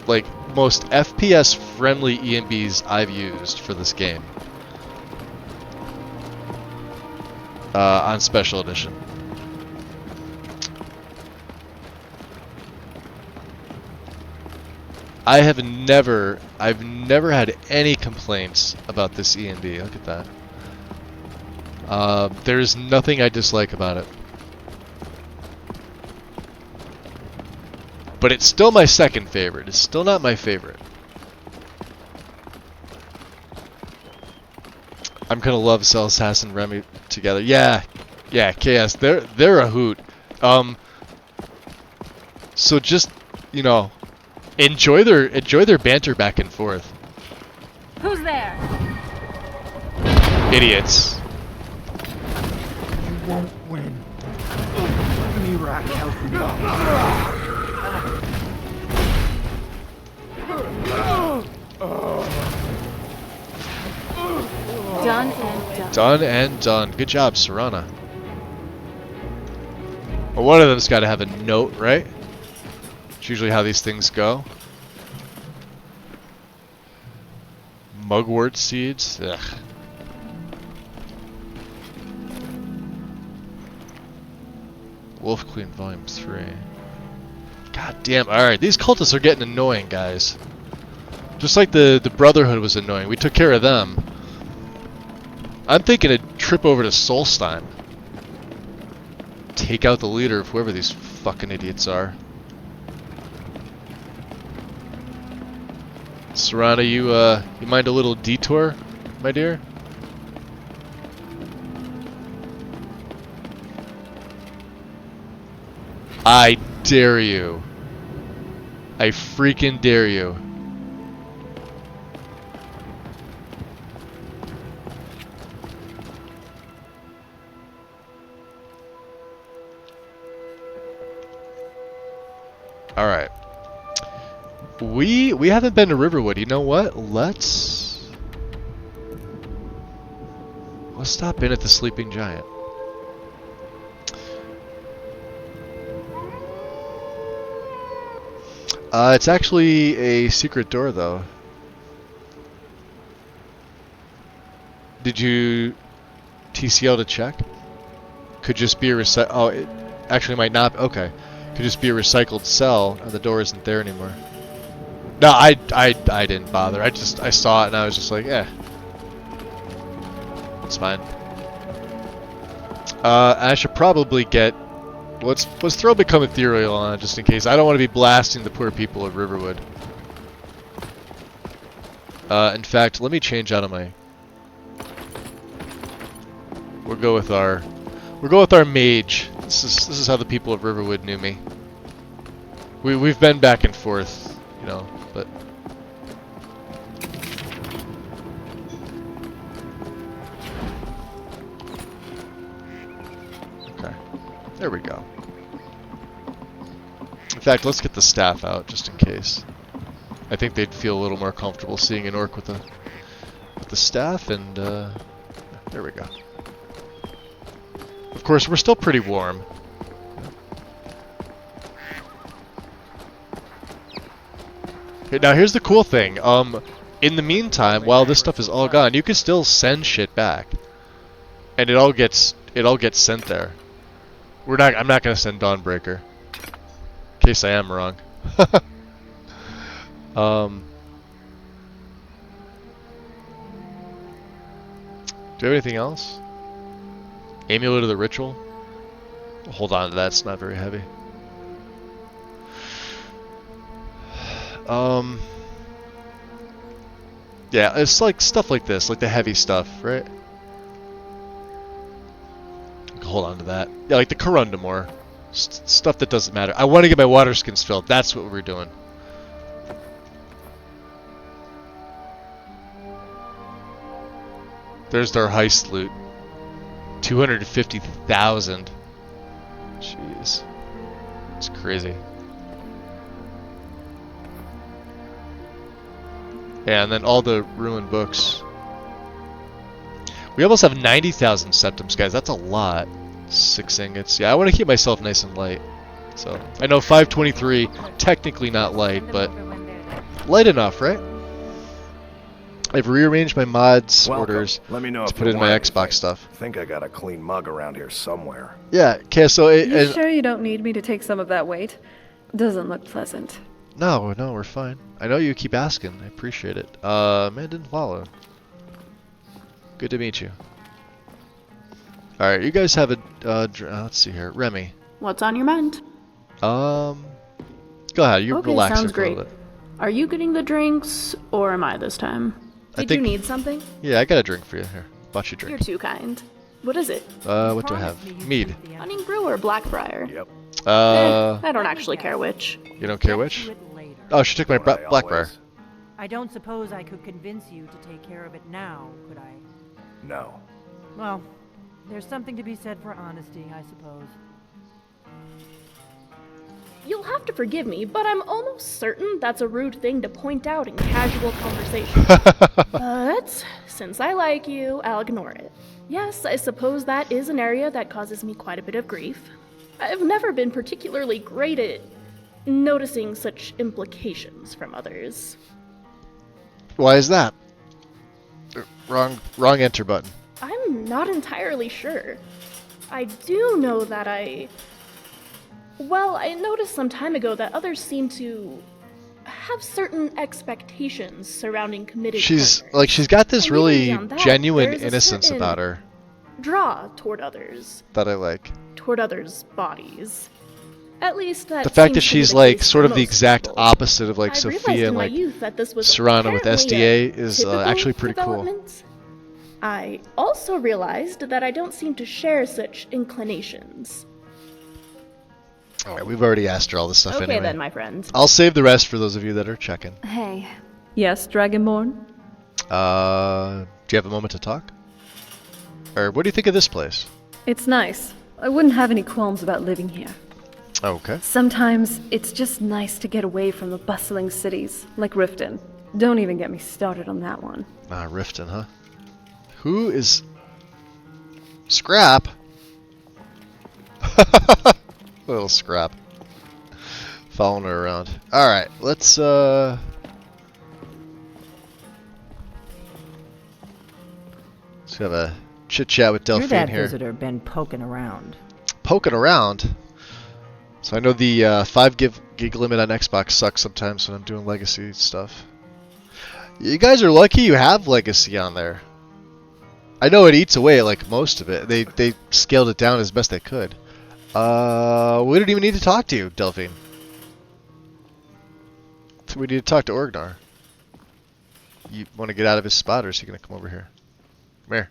like, most FPS friendly EMBs I've used for this game. On Special Edition. I've never had any complaints about this EMB. Look at that. There's nothing I dislike about it. But it's still my second favorite. It's still not my favorite. I'm gonna love Celsass and Remy together. Yeah, KS. They're a hoot. So just, you know, enjoy their banter back and forth. Who's there? Idiots. You won't win. Let me rack help you. Done and done. Done and done. Good job, Serana. Well, one of them's got to have a note, right? It's usually how these things go. Mugwort seeds? Ugh. Wolf Queen Volume 3. God damn. Alright, these cultists are getting annoying, guys. Just like the Brotherhood was annoying. We took care of them. I'm thinking a trip over to Solstein. Take out the leader of whoever these fucking idiots are. Serana, you mind a little detour, my dear? I dare you. I freaking dare you. All right. We haven't been to Riverwood. You know what? Let's stop in at the Sleeping Giant. It's actually a secret door, though. Did you TCL to check? Could just be a oh, it actually might not. Okay, could just be a recycled cell, and the door isn't there anymore. No, I didn't bother. I saw it and I was just like, eh, it's fine. I should probably get. Let's throw Become Ethereal on it just in case. I don't want to be blasting the poor people of Riverwood. In fact, let me change out of my. We'll go with our mage. This is how the people of Riverwood knew me. We've been back and forth, you know, but. Okay, there we go. In fact, let's get the staff out just in case. I think they'd feel a little more comfortable seeing an orc with the staff, and there we go. Of course, we're still pretty warm. Okay, now here's the cool thing. In the meantime, while this stuff is all gone, you can still send shit back, and it all gets sent there. I'm not gonna send Dawnbreaker. In case I am wrong. Do you have anything else? Amulet of the Ritual? Hold on to that, it's not very heavy. Yeah, it's like stuff like this, like the heavy stuff, right? Hold on to that. Yeah, like the Corundamore. Stuff that doesn't matter. I want to get my water skins filled. That's what we're doing. There's their heist loot. 250,000. Jeez. It's crazy. Yeah, and then all the ruined books. We almost have 90,000 septums, guys. That's a lot. 6 ingots. Yeah, I want to keep myself nice and light. So, I know 523, technically not light, but light enough, right? I've rearranged my mods orders Let me know to if put you in my want Xbox anything. stuff. I think I got a clean mug around here somewhere. Yeah, okay, so... You sure you don't need me to take some of that weight? Doesn't look pleasant. No, we're fine. I know you keep asking. I appreciate it. Man didn't follow. Good to meet you. Alright, you guys have a... let's see here. Remy. What's on your mind? Go ahead. You okay, relax sounds a little great. bit. Are you getting the drinks, or am I this time? Did you need something? Yeah, I got a drink for you. Here, bought you a drink. You're too kind. What is it? What do I have? Mead. Hunting Brew or Blackfriar? Yep. I don't actually care which. You don't care which? Oh, she took my Blackbriar. I don't suppose I could convince you to take care of it now, could I? No. Well, there's something to be said for honesty, I suppose. You'll have to forgive me, but I'm almost certain that's a rude thing to point out in casual conversation. But since I like you, I'll ignore it. Yes, I suppose that is an area that causes me quite a bit of grief. I've never been particularly great at noticing such implications from others. Why is that? Wrong enter button. I'm not entirely sure. I do know that Well, I noticed some time ago that others seem to have certain expectations surrounding committed She's partners. she's got this And really even beyond that, genuine there's a innocence certain about her draw toward others, that I like. toward others' bodies. At least that The fact that seems to be she's the like case sort for of the most exact people. opposite of like I realized Sophia in and my like youth that this was surrounded with apparently SDA a is typical actually pretty cool. development. I also realized that I don't seem to share such inclinations. Alright, we've already asked her all this stuff Okay anyway. then, my friend. I'll save the rest for those of you that are checking. Hey. Yes, Dragonborn? Do you have a moment to talk? Or what do you think of this place? It's nice. I wouldn't have any qualms about living here. Okay. Sometimes it's just nice to get away from the bustling cities, like Riften. Don't even get me started on that one. Ah, Riften, huh? Who is... Scrap? Little Scrap. Following her around. Alright, let's have a chit-chat with You're Delphine that here. visitor been poking around. Poking around? So I know the 5 gig limit on Xbox sucks sometimes when I'm doing Legacy stuff. You guys are lucky you have Legacy on there. I know it eats away like most of it. They scaled it down as best they could. We don't even need to talk to you, Delphine. We need to talk to Orgnar. You want to get out of his spot, or is he going to come over here? Come here.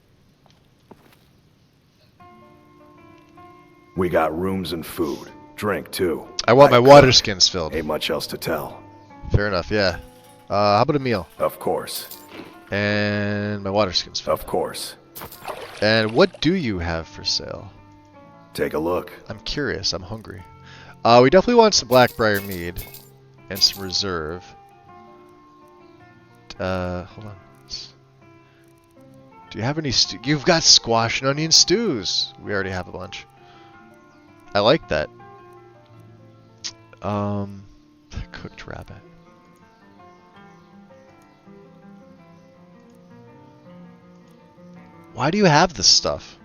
We got rooms and food. Drink, too. I want my water skins filled. Ain't much else to tell. Fair enough, yeah. How about a meal? Of course. And my water skins filled. Of course. And what do you have for sale? Take a look. I'm curious. I'm hungry. We definitely want some Blackbriar mead and some reserve. Hold on. Do you have any stew? You've got squash and onion stews. We already have a bunch. I like that. Cooked rabbit. Why do you have this stuff?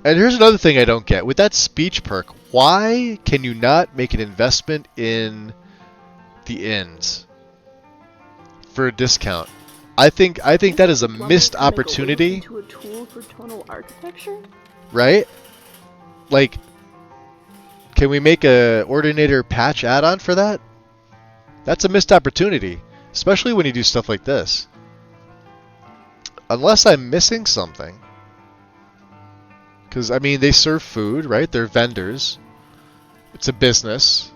And here's another thing I don't get. With that speech perk, why can you not make an investment in the inns for a discount? I think that is a missed opportunity. Into a tool for tonal architecture? Right? Like, can we make a Ordinator patch add-on for that? That's a missed opportunity, especially when you do stuff like this. Unless I'm missing something. Because, I mean, they serve food, right? They're vendors. It's a business.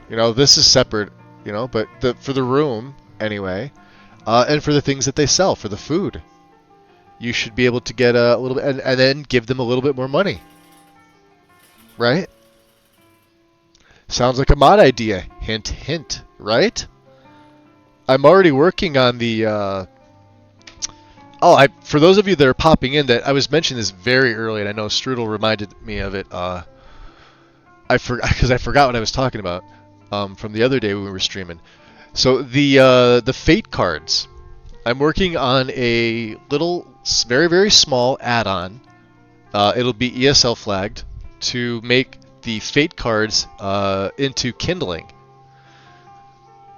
You know, this is separate, you know, but for the room, anyway, and for the things that they sell, for the food, you should be able to get a little bit, and then give them a little bit more money. Right? Sounds like a mod idea. Hint, hint, right? I'm already working on the, for those of you that are popping in, that I was mentioning this very early, and I know Strudel reminded me of it. Because I forgot what I was talking about from the other day when we were streaming. So the Fate cards. I'm working on a little, very, very small add-on. It'll be ESL flagged to make the Fate cards into kindling.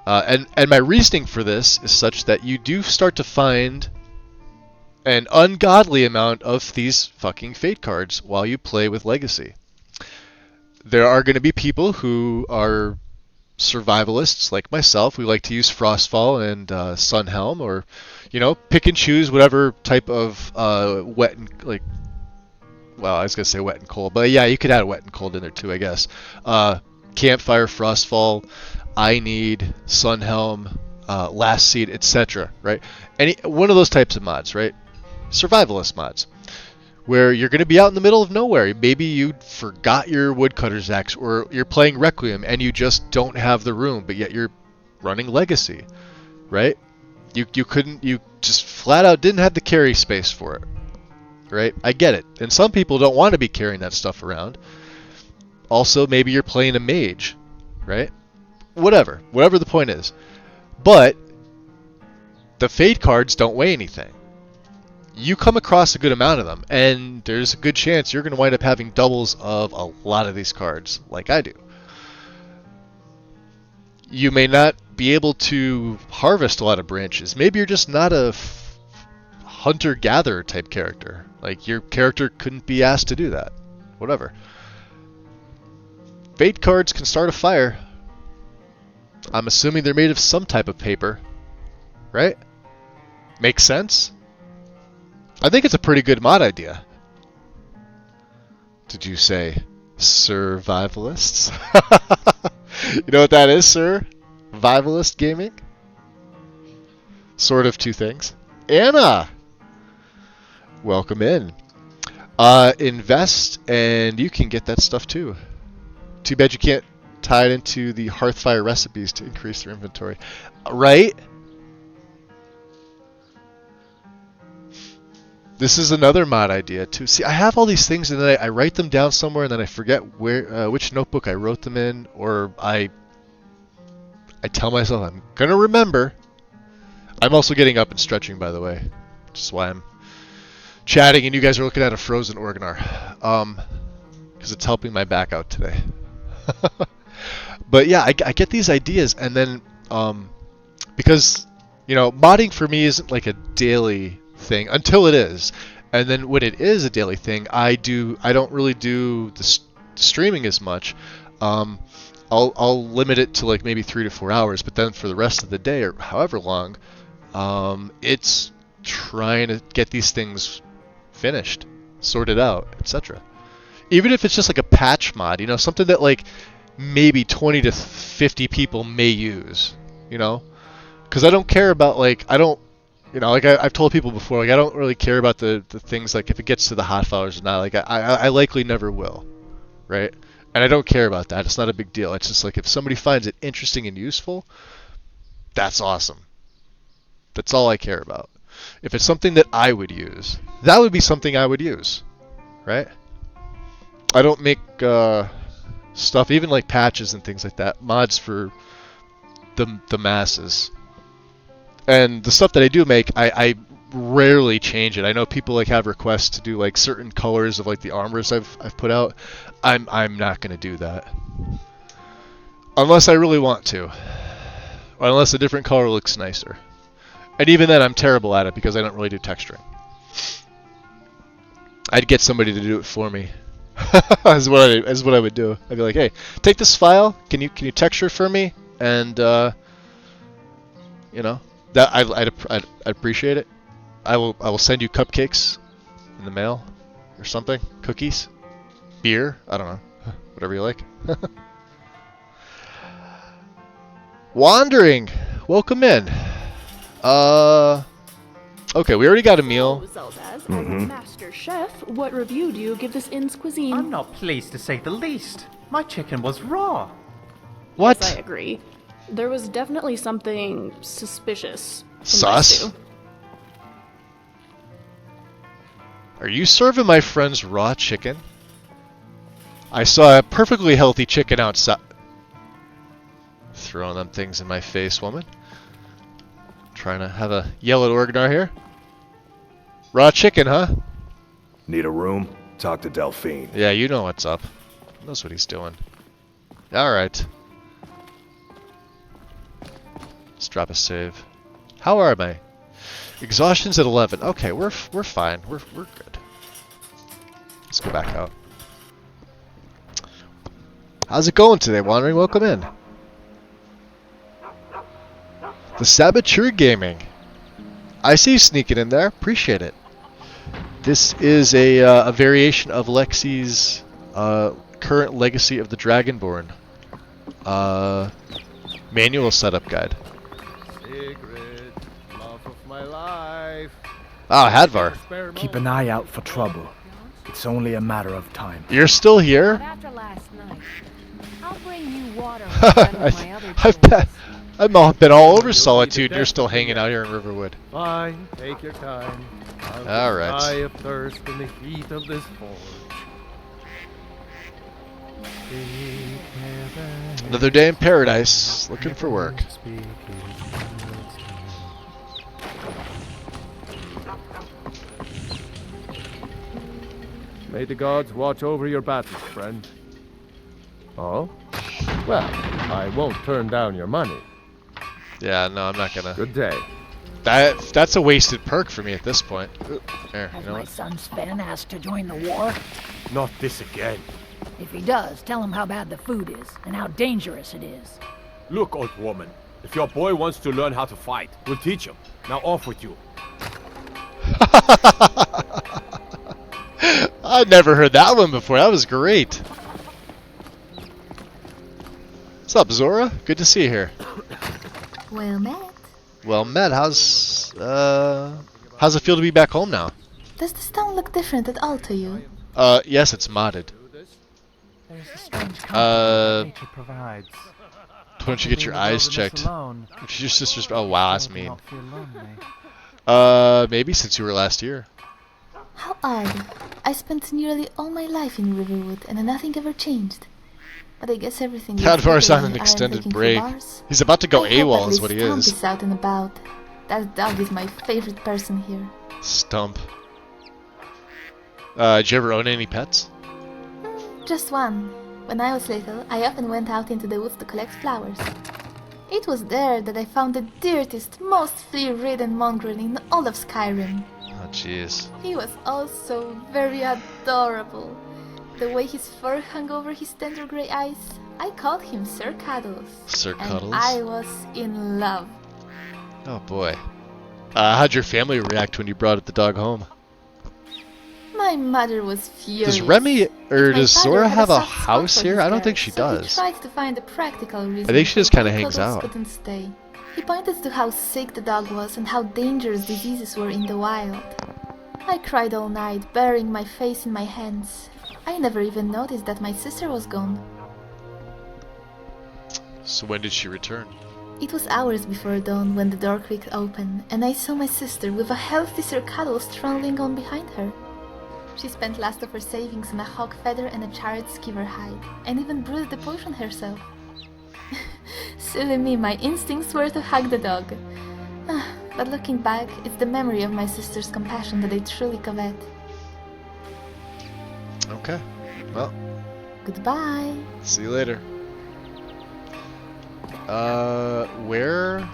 And my reasoning for this is such that you do start to find an ungodly amount of these fucking Fate cards while you play with Legacy. There are going to be people who are survivalists like myself. We like to use Frostfall and Sunhelm, or, you know, pick and choose whatever type of wet and, like, well, I was going to say wet and cold, but yeah, you could add wet and cold in there too, I guess. Campfire, Frostfall, I Need, Sunhelm, Last Seed, etc., right? One of those types of mods, right? Survivalist mods, where you're going to be out in the middle of nowhere. Maybe you forgot your woodcutter's axe, or you're playing Requiem and you just don't have the room, but yet you're running Legacy, right? You just flat out didn't have the carry space for it, right? I get it. And some people don't want to be carrying that stuff around. Also, maybe you're playing a mage, right? Whatever the point is. But the Fate cards don't weigh anything. You come across a good amount of them, and there's a good chance you're going to wind up having doubles of a lot of these cards, like I do. you may not be able to harvest a lot of branches. Maybe you're just not a hunter-gatherer type character. Like, your character couldn't be asked to do that. Whatever. Fate cards can start a fire. I'm assuming they're made of some type of paper. Right? Makes sense? I think it's a pretty good mod idea. Did you say survivalists? You know what that is, sir? Survivalist gaming? Sort of two things. Anna! Welcome in. Invest, and you can get that stuff too. Too bad you can't tie it into the Hearthfire recipes to increase their inventory. Right? This is another mod idea too. See, I have all these things and then I write them down somewhere and then I forget where, which notebook I wrote them in, or I tell myself I'm gonna remember. I'm also getting up and stretching, by the way, which is why I'm chatting and you guys are looking at a frozen Orgnar, because it's helping my back out today. But yeah, I get these ideas and then because modding for me isn't like a daily thing until it is, and then when it is a daily thing, I don't really do the streaming as much. I'll limit it to like maybe 3 to 4 hours, but then for the rest of the day or however long, it's trying to get these things finished, sorted out, etc. Even if it's just like a patch mod, something that like maybe 20 to 50 people may use, because I don't care about I've told people before, like I don't really care about the things like if it gets to the hot files or not. Like I likely never will, right? And I don't care about that. It's not a big deal. It's just like if somebody finds it interesting and useful, that's awesome. That's all I care about. If it's something that I would use, that would be something I would use, right? I don't make stuff, even like patches and things like that, mods for the masses. And the stuff that I do make, I rarely change it. I know people like have requests to do like certain colors of like the armors I've put out. I'm not gonna do that unless I really want to, or unless a different color looks nicer. And even then, I'm terrible at it because I don't really do texturing. I'd get somebody to do it for me. Is what I would do. I'd be like, hey, take this file. Can you texture for me? And that I'd appreciate it. I will send you cupcakes in the mail or something. Cookies, beer. I don't know. Whatever you like. Wandering. Welcome in. Okay, we already got a meal. Master Chef, what review do you give this inn's cuisine? I'm not pleased to say the least. My chicken was raw. What? Yes, I agree. There was definitely something suspicious. Sus? Are you serving my friends raw chicken? I saw a perfectly healthy chicken outside. Throwing them things in my face, woman. Trying to have a yell at Orgnar here. Raw chicken, huh? Need a room? Talk to Delphine. Yeah, you know what's up. He knows what he's doing. Alright. Let's drop a save. How am I? Exhaustion's at 11. Okay, we're fine. We're good. Let's go back out. How's it going today, Wandering? Welcome in. The Saboteur Gaming. I see you sneaking in there. Appreciate it. This is a variation of Lexi's current Legacy of the Dragonborn manual setup guide. Secret, love of my life. Ah, Hadvar. Keep an eye out for trouble. It's only a matter of time. You're still here? After last night, I'll bring you water and my other I've been all over Solitude and you're still hanging out here in Riverwood. Fine, take your time. All right. Die of thirst in the heat of this forge. Another day in paradise, looking for work. May the gods watch over your battles, friend. Oh? Well, I won't turn down your money. Yeah, no, I'm not gonna. Good day. That's a wasted perk for me at this point. There, Has you know my what? son Sven asked to join the war? Not this again. If he does, tell him how bad the food is and how dangerous it is. Look, old woman. If your boy wants to learn how to fight, we'll teach him. Now off with you. I'd never heard that one before. That was great. What's up, Zora? Good to see you here. Well met. Well met. How's it feel to be back home now? Does this town look different at all to you? Yes, it's modded. There's a strange comfort nature provides. Why don't you get your eyes checked? Alone, Your sister's. Oh wow, that's mean. not feel lonely. Maybe since you were last here. How odd. I spent nearly all my life in Riverwood and nothing ever changed. But I guess everything is Cadvar's on better an when extended aren't looking for break. bars. He's about to go I hope AWOL at is what he least Stump is. is out and about. That dog is my favorite person here. Stump. Did you ever own any pets? Just one. When I was little, I often went out into the woods to collect flowers. It was there that I found the dirtiest, most flea-ridden mongrel in all of Skyrim. Oh jeez. He was also very adorable. The way his fur hung over his tender grey eyes, I called him Sir Cuddles. Sir Cuddles? And I was in love. Oh boy. How'd your family react when you brought the dog home? My mother was furious. Does Remy or My does father Zora had have a soft spot house for here? his I don't girl, think she so does. He tried to find a practical reason. I think she just why kinda hangs Cuddles out. couldn't stay. He pointed to how sick the dog was and how dangerous diseases were in the wild. I cried all night, burying my face in my hands. I never even noticed that my sister was gone. So when did she return? It was hours before dawn when the door creaked open, and I saw my sister with a healthy Sir Cuddles trundling on behind her. She spent last of her savings on a hawk feather and a charred skiver hide, and even brewed the potion herself. Silly me, my instincts were to hug the dog. But looking back, it's the memory of my sister's compassion that I truly covet. Okay. Well. Goodbye. See you later. Where?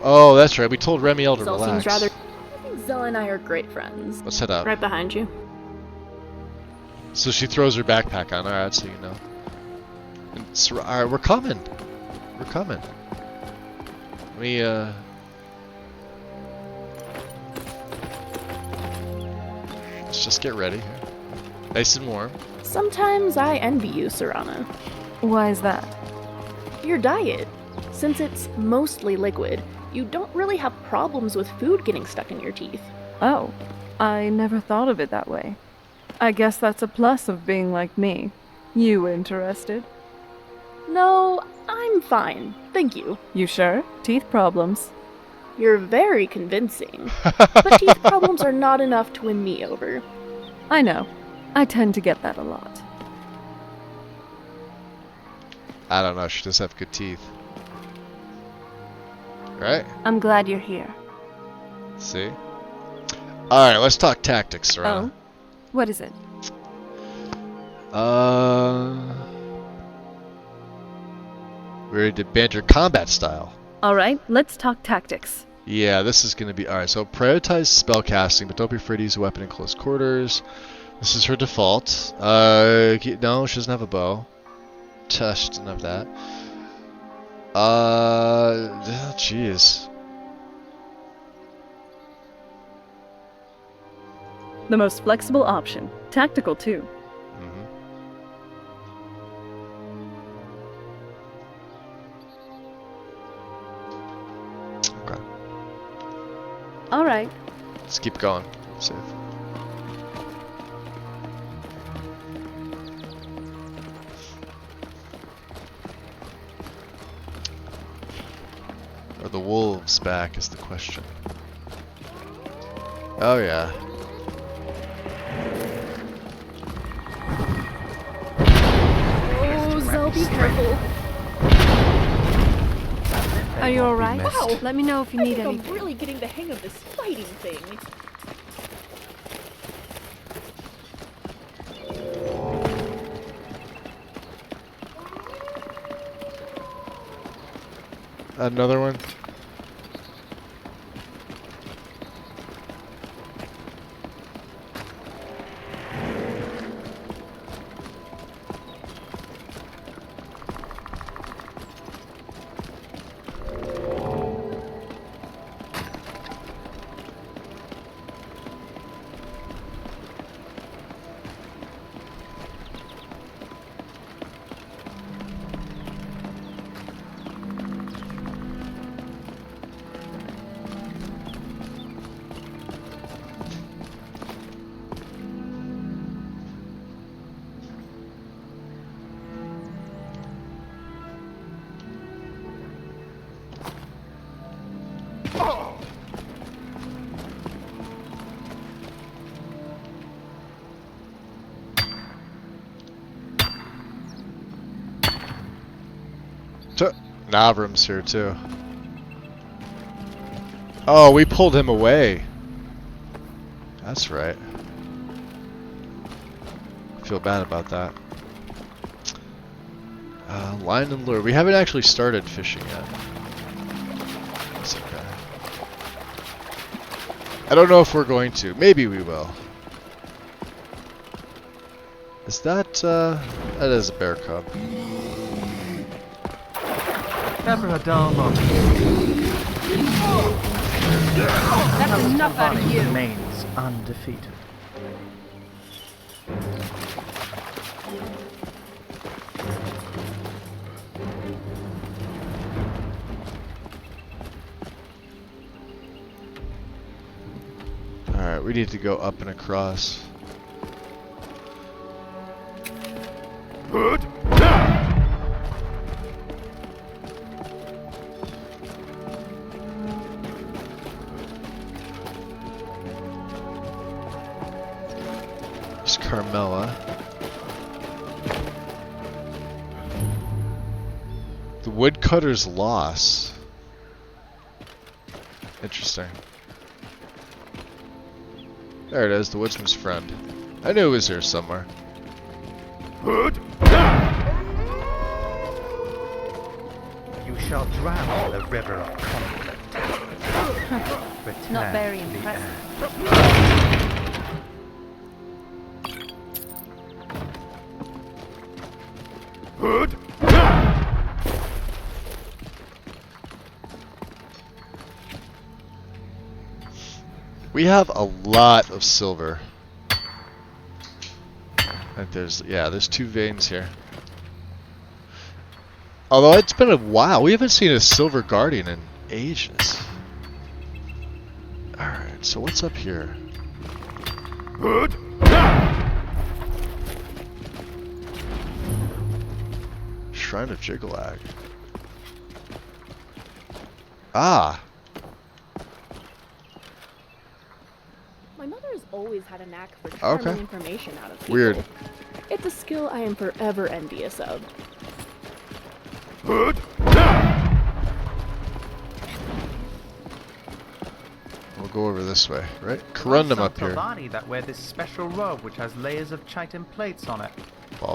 Oh, that's right. We told Remiel to Zell relax. seems rather. I think Zell and I are great friends. Let's head out. Right behind you. So she throws her backpack on. Alright, so you know. Alright, we're coming. We're coming. Let me, let's just get ready here. Nice and warm. Sometimes I envy you, Serana. Why is that? Your diet. Since it's mostly liquid, you don't really have problems with food getting stuck in your teeth. Oh, I never thought of it that way. I guess that's a plus of being like me. You interested? No, I'm fine. Thank you. You sure? Teeth problems. You're very convincing. But teeth problems are not enough to win me over. I know. I tend to get that a lot. I don't know. She does have good teeth. Right? I'm glad you're here. See? Alright, let's talk tactics, Serana. Oh? What is it? We already did banter combat style. Alright, let's talk tactics. Yeah, this is going to be... Alright, so prioritize spellcasting, but don't be afraid to use a weapon in close quarters. This is her default. No, she doesn't have a bow. She doesn't have that. Jeez. The most flexible option. Tactical, too. Okay. Alright. Let's keep going. Safe. Are the wolves back is the question. Oh yeah. Oh, Zell, be careful. Are you alright? Wow. Let me know if you need I'm anything. really getting the hang of this fighting thing. Another one. Navram's here too. Oh, we pulled him away. That's right. Feel bad about that. Line and lure. We haven't actually started fishing yet. It's okay. I don't know if we're going to. Maybe we will. Is that, that is a bear cub. Never a dull moment. That's enough out of you. Remains undefeated. Alright, we need to go up and across. Carmela. The woodcutter's loss. Interesting. There it is, the woodsman's friend. I knew it was here somewhere. You shall drown in the river of conflict. Not very impressive. We have a lot of silver. Like there's two veins here. Although it's been a while, we haven't seen a silver guardian in ages. Alright, so what's up here? Shrine of Jiggalag. Ah! My mother has always had a knack for charming information out of people. Weird. It's a skill I am forever envious of. We'll go over this way, right? Corundum up here. Tovani that wear this special robe which has layers of chitin plates on it.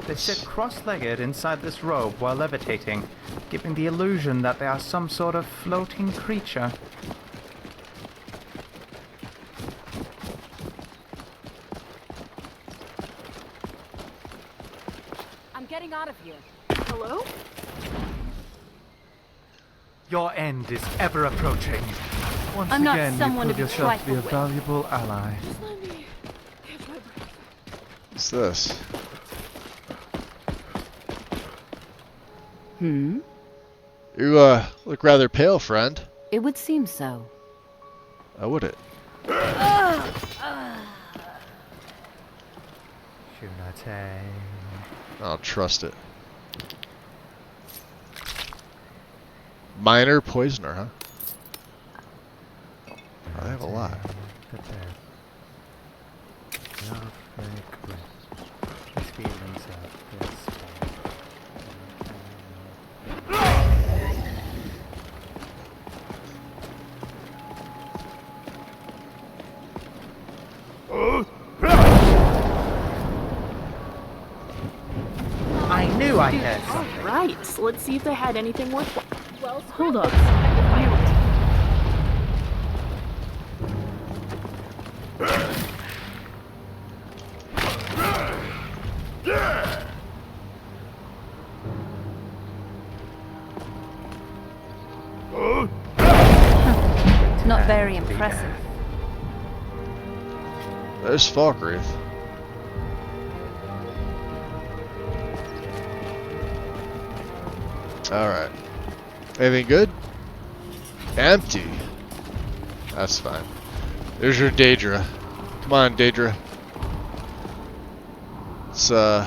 They sit cross-legged inside this robe while levitating, giving the illusion that they are some sort of floating creature. I'm getting out of here. Hello? Your end is ever approaching. Once I'm not again, someone you to be prove yourself to be a trifled with. valuable ally. What's this? Hmm? You, look rather pale, friend. It would seem so. Would it? Shunate. I'll trust it. Minor poisoner, huh? I have a lot. I knew I heard something. Right, so let's see if they had anything worthwhile. Hold up. It's not very impressive. There's Falkreath. Alright. Anything good? Empty. That's fine. There's your Daedra. Come on, Daedra. It's, so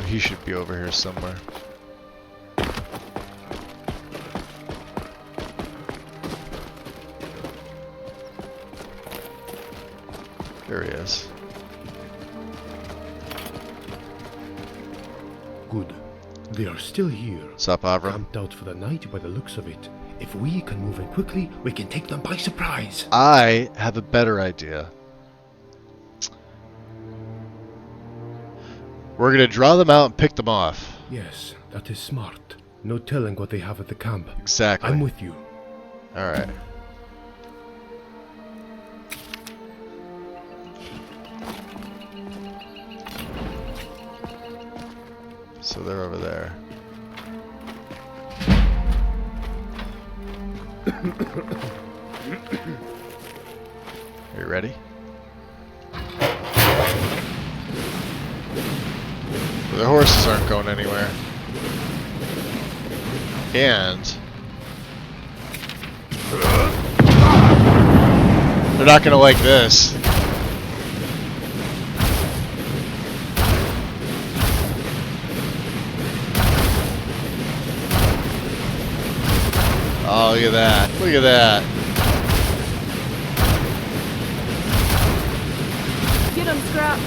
he should be over here somewhere. There he is. Good. They are still here. Sup, Avram? Camped out for the night by the looks of it. If we can move in quickly, we can take them by surprise. I have a better idea. We're gonna draw them out and pick them off. Yes, that is smart. No telling what they have at the camp. Exactly. I'm with you. Alright. So they're over there. Are you ready? Well, the horses aren't going anywhere. And they're not gonna like this. Oh, look at that. Look at that. Get him, Scrap.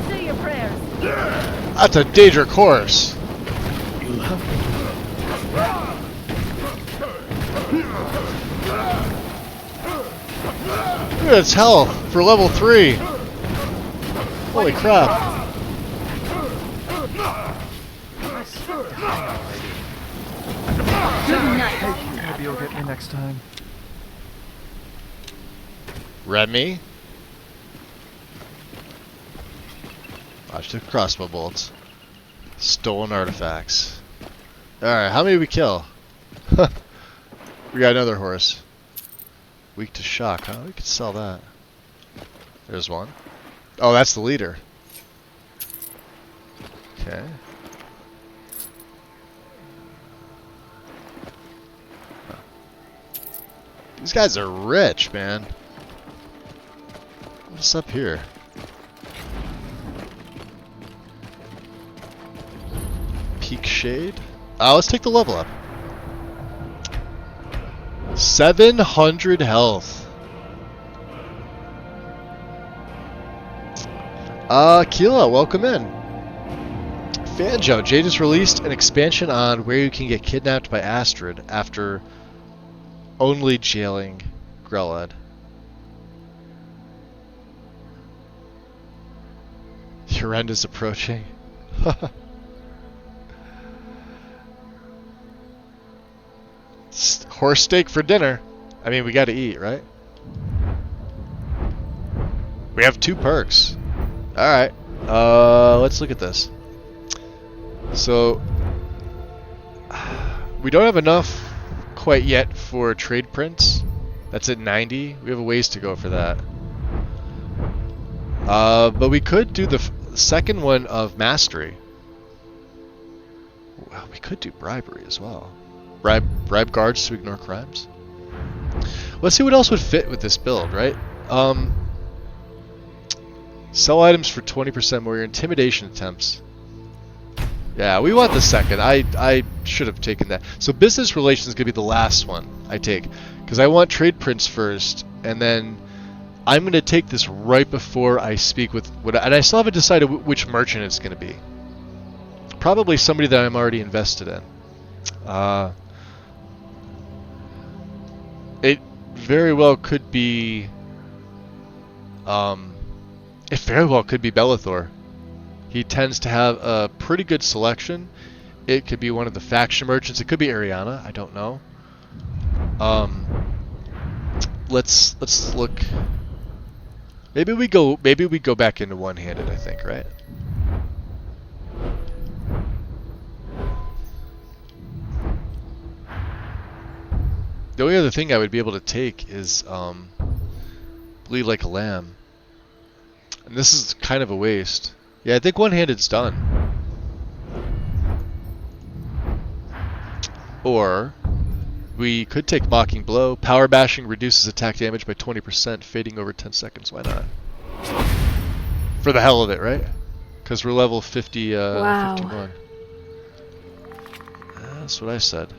Say your prayers. That's a Daedra course. Look at its health for level 3. Holy crap. Maybe you'll get me next time. Remy? Watch the crossbow bolts. Stolen artifacts. Alright, how many did we kill? We got another horse. Weak to shock, huh? We could sell that. There's one. Oh, that's the leader. Okay. Huh. These guys are rich, man. What's up here? Peak Shade? Let's take the level up. 700 health. Keela, welcome in. Fanjo, Jade has released an expansion on where you can get kidnapped by Astrid after only jailing Grelad. Your end is approaching. Horse steak for dinner. I mean, we gotta eat, right? We have 2 perks. Alright. Let's look at this. So, we don't have enough quite yet for trade prints. That's at 90. We have a ways to go for that. But we could do the second one of mastery. Well, we could do bribery as well. Bribe guards to ignore crimes. Let's see what else would fit with this build, right? Sell items for 20% more. Your intimidation attempts. Yeah, we want the second. I should have taken that. So business relations is going to be the last one I take. Because I want trade prints first, and then I'm going to take this right before I speak with... and I still haven't decided which merchant it's going to be. Probably somebody that I'm already invested in. It very well could be... it very well could be Bellathor. He tends to have a pretty good selection. It could be one of the faction merchants. It could be Ariana. I don't know. Let's look. Maybe we go back into one-handed, I think, right? The only other thing I would be able to take is bleed like a lamb. And this is kind of a waste. Yeah, I think one-handed's done. Or we could take Mocking Blow. Power Bashing reduces attack damage by 20%, fading over 10 seconds. Why not? For the hell of it, right? Because we're level 50, wow. 51. That's what I said.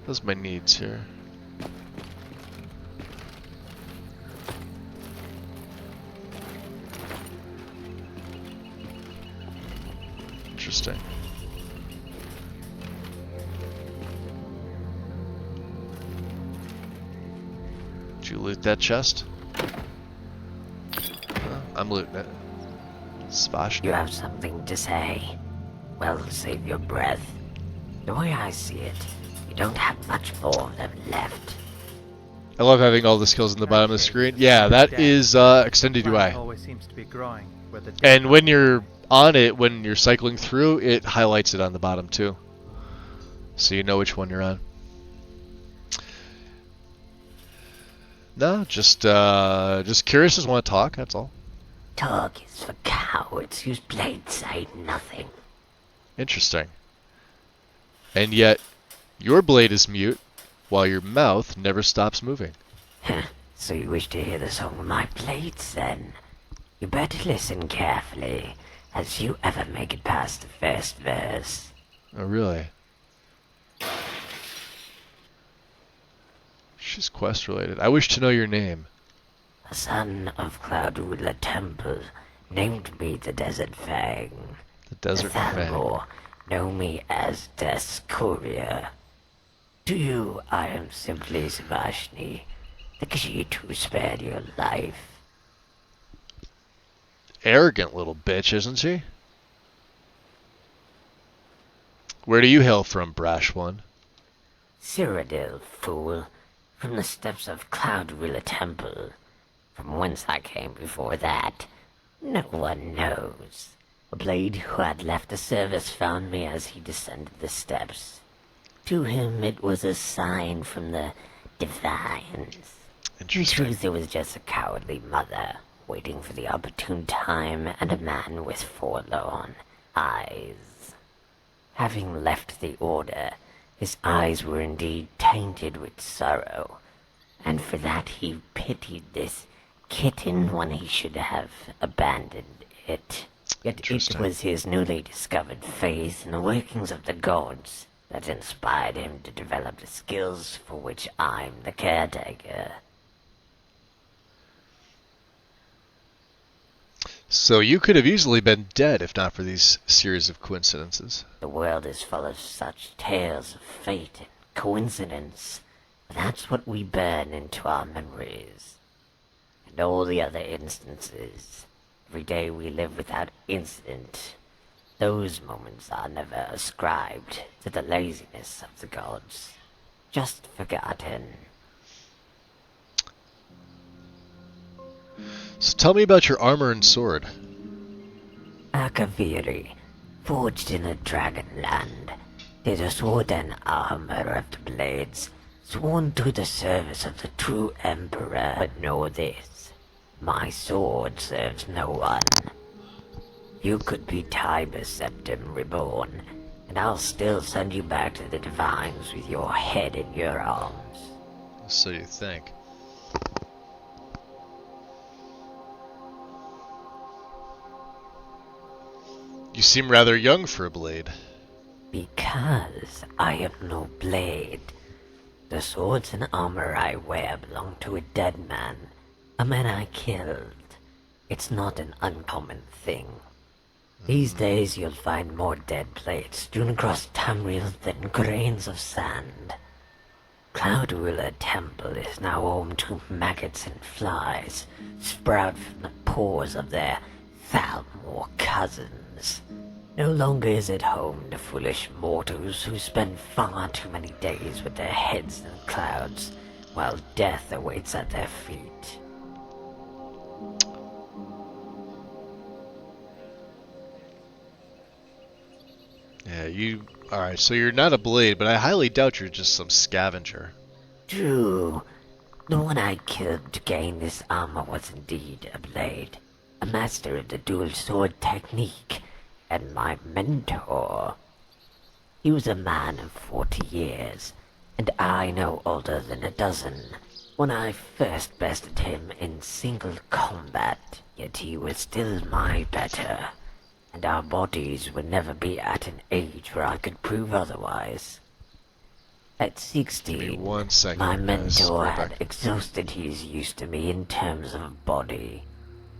Those are my needs here. Interesting. Did you loot that chest? I'm looting it. Spash. You have something to say? Well, save your breath. The way I see it, you don't have much more of them left. I love having all the skills in the bottom of the screen. Yeah, that is extended UI. Always seems to be growing where the And when you're on it, when you're cycling through, it highlights it on the bottom too. So you know which one you're on. No, just curious, just want to talk, that's all. Talk is for cowards whose blades say nothing. Interesting. And yet, your blade is mute, while your mouth never stops moving. So you wish to hear the song of my blades, then? You better listen carefully, as you ever make it past the first verse. Oh, really? She's quest related. I wish to know your name. A son of Cloud Ruler Temple named me the Desert Fang. The Desert Fang. Know me as Death's Courier. To you, I am simply Savashni, the Khajiit who spared your life. Arrogant little bitch, isn't she? Where do you hail from, brash one? Cyrodiil, fool. From the steps of Cloud Ruler Temple. From whence I came before that, no one knows. A blade who had left the service found me as he descended the steps. To him it was a sign from the divines. In truth, it was just a cowardly mother, waiting for the opportune time, and a man with forlorn eyes. Having left the order, his eyes were indeed tainted with sorrow, and for that he pitied this kitten when he should have abandoned it. Yet it was his newly discovered faith in the workings of the gods that inspired him to develop the skills for which I'm the caretaker. So you could have easily been dead if not for these series of coincidences. The world is full of such tales of fate and coincidence. That's what we burn into our memories. And all the other instances, every day we live without incident, those moments are never ascribed to the laziness of the gods, just forgotten. So tell me about your armor and sword. Akaviri, forged in a dragonland, is a sword and armor of the blades, sworn to the service of the true emperor. But know this, my sword serves no one. You could be Tiber Septim reborn, and I'll still send you back to the divines with your head in your arms. So you think. You seem rather young for a blade. Because I am no blade. The swords and armor I wear belong to a dead man, a man I killed. It's not an uncommon thing. These days you'll find more dead blades strewn across Tamriel than grains of sand. Cloud Ruler Temple is now home to maggots and flies, sprout from the pores of their Thalmor cousins. No longer is it home to foolish mortals who spend far too many days with their heads in the clouds, while death awaits at their feet. Yeah, alright, so you're not a blade, but I highly doubt you're just some scavenger. True. The one I killed to gain this armor was indeed a blade, a master of the dual sword technique, and my mentor. He was a man of 40 years, and I no older than a dozen, when I first bested him in single combat, yet he was still my better, and our bodies would never be at an age where I could prove otherwise. At 16, my mentor had exhausted his use to me in terms of body.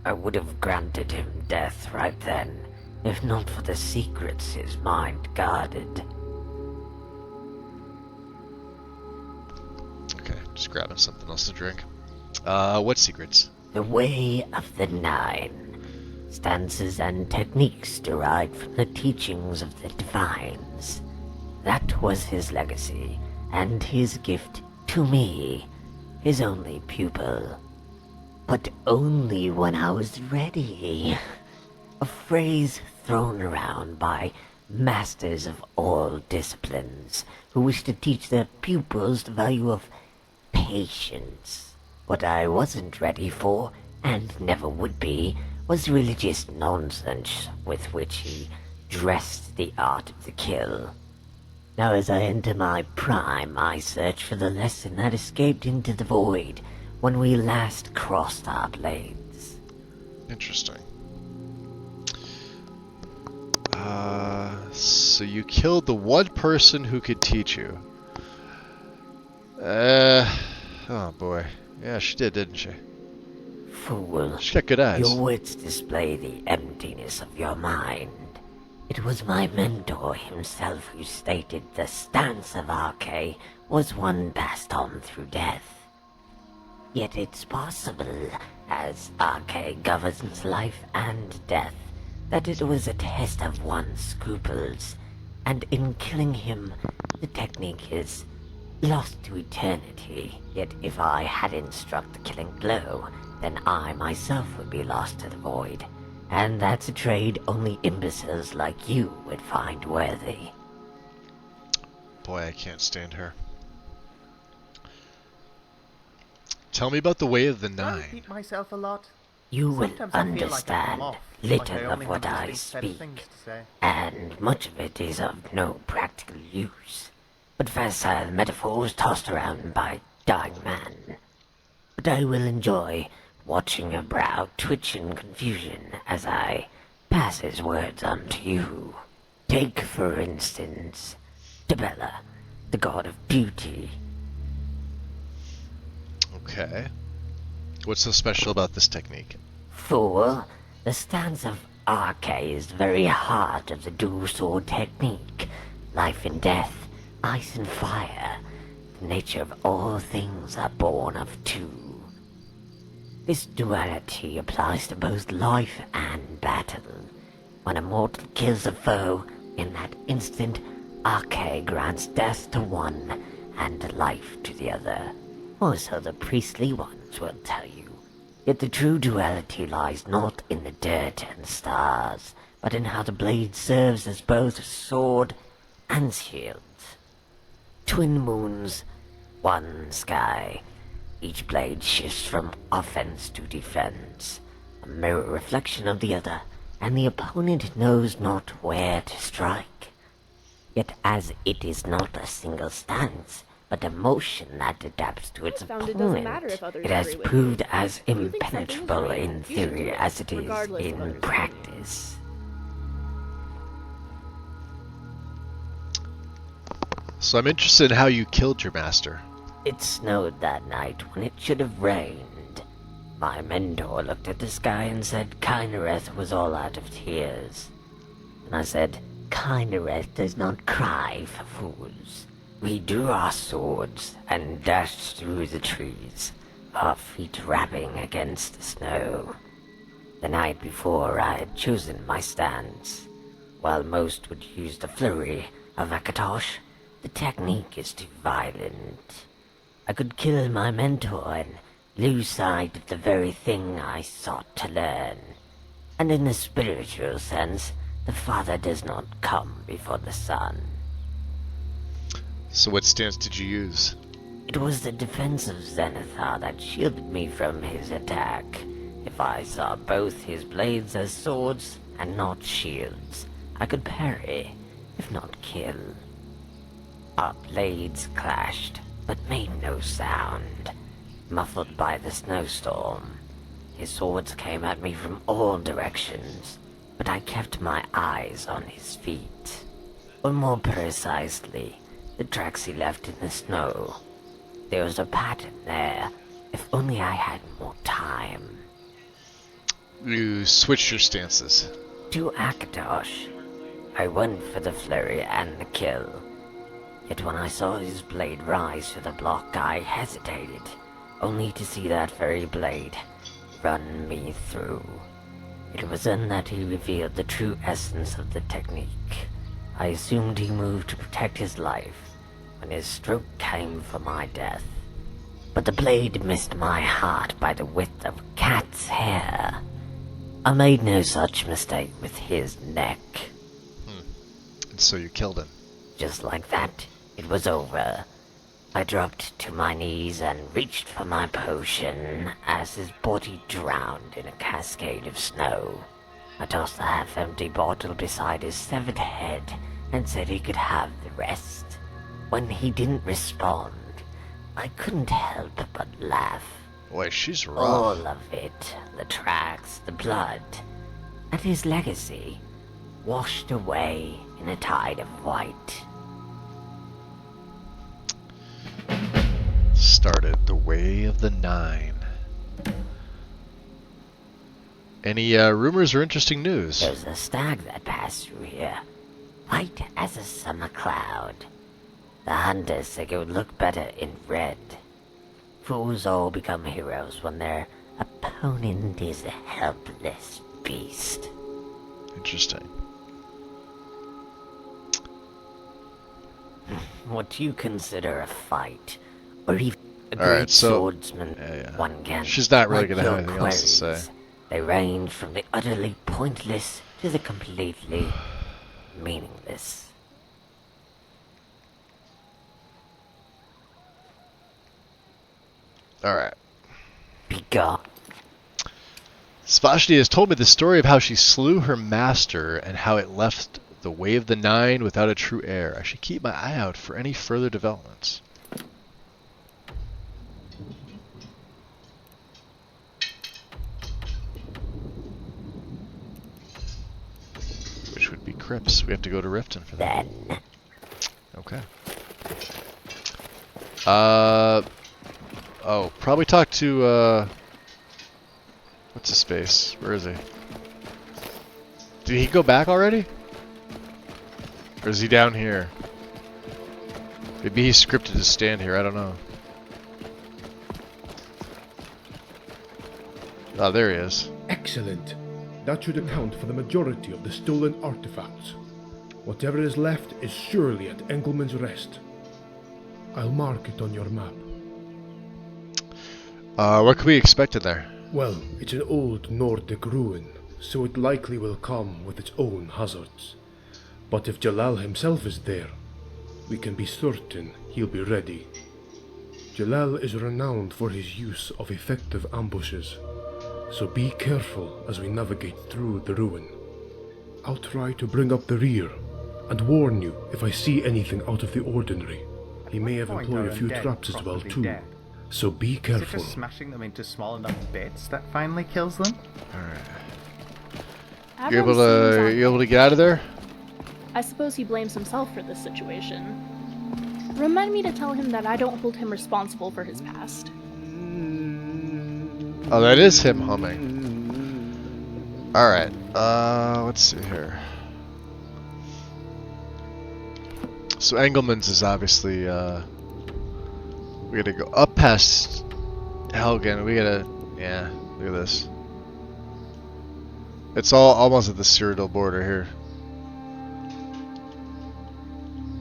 I would have granted him death right then, if not for the secrets his mind guarded. Okay, just grabbing something else to drink. What secrets? The Way of the Nine. Stances and techniques derived from the teachings of the Divines. That was his legacy, and his gift to me, his only pupil. But only when I was ready. A phrase thrown around by masters of all disciplines who wish to teach their pupils the value of patience. What I wasn't ready for, and never would be, was religious nonsense with which he dressed the art of the kill. Now as I enter my prime, I search for the lesson that escaped into the void when we last crossed our blades. Interesting. So you killed the one person who could teach you. Oh boy. Yeah, she did, didn't she? Fool. She got good eyes. Your words display the emptiness of your mind. It was my mentor himself who stated the stance of Arche was one passed on through death. Yet it's possible, as Arche governs life and death, that it was a test of one's scruples, and in killing him, the technique is lost to eternity. Yet if I hadn't struck the killing blow, then I myself would be lost to the void. And that's a trade only imbeciles like you would find worthy. Boy, I can't stand her. Tell me about the Way of the I Nine. repeat myself a lot. You will Sometimes I feel like I come understand off, little like I of only what have I this set of speak, things to say. and much of it is of no practical use, but facile metaphors tossed around by dying man. But I will enjoy watching your brow twitch in confusion as I pass his words on to you. Take, for instance, Debella, the god of beauty. Okay. What's so special about this technique? Fool, the stance of Arche is the very heart of the dual sword technique. Life and death, ice and fire. The nature of all things are born of two. This duality applies to both life and battle. When a mortal kills a foe, in that instant, Arche grants death to one and life to the other. Or so the priestly ones will tell you. Yet the true duality lies not in the dirt and stars, but in how the blade serves as both sword and shield. Twin moons, one sky. Each blade shifts from offense to defense, a mirror reflection of the other, and the opponent knows not where to strike. Yet as it is not a single stance, but a motion that adapts to its opponent, it has proved as impenetrable in theory as it is in practice. So I'm interested in how you killed your master. It snowed that night when it should have rained. My mentor looked at the sky and said Kynareth was all out of tears. And I said, Kynareth does not cry for fools. We drew our swords and dashed through the trees, our feet rapping against the snow. The night before I had chosen my stance. While most would use the flurry of Akatosh, the technique is too violent. I could kill my mentor and lose sight of the very thing I sought to learn. And in the spiritual sense, the father does not come before the son. So what stance did you use? It was the defense of Zenithar that shielded me from his attack. If I saw both his blades as swords and not shields, I could parry, if not kill. Our blades clashed, but made no sound, muffled by the snowstorm. His swords came at me from all directions, but I kept my eyes on his feet. Or more precisely, the tracks he left in the snow. There was a pattern there, if only I had more time. You switched your stances. To Akatosh, I went for the flurry and the kill. Yet when I saw his blade rise to the block, I hesitated, only to see that very blade run me through. It was then that he revealed the true essence of the technique. I assumed he moved to protect his life, when his stroke came for my death. But the blade missed my heart by the width of a cat's hair. I made no such mistake with his neck. And so you killed him. Just like that, it was over. I dropped to my knees and reached for my potion as his body drowned in a cascade of snow. I tossed the half-empty bottle beside his severed head and said he could have the rest. When he didn't respond, I couldn't help but laugh. Boy, she's rough. All of it, the tracks, the blood, and his legacy, washed away in a tide of white. Started the way of the 9. Any rumors or interesting news? There's a stag that passed through here, white as a summer cloud. The hunters think it would look better in red. Fools all become heroes when their opponent is a helpless beast. Interesting. What you consider a fight, or even a great swordsman, one can. She's not really like going to have your anything else to say. queries. They range from the utterly pointless to the completely meaningless. Alright. Be gone. Svashti has told me the story of how she slew her master and how it left the way of the 9 without a true heir. I should keep my eye out for any further developments. Which would be Crips. We have to go to Riften for that. Okay. Oh, probably talk to, what's his face? Where is he? Did he go back already? Or is he down here? Maybe he's scripted to stand here, I don't know. Oh, there he is. Excellent. That should account for the majority of the stolen artifacts. Whatever is left is surely at Engelman's Rest. I'll mark it on your map. What can we expect in there? Well, it's an old Nordic ruin, so it likely will come with its own hazards. But if Jalal himself is there, we can be certain he'll be ready. Jalal is renowned for his use of effective ambushes, so be careful as we navigate through the ruin. I'll try to bring up the rear, and warn you if I see anything out of the ordinary. He may have employed a few traps as well too, so be careful. Is it just smashing them into small enough bits that finally kills them? Alright. You able to get out of there? I suppose he blames himself for this situation. Remind me to tell him that I don't hold him responsible for his past. Oh, that is him humming. Alright, let's see here. So Engelman's is obviously, we gotta go up past Helgen. We gotta, yeah, look at this. It's all almost at the Cyrodiil border here.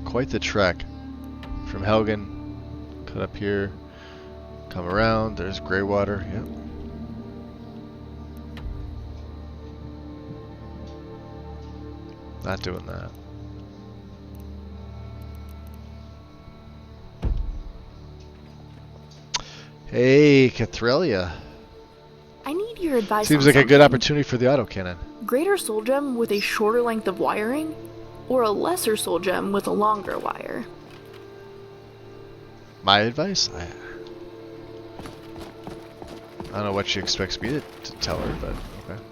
Quite the trek. From Helgen, cut up here, come around, there's Greywater, yep. Not doing that. Hey, Cathrelia. I need your advice. Seems on like a good something. opportunity for the autocannon. Greater soul gem with a shorter length of wiring, or a lesser soul gem with a longer wire? My advice? I don't know what she expects me to tell her, but okay.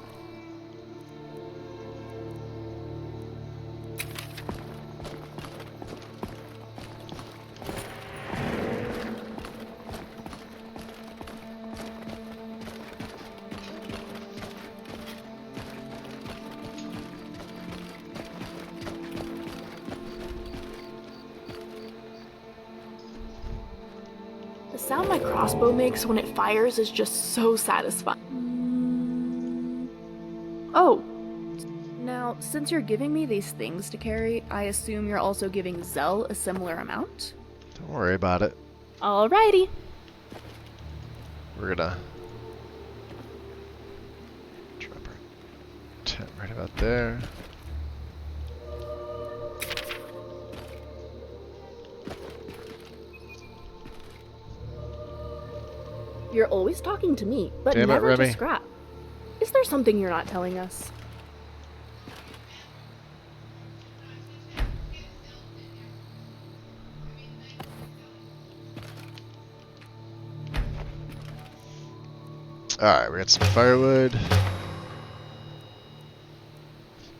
The sound my crossbow makes when it fires is just so satisfying. Oh. Now, since you're giving me these things to carry, I assume you're also giving Zell a similar amount? Don't worry about it. Alrighty. We're gonna drop our tent right about there. You're always talking to me, but Damn it, never to Remy. Scrap. Is there something you're not telling us? Alright, we got some firewood.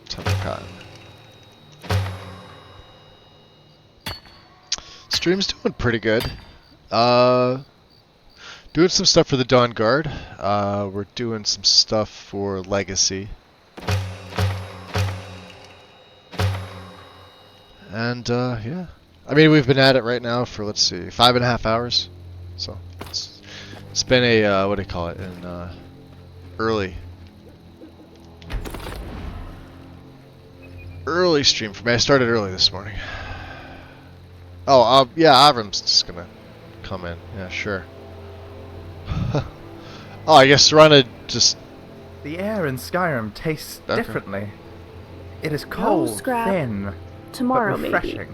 Ton of cotton. Stream's doing pretty good. Doing some stuff for the Dawn Guard. We're doing some stuff for Legacy. And, yeah. I mean, we've been at it right now for, let's see, 5.5 hours. So, it's been a, what do you call it, an, early stream for me. I started early this morning. Oh, yeah, Avram's just gonna come in. Yeah, sure. Oh, I guess Serana just... The air in Skyrim tastes Okay. differently. It is cold, Scrap. thin, Tomorrow, but maybe. refreshing.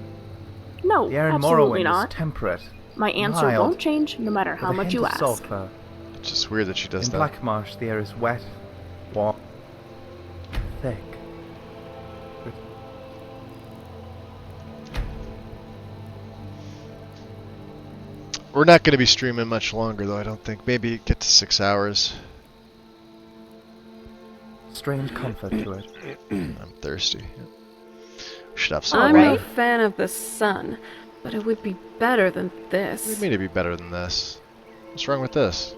No, The air in absolutely Morrowind not. is temperate. My answer mild, won't change no matter with how a much hint you of ask. sulfur. It's just weird that she does In that. Black Marsh, the air is wet, warm, thick. We're not going to be streaming much longer, though, I don't think. Maybe get to 6 hours. Strange comfort to it. I'm thirsty. Yep. We should have some I'm water. no fan of the sun, but it would be better than What this. do you mean it'd be better than this? What's wrong with this?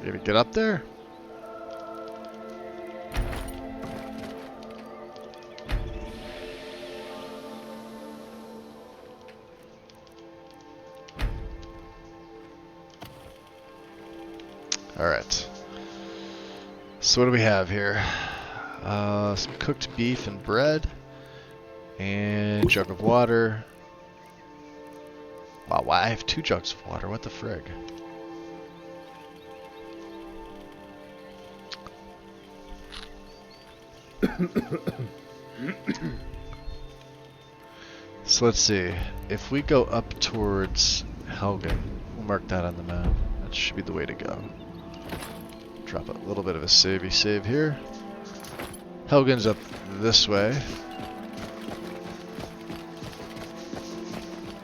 You gonna get up there? Alright. So what do we have here? Some cooked beef and bread. And jug of water. Wow, why I have 2 jugs of water? What the frig? So let's see. If we go up towards Helgen, we'll mark that on the map. That should be the way to go. Drop a little bit of a savey save here. Helgen's up this way.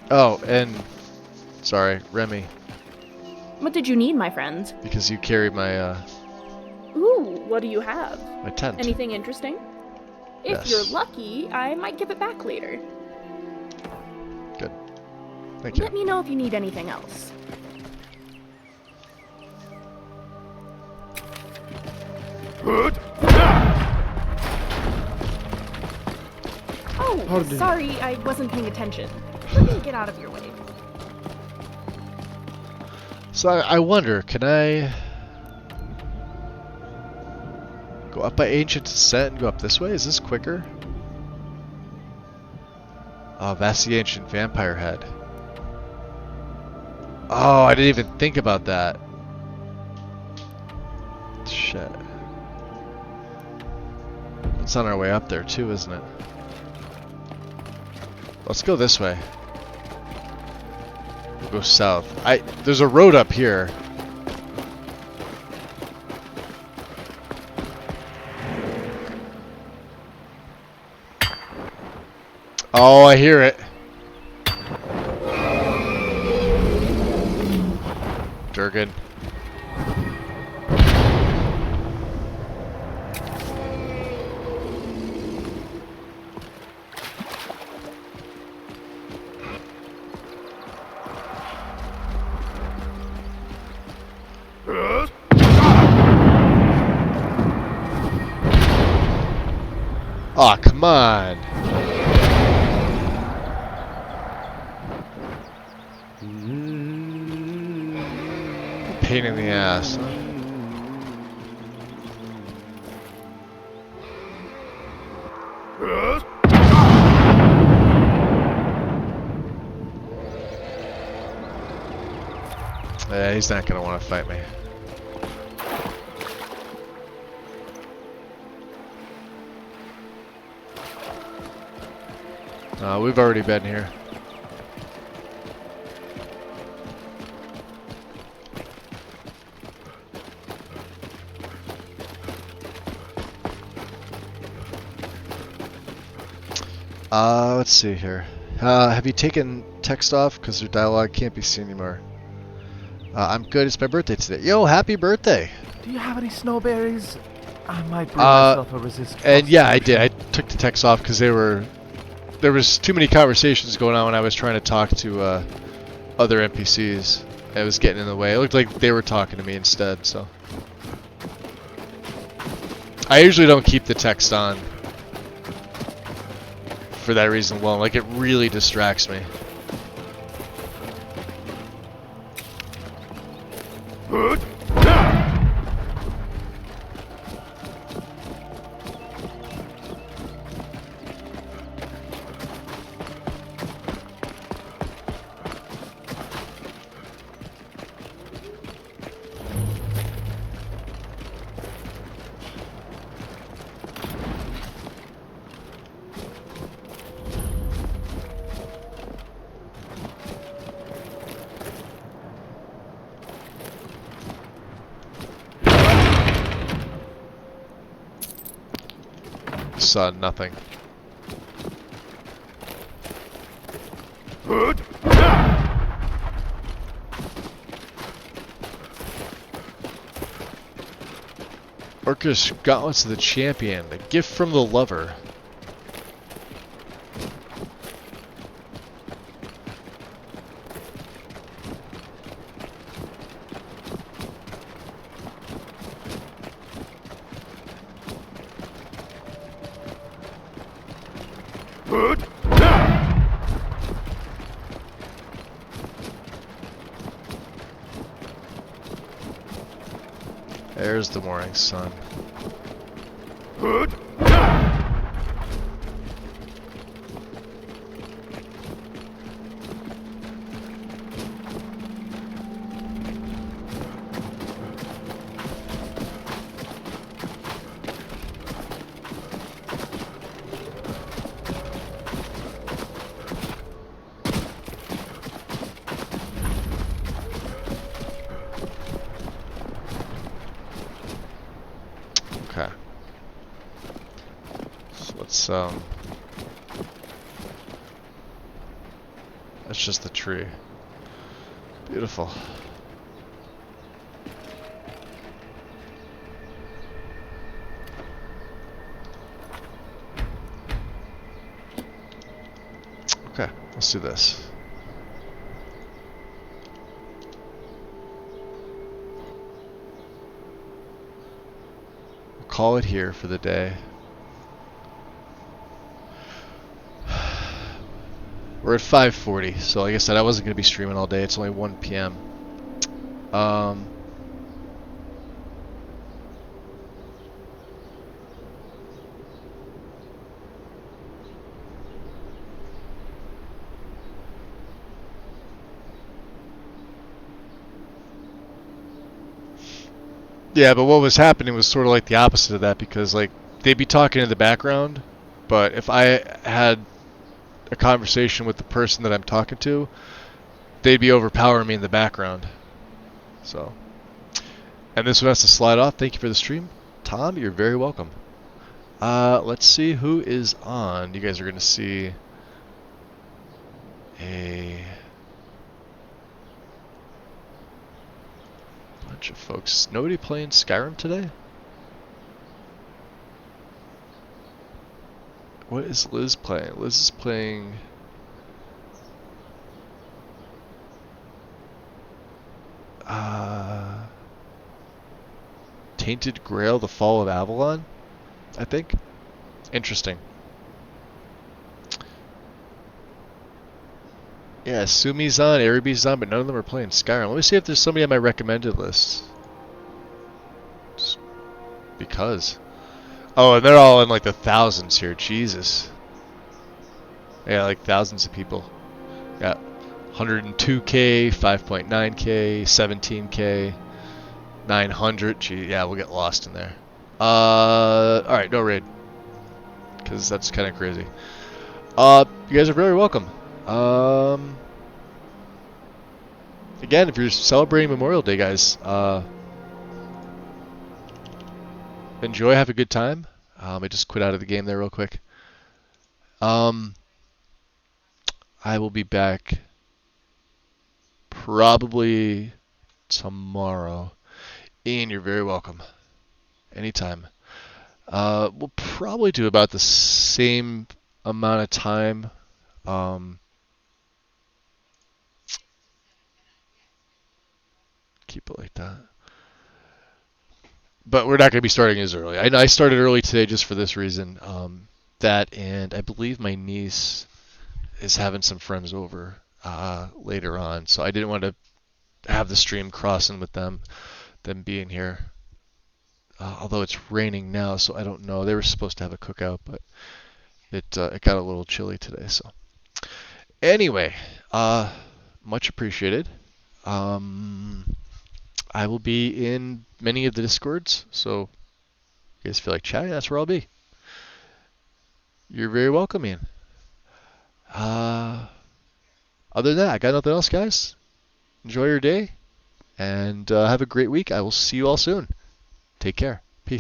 Oh, and sorry, Remy, What did you need, my friend? because you carried my Ooh, what do you have? my tent. Anything interesting? If Yes. you're lucky, I might give it back later. Good. Thank you. Let me know if you need anything else. Oh, Pardon. sorry, I wasn't paying attention. Let me get out of your way. So I wonder, can I go up by Ancient Descent and go up this way? Is this quicker? Oh, that's the Ancient Vampire Head. Oh, I didn't even think about that. Shit. It's on our way up there too, isn't it? Let's go this way. We'll go south. There's a road up here. Oh, I hear it. Durgan. Aw, oh, come on. Pain in the ass. Huh? Yeah, he's not gonna want to fight me. We've already been here. Let's see here. Have you taken text off? Because your dialogue can't be seen anymore. I'm good. It's my birthday today. Yo, happy birthday! Do you have any snowberries? I might bring myself a resist. And yeah, I did. I took the text off because there was too many conversations going on when I was trying to talk to other NPCs. It was getting in the way. It looked like they were talking to me instead, so. I usually don't keep the text on for that reason alone. Like, it really distracts me. Saw nothing. Orcish Gauntlets of the Champion, a gift from the lover. There's the morning sun. Okay. So let's that's just the tree. Beautiful. Okay, let's do this. We'll call it here for the day. We're at 5:40, so like I said, I wasn't going to be streaming all day. It's only 1 p.m. Yeah, but what was happening was sort of like the opposite of that, because like they'd be talking in the background, but if I had a conversation with the person that I'm talking to, they'd be overpowering me in the background. So, and this one has to slide off. Thank you for the stream, Tom. You're very welcome. Let's see who is on. You guys are gonna see a bunch of folks. Nobody playing Skyrim today? What is Liz playing? Liz is playing... Tainted Grail, The Fall of Avalon, I think. Interesting. Yeah, Sumi's on, Araby's on, but none of them are playing Skyrim. Let me see if there's somebody on my recommended list. Just because. Oh, and they're all in like the thousands here. Jesus. Yeah, like thousands of people. Got 102K, 5.9K, 17K, 900. Gee, yeah, we'll get lost in there. Alright, no raid. Because that's kind of crazy. You guys are very welcome. Again, if you're celebrating Memorial Day, guys, enjoy, have a good time. I just quit out of the game there real quick. I will be back probably tomorrow. Ian, you're very welcome. Anytime. We'll probably do about the same amount of time. Keep it like that. But we're not going to be starting as early. I started early today just for this reason. That, and I believe my niece is having some friends over later on, so I didn't want to have the stream crossing with them being here. Although it's raining now, so I don't know. They were supposed to have a cookout, but it got a little chilly today. So anyway, much appreciated. I will be in many of the Discords, so if you guys feel like chatting, that's where I'll be. You're very welcome, Ian. Other than that, I got nothing else, guys. Enjoy your day, and have a great week. I will see you all soon. Take care.